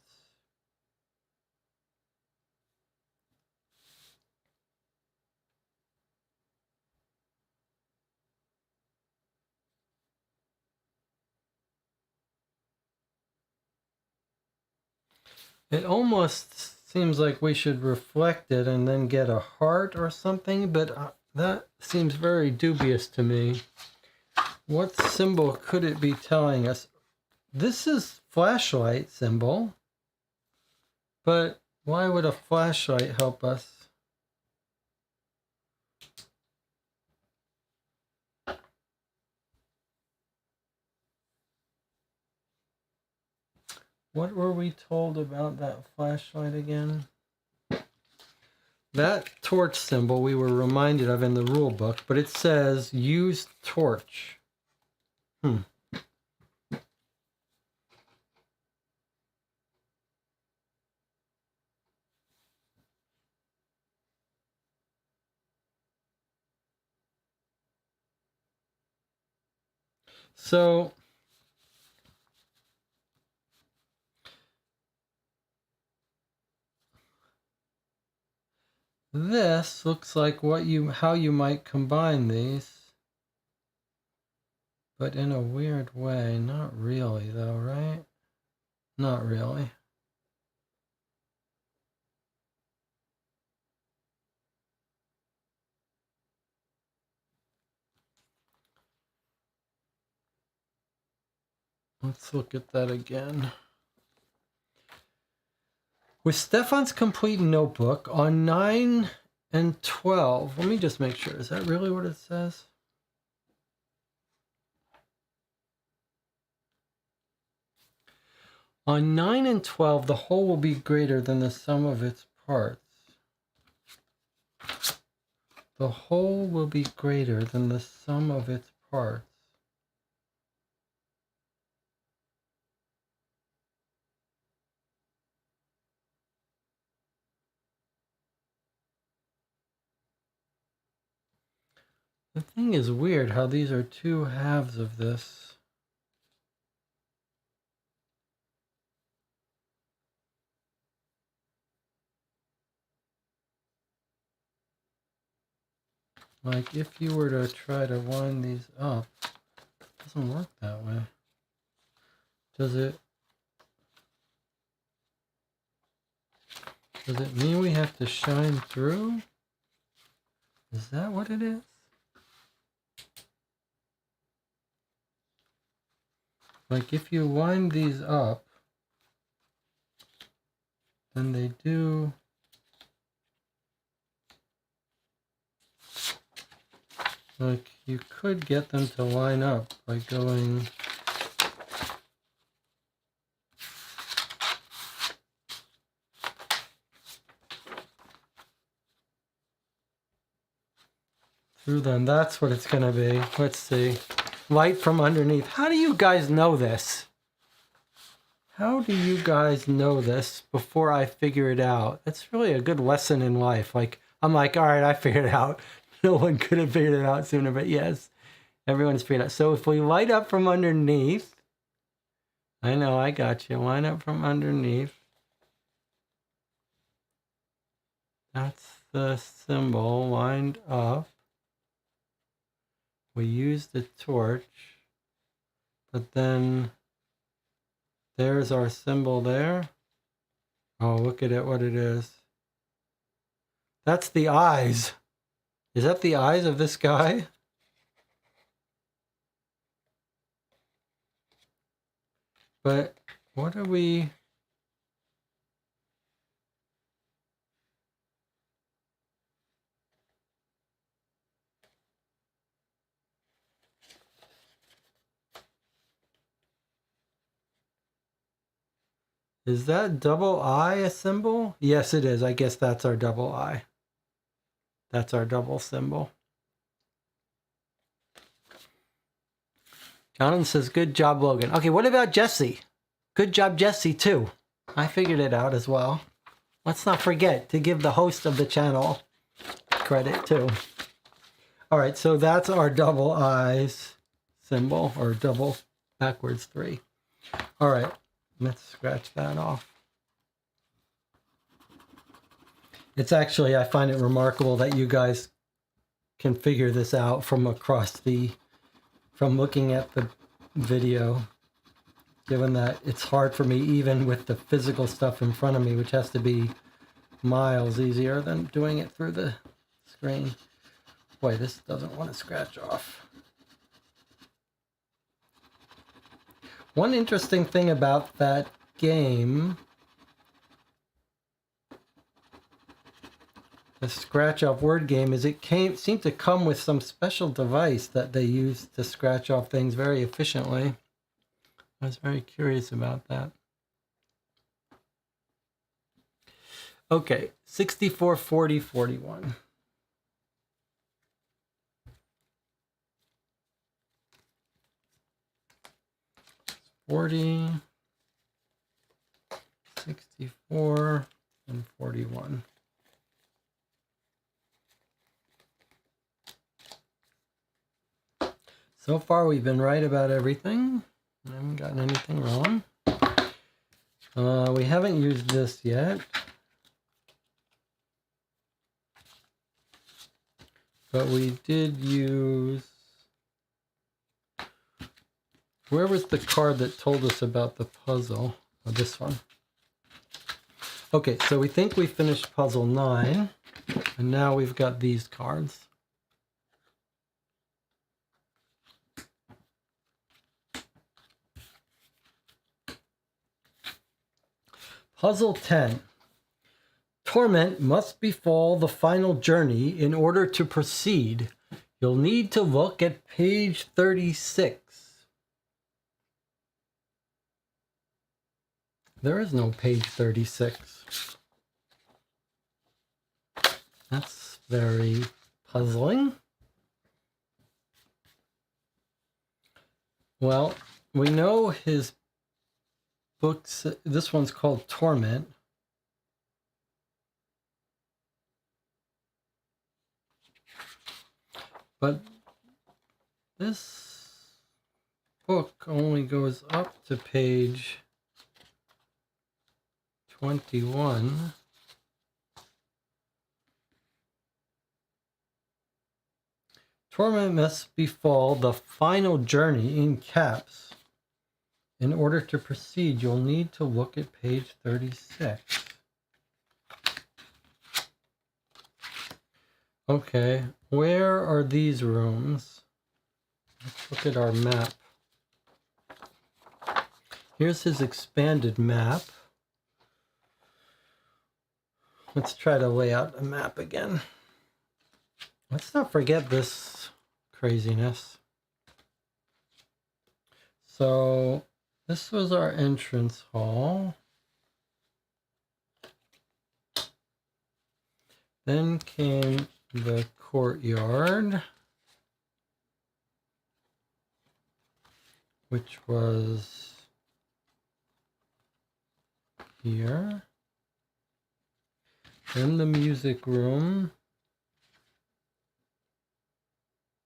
it almost seems like we should reflect it and then get a heart or something, but that seems very dubious to me. What symbol could it be telling us? This is flashlight symbol, but why would a flashlight help us? What were we told about that flashlight again? That torch symbol we were reminded of in the rule book, but it says use torch. So this looks like how you might combine these, but in a weird way. Not really though, right? Not really. Let's look at that again. With Stefan's complete notebook on 9 and 12, let me just make sure. Is that really what it says? On 9 and 12, the whole will be greater than the sum of its parts. The whole will be greater than the sum of its parts. The thing is weird how these are two halves of this. Like if you were to try to wind these up, it doesn't work that way. Does it? Does it mean we have to shine through? Is that what it is? Like if you wind these up, then they do. Like you could get them to line up by going through them. That's what it's gonna be. Let's see. Light from underneath. How do you guys know this? How do you guys know this before I figure it out? It's really a good lesson in life. Like, I'm like, all right, I figured it out. No one could have figured it out sooner, but yes, everyone's figured it out. So if we light up from underneath, I know, I got you. Line up from underneath. That's the symbol lined up. We use the torch, but then there's our symbol there. Oh, look at it, what it is. That's the eyes. Is that the eyes of this guy? But what are we... Is that double I a symbol? Yes, it is. I guess that's our double I. That's our double symbol. Jonathan says, good job, Logan. Okay, what about Jesse? Good job, Jesse, too. I figured it out as well. Let's not forget to give the host of the channel credit, too. All right, so that's our double I's symbol, or double backwards 3. All right, let's scratch that off. It's actually, I find it remarkable that you guys can figure this out from looking at the video, given that it's hard for me even with the physical stuff in front of me, which has to be miles easier than doing it through the screen. Boy, this doesn't want to scratch off. One interesting thing about that game, the scratch off word game, is it seemed to come with some special device that they used to scratch off things very efficiently. I was very curious about that. Okay, 64, 40, 41. $40, 64, and 41. So far, we've been right about everything. I haven't gotten anything wrong. We haven't used this yet. But we did use... Where was the card that told us about the puzzle? Oh, this one. Okay, so we think we finished puzzle 9. And now we've got these cards. Puzzle 10. Torment must befall the final journey in order to proceed. You'll need to look at page 36. There is no page 36. That's very puzzling. Well, we know his books. This one's called Torment. But this book only goes up to page 21. Torment must befall the final journey in caps. In order to proceed, you'll need to look at page 36. Okay, where are these rooms? Let's look at our map. Here's his expanded map. Let's try to lay out a map again. Let's not forget this craziness. So this was our entrance hall. Then came the courtyard, which was here. Then the music room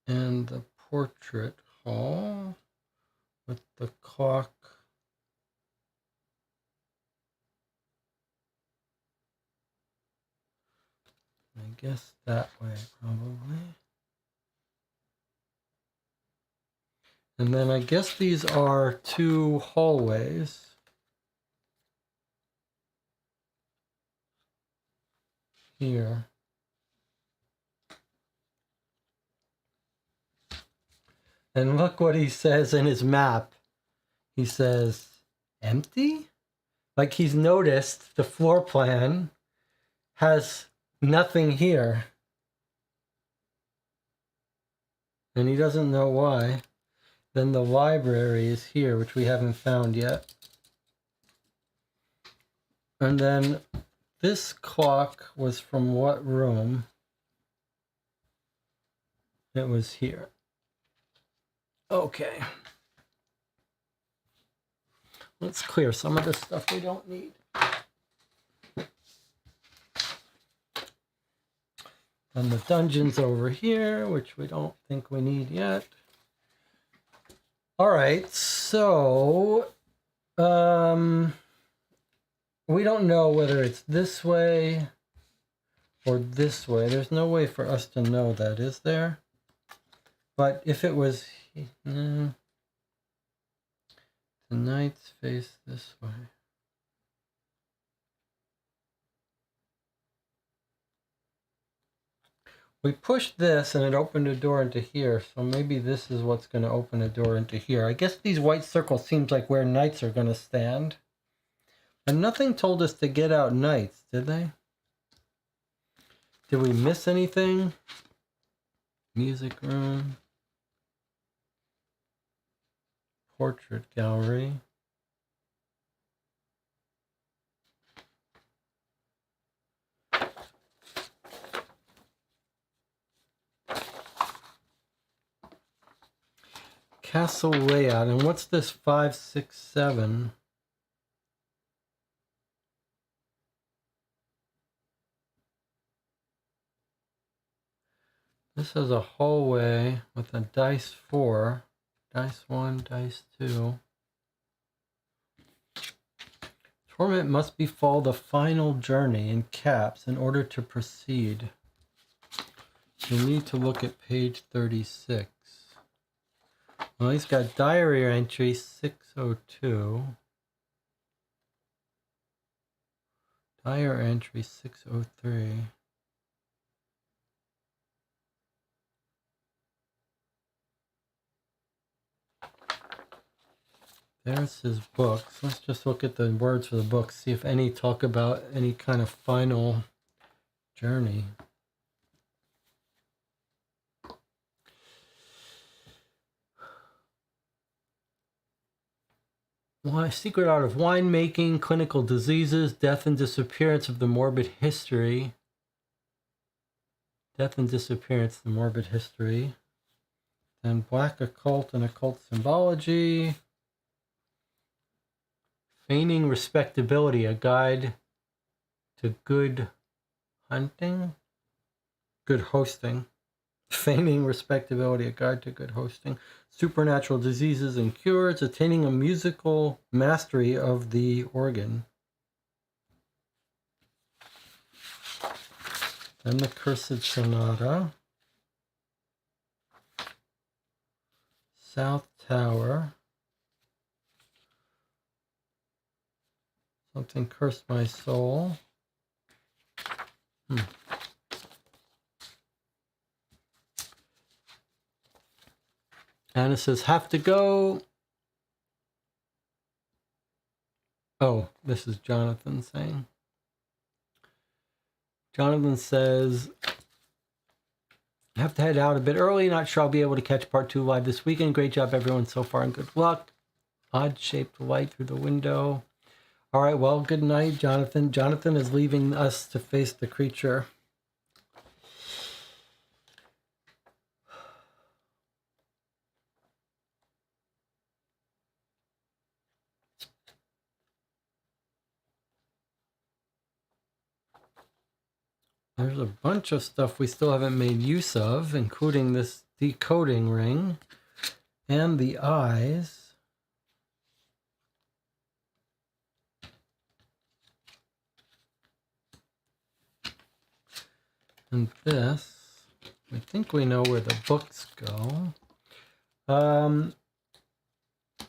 and the portrait hall with the clock. I guess that way, probably. And then I guess these are two hallways. Here. And look what he says in his map. He says, empty? Like he's noticed the floor plan has nothing here. And he doesn't know why. Then the library is here, which we haven't found yet. And then this clock was from what room? It was here. Okay. Let's clear some of the stuff we don't need. And the dungeon's over here, which we don't think we need yet. All right, so we don't know whether it's this way or this way. There's no way for us to know that, is there? But if it was, the knights face this way. We pushed this and it opened a door into here, so maybe this is what's going to open a door into here. I guess these white circles seems like where knights are going to stand. And nothing told us to get out knights, did they? Did we miss anything? Music room. Portrait gallery. Castle layout. And what's this 5, 6, 7? This is a hallway with a dice 4, dice 1, dice 2. Torment must befall the final journey in caps in order to proceed. You need to look at page 36. Well, he's got diary entry 602. Diary entry 603. There's his books. Let's just look at the words for the books, see if any talk about any kind of final journey. Secret art of winemaking, clinical diseases, death and disappearance of the morbid history. Death and disappearance, the morbid history. Then black occult and occult symbology. Feigning respectability, a guide to good hunting. Good hosting. Feigning respectability, a guide to good hosting. Supernatural diseases and cures, attaining a musical mastery of the organ. Then the Cursed Sonata. South Tower. Something cursed my soul. And it says, have to go. Oh, this is Jonathan saying. Jonathan says, I have to head out a bit early. Not sure I'll be able to catch part 2 live this weekend. Great job, everyone, so far, and good luck. Odd-shaped light through the window. All right, well, good night, Jonathan. Jonathan is leaving us to face the creature. There's a bunch of stuff we still haven't made use of, including this decoding ring and the eyes. And this, I think we know where the books go. And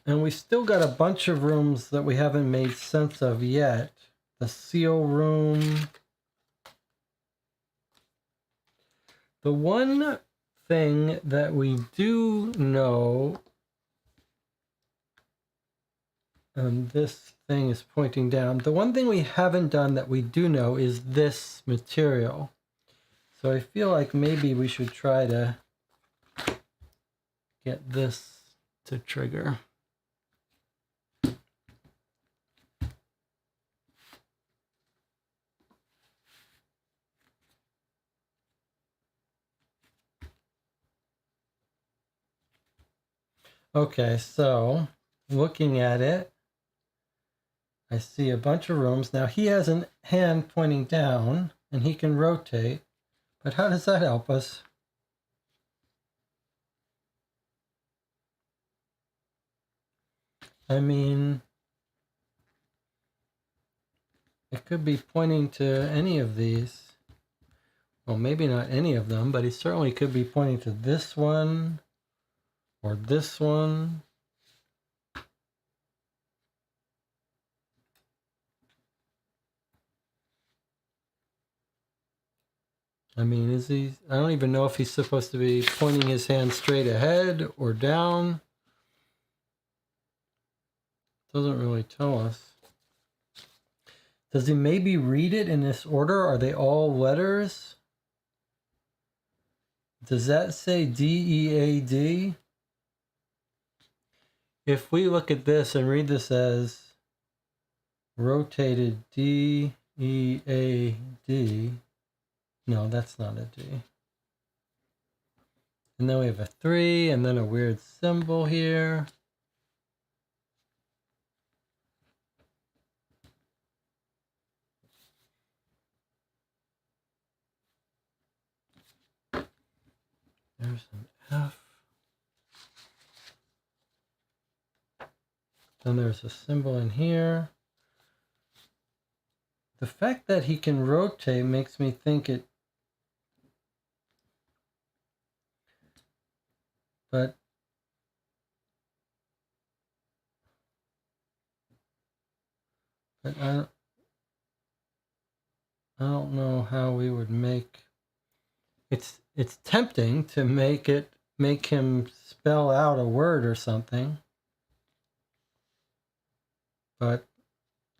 we still got a bunch of rooms that we haven't made sense of yet. The seal room. The one thing that we do know, and this thing is pointing down, the one thing we haven't done that we do know is this material. So I feel like maybe we should try to get this to trigger. Okay, so looking at it, I see a bunch of rooms. Now he has a hand pointing down and he can rotate, but how does that help us? I mean, it could be pointing to any of these. Well, maybe not any of them, but he certainly could be pointing to this one or this one. I mean, is he? I don't even know if he's supposed to be pointing his hand straight ahead or down. Doesn't really tell us. Does he maybe read it in this order? Are they all letters? Does that say D-E-A-D? If we look at this and read this as rotated D-E-A-D, no, that's not a D. And then we have a 3 and then a weird symbol here. There's an F. Then there's a symbol in here. The fact that he can rotate makes me think it... But I don't know how we would make... It's tempting to make him spell out a word or something. But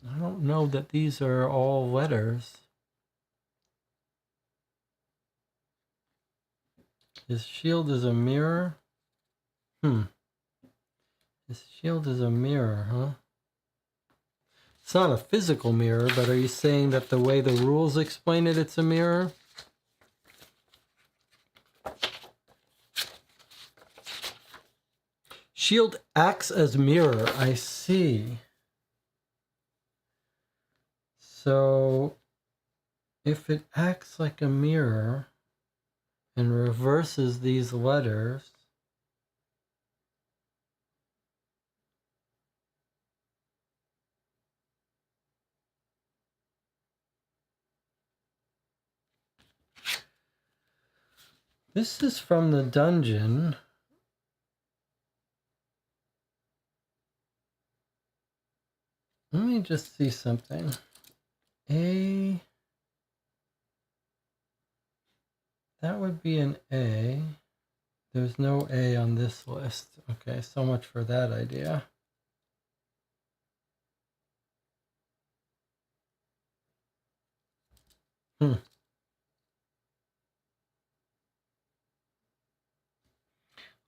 I don't know that these are all letters. His shield is a mirror. His shield is a mirror, huh? It's not a physical mirror, but are you saying that the way the rules explain it, it's a mirror? Shield acts as mirror, I see. So if it acts like a mirror and reverses these letters, this is from the dungeon. Let me just see something. A, that would be an A. There's no A on this list. Okay, so much for that idea.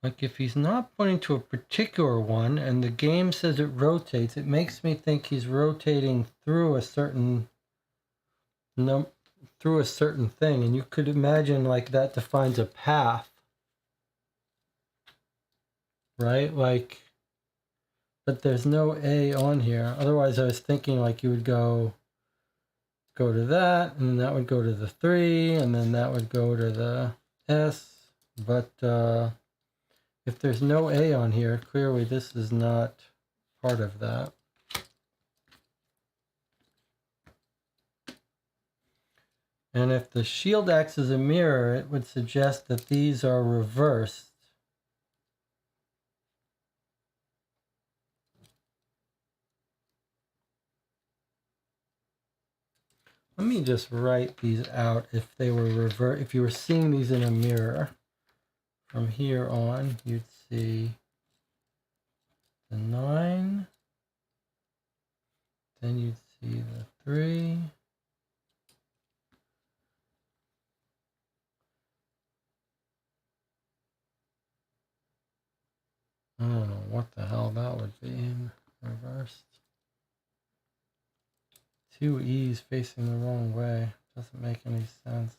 Like if he's not pointing to a particular one and the game says it rotates, it makes me think he's rotating through a certain through a certain thing, and you could imagine like that defines a path, right? Like, but there's no A on here. Otherwise, I was thinking like you would go to that, and then that would go to the 3, and then that would go to the S. But if there's no A on here, clearly this is not part of that. And if the shield acts as a mirror, it would suggest that these are reversed. Let me just write these out if they were reversed. If you were seeing these in a mirror, from here on, you'd see the 9, then you'd see the 3, I don't know what the hell that would be in reversed. 2 E's facing the wrong way. Doesn't make any sense.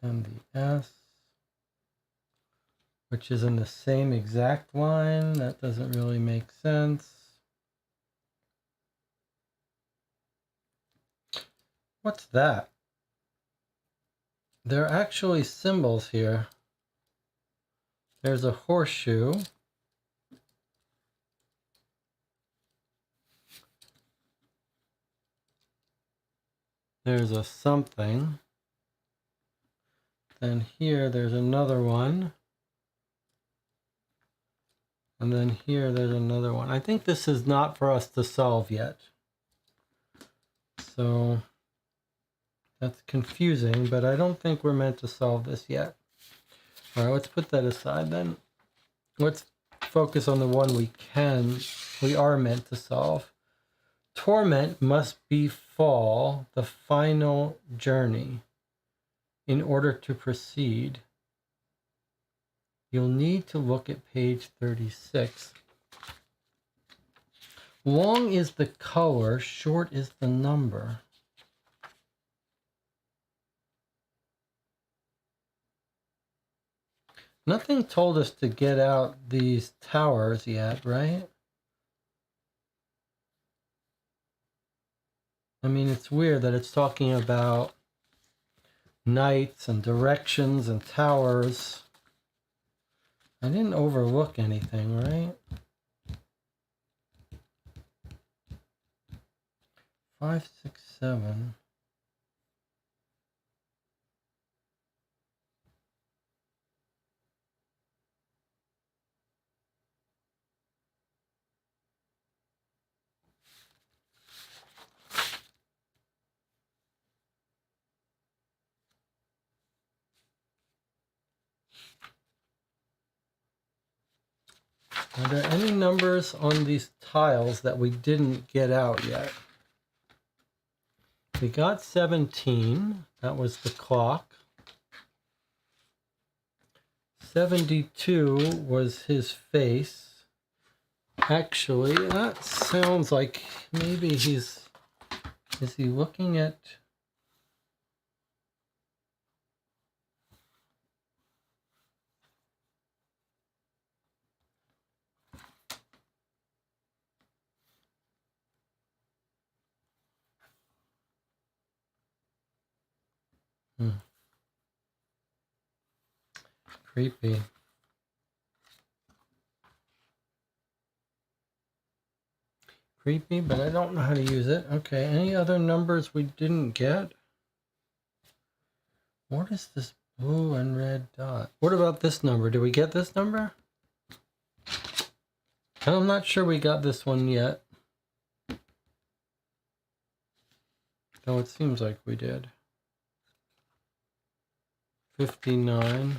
Then the S, which is in the same exact line. That doesn't really make sense. What's that? There are actually symbols here. There's a horseshoe. There's a something. Then here there's another one. And then here there's another one. I think this is not for us to solve yet. So that's confusing, but I don't think we're meant to solve this yet. All right, let's put that aside then. Let's focus on the one we are meant to solve. Torment must befall the final journey. In order to proceed, you'll need to look at page 36. Long is the color, short is the number. Nothing told us to get out these towers yet, right? I mean, it's weird that it's talking about knights and directions and towers. I didn't overlook anything, right? 5, 6, 7. Are there any numbers on these tiles that we didn't get out yet? We got 17. That was the clock. 72 was his face. Actually, that sounds like maybe is he looking at... Creepy. Creepy, but I don't know how to use it. Okay, any other numbers we didn't get? What is this blue and red dot? What about this number? Did we get this number? I'm not sure we got this one yet. Though it seems like we did. 59.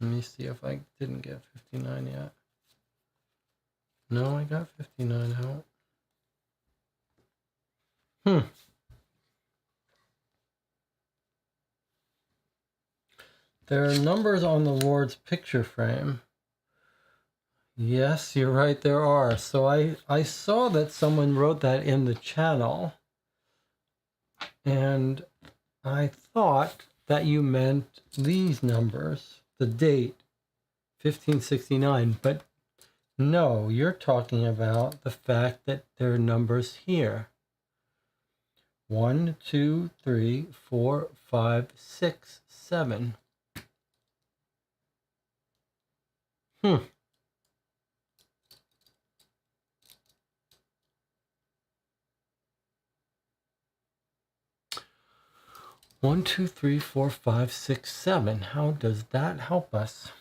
Let me see if I didn't get 59 yet. No, I got 59 out. There are numbers on the Lord's picture frame. Yes, you're right, there are. So I saw that someone wrote that in the channel. And I thought that you meant these numbers, the date, 1569. But no, you're talking about the fact that there are numbers here. 1, 2, 3, 4, 5, 6, 7. 1, 2, 3, 4, 5, 6, 7. How does that help us?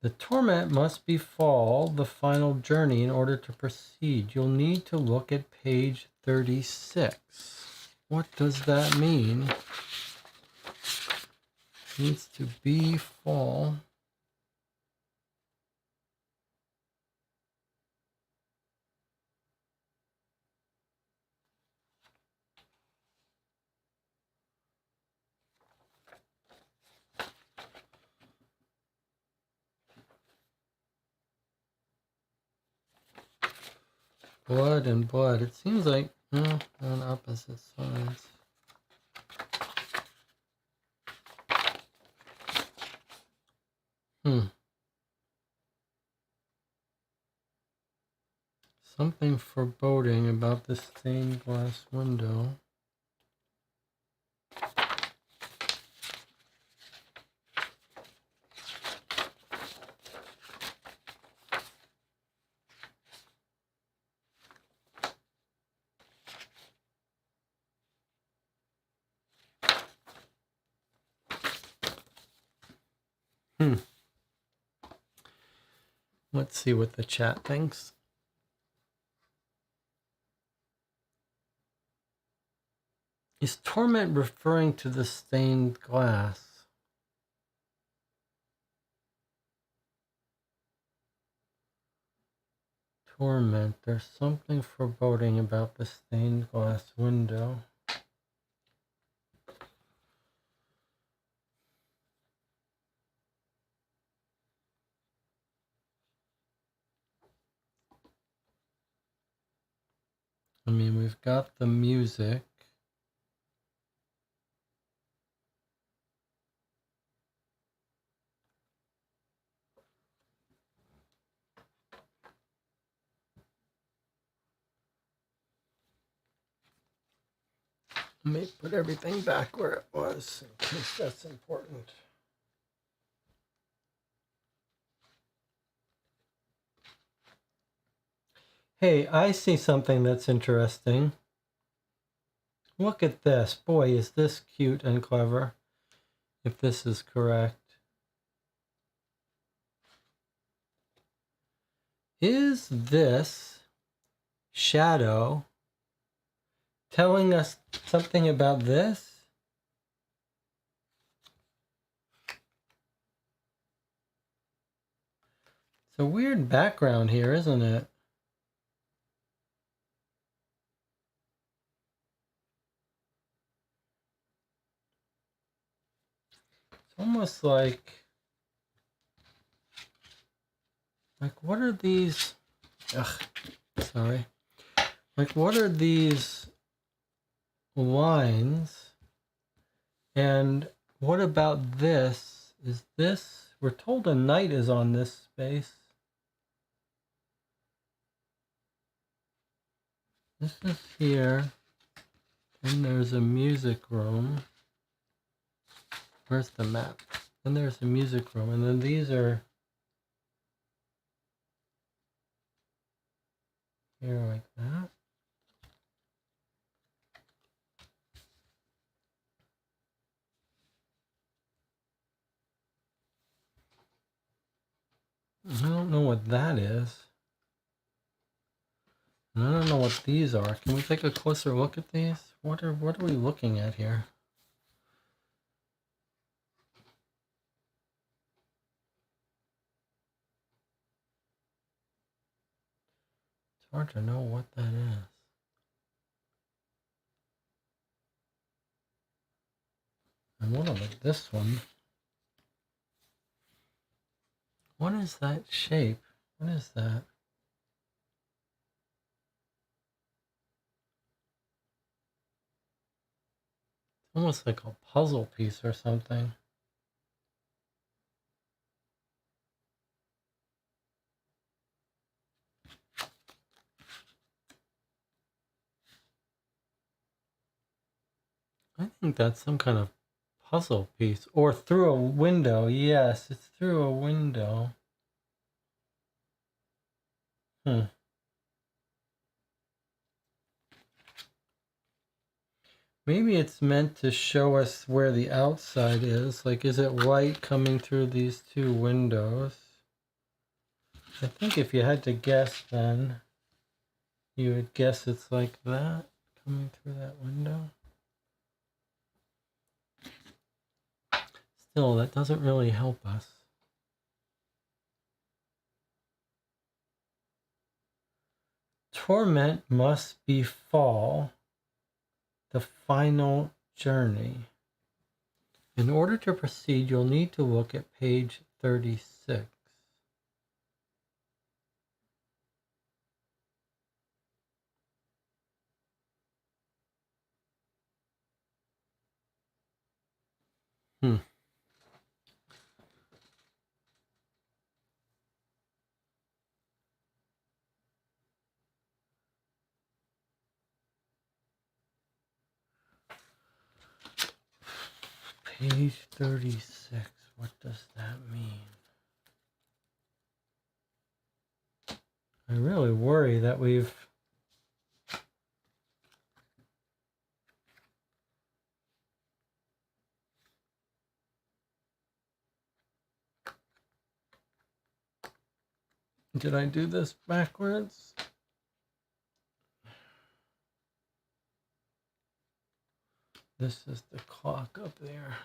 The torment must befall the final journey in order to proceed. You'll need to look at page 36. What does that mean? Needs to befall. Blood and blood. It seems like on opposite sides. Something foreboding about the stained glass window. Let's see what the chat thinks. Is torment referring to the stained glass? Torment. There's something foreboding about the stained glass window. I mean, we've got the music. Let me put everything back where it was in case that's important. Hey, I see something that's interesting. Look at this. Boy, is this cute and clever, if this is correct. Is this shadow telling us something about this? It's a weird background here, isn't it? almost like what are these? Ugh, sorry. Like, what are these lines? And what about this? Is this, we're told a knight is on this space. This is here. And there's a music room. Where's the map? Then there's a music room. And then these are here like that. I don't know what that is. And I don't know what these are. Can we take a closer look at these? What are we looking at here? It's hard to know what that is. I want to look at this one. What is that shape? What is that? Almost like a puzzle piece or something. I think that's some kind of puzzle piece. Or through a window. Yes, it's through a window. Maybe it's meant to show us where the outside is. Like, is it light coming through these two windows? I think if you had to guess, then you would guess it's like that, coming through that window. Still, that doesn't really help us. Torment must befall the final journey. In order to proceed, you'll need to look at page 36. Page 36, what does that mean? I really worry that we've... Did I do this backwards? This is the clock up there.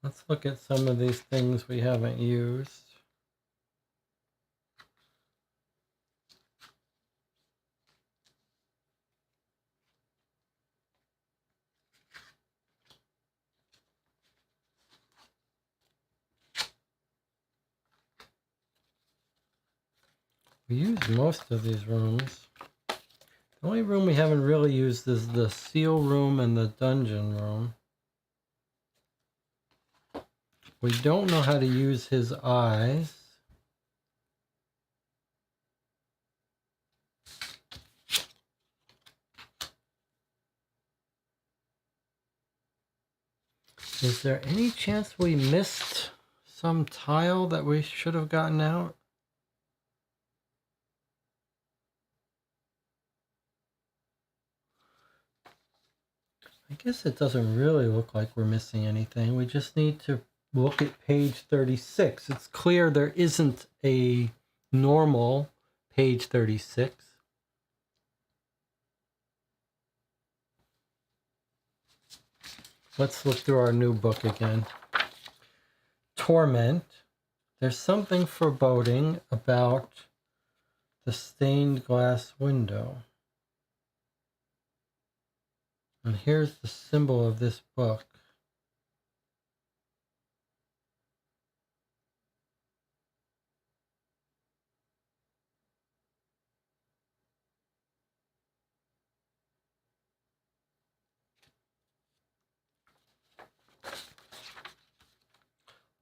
Let's look at some of these things we haven't used. We use most of these rooms. The only room we haven't really used is the seal room and the dungeon room. We don't know how to use his eyes. Is there any chance we missed some tile that we should have gotten out? I guess it doesn't really look like we're missing anything. We just need to look at page 36. It's clear there isn't a normal page 36. Let's look through our new book again. Torment. There's something foreboding about the stained glass window. And here's the symbol of this book.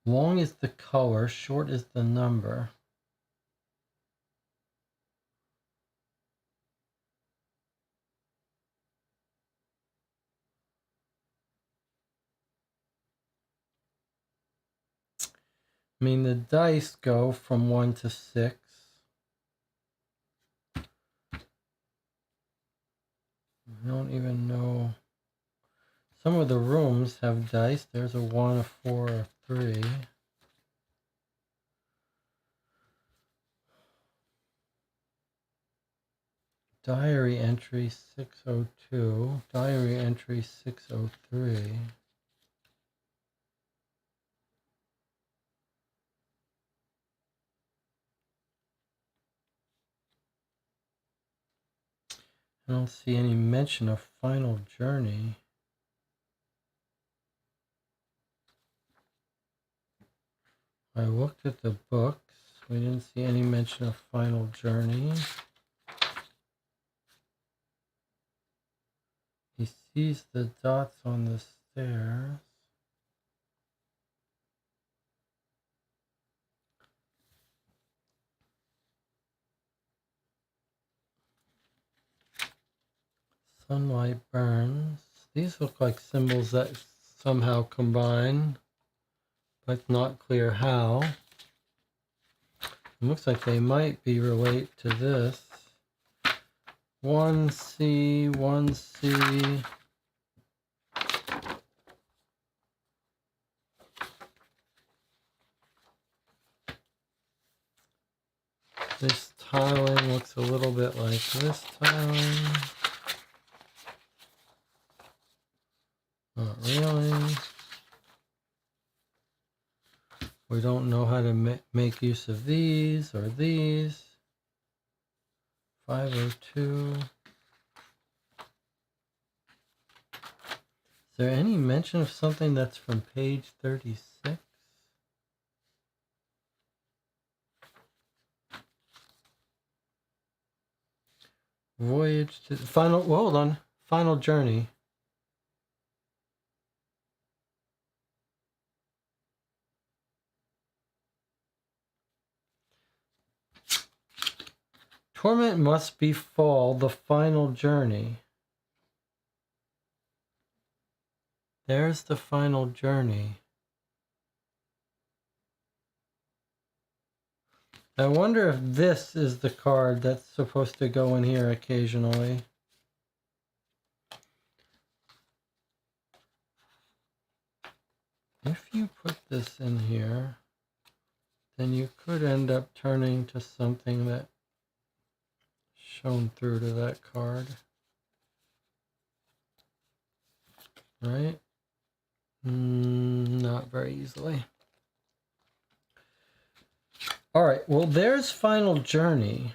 Long is the color, short is the number. I mean, the dice go from 1 to 6. I don't even know. Some of the rooms have dice. There's a 1, a 4, a 3. Diary entry 602. Diary entry 603. I don't see any mention of final journey. I looked at the books. We didn't see any mention of final journey. He sees the dots on the stairs. Sunlight burns. These look like symbols that somehow combine, but not clear how. It looks like they might be related to this. 1C, 1C. This tiling looks a little bit like this tiling. Not really. We don't know how to make use of these or these. 502. Is there any mention of something that's from page 36? Voyage to final, hold on, final journey. Torment must befall the final journey. There's the final journey. I wonder if this is the card that's supposed to go in here occasionally. If you put this in here, then you could end up turning to something that shown through to that card. Right? Not very easily. All right, well, there's Final Journey.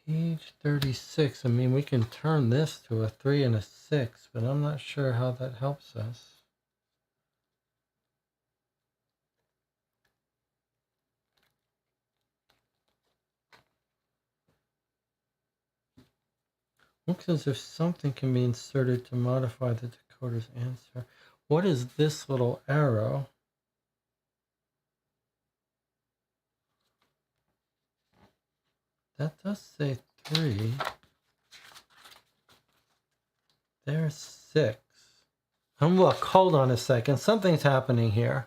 Page 36. I mean, we can turn this to a 3 and a 6, but I'm not sure how that helps us. Looks as if something can be inserted to modify the decoder's answer. What is this little arrow? That does say 3. There's 6. And look, hold on a second. Something's happening here.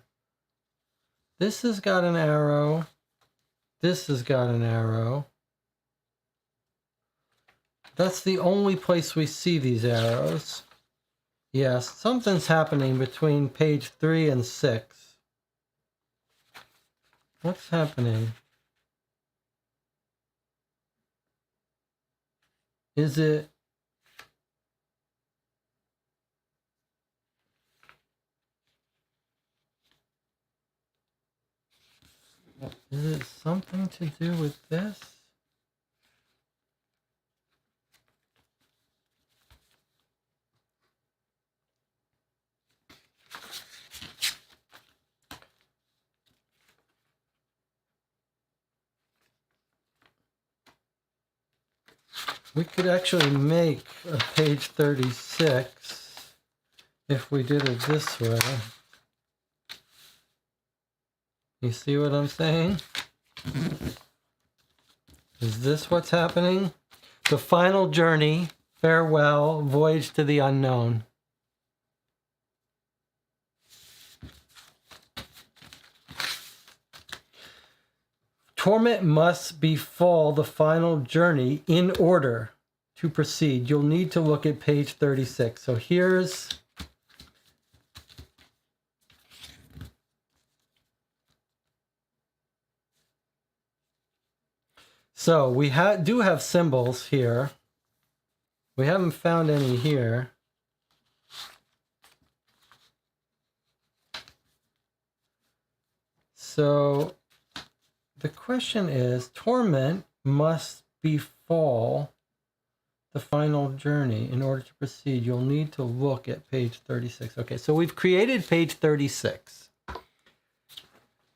This has got an arrow. This has got an arrow. That's the only place we see these arrows. Yes, something's happening between page 3 and 6. What's happening? Is it... Is it something to do with this? We could actually make a page 36 if we did it this way. You see what I'm saying? Is this what's happening? The final journey, farewell, voyage to the unknown. Torment must befall the final journey in order to proceed. You'll need to look at page 36. So here's... So we do have symbols here. We haven't found any here. So the question is, torment must befall the final journey in order to proceed. You'll need to look at page 36. Okay, so we've created page 36.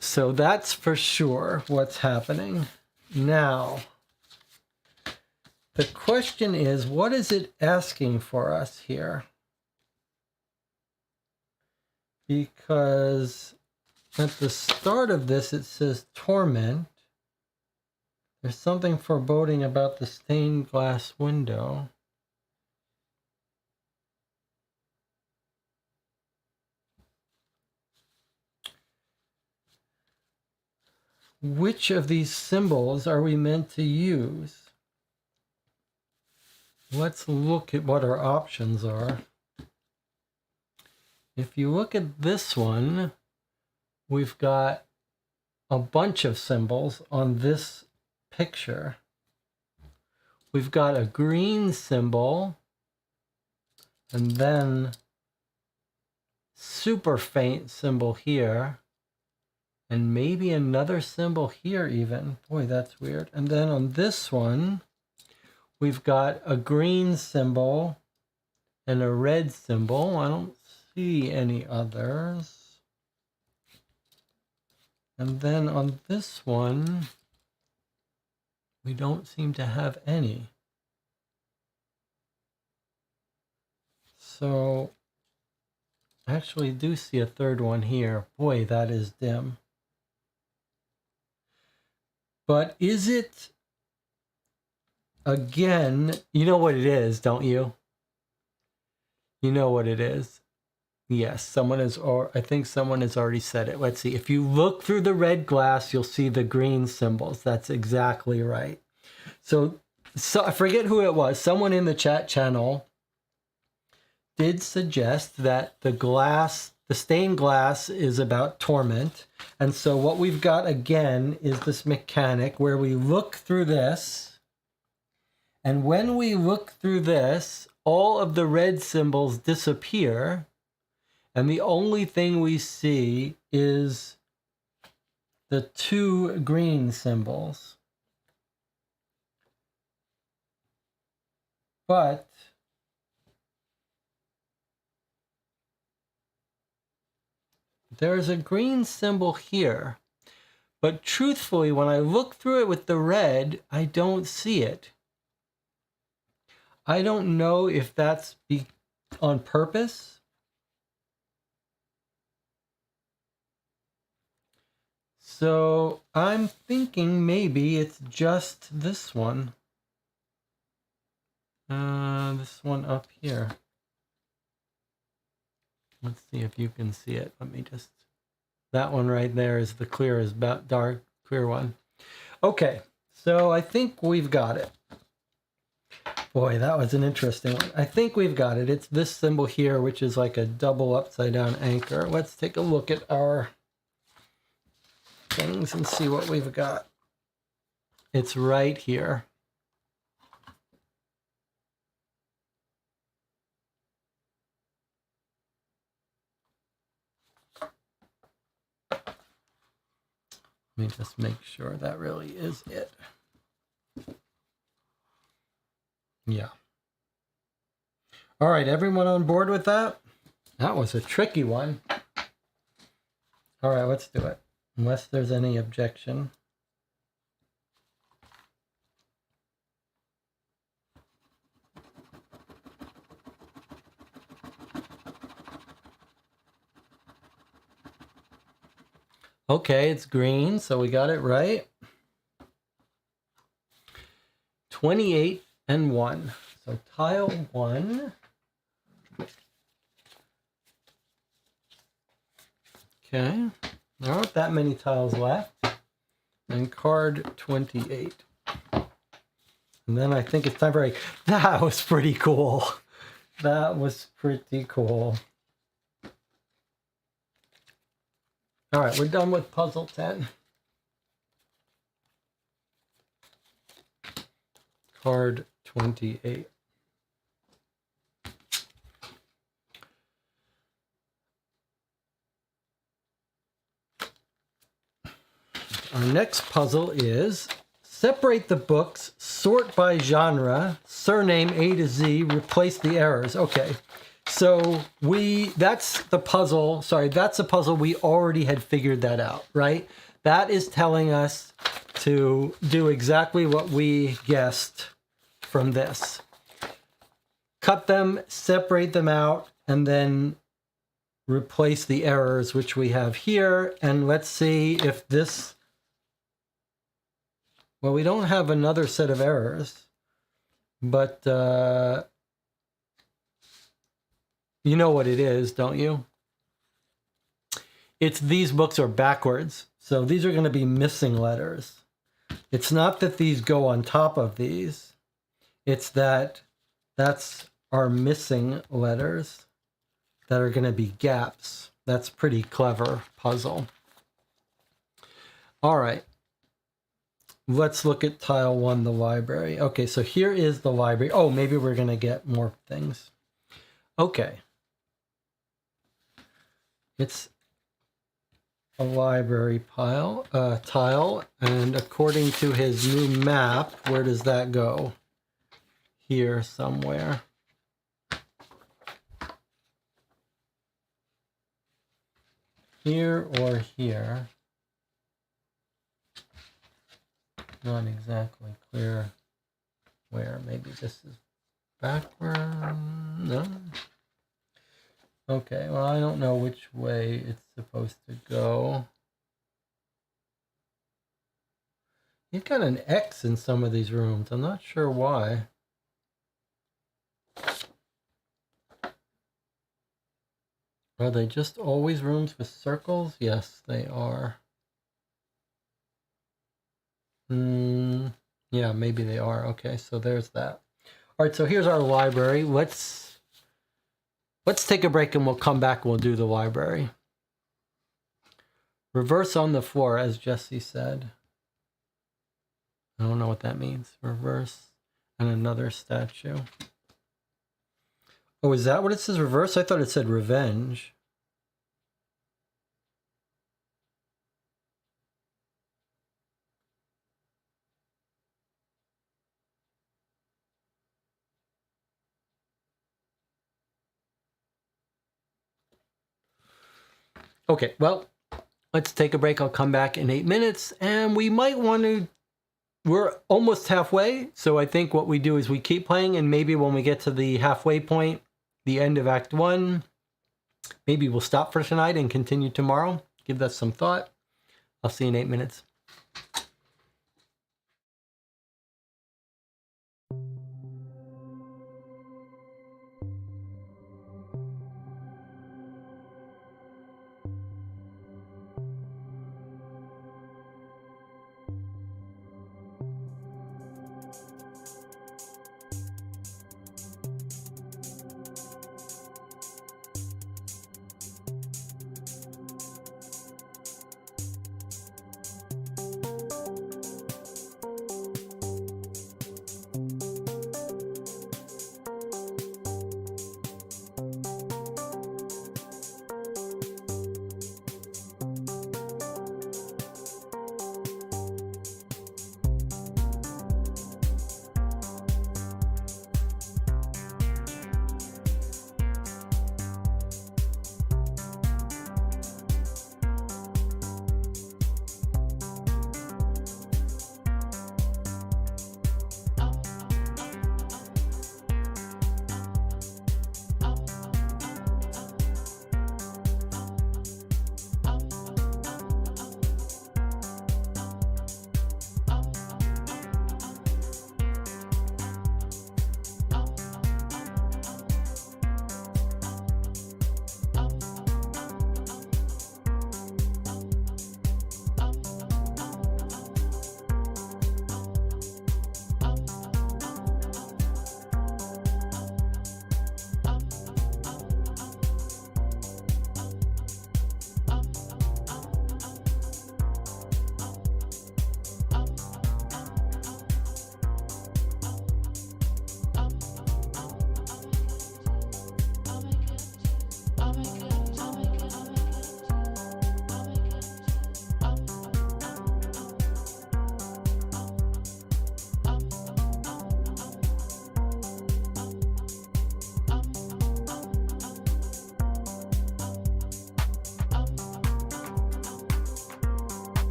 So that's for sure what's happening. Now, the question is, what is it asking for us here? Because at the start of this, it says torment. There's something foreboding about the stained glass window. Which of these symbols are we meant to use? Let's look at what our options are. If you look at this one, we've got a bunch of symbols on this picture. We've got a green symbol, and then super faint symbol here. And maybe another symbol here even. Boy, that's weird. And then on this one, we've got a green symbol and a red symbol. I don't see any others. And then on this one, we don't seem to have any. So I actually do see a third one here. Boy, that is dim. But is it, again, you know what it is, don't you? You know what it is. Yes, someone has, or I think someone has already said it. Let's see. If you look through the red glass, you'll see the green symbols. That's exactly right. So I forget who it was. Someone in the chat channel did suggest that the stained glass is about torment. And so what we've got again is this mechanic where we look through this. And when we look through this, all of the red symbols disappear. And the only thing we see is the two green symbols. But there's a green symbol here, but truthfully, when I look through it with the red, I don't see it. I don't know if that's on purpose. So I'm thinking maybe it's just this one. This one up here. Let's see if you can see it. Let me just... That one right there is the clearest, dark, clear one. Okay, so I think we've got it. Boy, that was an interesting one. I think we've got it. It's this symbol here, which is like a double upside down anchor. Let's take a look at our things and see what we've got. It's right here. Let me just make sure that really is it. Yeah. All right, everyone on board with that? That was a tricky one. All right, let's do it. Unless there's any objection. Okay, it's green, so we got it right. 28 and 1. So tile 1. Okay, there aren't that many tiles left. And card 28. And then I think it's time for a... That was pretty cool. That was pretty cool. All right, we're done with puzzle 10. Card 28. Our next puzzle is separate the books, sort by genre, surname A to Z, replace the errors. Okay, so that's the puzzle. Sorry, that's a puzzle we already had figured that out, right? That is telling us to do exactly what we guessed from this. Cut them, separate them out, and then replace the errors, which we have here. And let's see if this... Well, we don't have another set of errors, but you know what it is, don't you? It's these books are backwards. So these are going to be missing letters. It's not that these go on top of these. It's that that's our missing letters that are going to be gaps. That's pretty clever puzzle. All right. Let's look at tile 1, the library. Okay, so here is the library. Oh, maybe we're going to get more things. Okay. It's a library tile, and according to his new map, where does that go? Here somewhere. Here or here. Not exactly clear where. Maybe this is backward. No. Okay, well, I don't know which way it's supposed to go. You've got an X in some of these rooms. I'm not sure why. Are they just always rooms with circles? Yes, they are. Yeah, maybe they are. Okay, so there's that. All right, so here's our library. Let's take a break and we'll come back and we'll do the library. Reverse on the floor, as Jesse said. I don't know what that means. Reverse and another statue. Oh, is that what it says, reverse? I thought it said revenge. Okay, well, let's take a break. I'll come back in 8 minutes, and we might want to... We're almost halfway, so I think what we do is we keep playing, and maybe when we get to the halfway point, the end of Act 1, maybe we'll stop for tonight and continue tomorrow. Give that some thought. I'll see you in 8 minutes.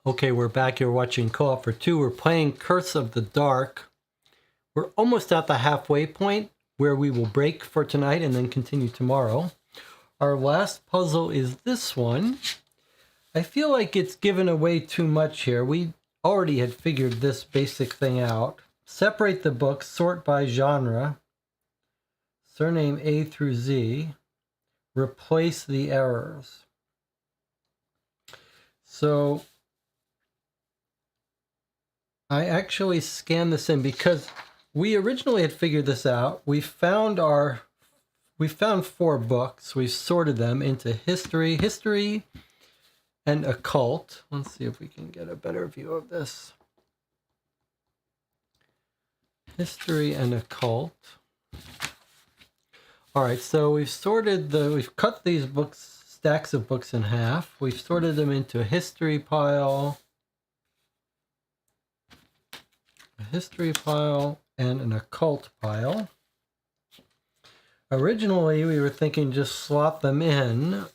Okay, we're back here watching Co-op for 2. We're playing Curse of the Dark. We're almost at the halfway point where we will break for tonight and then continue tomorrow. Our last puzzle is this one. I feel like it's given away too much here. We already had figured this basic thing out. Separate the books, sort by genre, surname A through Z, replace the errors. So I actually scanned this in because we originally had figured this out. We found 4 books. We sorted them into history, and occult. Let's see if we can get a better view of this. History and occult. All right, so we've cut these stacks of books in half. We've sorted them into a history pile, and an occult pile. Originally, we were thinking just slot them in,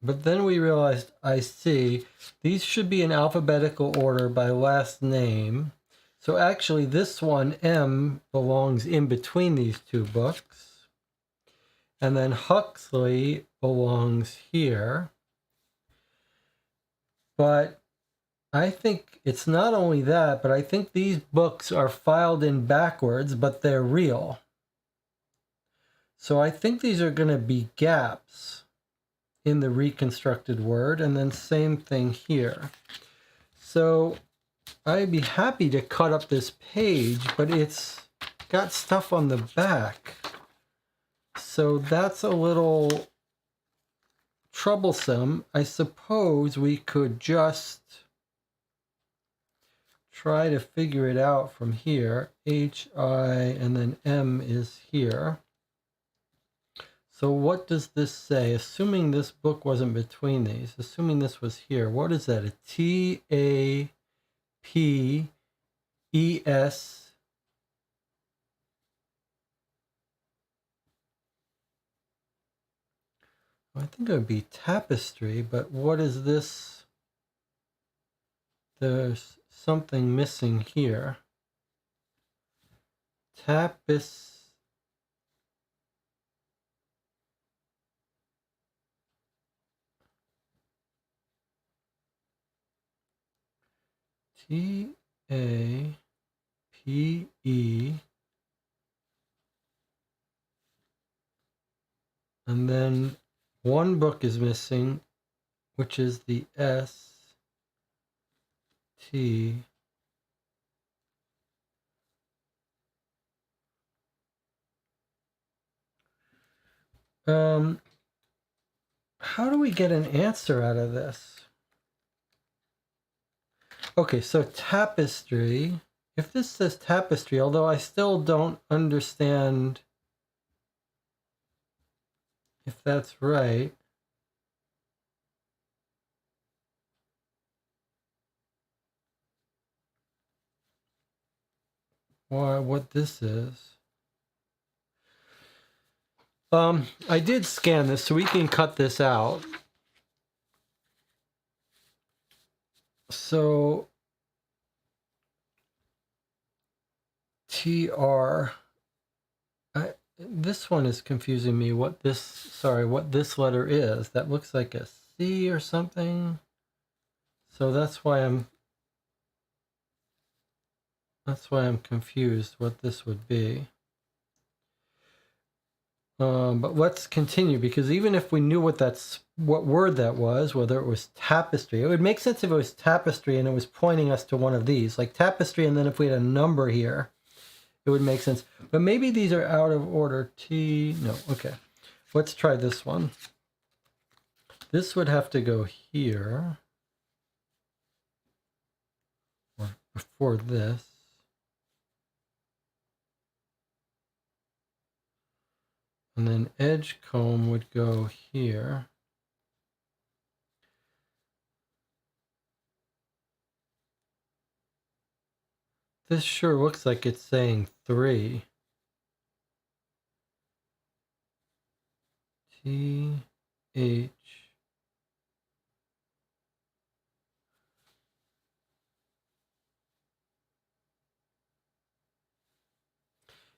but then we realized, I see, these should be in alphabetical order by last name. So actually, this one, M, belongs in between these 2 books. And then Huxley belongs here. But I think it's not only that, but I think these books are filed in backwards, but they're real. So I think these are going to be gaps in the reconstructed word, and then same thing here. So I'd be happy to cut up this page, but it's got stuff on the back. So that's a little troublesome. I suppose we could just try to figure it out from here. H, I, and then M is here. So what does this say? Assuming this book wasn't between these, assuming this was here, what is that? A T, A, P, E, S. I think it would be tapestry, but what is this? There's something missing here. T, A, P, E. And then one book is missing, which is the S, T. How do we get an answer out of this? Okay, so tapestry. If this says tapestry, although I still don't understand if that's right. Or what this is. I did scan this, so we can cut this out. So TR. This one is confusing me. What this letter is. That looks like a C or something. So that's why I'm confused what this would be. But let's continue, because even if we knew what word that was, whether it was tapestry, it would make sense if it was tapestry and it was pointing us to one of these, like tapestry, and then if we had a number here, it would make sense. But maybe these are out of order. No, okay. Let's try this one. This would have to go here, or before this. And then Edgecombe would go here. This sure looks like it's saying 3. T, H.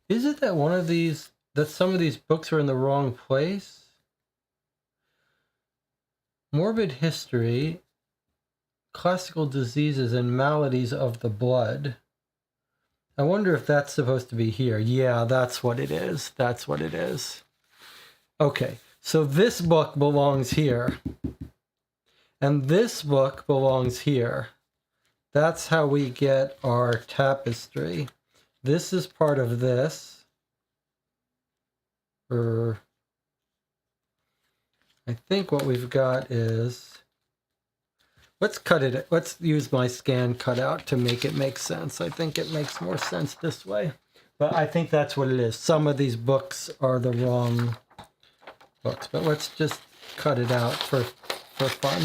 Is it that one of these, that some of these books are in the wrong place? Morbid history, classical diseases and maladies of the blood. I wonder if that's supposed to be here. Yeah, that's what it is. That's what it is. Okay, so this book belongs here. And this book belongs here. That's how we get our tapestry. This is part of this. I think what we've got is, let's cut it. Let's use my scan cutout to make it make sense. I think it makes more sense this way. But I think that's what it is. Some of these books are the wrong books, but let's just cut it out for fun.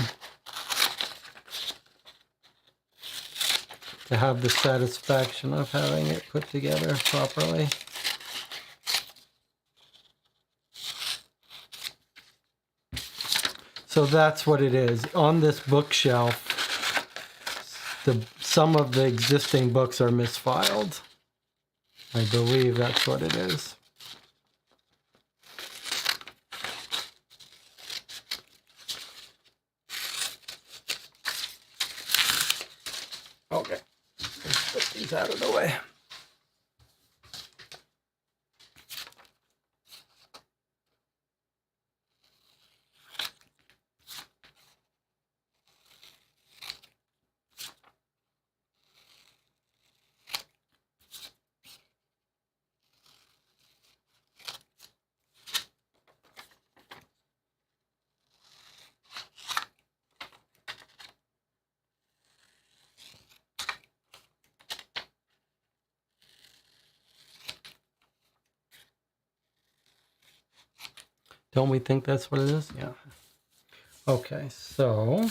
To have the satisfaction of having it put together properly. So that's what it is. On this bookshelf, some of the existing books are misfiled. I believe that's what it is. Okay, let's put these out of the way. Don't we think that's what it is? Yeah. Okay, so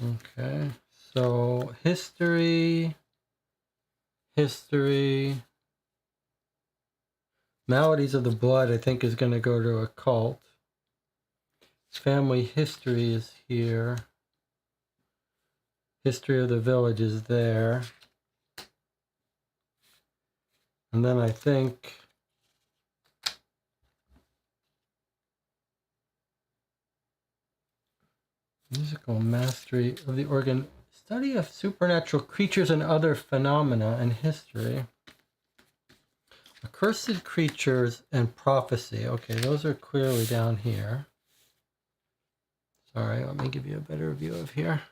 okay, so history, maladies of the blood, I think, is going to go to occult. Family history is here. History of the village is there. And then I think musical mastery of the organ, study of supernatural creatures and other phenomena and history. Accursed creatures and prophecy. Okay, those are clearly down here. Sorry, let me give you a better view of here.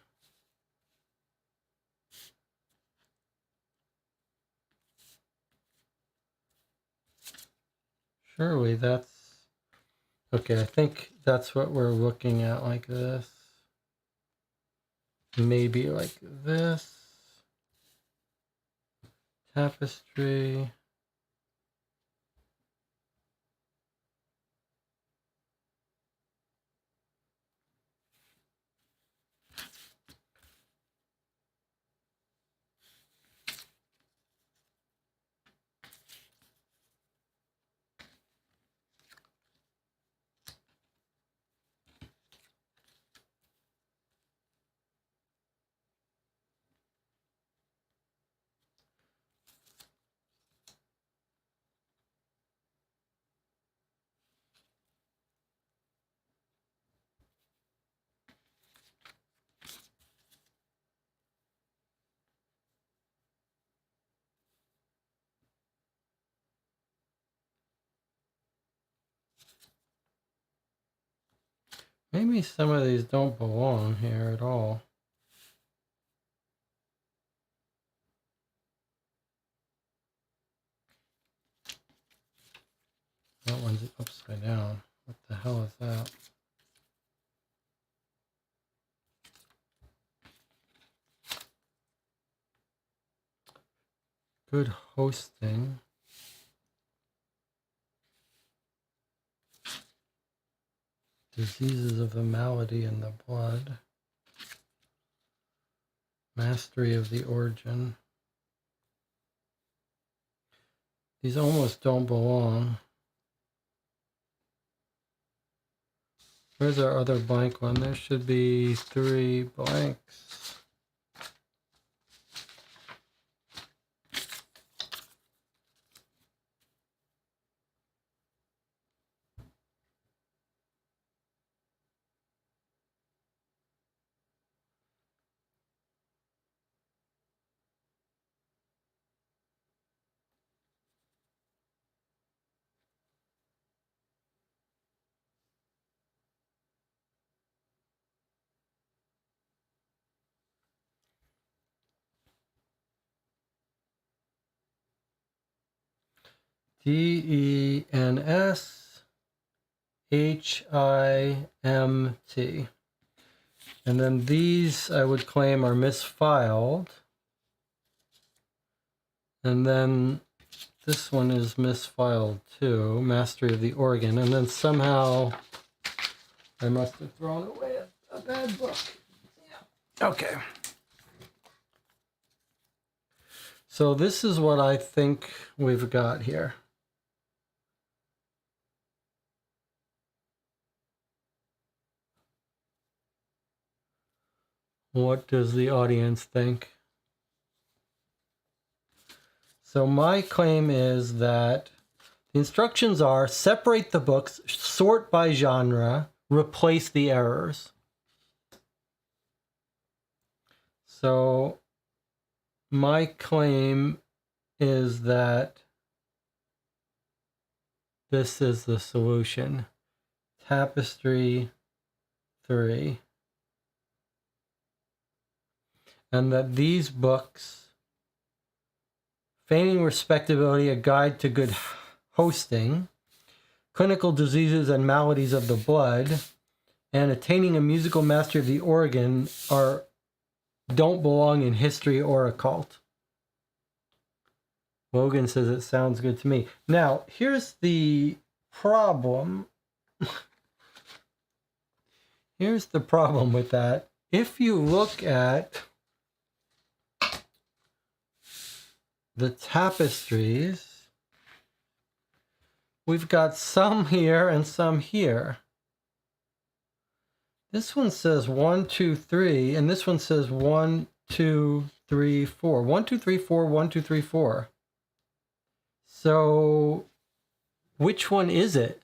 Surely that's... Okay, I think that's what we're looking at, like this. Maybe like this. Tapestry. Maybe some of these don't belong here at all. That one's upside down. What the hell is that? Good hosting. Diseases of the malady in the blood. Mastery of the origin. These almost don't belong. Where's our other blank one? There should be 3 blanks. DENSHIMT. And then these I would claim are misfiled. And then this one is misfiled too, Mastery of the Organ. And then somehow I must have thrown away a bad book. Yeah. Okay. So this is what I think we've got here. What does the audience think? So my claim is that the instructions are separate the books, sort by genre, replace the errors. So my claim is that this is the solution. Tapestry 3. And that these books, Feigning Respectability, A Guide to Good Hosting, Clinical Diseases and Maladies of the Blood, and Attaining a Musical Mastery of the Organ don't belong in history or occult. Logan says it sounds good to me. Now, here's the problem. Here's the problem with that. If you look at the tapestries, we've got some here and some here. This one says 1, 2, 3, and this one says 1, 2, 3, 4. 1, 2, 3, 4, 1, 2, 3, 4. So, which one is it?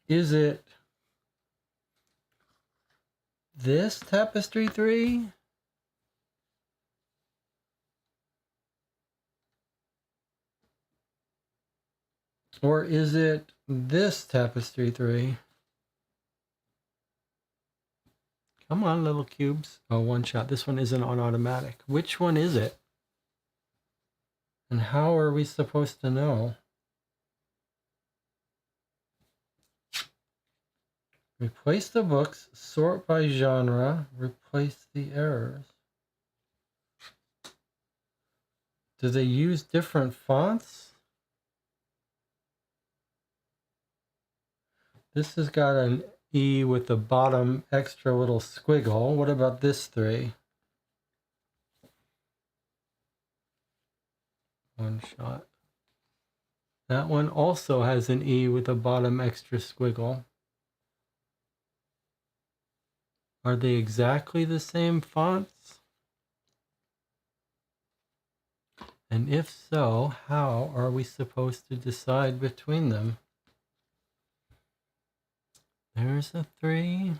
Is it this tapestry 3? Or is it this tapestry 3? Come on, little cubes. Oh, one shot. This one isn't on automatic. Which one is it? And how are we supposed to know? Replace the books, sort by genre, replace the errors. Do they use different fonts? This has got an E with the bottom extra little squiggle. What about this 3? One shot. That one also has an E with a bottom extra squiggle. Are they exactly the same fonts? And if so, how are we supposed to decide between them? There's a 3.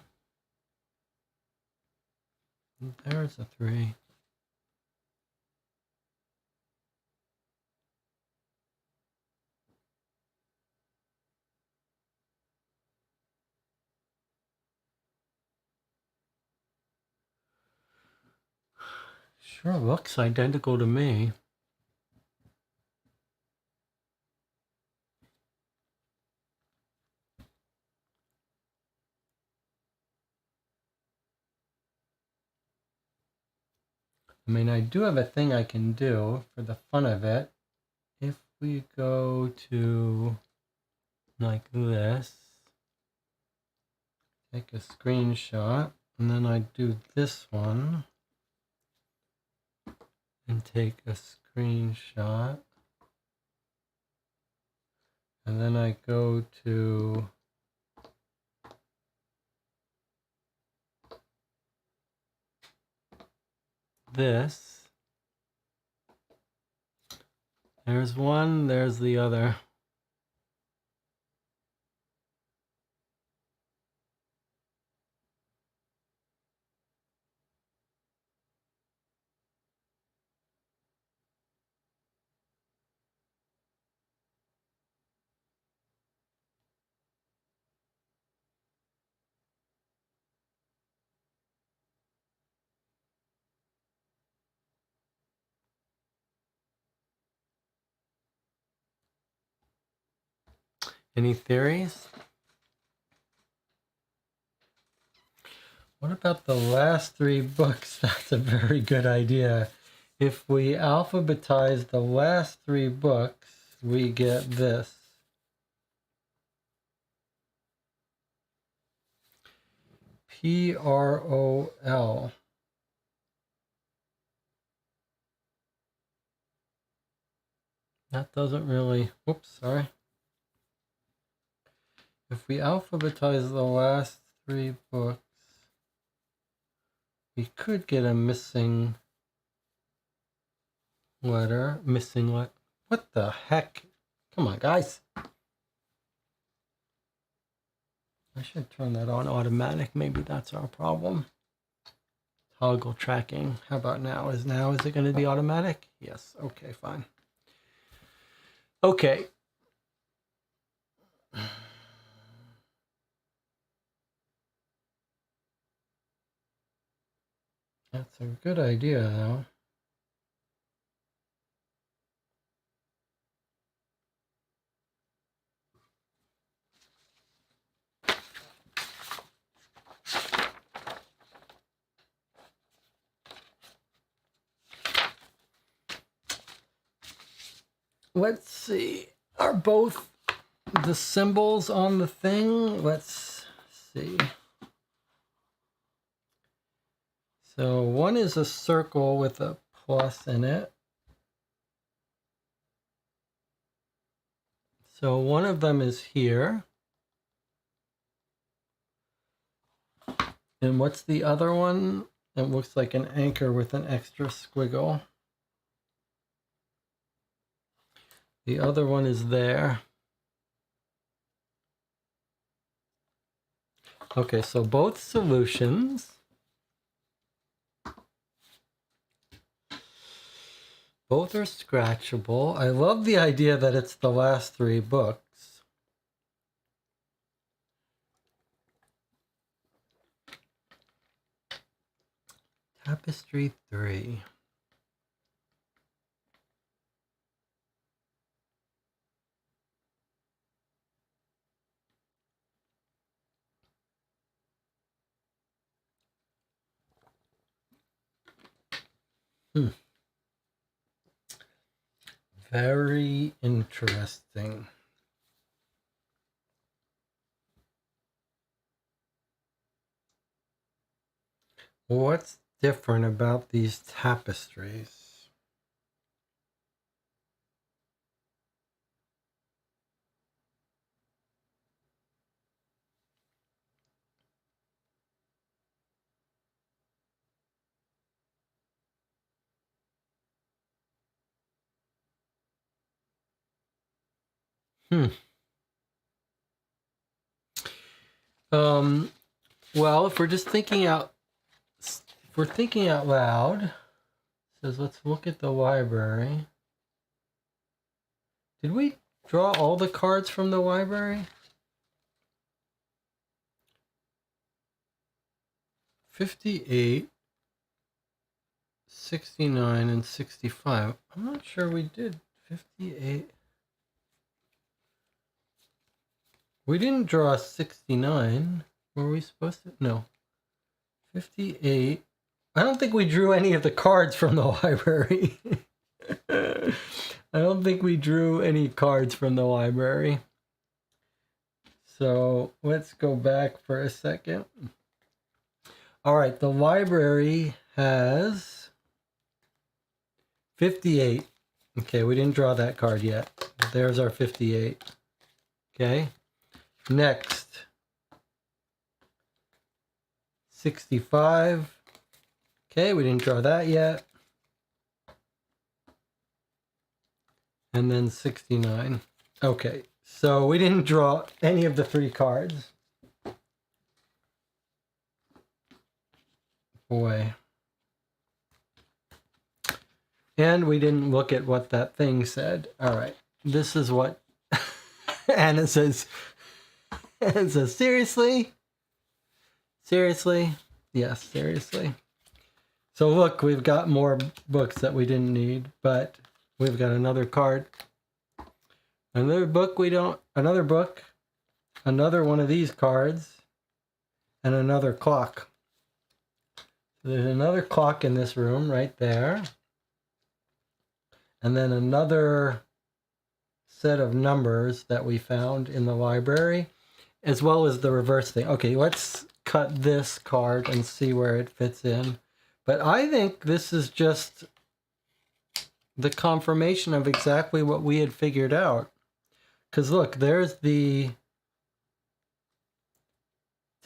There's a 3. Sure looks identical to me. I mean, I do have a thing I can do for the fun of it. If we go to like this, take a screenshot And then I do this one and take a screenshot. And then I go to this. There's one, there's the other. Any theories? What about the last 3 books? That's a very good idea. If we alphabetize the last 3 books, we get this. Prol. That doesn't really, whoops, sorry. If we alphabetize the last 3 books, we could get a missing letter. What the heck? Come on, guys. I should turn that on automatic. Maybe that's our problem. Toggle tracking. How about now? Is it going to be automatic? Yes. Okay, fine. Okay. That's a good idea, though. Let's see. Are both the symbols on the thing? Let's see. So one is a circle with a plus in it. So one of them is here. And what's the other one? It looks like an anchor with an extra squiggle. The other one is there. Okay, so both solutions. Both are scratchable. I love the idea that it's the last 3 books. Tapestry 3. Very interesting. What's different about these tapestries? Well, if we're thinking out loud, it says let's look at the library. Did we draw all the cards from the library? 58, 69, and 65. I'm not sure we did 58. We didn't draw 69. Were we supposed to? No. 58. I don't think we drew any of the cards from the library. I don't think we drew any cards from the library. So let's go back for a second. All right, the library has 58. Okay, we didn't draw that card yet. There's our 58. Okay, next, 65. Okay, we didn't draw that yet. And then 69. Okay, so we didn't draw any of the 3 cards. Boy. And we didn't look at what that thing said. All right, this is what Anna says. Anna says, seriously? Seriously? Yes, seriously. So look, we've got more books that we didn't need, but we've got another card. Another book another one of these cards, and another clock. So there's another clock in this room right there. And then another set of numbers that we found in the library, as well as the reverse thing. Okay, let's cut this card and see where it fits in. But I think this is just the confirmation of exactly what we had figured out. Because look, there's the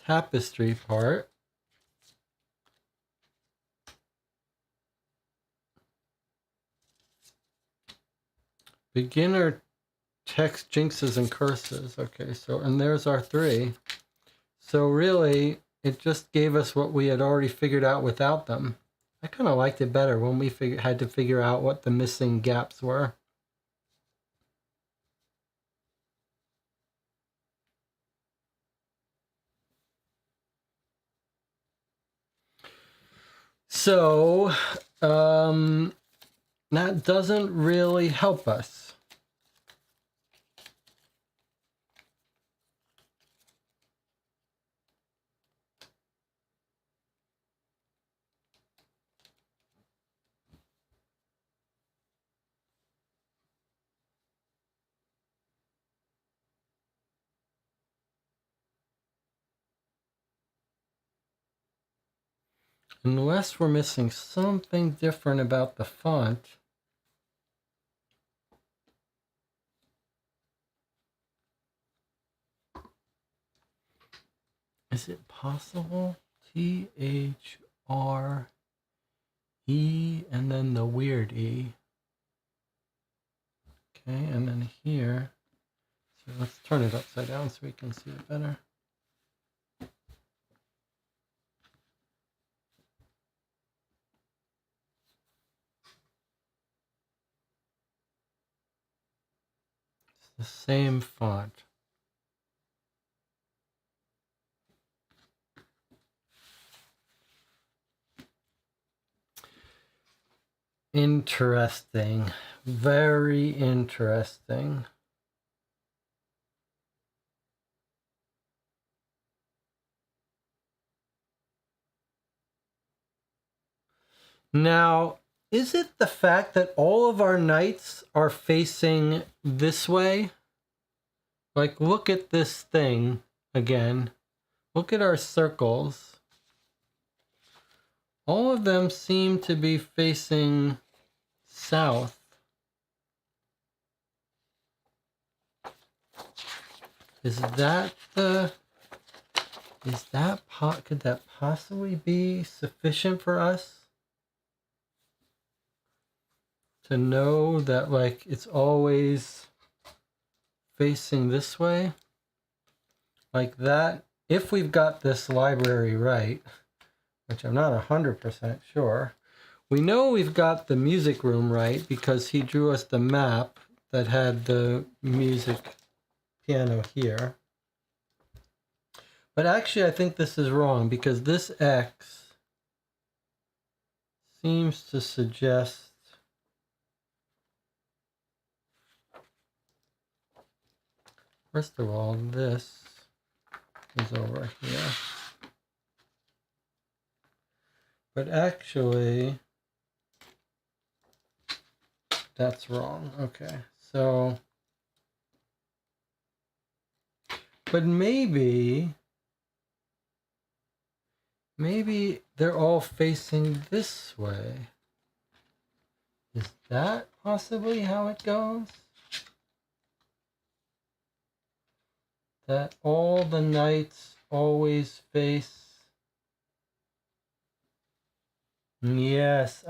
tapestry part. Beginner text jinxes and curses. Okay, so, and there's our 3. So really, it just gave us what we had already figured out without them. I kind of liked it better when we had to figure out what the missing gaps were. So, that doesn't really help us. Unless we're missing something different about the font. Is it possible? THRE and then the weird E. Okay, and then here. So let's turn it upside down so we can see it better. It's the same font. Interesting. Very interesting. Now, is it the fact that all of our knights are facing this way? Like, look at this thing again. Look at our circles. All of them seem to be facing south. Is that the... could that possibly be sufficient for us to know that, like, it's always facing this way? Like that, if we've got this library right, which I'm not 100% sure, we know we've got the music room right because he drew us the map that had the music piano here. But actually, I think this is wrong because this X seems to suggest first of all, this is over here. But actually, that's wrong. Okay, so, but maybe maybe they're all facing this way. Is that possibly how it goes? That all the knights always face... Yes,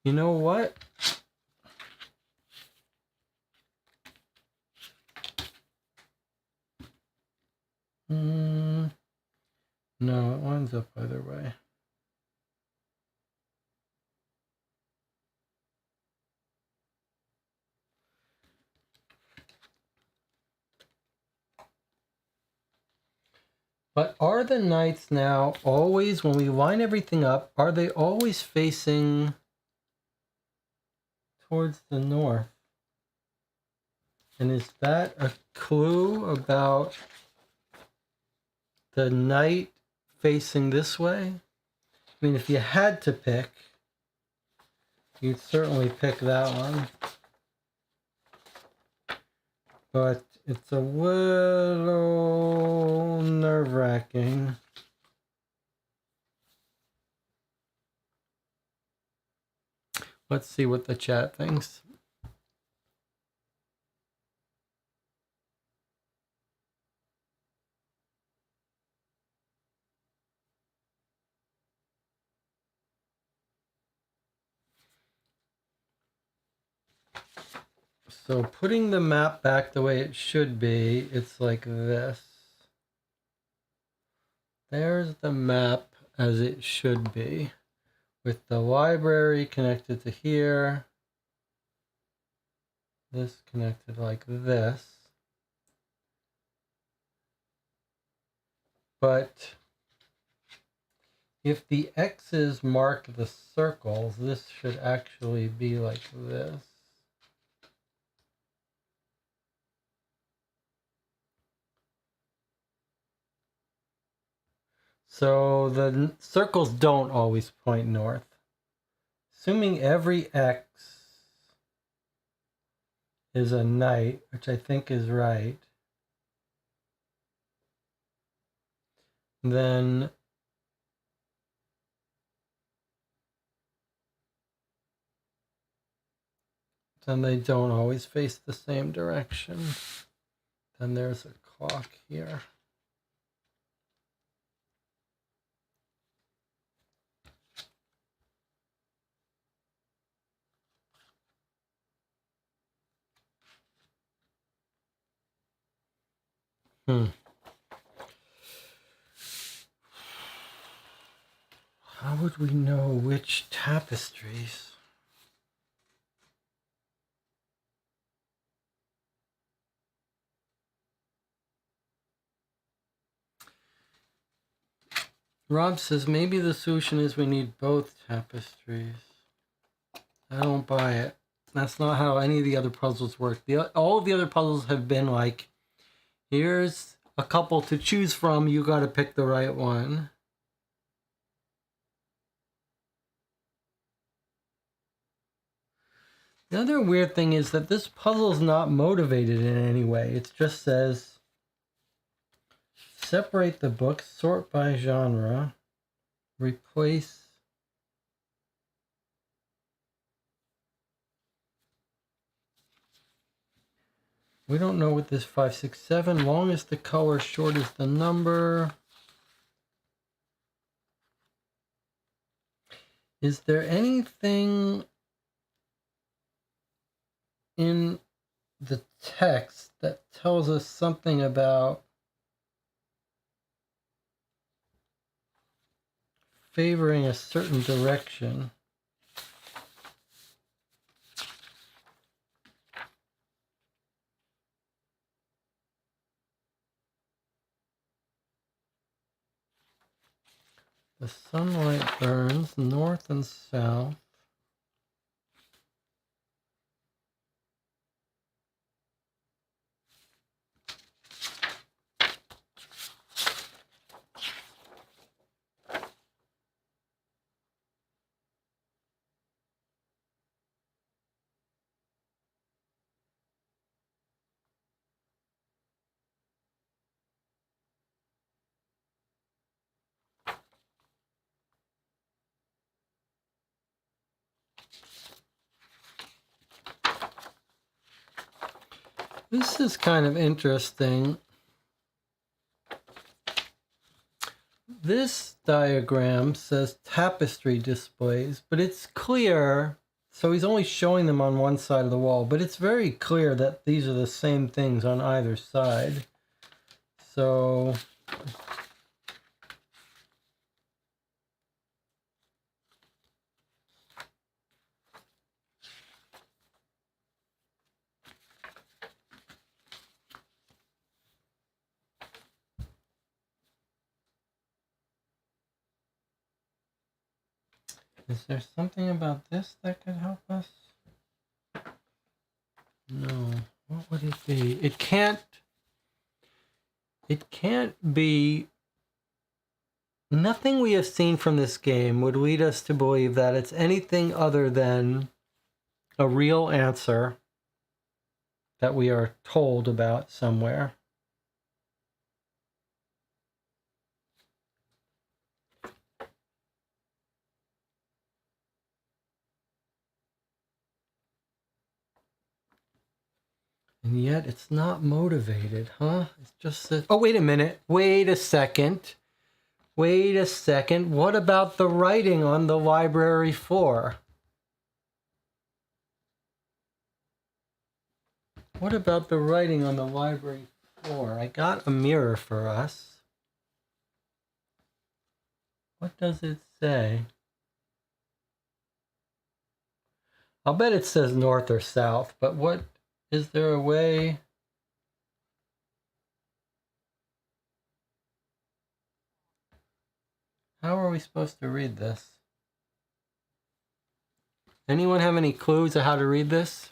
you know what? No, it winds up either way. But are the knights now always, when we line everything up, are they always facing towards the north? And is that a clue about the knight facing this way? I mean, if you had to pick, you'd certainly pick that one. But it's a little nerve-wracking. Let's see what the chat thinks. So putting the map back the way it should be, it's like this. There's the map as it should be, with the library connected to here. This connected like this. But if the X's mark the circles, this should actually be like this. So the circles don't always point north. Assuming every X is a knight, which I think is right, then they don't always face the same direction. Then there's a clock here. How would we know which tapestries? Rob says maybe the solution is we need both tapestries. I don't buy it. That's not how any of the other puzzles work. All of the other puzzles have been like, here's a couple to choose from, you got to pick the right one. The other weird thing is that this puzzle is not motivated in any way. It just says, separate the books, sort by genre, replace. We don't know what this 5, 6, 7. Long is the color, short is the number. Is there anything in the text that tells us something about favoring a certain direction? The sunlight burns north and south. This is kind of interesting. This diagram says tapestry displays, but it's clear. So he's only showing them on one side of the wall, but it's very clear that these are the same things on either side. So is there something about this that could help us? No. What would it be? It can't be. Nothing we have seen from this game would lead us to believe that it's anything other than a real answer that we are told about somewhere. And yet it's not motivated, huh? It's just that, oh, wait a minute. Wait a second. Wait a second. What about the writing on the library floor? What about the writing on the library floor? I got a mirror for us. What does it say? I'll bet it says north or south, but what, is there a way? How are we supposed to read this? Anyone have any clues of how to read this?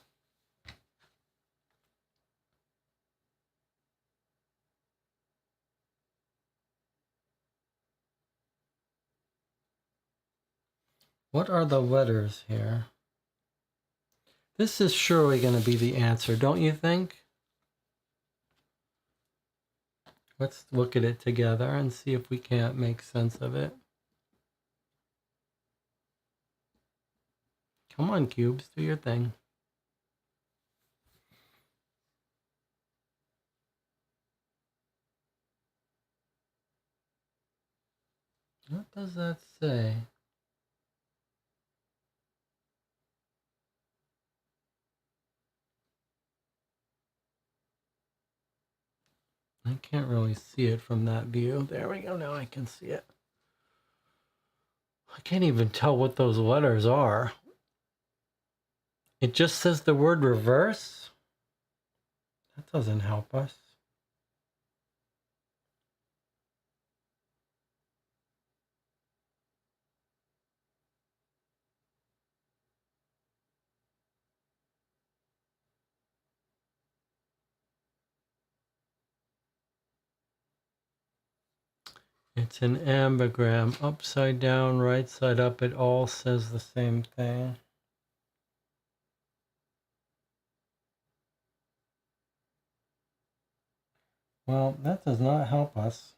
What are the letters here? This is surely going to be the answer, don't you think? Let's look at it together and see if we can't make sense of it. Come on, cubes, do your thing. What does that say? I can't really see it from that view. There we go, now I can see it. I can't even tell what those letters are. It just says the word reverse? That doesn't help us. It's an ambigram, upside down, right side up. It all says the same thing. Well, that does not help us.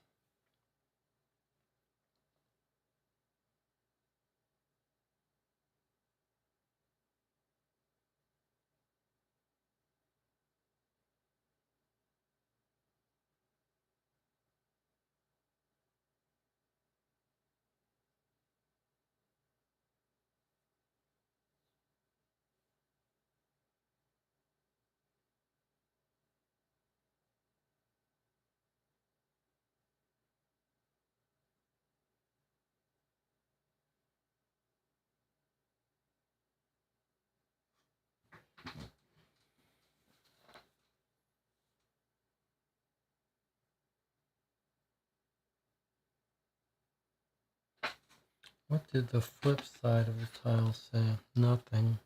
What did the flip side of the tile say? Nothing.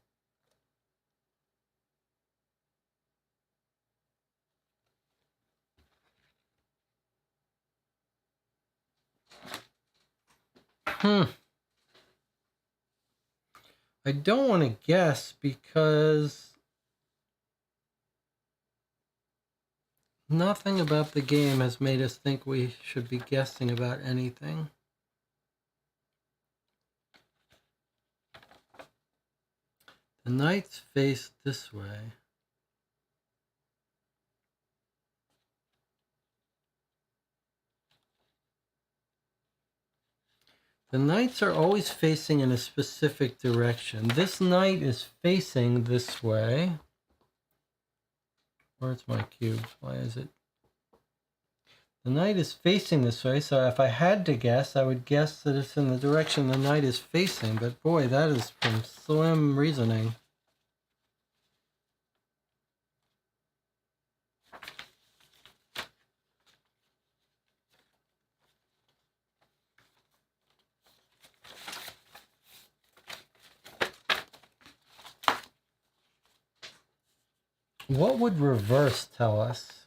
I don't want to guess because nothing about the game has made us think we should be guessing about anything. The knights face this way. The knights are always facing in a specific direction. This knight is facing this way. Where's my cube? Why is it? The knight is facing this way, so if I had to guess, I would guess that it's in the direction the knight is facing. But boy, that is from slim reasoning. What would reverse tell us?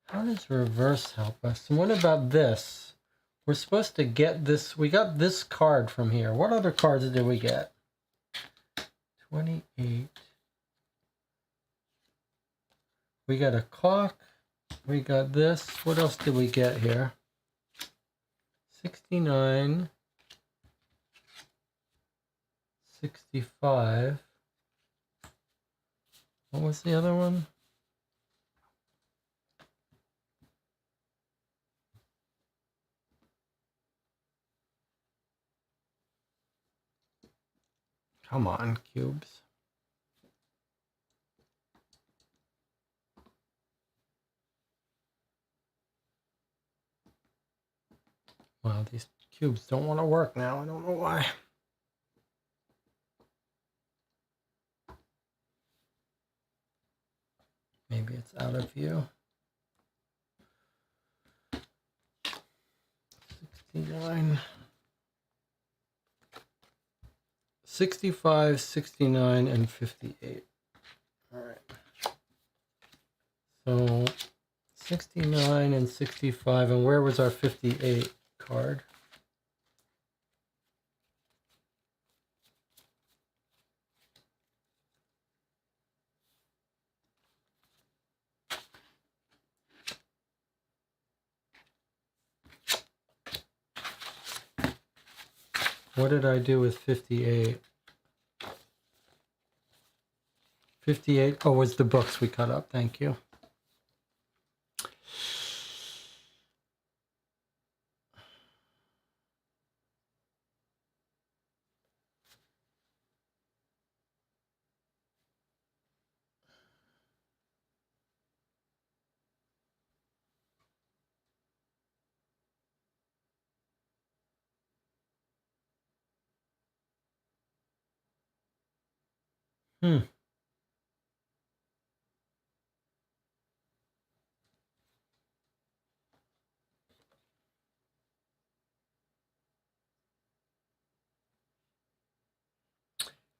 How does reverse help us? And what about this? We're supposed to get this. We got this card from here. What other cards did we get? 28. We got a clock. We got this. What else did we get here? 69. 65. What was the other one? Come on, cubes. Wow, these cubes don't want to work now. I don't know why. Maybe it's out of view. 69. 65, 69, and 58. All right. So 69 and 65, and where was our 58 card? What did I do with 58? 58, oh, was the books we cut up. Thank you.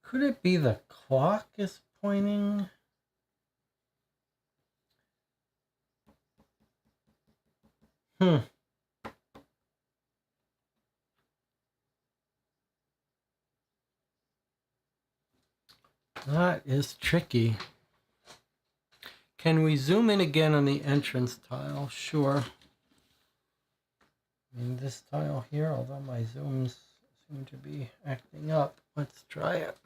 Could it be the clock is pointing? That is tricky. Can we zoom in again on the entrance tile? Sure. I mean, this tile here, although my zooms seem to be acting up. Let's try it.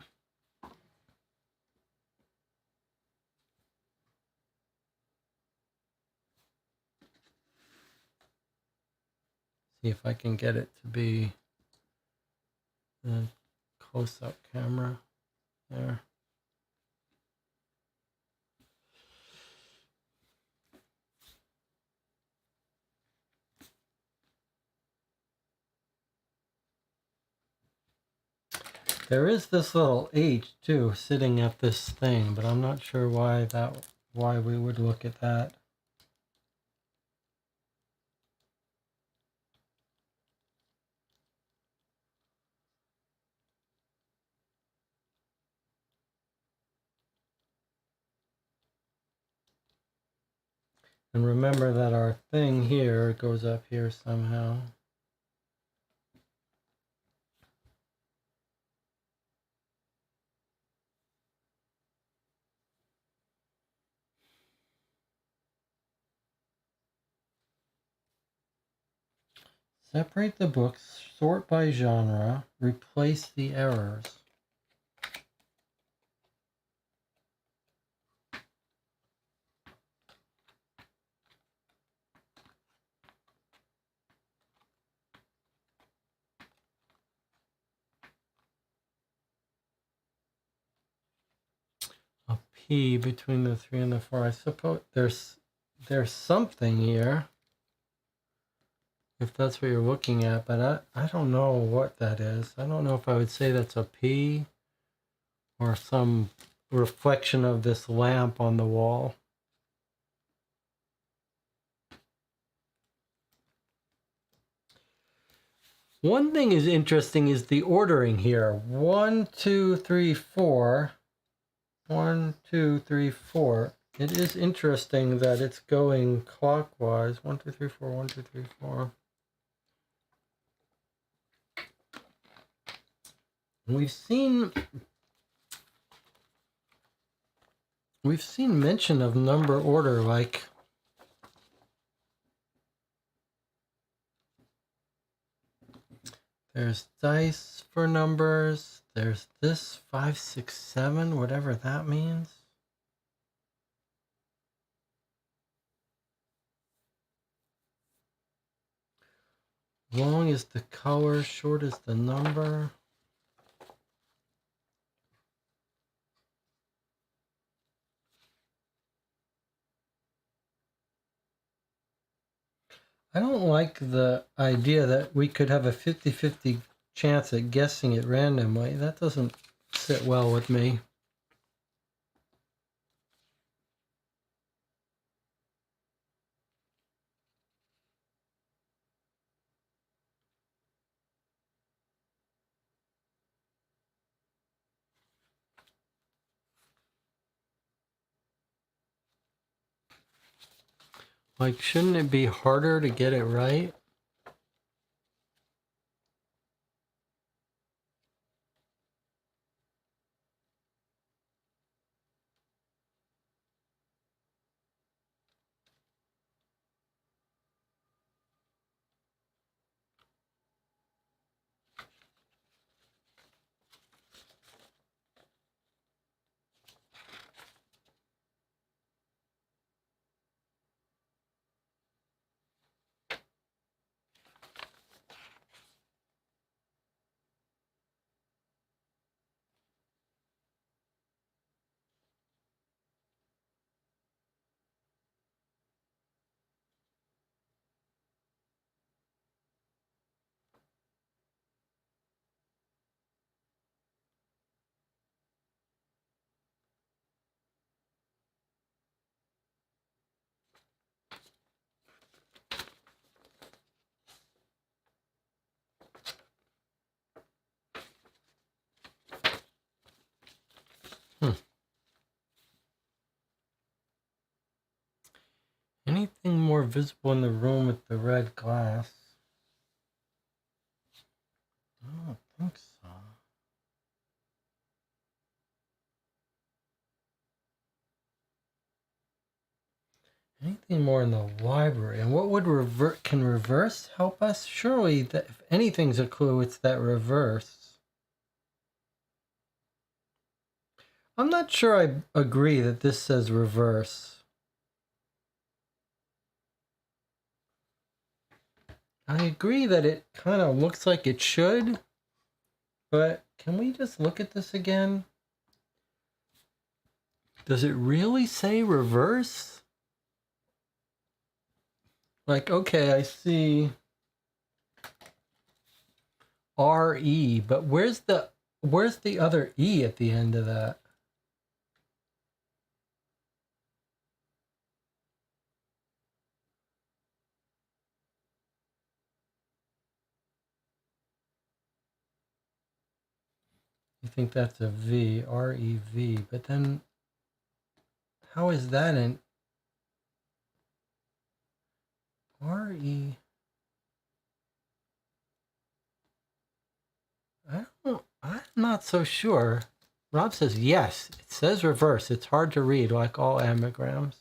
See if I can get it to be the close-up camera there. There is this little H too sitting at this thing, but I'm not sure why we would look at that. And remember that our thing here goes up here somehow. Separate the books, sort by genre, replace the errors. P between the 3 and the 4. I suppose there's something here, if that's what you're looking at, but I don't know what that is. I don't know if I would say that's a P or some reflection of this lamp on the wall. One thing is interesting is the ordering here. 1, 2, 3, 4. 1, 2, 3, 4. It is interesting that it's going clockwise. 1, 2, 3, 4, 1, 2, 3, 4. We've seen mention of number order, like there's dice for numbers, there's this 5, 6, 7, whatever that means. Long is the color, short is the number. I don't like the idea that we could have a 50-50 chance at guessing it randomly. That doesn't sit well with me. Like, shouldn't it be harder to get it right? Anything more visible in the room with the red glass? I don't think so. Anything more in the library? And what would can reverse help us? Surely, that if anything's a clue, it's that reverse. I'm not sure I agree that this says reverse. I agree that it kind of looks like it should, but can we just look at this again? Does it really say reverse? Like, okay, I see RE, but where's the other E at the end of that? You think that's a V, R-E-V, but then how is that an R-E? I'm not so sure. Rob says yes, it says reverse. It's hard to read like all anagrams.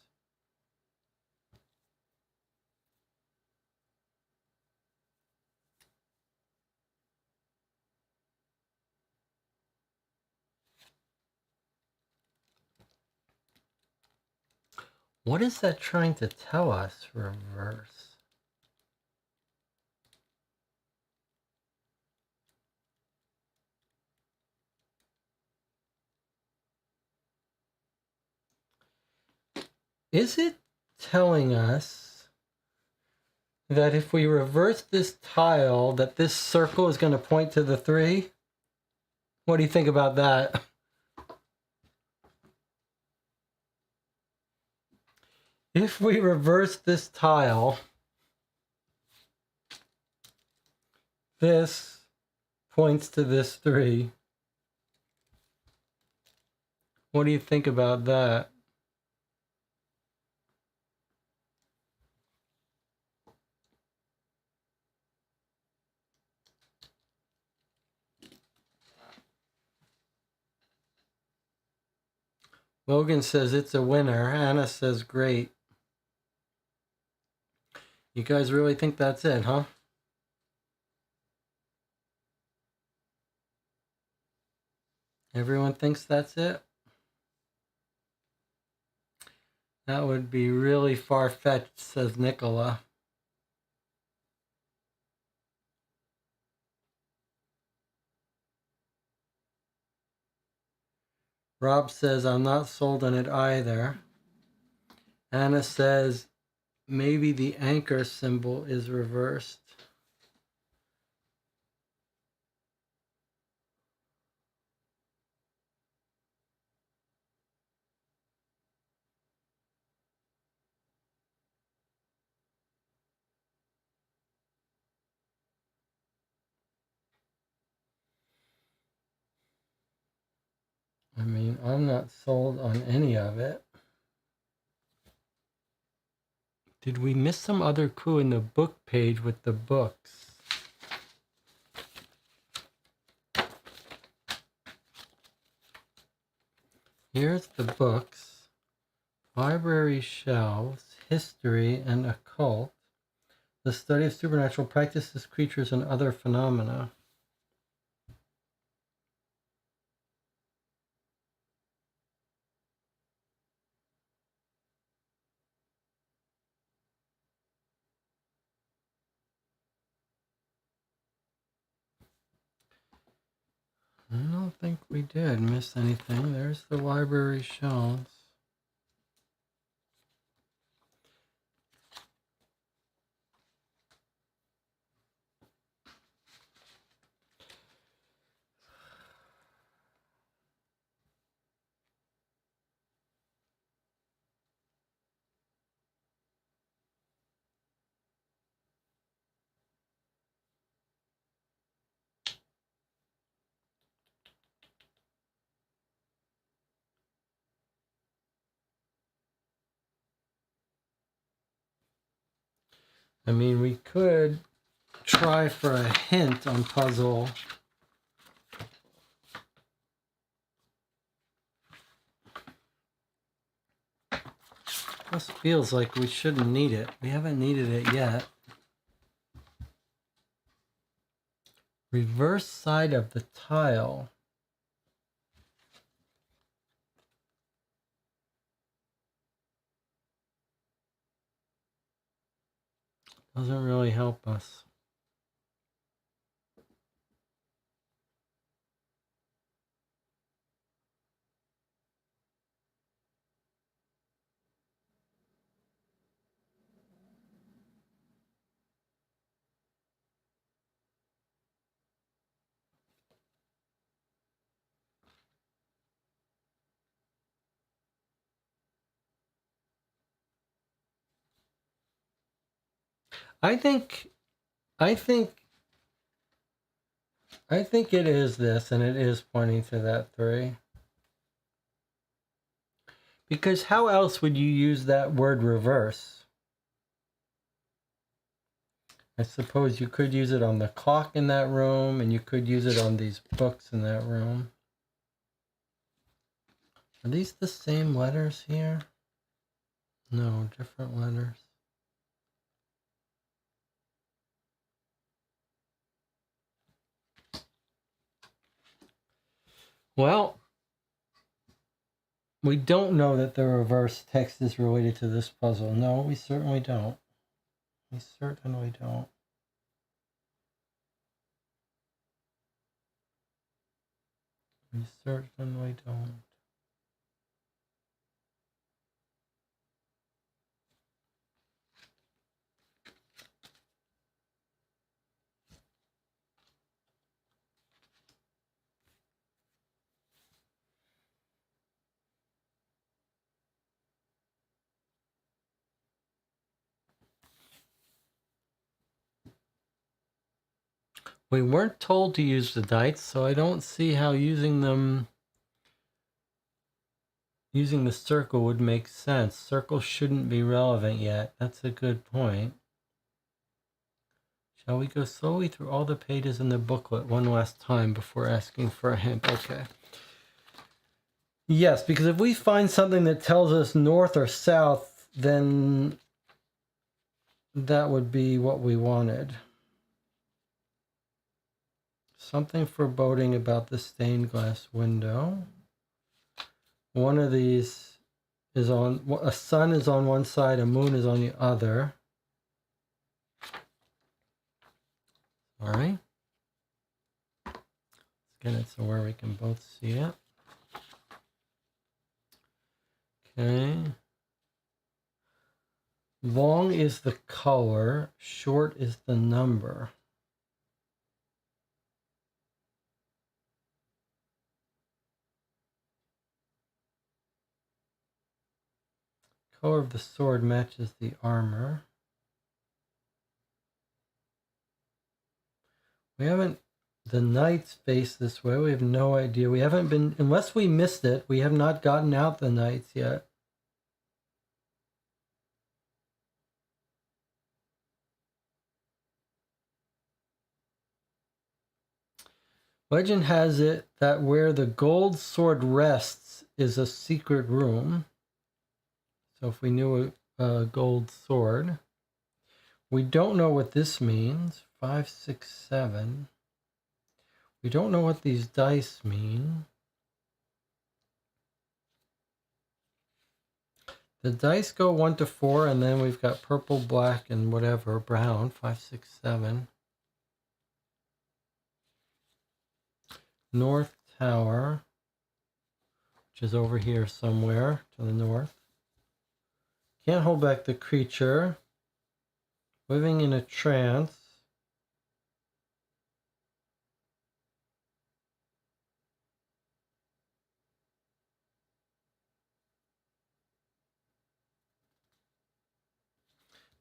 What is that trying to tell us, reverse? Is it telling us that if we reverse this tile, that this circle is going to point to the 3? What do you think about that? If we reverse this tile, this points to this 3. What do you think about that? Logan says it's a winner. Anna says great. You guys really think that's it, huh? Everyone thinks that's it? That would be really far-fetched, says Nicola. Rob says, I'm not sold on it either. Anna says, maybe the anchor symbol is reversed. I mean, I'm not sold on any of it. Did we miss some other clue in the book page with the books? Here's the books. Library shelves, history and occult. The study of supernatural practices, creatures, and other phenomena. I don't think we did miss anything. There's the library shelves. I mean, we could try for a hint on puzzle. This feels like we shouldn't need it. We haven't needed it yet. Reverse side of the tile. Doesn't really help us. I think it is this, and it is pointing to that 3. Because how else would you use that word reverse? I suppose you could use it on the clock in that room, and you could use it on these books in that room. Are these the same letters here? No, different letters. Well, we don't know that the reverse text is related to this puzzle. No, we certainly don't. We certainly don't. We certainly don't. We weren't told to use the dice, so I don't see how using the circle would make sense. Circle shouldn't be relevant yet. That's a good point. Shall we go slowly through all the pages in the booklet one last time before asking for a hint? Okay. Yes, because if we find something that tells us north or south, then that would be what we wanted. Something foreboding about the stained glass window. One of these is on, a sun is on one side, a moon is on the other. All right. Let's get it somewhere we can both see it. Okay. Long is the color, short is the number. Color of the sword matches the armor. We haven't, the knights face this way. We have no idea. We haven't been, unless we missed it, we have not gotten out the knights yet. Legend has it that where the gold sword rests is a secret room. So if we knew a gold sword, we don't know what this means. 5, 6, 7. We don't know what these dice mean. The dice go 1 to 4, and then we've got purple, black, and whatever, brown. 5, 6, 7. North Tower, which is over here somewhere to the north. Can't hold back the creature. Living in a trance.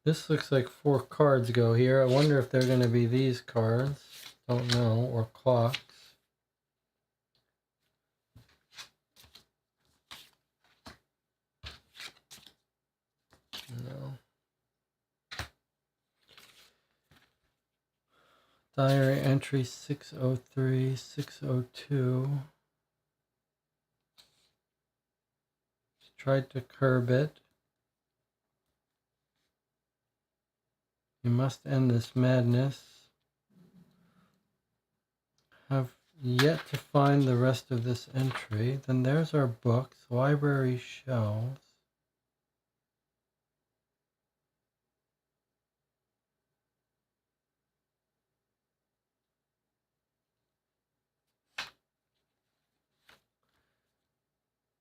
This looks like 4 cards go here. I wonder if they're going to be these cards. Don't know. Or clocks. No. Diary entry 603, 602. Tried to curb it. You must end this madness. Have yet to find the rest of this entry. Then there's our books, library shelves.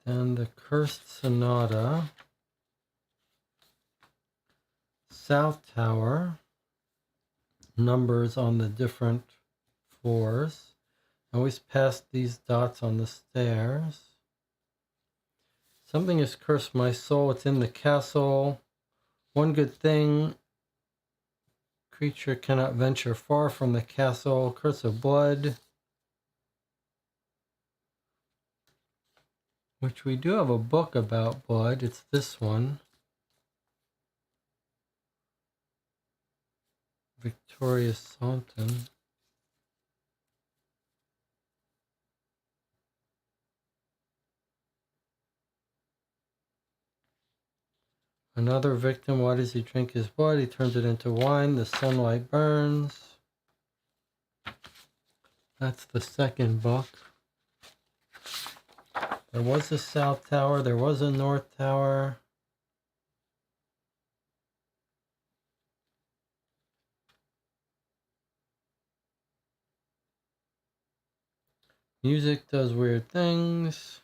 Then the Cursed Sonata. South Tower. Numbers on the different floors. Always past these dots on the stairs. Something has cursed my soul. It's in the castle. One good thing. Creature cannot venture far from the castle. Curse of blood. Which we do have a book about blood. It's this one. Victoria Saunton. Another victim, why does he drink his blood? He turns it into wine. The sunlight burns. That's the second book. There was a South Tower. There was a North Tower. Music does weird things.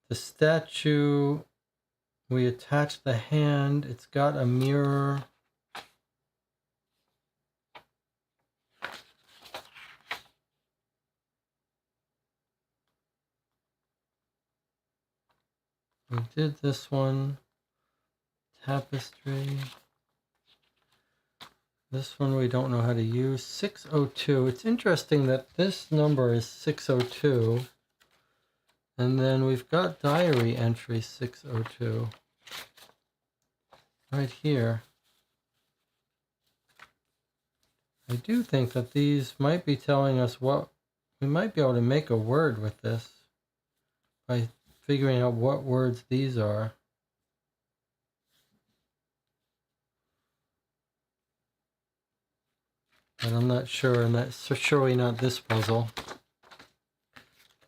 The statue, we attach the hand. It's got a mirror. We did this one. Tapestry. This one we don't know how to use. 602. It's interesting that this number is 602. And then we've got diary entry 602. Right here. I do think that these might be telling us what we might be able to make a word with this by figuring out what words these are. But I'm not sure, and that's surely not this puzzle.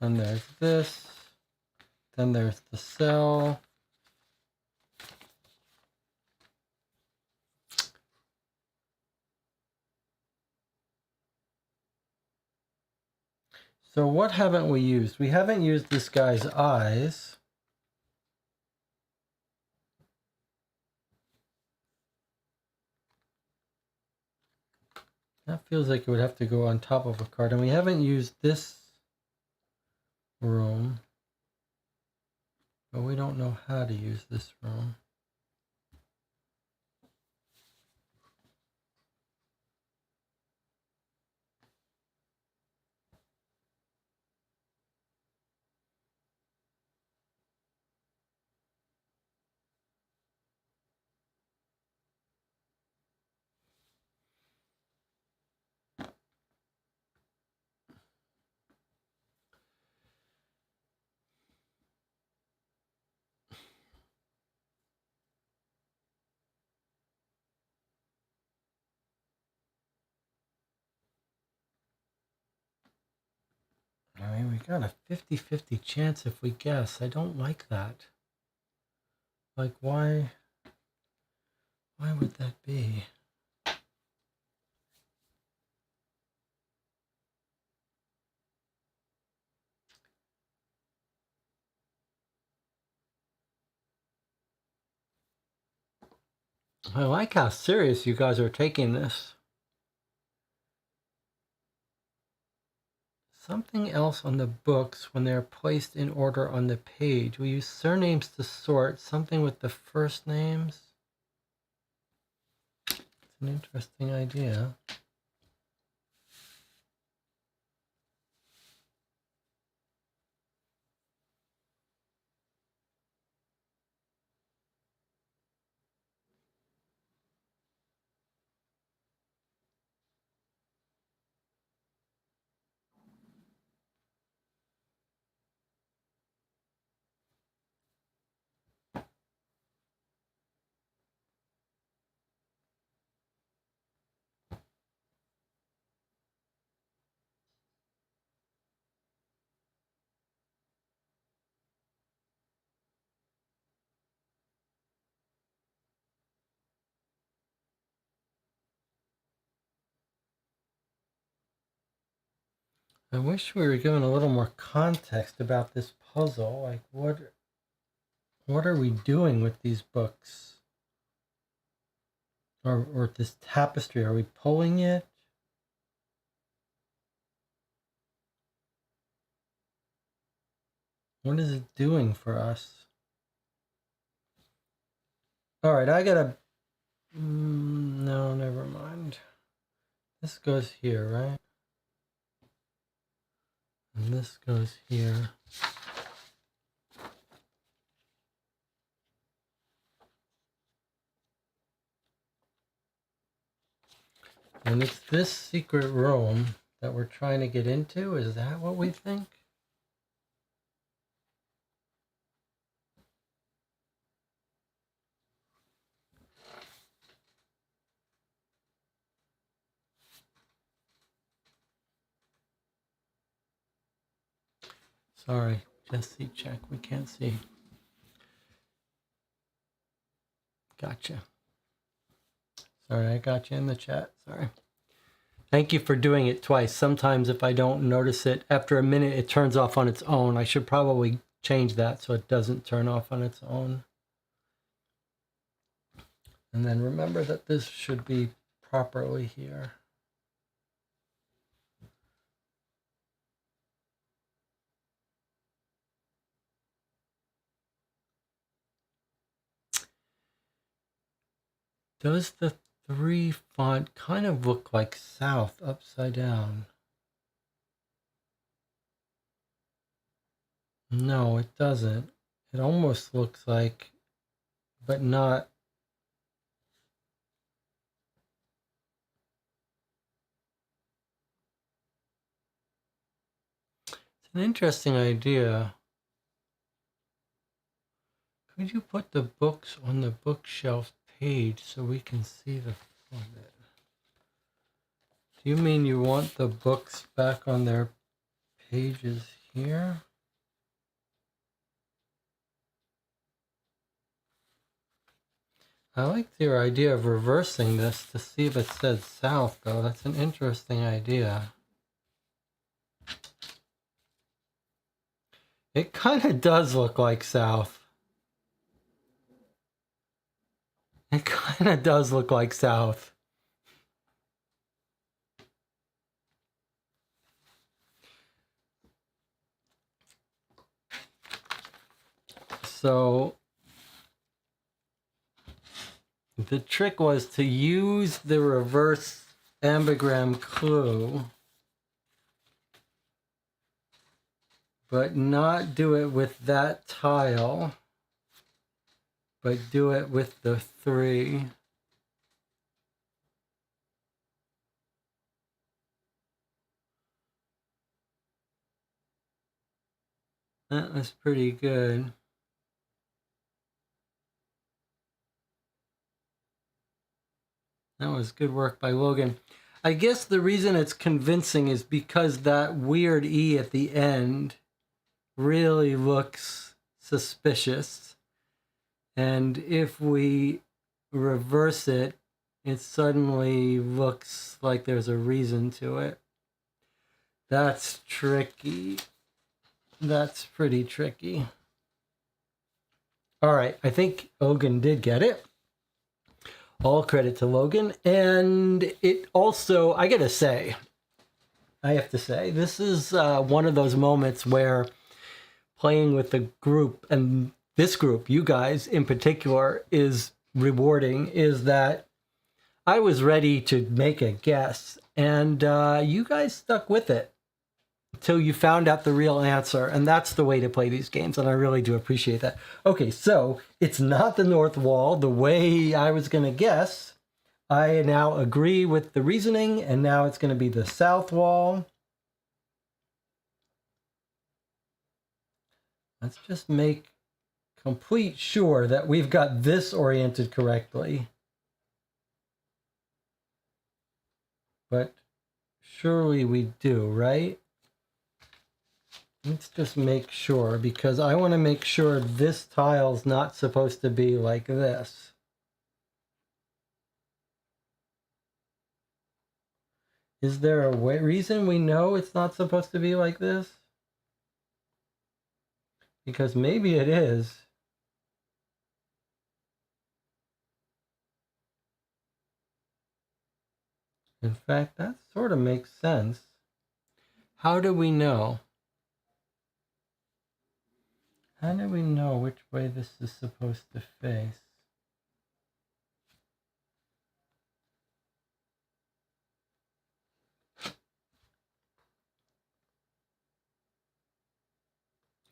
Then there's this. Then there's the cell. So what haven't we used? We haven't used this guy's eyes. That feels like it would have to go on top of a card. And we haven't used this room. But we don't know how to use this room. I mean, we got a 50-50 chance if we guess. I don't like that. Like, why would that be? I like how serious you guys are taking this. Something else on the books when they're placed in order on the page. We use surnames to sort. Something with the first names. It's an interesting idea. I wish we were given a little more context about this puzzle. Like, what are we doing with these books? Or this tapestry? Are we pulling it? What is it doing for us? All right, I gotta... no, never mind. This goes here, right? And this goes here. And it's this secret room that we're trying to get into. Is that what we think? Sorry, just see check. We can't see. Gotcha. Sorry, I got you in the chat. Sorry. Thank you for doing it twice. Sometimes if I don't notice it, after a minute it turns off on its own. I should probably change that so it doesn't turn off on its own. And then remember that this should be properly here. Does the 3 font kind of look like south upside down. No, it doesn't. It almost looks like, but not. It's an interesting idea. Could you put the books on the bookshelf page so we can see the font? Do you mean you want the books back on their pages here? I like your idea of reversing this to see if it says south, though. That's an interesting idea. It kind of does look like south. It kind of does look like south. So the trick was to use the reverse ambigram clue, but not do it with that tile, but do it with the 3. That was pretty good. That was good work by Logan. I guess the reason it's convincing is because that weird E at the end really looks suspicious. And if we reverse it, it suddenly looks like there's a reason to it. That's tricky. That's pretty tricky. All right, I think Logan did get it. All credit to Logan. And it also, I have to say, this is one of those moments where playing with the group, and this group, you guys in particular, is rewarding, is that I was ready to make a guess, and you guys stuck with it until you found out the real answer, and that's the way to play these games, and I really do appreciate that. Okay, so it's not the north wall the way I was going to guess. I now agree with the reasoning, and now it's going to be the south wall. Let's just make complete sure that we've got this oriented correctly. But surely we do, right? Let's just make sure, because I want to make sure this tile's not supposed to be like this. Is there a reason we know it's not supposed to be like this? Because maybe it is. In fact, that sort of makes sense. How do we know? How do we know which way this is supposed to face?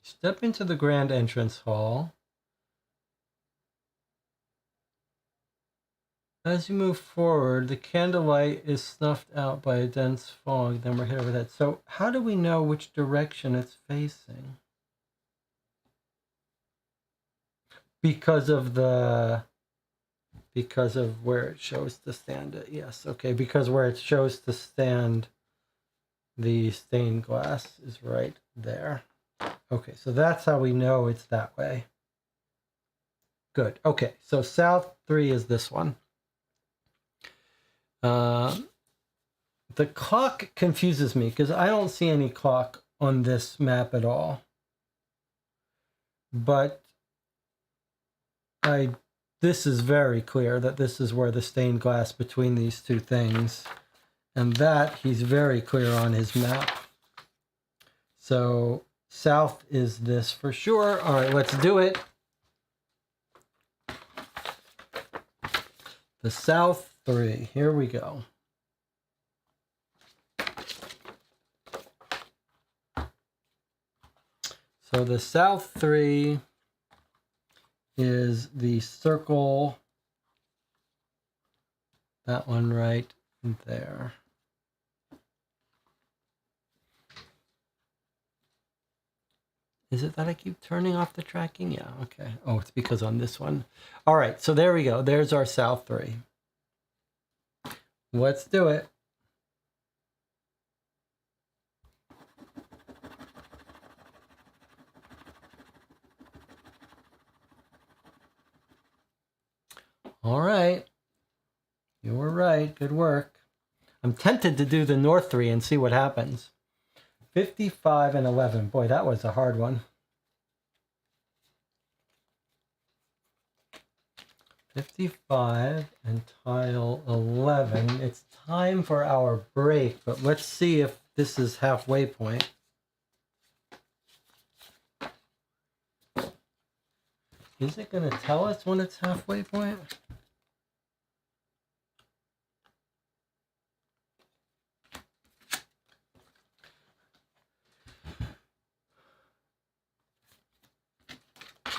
Step into the grand entrance hall. As you move forward, the candlelight is snuffed out by a dense fog. Then we're hit over that. So how do we know which direction it's facing? Because of where it shows to stand it. Yes, okay. Because where it shows to stand the stained glass is right there. Okay, so that's how we know it's that way. Good. Okay, so south 3 is this one. The clock confuses me because I don't see any clock on this map at all. But this is very clear that this is where the stained glass between these two things. And that he's very clear on his map. So south is this for sure. All right, let's do it. The south 3. Here we go. So the south 3 is the circle, that one right there. Is it that I keep turning off the tracking? Yeah, okay. Oh, it's because on this one. All right, so there we go. There's our south 3. Let's do it. All right. You were right. Good work. I'm tempted to do the north 3 and see what happens. 55 and 11. Boy, that was a hard one. 55 and tile 11. It's time for our break, but let's see if this is halfway point. Is it going to tell us when it's halfway point?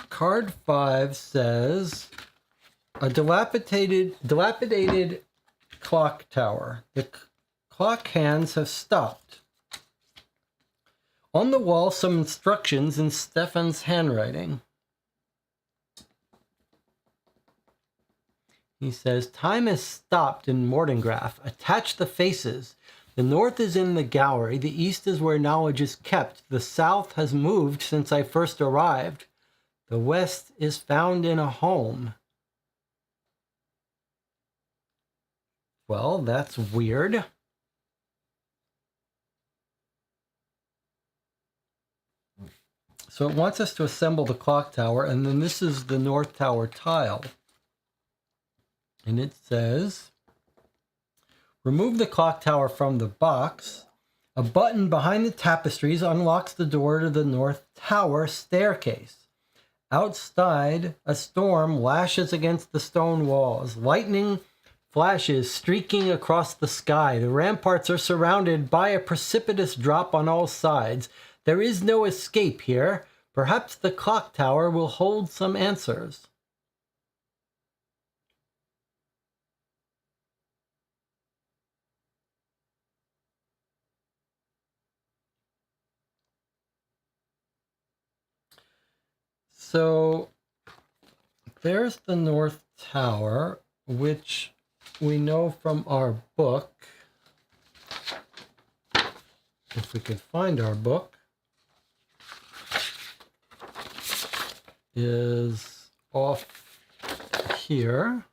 Card 5 says a dilapidated clock tower. The clock hands have stopped. On the wall, some instructions in Stefan's handwriting. He says, time has stopped in Mordengraf. Attach the faces. The north is in the gallery. The east is where knowledge is kept. The south has moved since I first arrived. The west is found in a home. Well, that's weird. So it wants us to assemble the clock tower, and then this is the north tower tile. And it says, remove the clock tower from the box. A button behind the tapestries unlocks the door to the north tower staircase. Outside, a storm lashes against the stone walls. Lightning flashes streaking across the sky. The ramparts are surrounded by a precipitous drop on all sides. There is no escape here. Perhaps the clock tower will hold some answers. So there's the North Tower, which we know from our book, if we can find our book, is off here.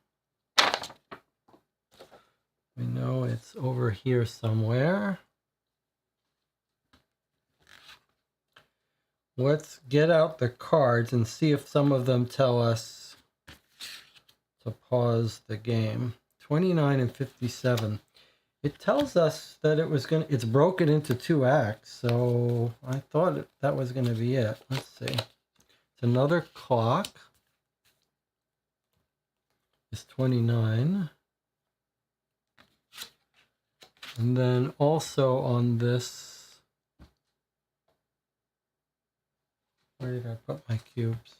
We know it's over here somewhere. Let's get out the cards and see if some of them tell us to pause the game. 29 and 57. It tells us that it's broken into 2 acts, so I thought that was going to be it. Let's see. It's another clock. It's 29. And then also on this, where did I put my cubes?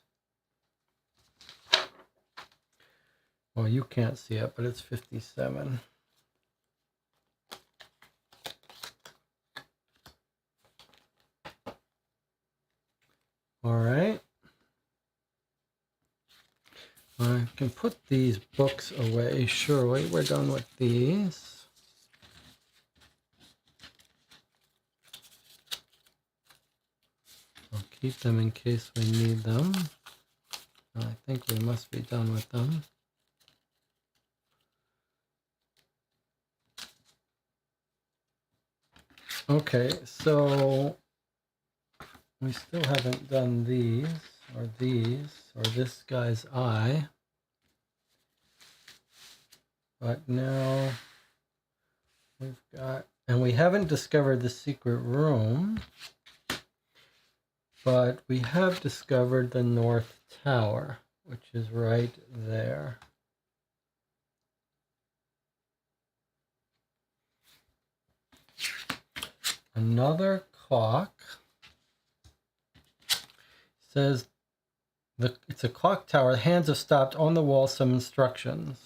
Well, you can't see it, but it's 57. All right. I can put these books away, surely. We're done with these. I'll keep them in case we need them. I think we must be done with them. Okay, so we still haven't done these, or this guy's eye. But now we've got, and we haven't discovered the secret room, but we have discovered the North Tower, which is right there. Another clock. Says it's a clock tower. Hands have stopped on the wall. Some instructions.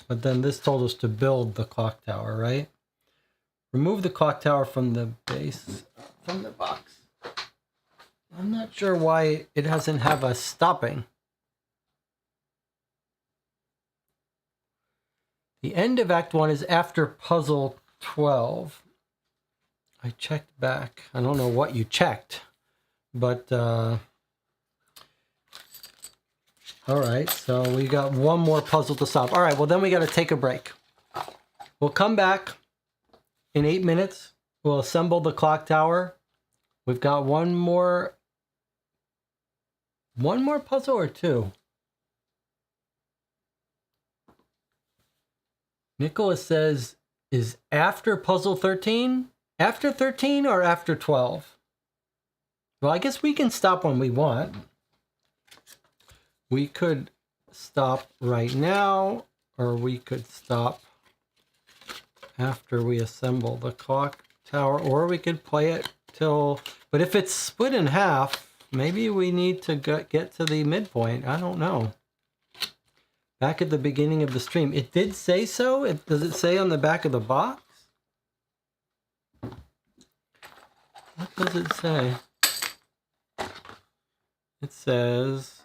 But then this told us to build the clock tower, right? Remove the clock tower from the base, from the box. I'm not sure why it doesn't have us stopping. The end of Act 1 is after puzzle 12. I checked back. I don't know what you checked, but all right, so we got one more puzzle to solve. All right, well then we got to take a break. We'll come back in 8 minutes. We'll assemble the clock tower. We've got one more puzzle or two. Nicholas says, is after puzzle 13? After 13 or after 12? Well, I guess we can stop when we want. We could stop right now, or we could stop after we assemble the clock tower, or we could play it till... But if it's split in half, maybe we need to get to the midpoint. I don't know. Back at the beginning of the stream. It did say so? Does it say on the back of the box? What does it say? It says...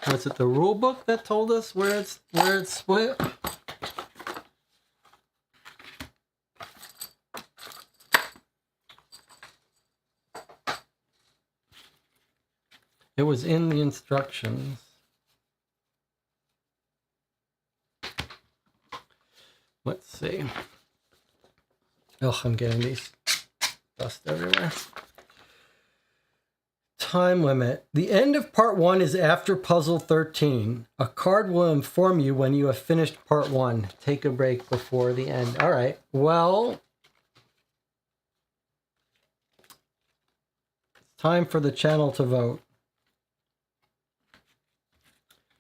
Was it the rule book that told us where it's split? It was in the instructions. Let's see. Oh, I'm getting these dust everywhere. Time limit. The end of part 1 is after puzzle 13. A card will inform you when you have finished part 1. Take a break before the end. All right. Well, it's time for the channel to vote.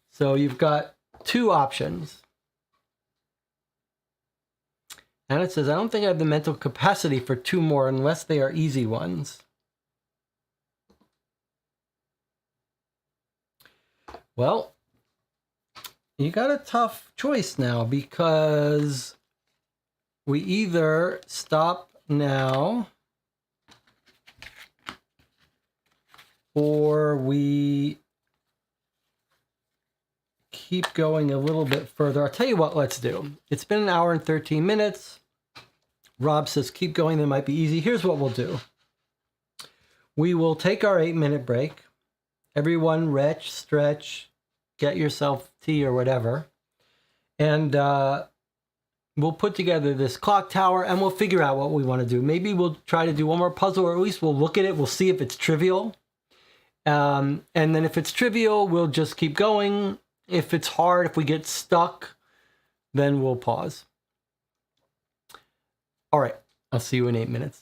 So you've got two options. And it says, I don't think I have the mental capacity for two more unless they are easy ones. Well, you got a tough choice now because we either stop now or we keep going a little bit further. I'll tell you what, let's do. It's been an hour and 13 minutes. Rob says, keep going, that might be easy. Here's what we'll do. We will take our 8-minute break. Everyone retch, stretch, get yourself tea or whatever. And we'll put together this clock tower and we'll figure out what we want to do. Maybe we'll try to do one more puzzle, or at least we'll look at it. We'll see if it's trivial. And then if it's trivial, we'll just keep going. If it's hard, if we get stuck, then we'll pause. All right, I'll see you in 8 minutes.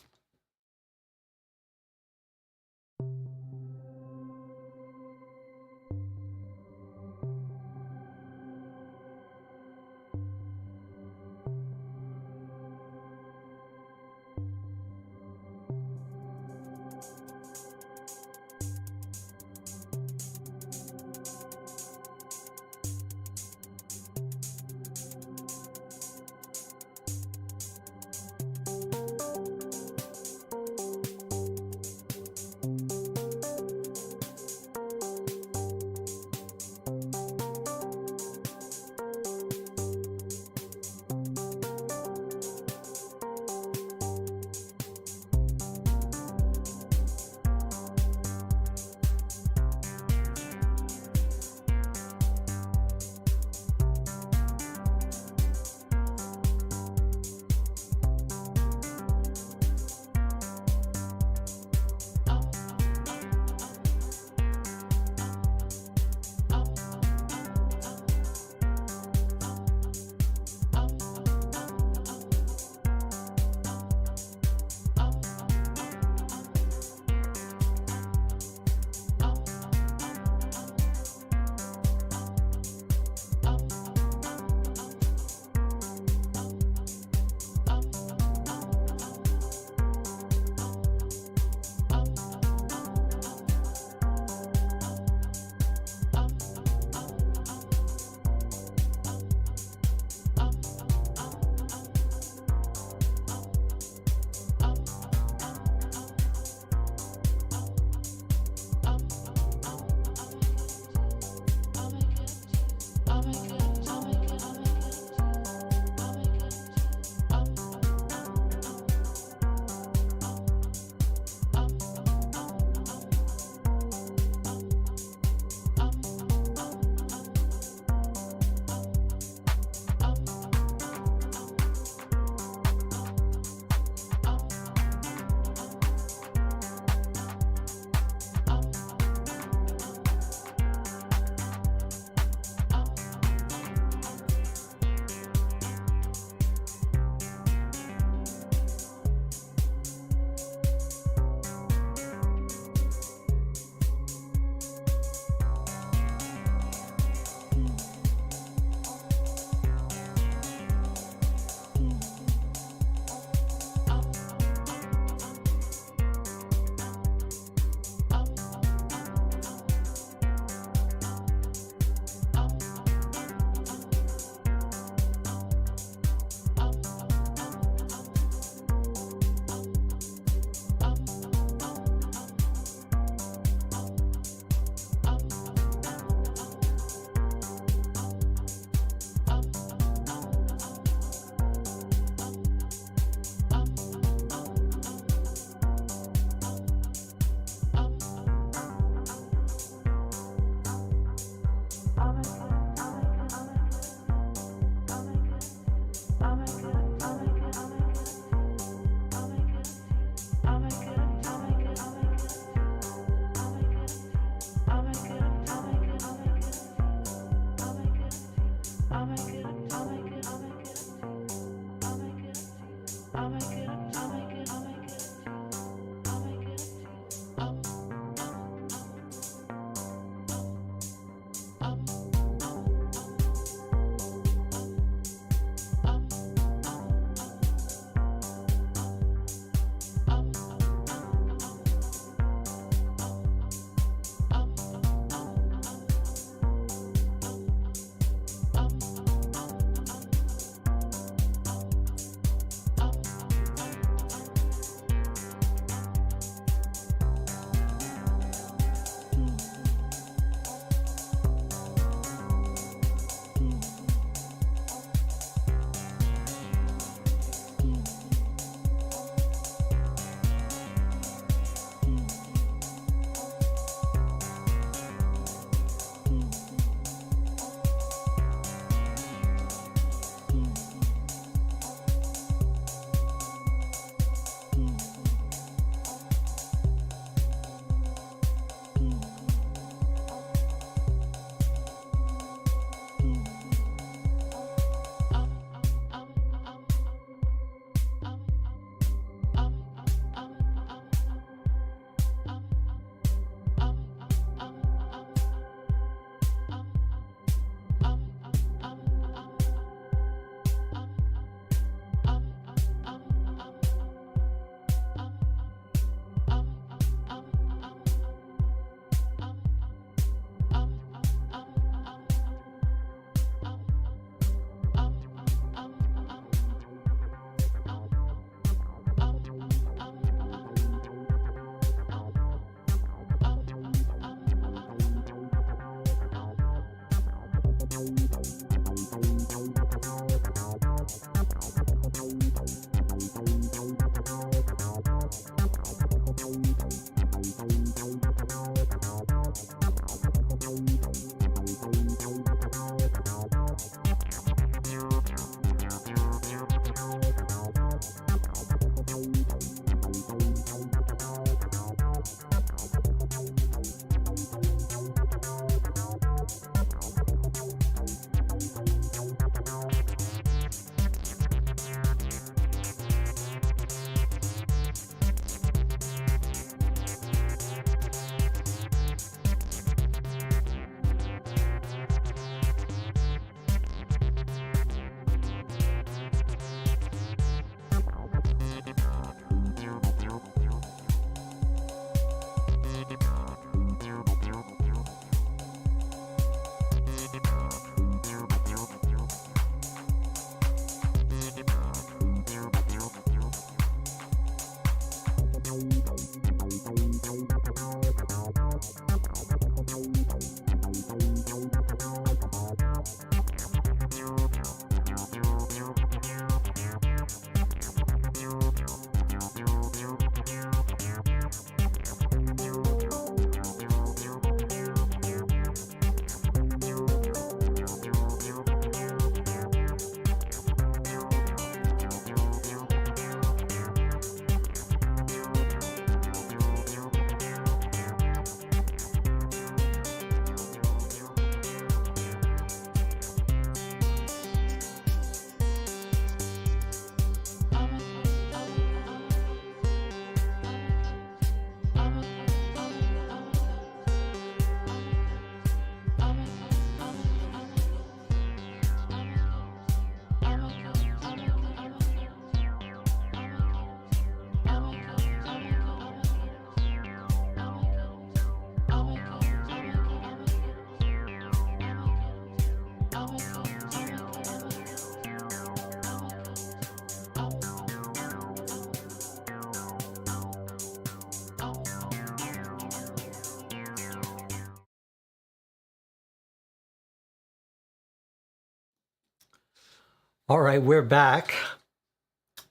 All right, we're back.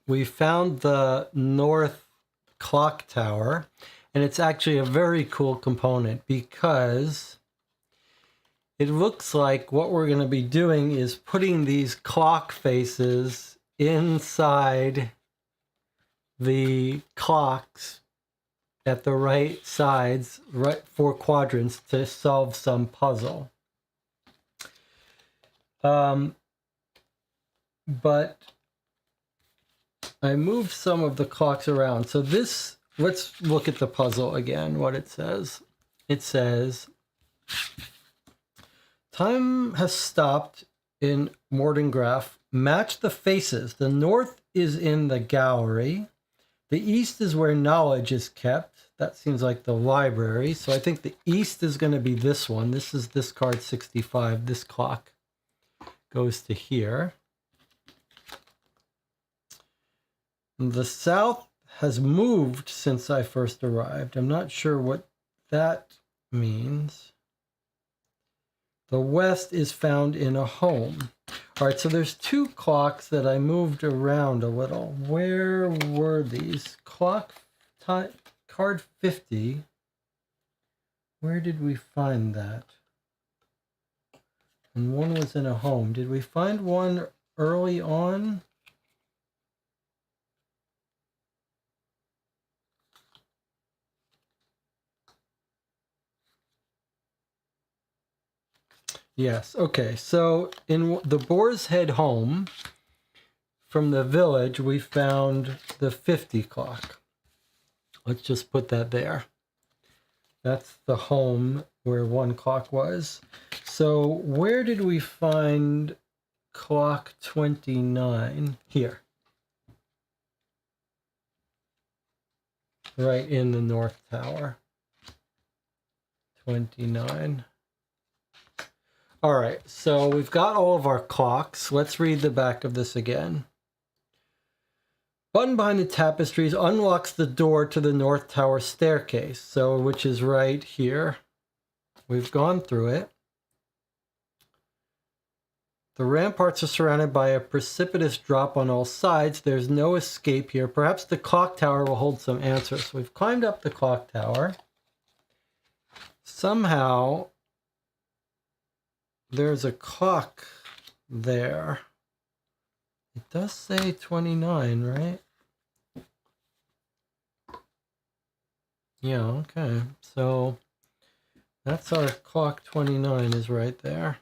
We found the north clock tower, and it's actually a very cool component because it looks like what we're going to be doing is putting these clock faces inside the clocks at the right sides, right 4 quadrants to solve some puzzle. But I moved some of the clocks around. So this, let's look at the puzzle again, what it says. It says, time has stopped in Mordengraph. Match the faces. The north is in the gallery. The east is where knowledge is kept. That seems like the library. So I think the east is going to be this one. This is this card 65. This clock goes to here. The south has moved since I first arrived. I'm not sure what that means. The west is found in a home. All right, so there's two clocks that I moved around a little. Where were these? Card 50. Where did we find that? And one was in a home. Did we find one early on? Yes, okay. So in the Boar's Head home from the village, we found the 50 clock. Let's just put that there. That's the home where one clock was. So where did we find clock 29? Here. Right in the North Tower. 29. All right, so we've got all of our clocks. Let's read the back of this again. Button behind the tapestries unlocks the door to the North Tower staircase, so which is right here. We've gone through it. The ramparts are surrounded by a precipitous drop on all sides. There's no escape here. Perhaps the clock tower will hold some answers. So we've climbed up the clock tower. Somehow there's a clock there. It does say 29, right? Yeah, okay. So that's our clock 29 is right there.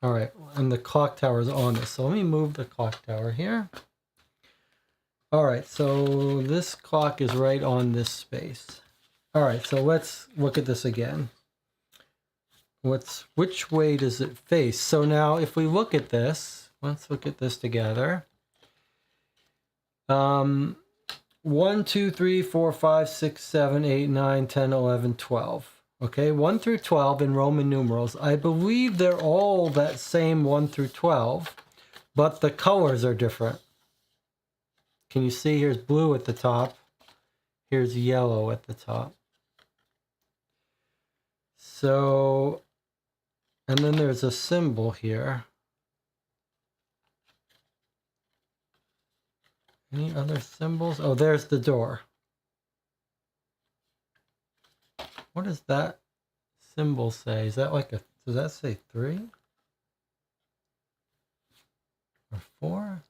All right, and the clock tower is on this. So let me move the clock tower here. All right, so this clock is right on this space. All right, so let's look at this again. Which way does it face? So now if we look at this, let's look at this together. 1, 2, 3, 4, 5, 6, 7, 8, 9, 10, 11, 12. Okay, 1 through 12 in Roman numerals. I believe they're all that same 1 through 12, but the colors are different. Can you see? Here's blue at the top. Here's yellow at the top. So, and then there's a symbol here. Any other symbols? Oh, there's the door. What does that symbol say? Is that like a, does that say 3? Or 4?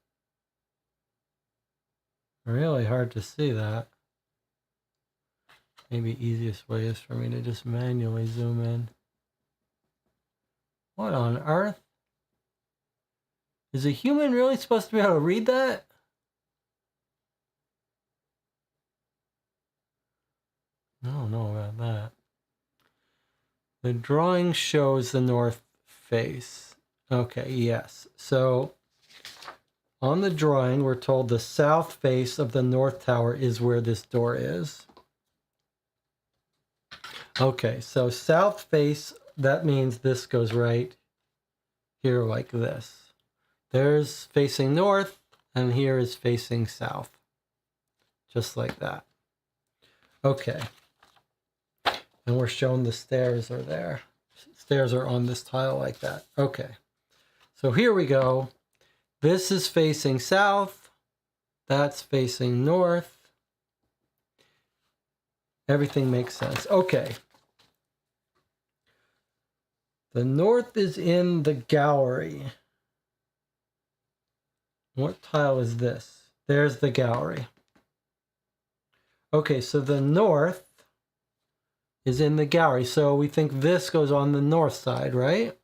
Really hard to see that. Maybe easiest way is for me to just manually zoom in. What on earth? Is a human really supposed to be able to read that? I don't know about that. The drawing shows the north face. Okay, yes. So on the drawing, we're told the south face of the North Tower is where this door is. Okay, so south face, that means this goes right here like this. There's facing north, and here is facing south. Just like that. Okay. And we're shown the stairs are there. Stairs are on this tile like that. Okay. So here we go. This is facing south. That's facing north. Everything makes sense. Okay. The north is in the gallery. What tile is this? There's the gallery. Okay, so the north is in the gallery. So we think this goes on the north side, right?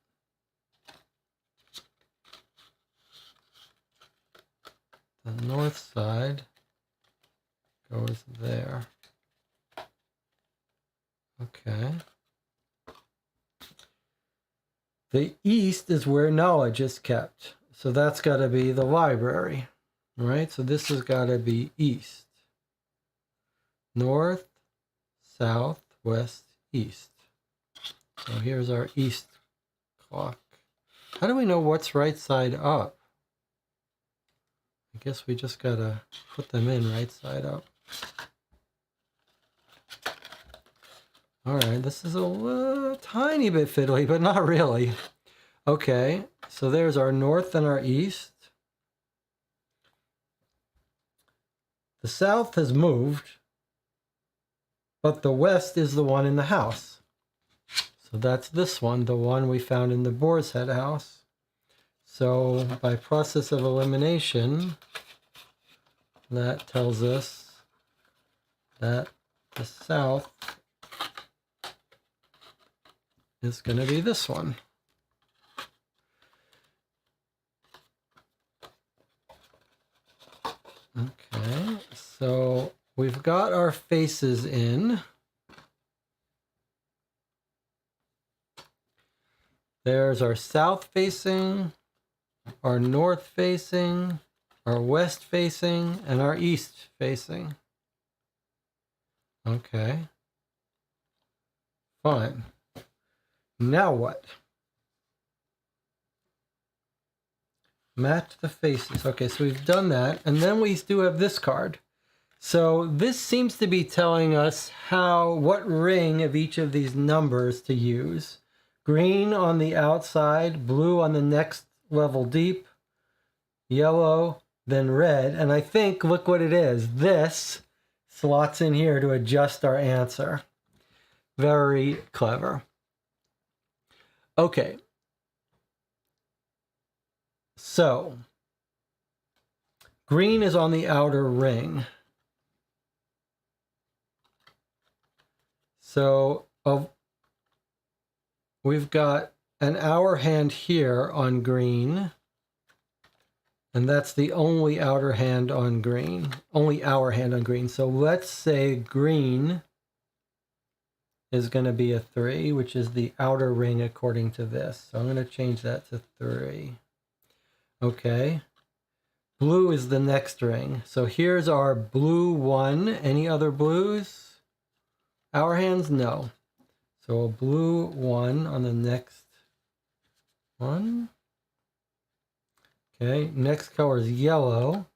The north side. goes there. Okay. The east is where knowledge is kept. So that's got to be the library, right? So this has got to be east. North, south, west, east. So here's our east clock. How do we know what's right side up? I guess we just got to put them in right side up. All right, this is a tiny bit fiddly, but not really. Okay, so there's our north and our east. The south has moved, but the west is the one in the house. So that's this one, the one we found in the Boar's Head house. So by process of elimination, that tells us that the south is going to be this one. Okay, so we've got our faces in. There's our south facing, our north facing, our west facing, and our east facing. Okay. Fine. Now what? Match the faces. Okay, so we've done that. And then we do have this card. So this seems to be telling us what ring of each of these numbers to use. Green on the outside, blue on the next level deep, yellow, then red. And I think, look what it is. This slots in here to adjust our answer. Very clever. Okay. So, green is on the outer ring. So, we've got an hour hand here on green. And that's the only outer hand on green. Only hour hand on green. So let's say green is going to be a 3, which is the outer ring according to this. So I'm going to change that to 3. Okay. Blue is the next ring. So here's our blue 1. Any other blues? Hour hands? No. So a blue 1 on the next one. Okay, next color is yellow.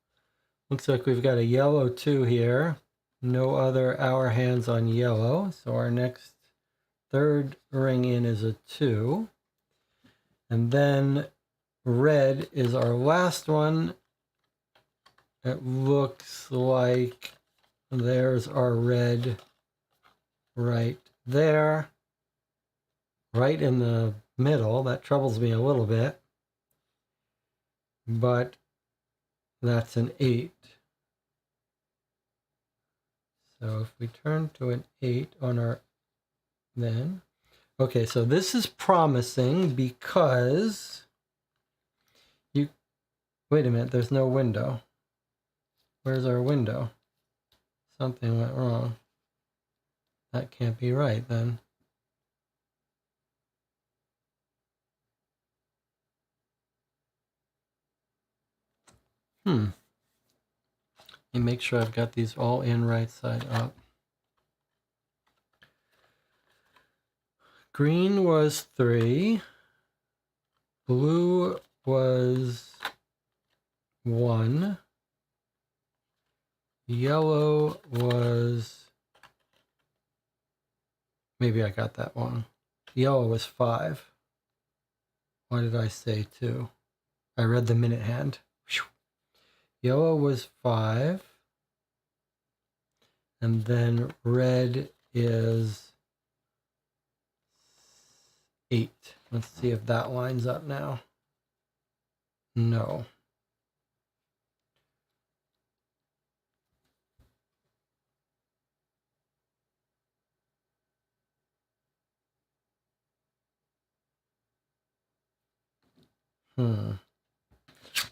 Looks like we've got a yellow 2 here. No other hour hands on yellow. So our next third ring in is a 2. And then red is our last one. It looks like there's our red right there. Right in the middle. That troubles me a little bit. But that's an 8. So if we turn to an 8 on our then, okay, so this is promising because wait a minute, there's no window. Where's our window? Something went wrong. That can't be right then. Let me make sure I've got these all in right side up. Green was 3. Blue was 1. Yellow was... Maybe I got that wrong. Yellow was 5. Why did I say 2? I read the minute hand. Whew. Yellow was 5. And then red is 8. Let's see if that lines up now. No.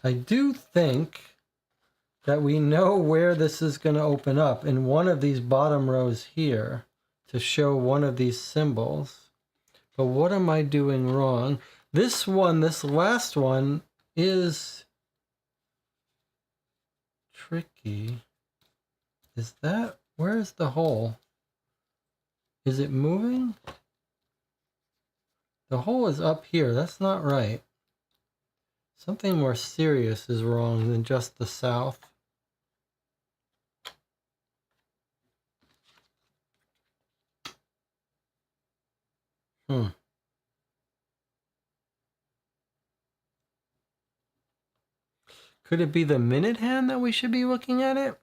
I do think that we know where this is going to open up in one of these bottom rows here to show one of these symbols. But what am I doing wrong? This one, this last one, is tricky. Is that, where is the hole? Is it moving? The hole is up here. That's not right. Something more serious is wrong than just the south. Could it be the minute hand that we should be looking at it?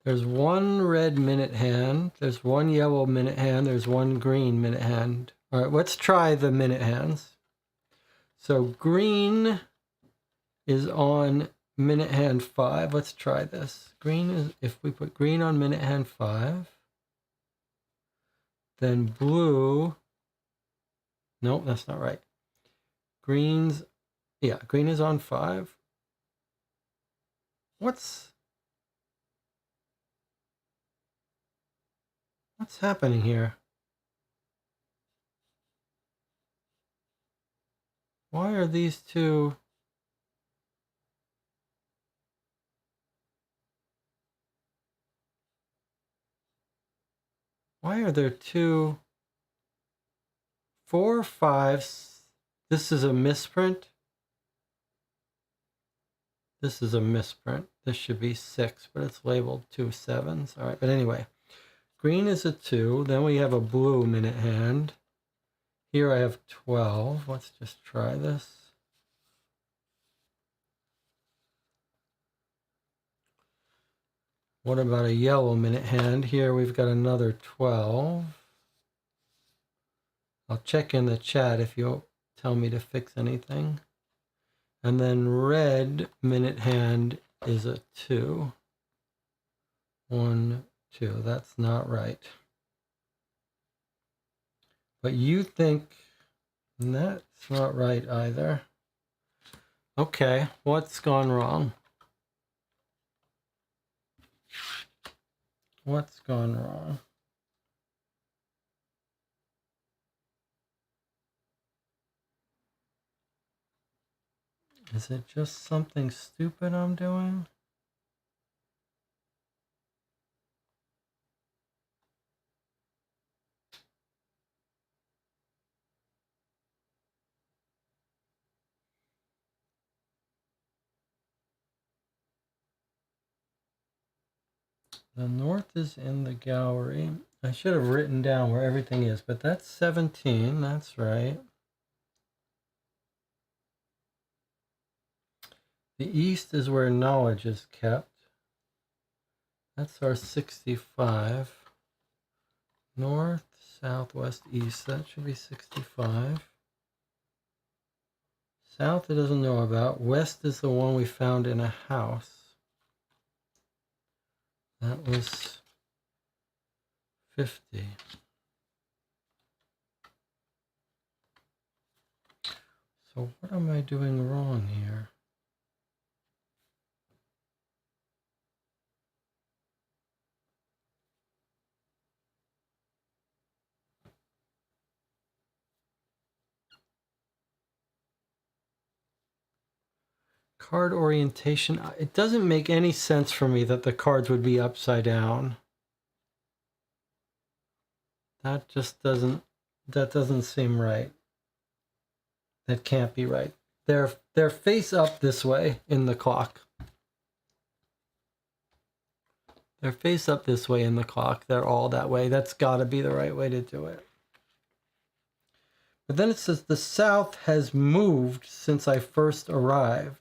There's one red minute hand, there's one yellow minute hand, there's one green minute hand. All right, let's try the minute hands. So green is on minute hand 5. Let's try this. Green is, if we put green on minute hand 5, then blue, nope, that's not right. Green's, yeah, green is on 5. What's happening here? Why are these two? Why are there 2, 4, 5? This is a misprint. This is a misprint. This should be 6, but it's labeled 2 7s. All right, but anyway, green is a 2. Then we have a blue minute hand. Here I have 12. Let's just try this. What about a yellow minute hand? Here we've got another 12. I'll check in the chat if you'll tell me to fix anything. And then red minute hand is a 2. 1, 2. That's not right. But you think that's not right either. Okay, what's gone wrong? What's gone wrong? Is it just something stupid I'm doing? The north is in the gallery. I should have written down where everything is, but that's 17. That's right. The east is where knowledge is kept. That's our 65. North, southwest, east. That should be 65. South it doesn't know about. West is the one we found in a house. That was 50. So what am I doing wrong here? Card orientation. It doesn't make any sense for me that the cards would be upside down. That just doesn't seem right. That can't be right. They're face up this way in the clock. They're face up this way in the clock. They're all that way. That's got to be the right way to do it. But then it says the south has moved since I first arrived.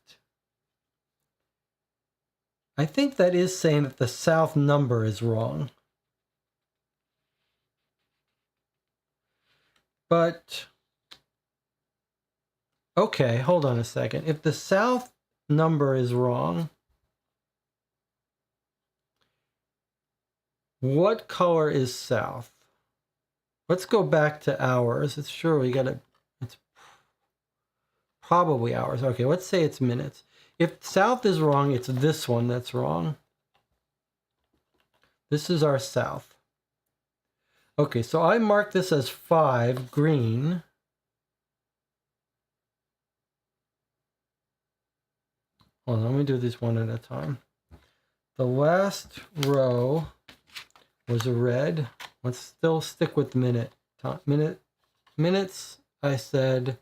I think that is saying that the south number is wrong. But, okay, hold on a second. If the south number is wrong, what color is south? Let's go back to hours. It's sure we got it. It's probably hours. Okay, let's say it's minutes. If south is wrong, it's this one that's wrong. This is our south. Okay, so I mark this as 5, green. Hold on, let me do these one at a time. The last row was red. Let's still stick with minutes. I said,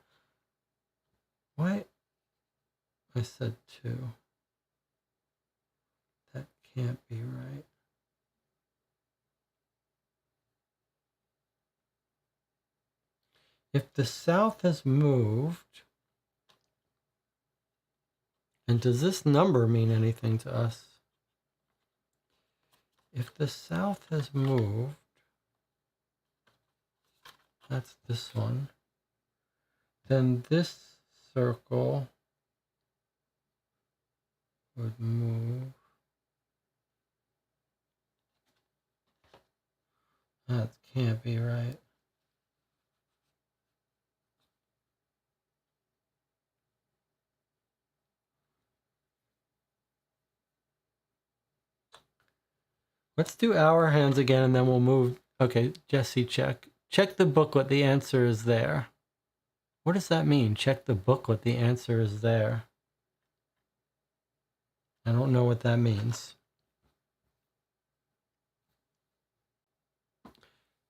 what? I said 2. That can't be right. If the south has moved, and does this number mean anything to us? If the south has moved, that's this one, then this circle would move. That can't be right. Let's do hour hands again, and then we'll move. Okay, Jesse, check. Check the booklet. The answer is there. What does that mean? Check the booklet. The answer is there. I don't know what that means.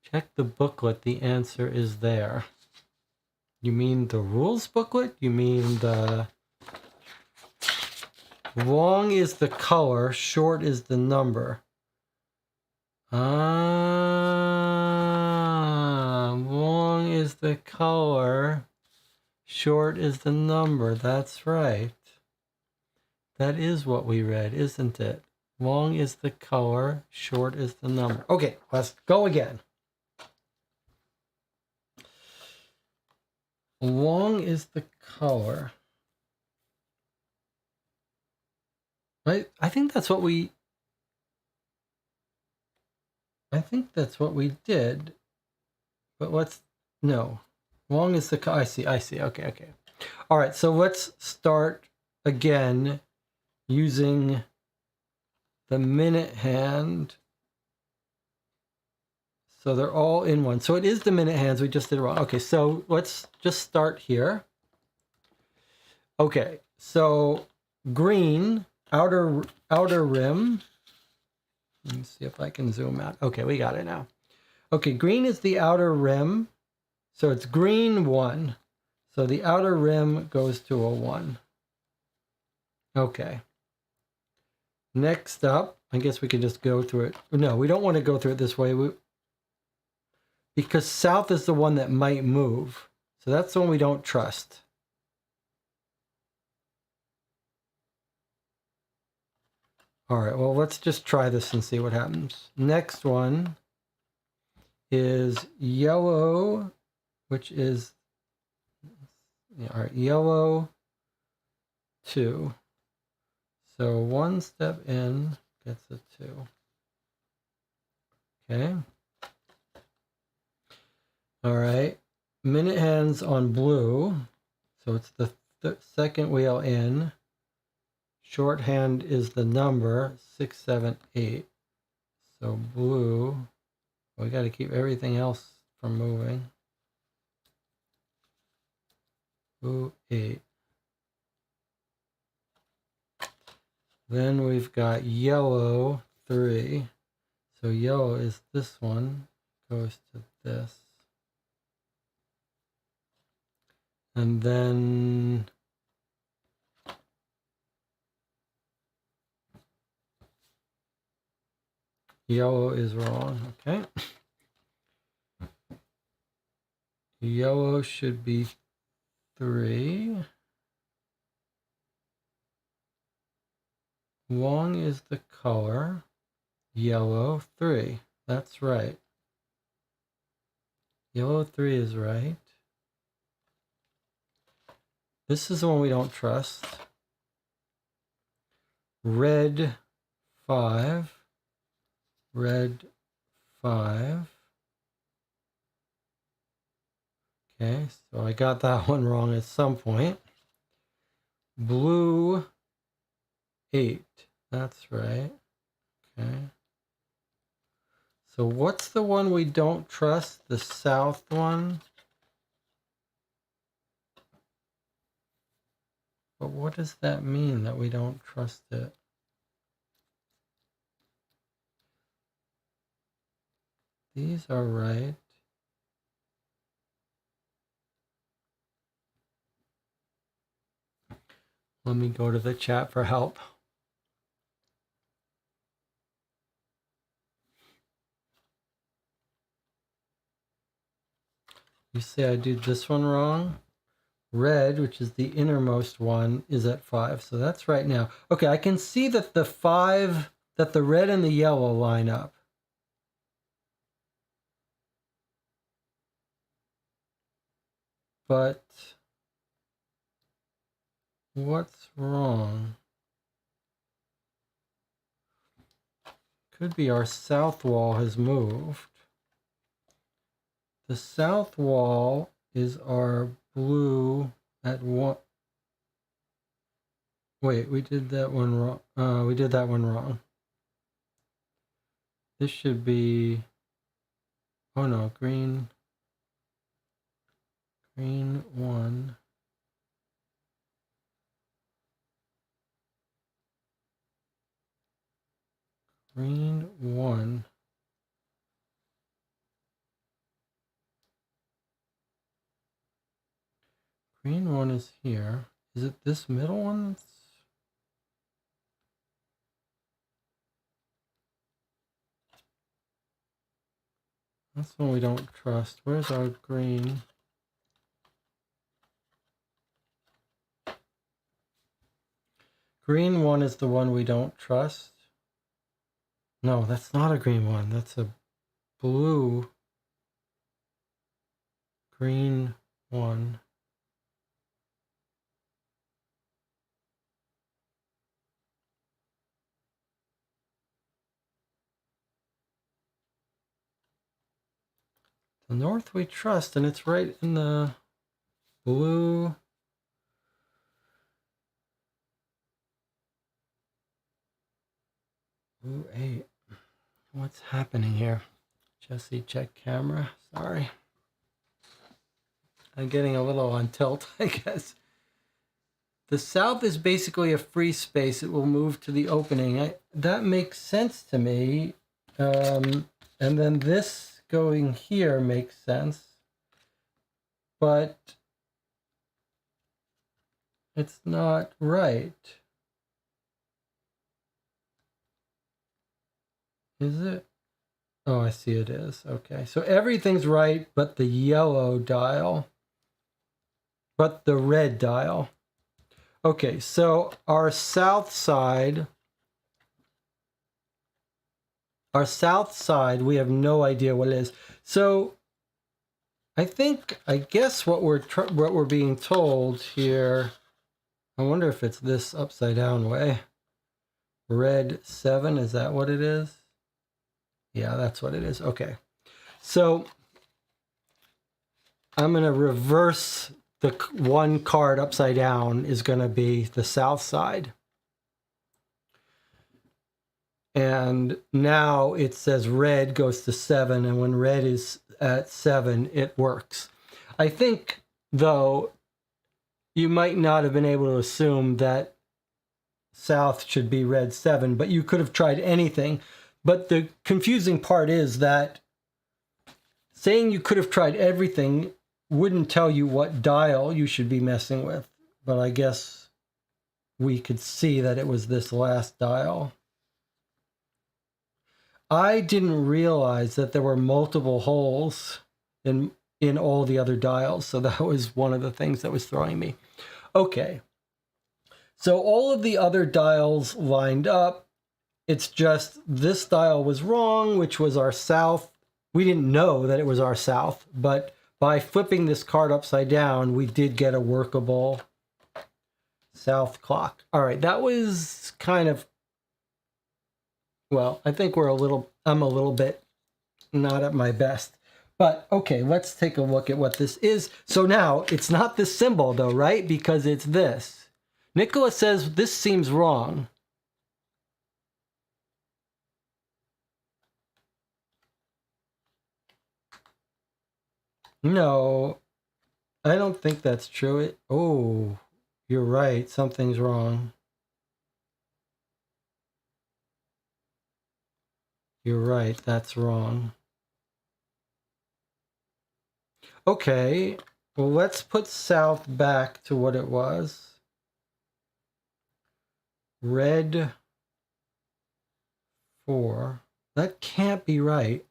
Check the booklet. The answer is there. You mean the rules booklet? You mean the... Long is the color, short is the number. Long is the color, short is the number. That's right. That is what we read, isn't it? Long is the color, short is the number. Okay, let's go again. Long is the color. I think that's what we... I think that's what we did. But let's... No. Long is the... I see. Okay. All right, so let's start again using the minute hand. So they're all in one. So it is the minute hands. We just did it wrong. Okay, so let's just start here. Okay, so green, outer rim. Let me see if I can zoom out. Okay, we got it now. Okay, green is the outer rim. So it's green 1. So the outer rim goes to a 1. Okay. Next up, I guess we can just go through it. No, we don't want to go through it this way. Because south is the one that might move. So that's the one we don't trust. All right, well, let's just try this and see what happens. Next one is yellow, which is, all right, yellow 2. So 1 step in gets a 2. Okay. All right, minute hands on blue. So it's the second wheel in. Shorthand is the number 6, 7, 8. So blue, we got to keep everything else from moving. Blue 8. Then we've got yellow 3. So yellow is this one, goes to this. And then yellow is wrong, okay? Yellow should be 3. Long is the color. Yellow 3. That's right. Yellow 3 is right. This is the one we don't trust. Red 5. Red 5. Okay, so I got that one wrong at some point. blue 8. That's right. Okay. So what's the one we don't trust? The south one? But what does that mean that we don't trust it? These are right. Let me go to the chat for help. You say I did this one wrong? Red, which is the innermost one, is at 5. So that's right now. Okay, I can see that the 5, that the red and the yellow line up. But what's wrong? Could be our south wall has moved. The south wall is our blue at 1. Wait, we did that one wrong. We did that one wrong. This should be, oh no, green 1. Green 1. Green 1 is here. Is it this middle one? That's one we don't trust. Where's our green? Green 1 is the one we don't trust. No, that's not a green 1. That's a blue green 1. The north we trust, and it's right in the blue. Blue 8. What's happening here? Jesse, check camera. Sorry. I'm getting a little on tilt, I guess. The south is basically a free space. It will move to the opening. That makes sense to me. And then this going here makes sense. But it's not right. Is it? Oh, I see it is. Okay. So everything's right but the yellow dial. But the red dial. Okay, so our south side, we have no idea what it is. So I guess what we're being told here, I wonder if it's this upside down way. Red 7, is that what it is? Yeah, that's what it is. Okay. So I'm going to reverse the one card upside down is going to be the south side. And now it says red goes to 7, and when red is at 7, it works. I think, though, you might not have been able to assume that south should be red 7, but you could have tried anything. But the confusing part is that saying you could have tried everything wouldn't tell you what dial you should be messing with. But I guess we could see that it was this last dial. I didn't realize that there were multiple holes in all the other dials. So that was one of the things that was throwing me. Okay. So all of the other dials lined up. It's just this dial was wrong, which was our south. We didn't know that it was our south, but by flipping this card upside down, we did get a workable south clock. All right, that was kind of, well, I think I'm a little bit not at my best. But okay, let's take a look at what this is. So now it's not this symbol though, right? Because it's this. Nicola says this seems wrong. No, I don't think that's true. Oh, you're right. Something's wrong. You're right. That's wrong. Okay. Well, let's put south back to what it was. Red 4. That can't be right.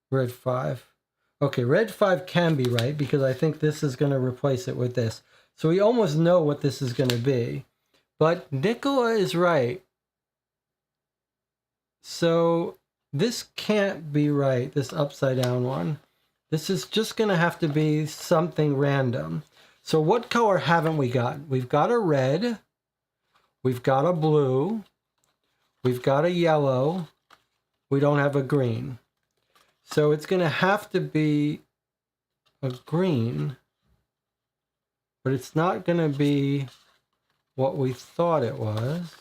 Red 5. Okay, red 5 can be right because I think this is going to replace it with this. So we almost know what this is going to be. But Nicola is right. So this can't be right, this upside down one. This is just going to have to be something random. So what color haven't we got? We've got a red. We've got a blue. We've got a yellow. We don't have a green. So it's going to have to be a green, but it's not going to be what we thought it was.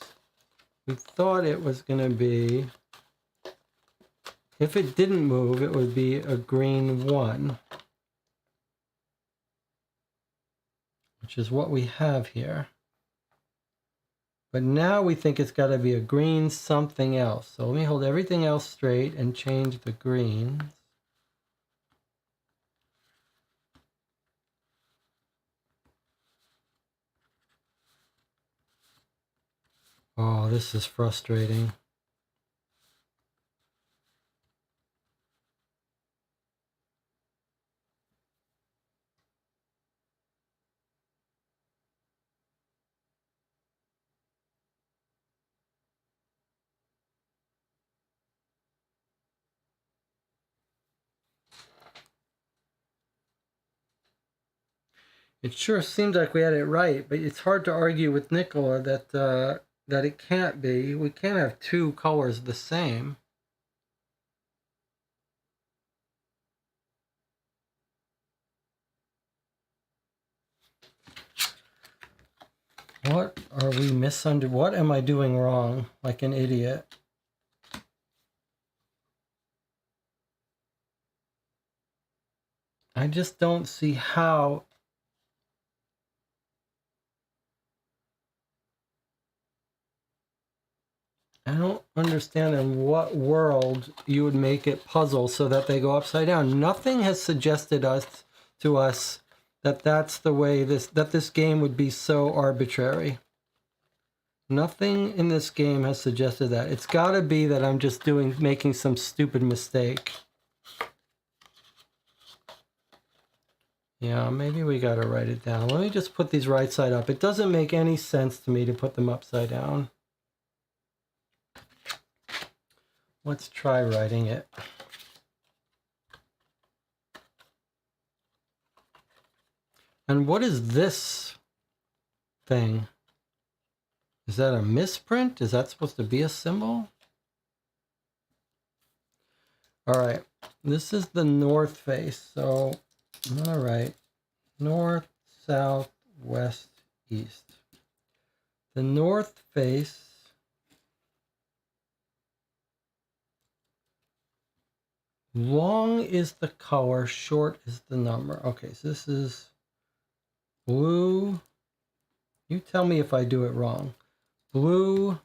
We thought it was going to be, if it didn't move, it would be a green 1, which is what we have here. But now we think it's got to be a green something else. So let me hold everything else straight and change the greens. Oh, this is frustrating. It sure seems like we had it right, but it's hard to argue with Nicola that that it can't be. We can't have two colors the same. What are we what am I doing wrong like an idiot? I just don't see how. I don't understand in what world you would make it puzzle so that they go upside down. Nothing has suggested to us that that's the way this game would be so arbitrary. Nothing in this game has suggested that. It's got to be that I'm just making some stupid mistake. Yeah, maybe we got to write it down. Let me just put these right side up. It doesn't make any sense to me to put them upside down. Let's try writing it. And what is this thing? Is that a misprint? Is that supposed to be a symbol? All right, this is the north face. So I'm going to write north, south, west, east. The north face long is the color, short is the number. Okay, so this is blue. You tell me if I do it wrong. Blue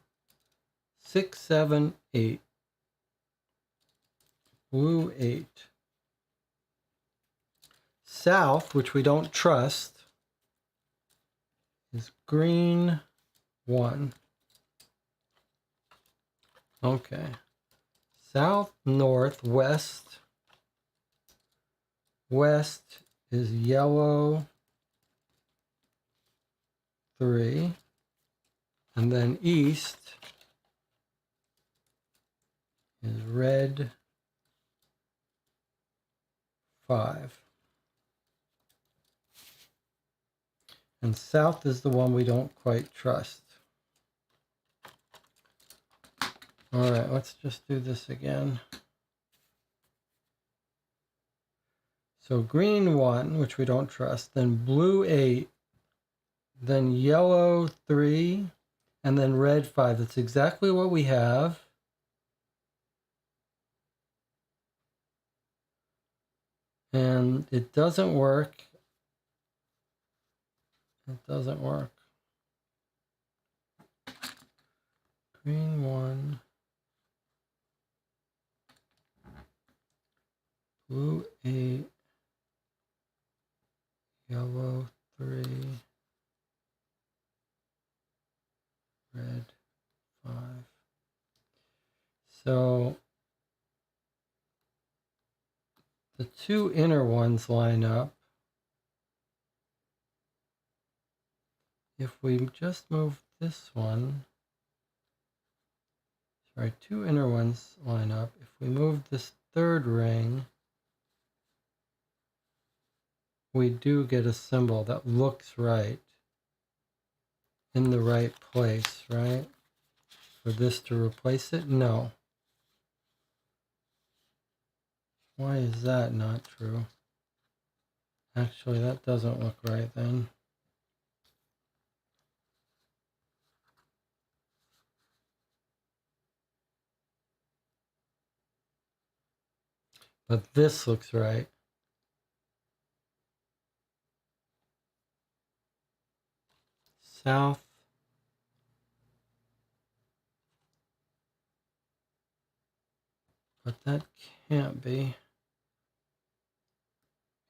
6, 7, 8. Blue 8. South, which we don't trust, is green 1. Okay. South, north, west. West is yellow 3. And then east is red 5. And south is the one we don't quite trust. All right, let's just do this again. So green 1, which we don't trust, then blue 8, then yellow 3, and then red 5. That's exactly what we have. And it doesn't work. It doesn't work. Green 1. Blue 8. Yellow 3. Red 5. So the two inner ones line up. If we just move this one, sorry, two inner ones line up. If we move this third ring, we do get a symbol that looks right in the right place, right? For this to replace it? No. Why is that not true? Actually, that doesn't look right then. But this looks right. South. But that can't be.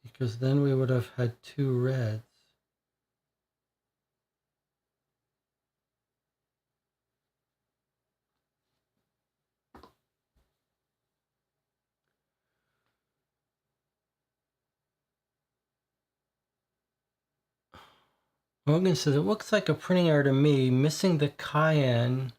Because then we would have had two reds. Logan says, it looks like a printing error to me, missing the cayenne.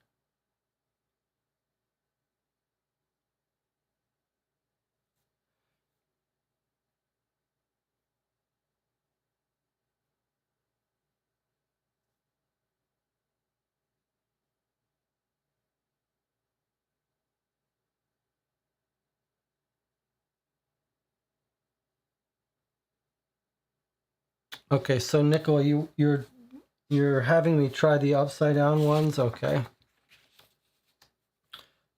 Okay, so Nicola, you're having me try the upside down ones? Okay.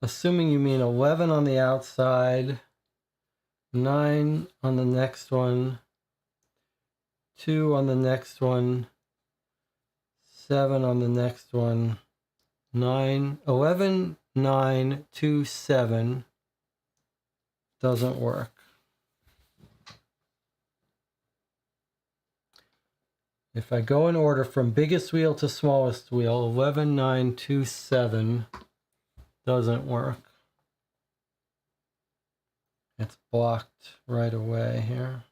Assuming you mean 11 on the outside, 9 on the next one, 2 on the next one, 7 on the next one, 9, 11, 9, 2, 7 doesn't work. If I go in order from biggest wheel to smallest wheel, 11, 9, 2, 7 doesn't work. It's blocked right away here.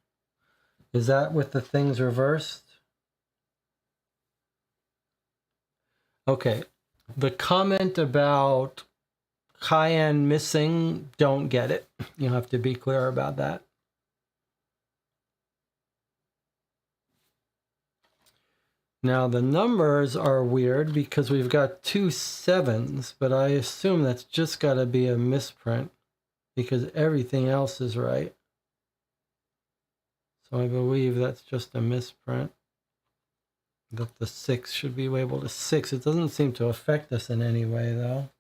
Is that with the things reversed? Okay. The comment about cayenne missing, don't get it. You'll have to be clear about that. Now the numbers are weird because we've got 2 7s, but I assume that's just got to be a misprint because everything else is right. So I believe that's just a misprint. That the 6 should be labeled a 6. It doesn't seem to affect us in any way though.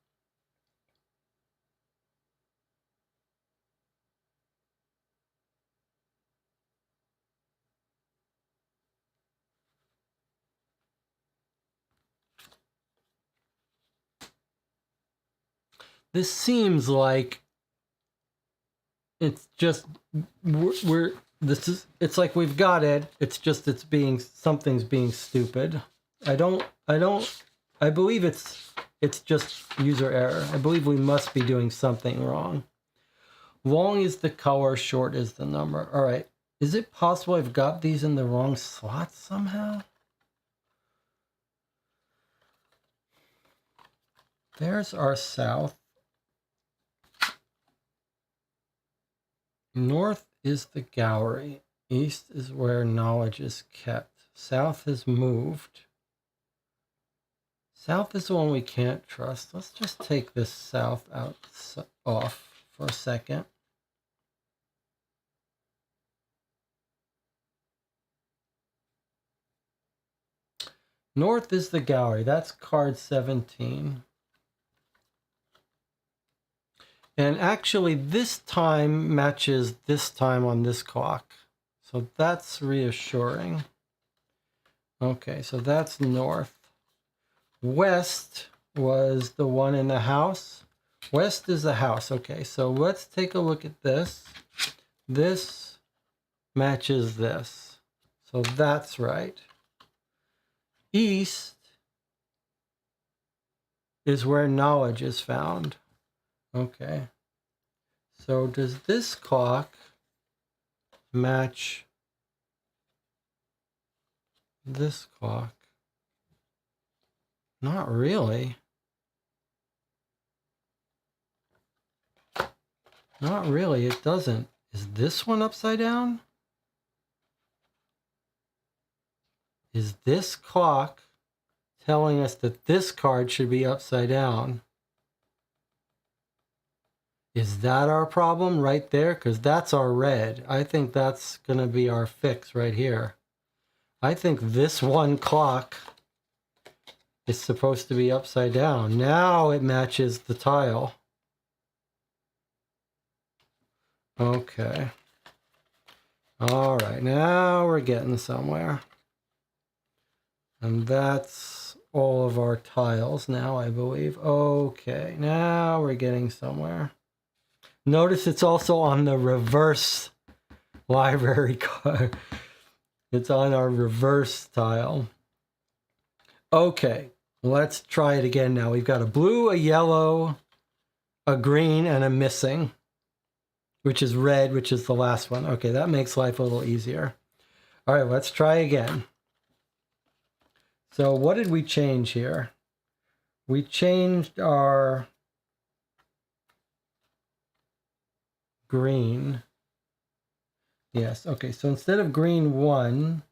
This seems like it's just it's like we've got it. It's just something's being stupid. I believe it's just user error. I believe we must be doing something wrong. Long is the color, short is the number. All right. Is it possible I've got these in the wrong slots somehow? There's our south. North is the gallery. East is where knowledge is kept. South has moved. South is the one we can't trust. Let's just take this south off for a second. North is the gallery. That's card 17. And actually, this time matches this time on this clock. So that's reassuring. Okay, so that's north. West was the one in the house. West is the house. Okay, so let's take a look at this. This matches this. So that's right. East is where knowledge is found. Okay. So does this clock match this clock? Not really. Not really, it doesn't. Is this one upside down? Is this clock telling us that this card should be upside down? Is that our problem right there? Because that's our red. I think that's going to be our fix right here. I think this one clock is supposed to be upside down. Now it matches the tile. Okay. All right, now we're getting somewhere. And that's all of our tiles now, I believe. Okay, now we're getting somewhere. Notice it's also on the reverse library card. It's on our reverse tile. Okay, let's try it again now. We've got a blue, a yellow, a green, and a missing, which is red, which is the last one. Okay, that makes life a little easier. All right, let's try again. So what did we change here? We changed our green. Yes, okay, so instead of green 1,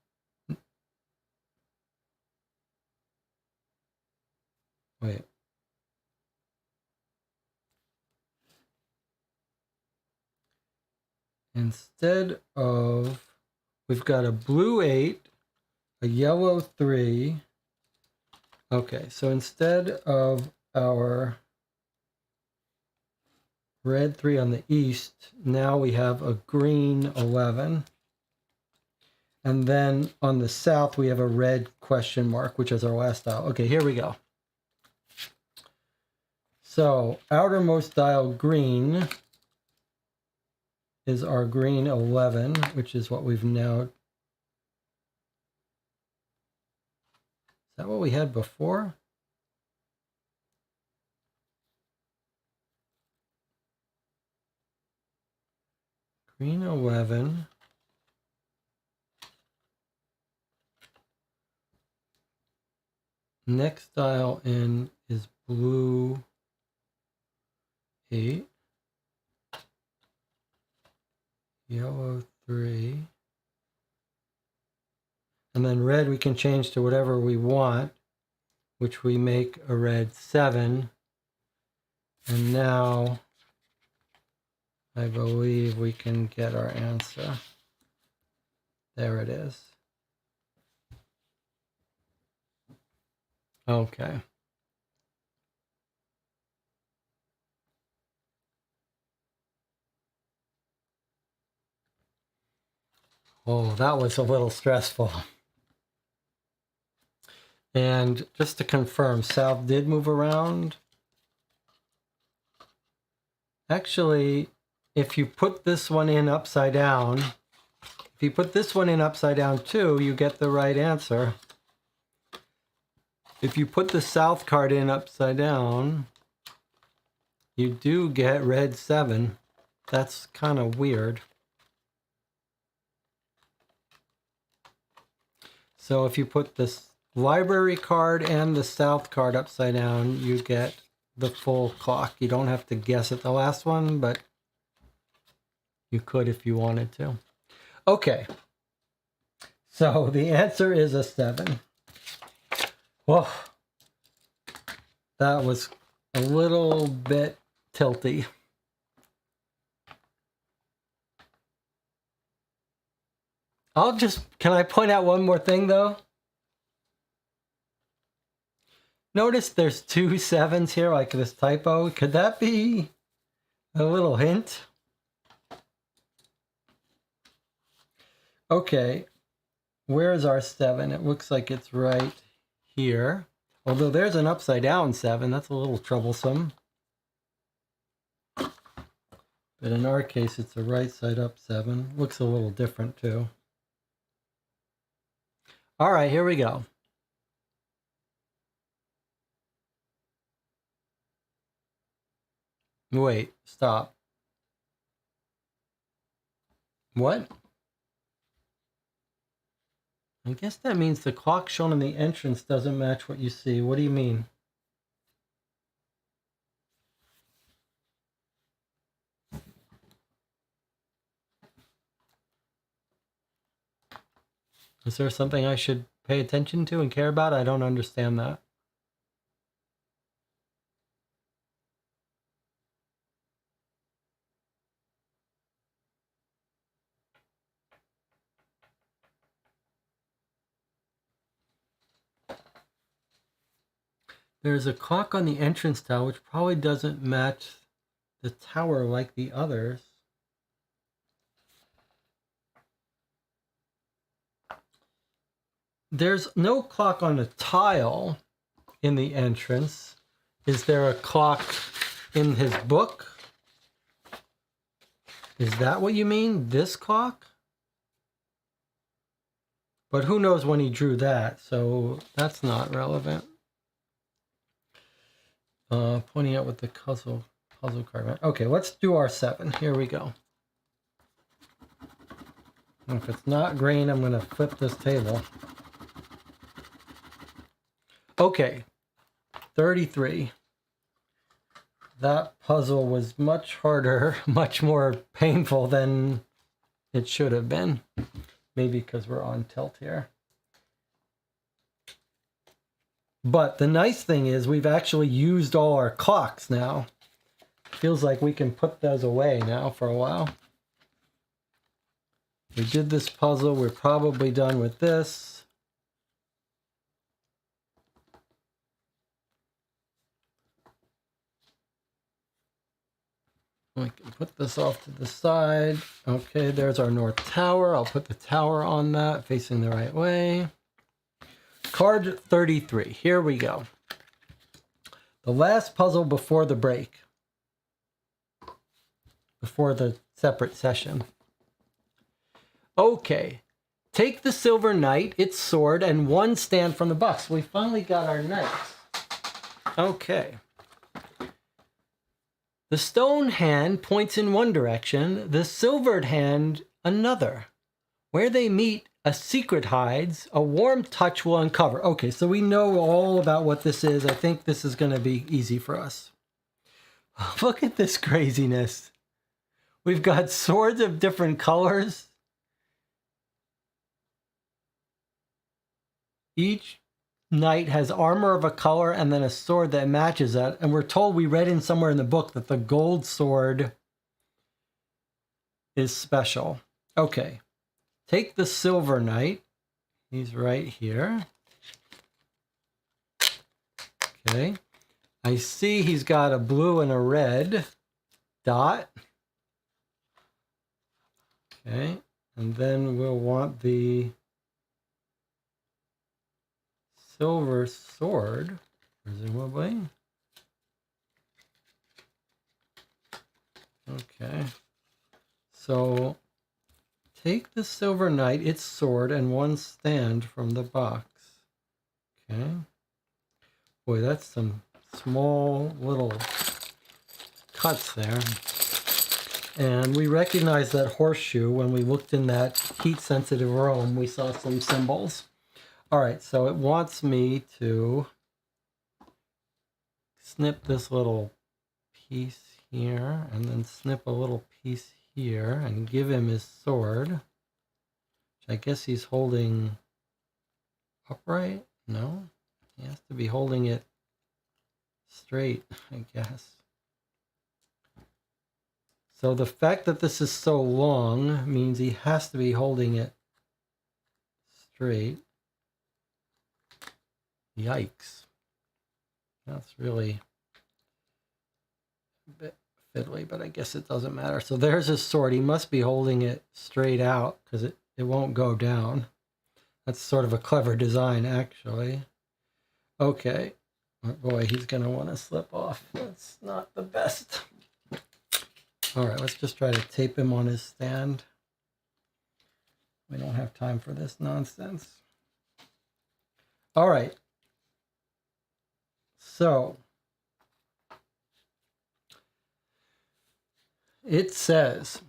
wait. Instead of, we've got a blue 8, a yellow 3. Okay, so instead of our red 3 on the east, now we have a green 11. And then on the south, we have a red question mark, which is our last dial. Okay, here we go. So outermost dial green is our green 11, which is what we've now... Is that what we had before? Green 11. Next dial in is blue 8. Yellow 3. And then red we can change to whatever we want, which we make a red 7. And now I believe we can get our answer. There it is. Okay. Oh, that was a little stressful. And just to confirm, south did move around. Actually, if you put this one in upside down, if you put this one in upside down too, you get the right answer. If you put the south card in upside down, you do get red 7. That's kind of weird. So if you put this library card and the south card upside down, you get the full clock. You don't have to guess at the last one, but you could if you wanted to. Okay. So the answer is a 7. Whoa. That was a little bit tilty. Can I point out one more thing though? Notice there's 2 7s here, like this typo. Could that be a little hint? Okay, where is our 7? It looks like it's right here. Although there's an upside down 7, that's a little troublesome. But in our case, it's a right side up 7. Looks a little different too. All right, here we go. Wait, stop. What? I guess that means the clock shown in the entrance doesn't match what you see. What do you mean? Is there something I should pay attention to and care about? I don't understand that. There's a clock on the entrance tower which probably doesn't match the tower like the others. There's no clock on the tile in the entrance. Is there a clock in his book? Is that what you mean? This clock? But who knows when he drew that, so that's not relevant. Pointing out with the puzzle card. Okay, let's do our 7. Here we go. And if it's not green, I'm going to flip this table. Okay, 33. That puzzle was much harder, much more painful than it should have been. Maybe because we're on tilt here. But the nice thing is we've actually used all our clocks now. Feels like we can put those away now for a while. We did this puzzle. We're probably done with this. We can put this off to the side. Okay, there's our North Tower. I'll put the tower on that, facing the right way. Card 33. Here we go. The last puzzle before the break. Before the separate session. Okay. Take the silver knight, its sword, and 1 stand from the box. We finally got our knights. Okay. The stone hand points in one direction, the silvered hand another. Where they meet, a secret hides, a warm touch will uncover. Okay, so we know all about what this is. I think this is going to be easy for us. Look at this craziness. We've got swords of different colors. Each knight has armor of a color and then a sword that matches that. And we're told, we read in somewhere in the book, that the gold sword is special. Okay. Take the silver knight. He's right here. Okay. I see he's got a blue and a red dot. Okay. And then we'll want the silver sword, presumably. Okay. So take the silver knight, its sword, and 1 stand from the box. Okay. Boy, that's some small little cuts there. And we recognize that horseshoe when we looked in that heat-sensitive room. We saw some symbols. All right, so it wants me to snip this little piece here and then snip a little piece here and give him his sword, which I guess he's holding upright. No, he has to be holding it straight, I guess. So the fact that this is so long means he has to be holding it straight. Yikes. That's really a bit fiddly, but I guess it doesn't matter. So there's his sword. He must be holding it straight out because it won't go down. That's sort of a clever design, actually. Okay. Oh boy, he's going to want to slip off. That's not the best. All right, let's just try to tape him on his stand. We don't have time for this nonsense. All right. So it says,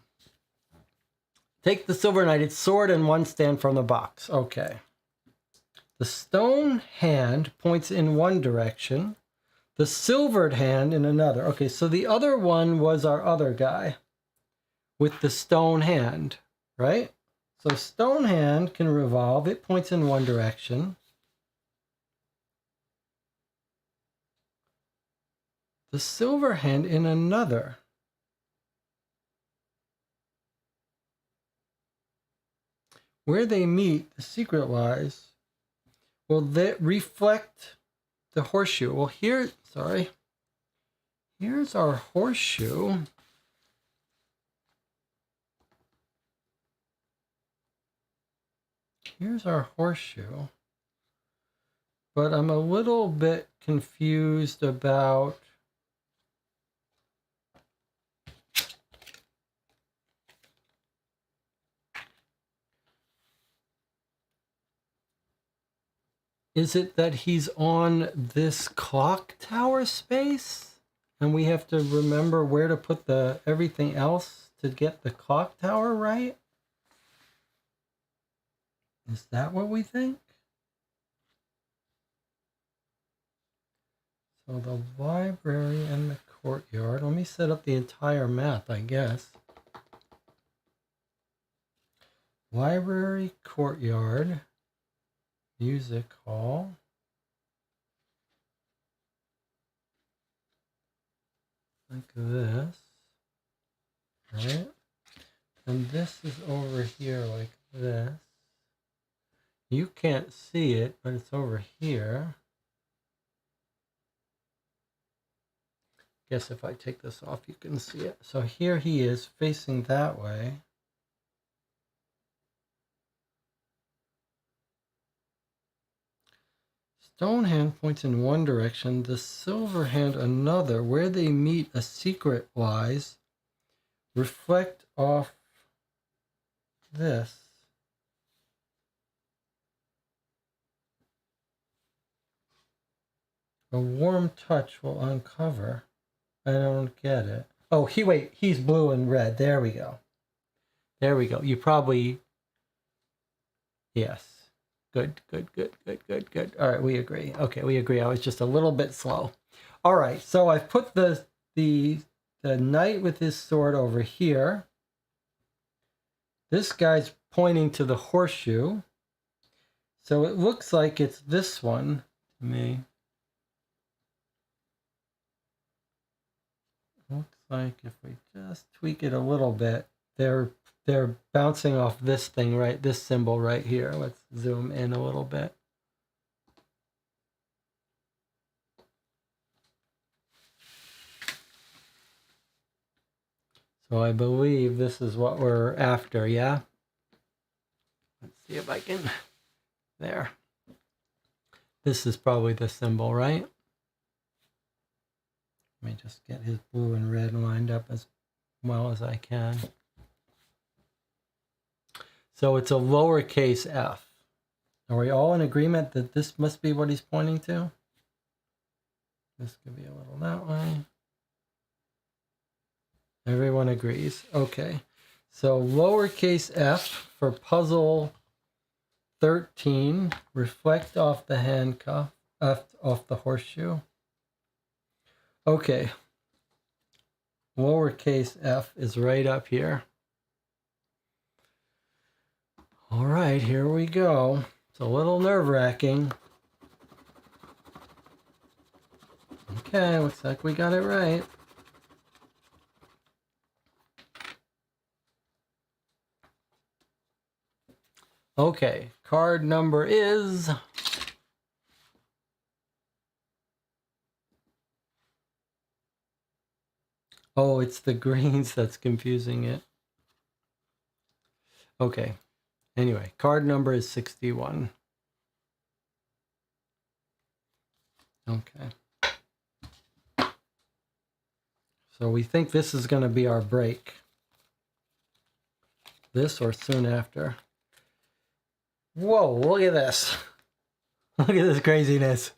take the silver-knighted sword and one stand from the box. Okay. The stone hand points in one direction, the silvered hand in another. Okay, so the other one was our other guy with the stone hand, right? So stone hand can revolve. It points in one direction. The silver hand in another. Where they meet, the secret lies. Will they reflect the horseshoe? Well, here's our horseshoe. Here's our horseshoe. But I'm a little bit confused about is it that he's on this clock tower space and we have to remember where to put the everything else to get the clock tower right? Is that what we think? So the library and the courtyard. Let me set up the entire map, I guess. Library, courtyard, music hall. Like this, right? And this is over here like this. You can't see it, but it's over here. Guess if I take this off, you can see it. So here he is facing that way. Stone hand points in one direction, the silver hand another. Where they meet, a secret lies. Reflect off this. A warm touch will uncover. I don't get it. Oh, he's blue and red. There we go. There we go. You probably, yes. Good. All right, we agree. Okay, we agree. I was just a little bit slow. All right, so I've put the knight with his sword over here. This guy's pointing to the horseshoe. So it looks like it's this one to me. Looks like if we just tweak it a little bit, they're bouncing off this thing, right? This symbol right here. Let's zoom in a little bit. So I believe this is what we're after, yeah? Let's see if I can, there. This is probably the symbol, right? Let me just get his blue and red lined up as well as I can. So it's a lowercase f. Are we all in agreement that this must be what he's pointing to? This could be a little that way. Everyone agrees. Okay. So lowercase f for puzzle 13. Reflect off the handcuff, off the horseshoe. Okay. Lowercase f is right up here. All right, here we go. It's a little nerve-wracking. Okay, looks like we got it right. Okay, card number is Oh, it's the greens that's confusing it. Okay. Anyway, card number is 61. Okay. So we think this is going to be our break. This or soon after. Whoa, look at this. Look at this craziness.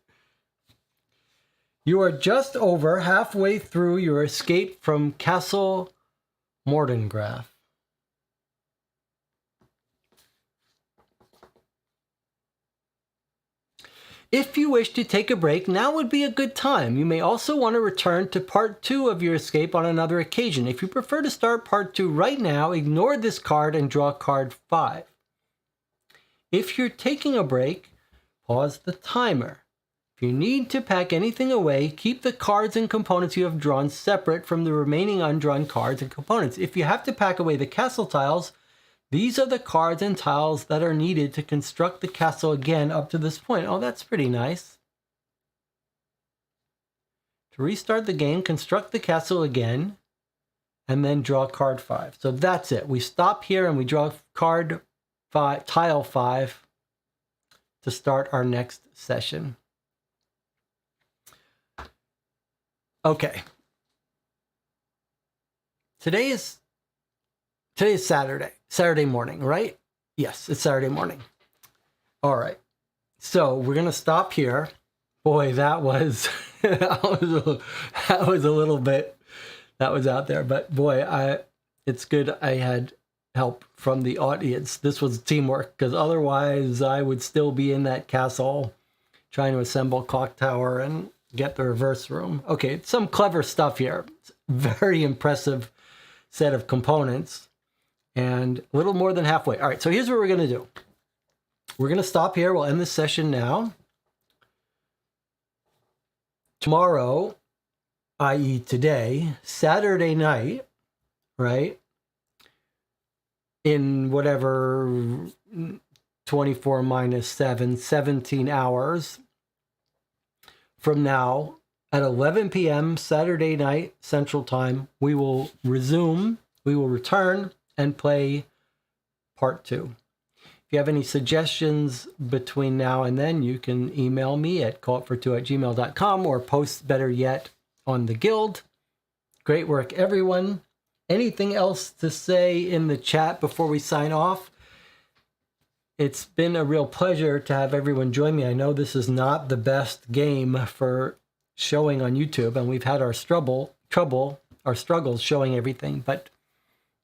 You are just over halfway through your escape from Castle Mordengraf. If you wish to take a break, now would be a good time. You may also want to return to part 2 of your escape on another occasion. If you prefer to start part 2 right now, ignore this card and draw card 5. If you're taking a break, pause the timer. If you need to pack anything away, keep the cards and components you have drawn separate from the remaining undrawn cards and components. If you have to pack away the castle tiles, these are the cards and tiles that are needed to construct the castle again up to this point. Oh, that's pretty nice. To restart the game, construct the castle again, and then draw card 5. So that's it. We stop here and we draw card 5, tile 5 to start our next session. Okay. Today is Saturday morning, right? Yes, it's Saturday morning. All right. So we're going to stop here. Boy, that was that was a little bit, that was out there, but boy, it's good I had help from the audience. This was teamwork, because otherwise I would still be in that castle trying to assemble clock tower and get the reverse room. Okay, some clever stuff here. Very impressive set of components. And a little more than halfway. All right, so here's what we're going to do. We're going to stop here. We'll end this session now. Tomorrow, i.e. today, Saturday night, right, in whatever 24 minus 7, 17 hours from now, at 11 p.m. Saturday night Central Time, we will return and play part 2. If you have any suggestions between now and then, you can email me at callitfor2@gmail.com or post, better yet, on the guild. Great work, everyone. Anything else to say in the chat before we sign off? It's been a real pleasure to have everyone join me. I know this is not the best game for showing on YouTube, and we've had our struggles showing everything, but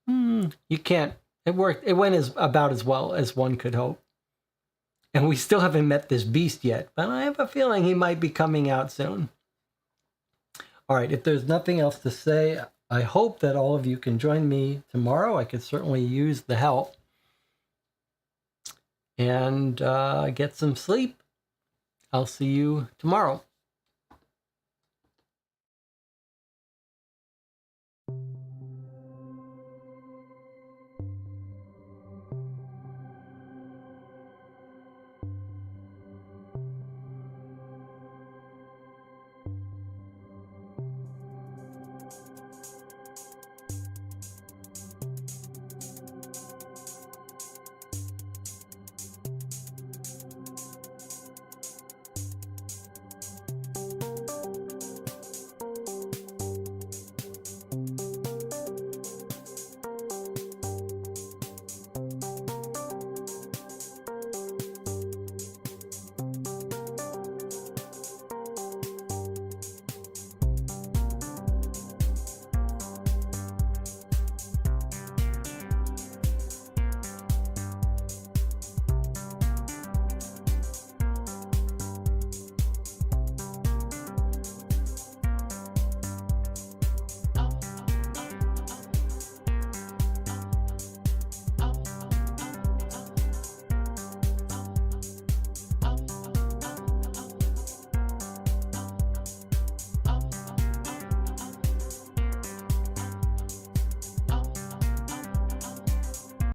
you can't. It worked. It went about as well as one could hope. And we still haven't met this beast yet, but I have a feeling he might be coming out soon. All right, if there's nothing else to say, I hope that all of you can join me tomorrow. I could certainly use the help. And get some sleep. I'll see you tomorrow.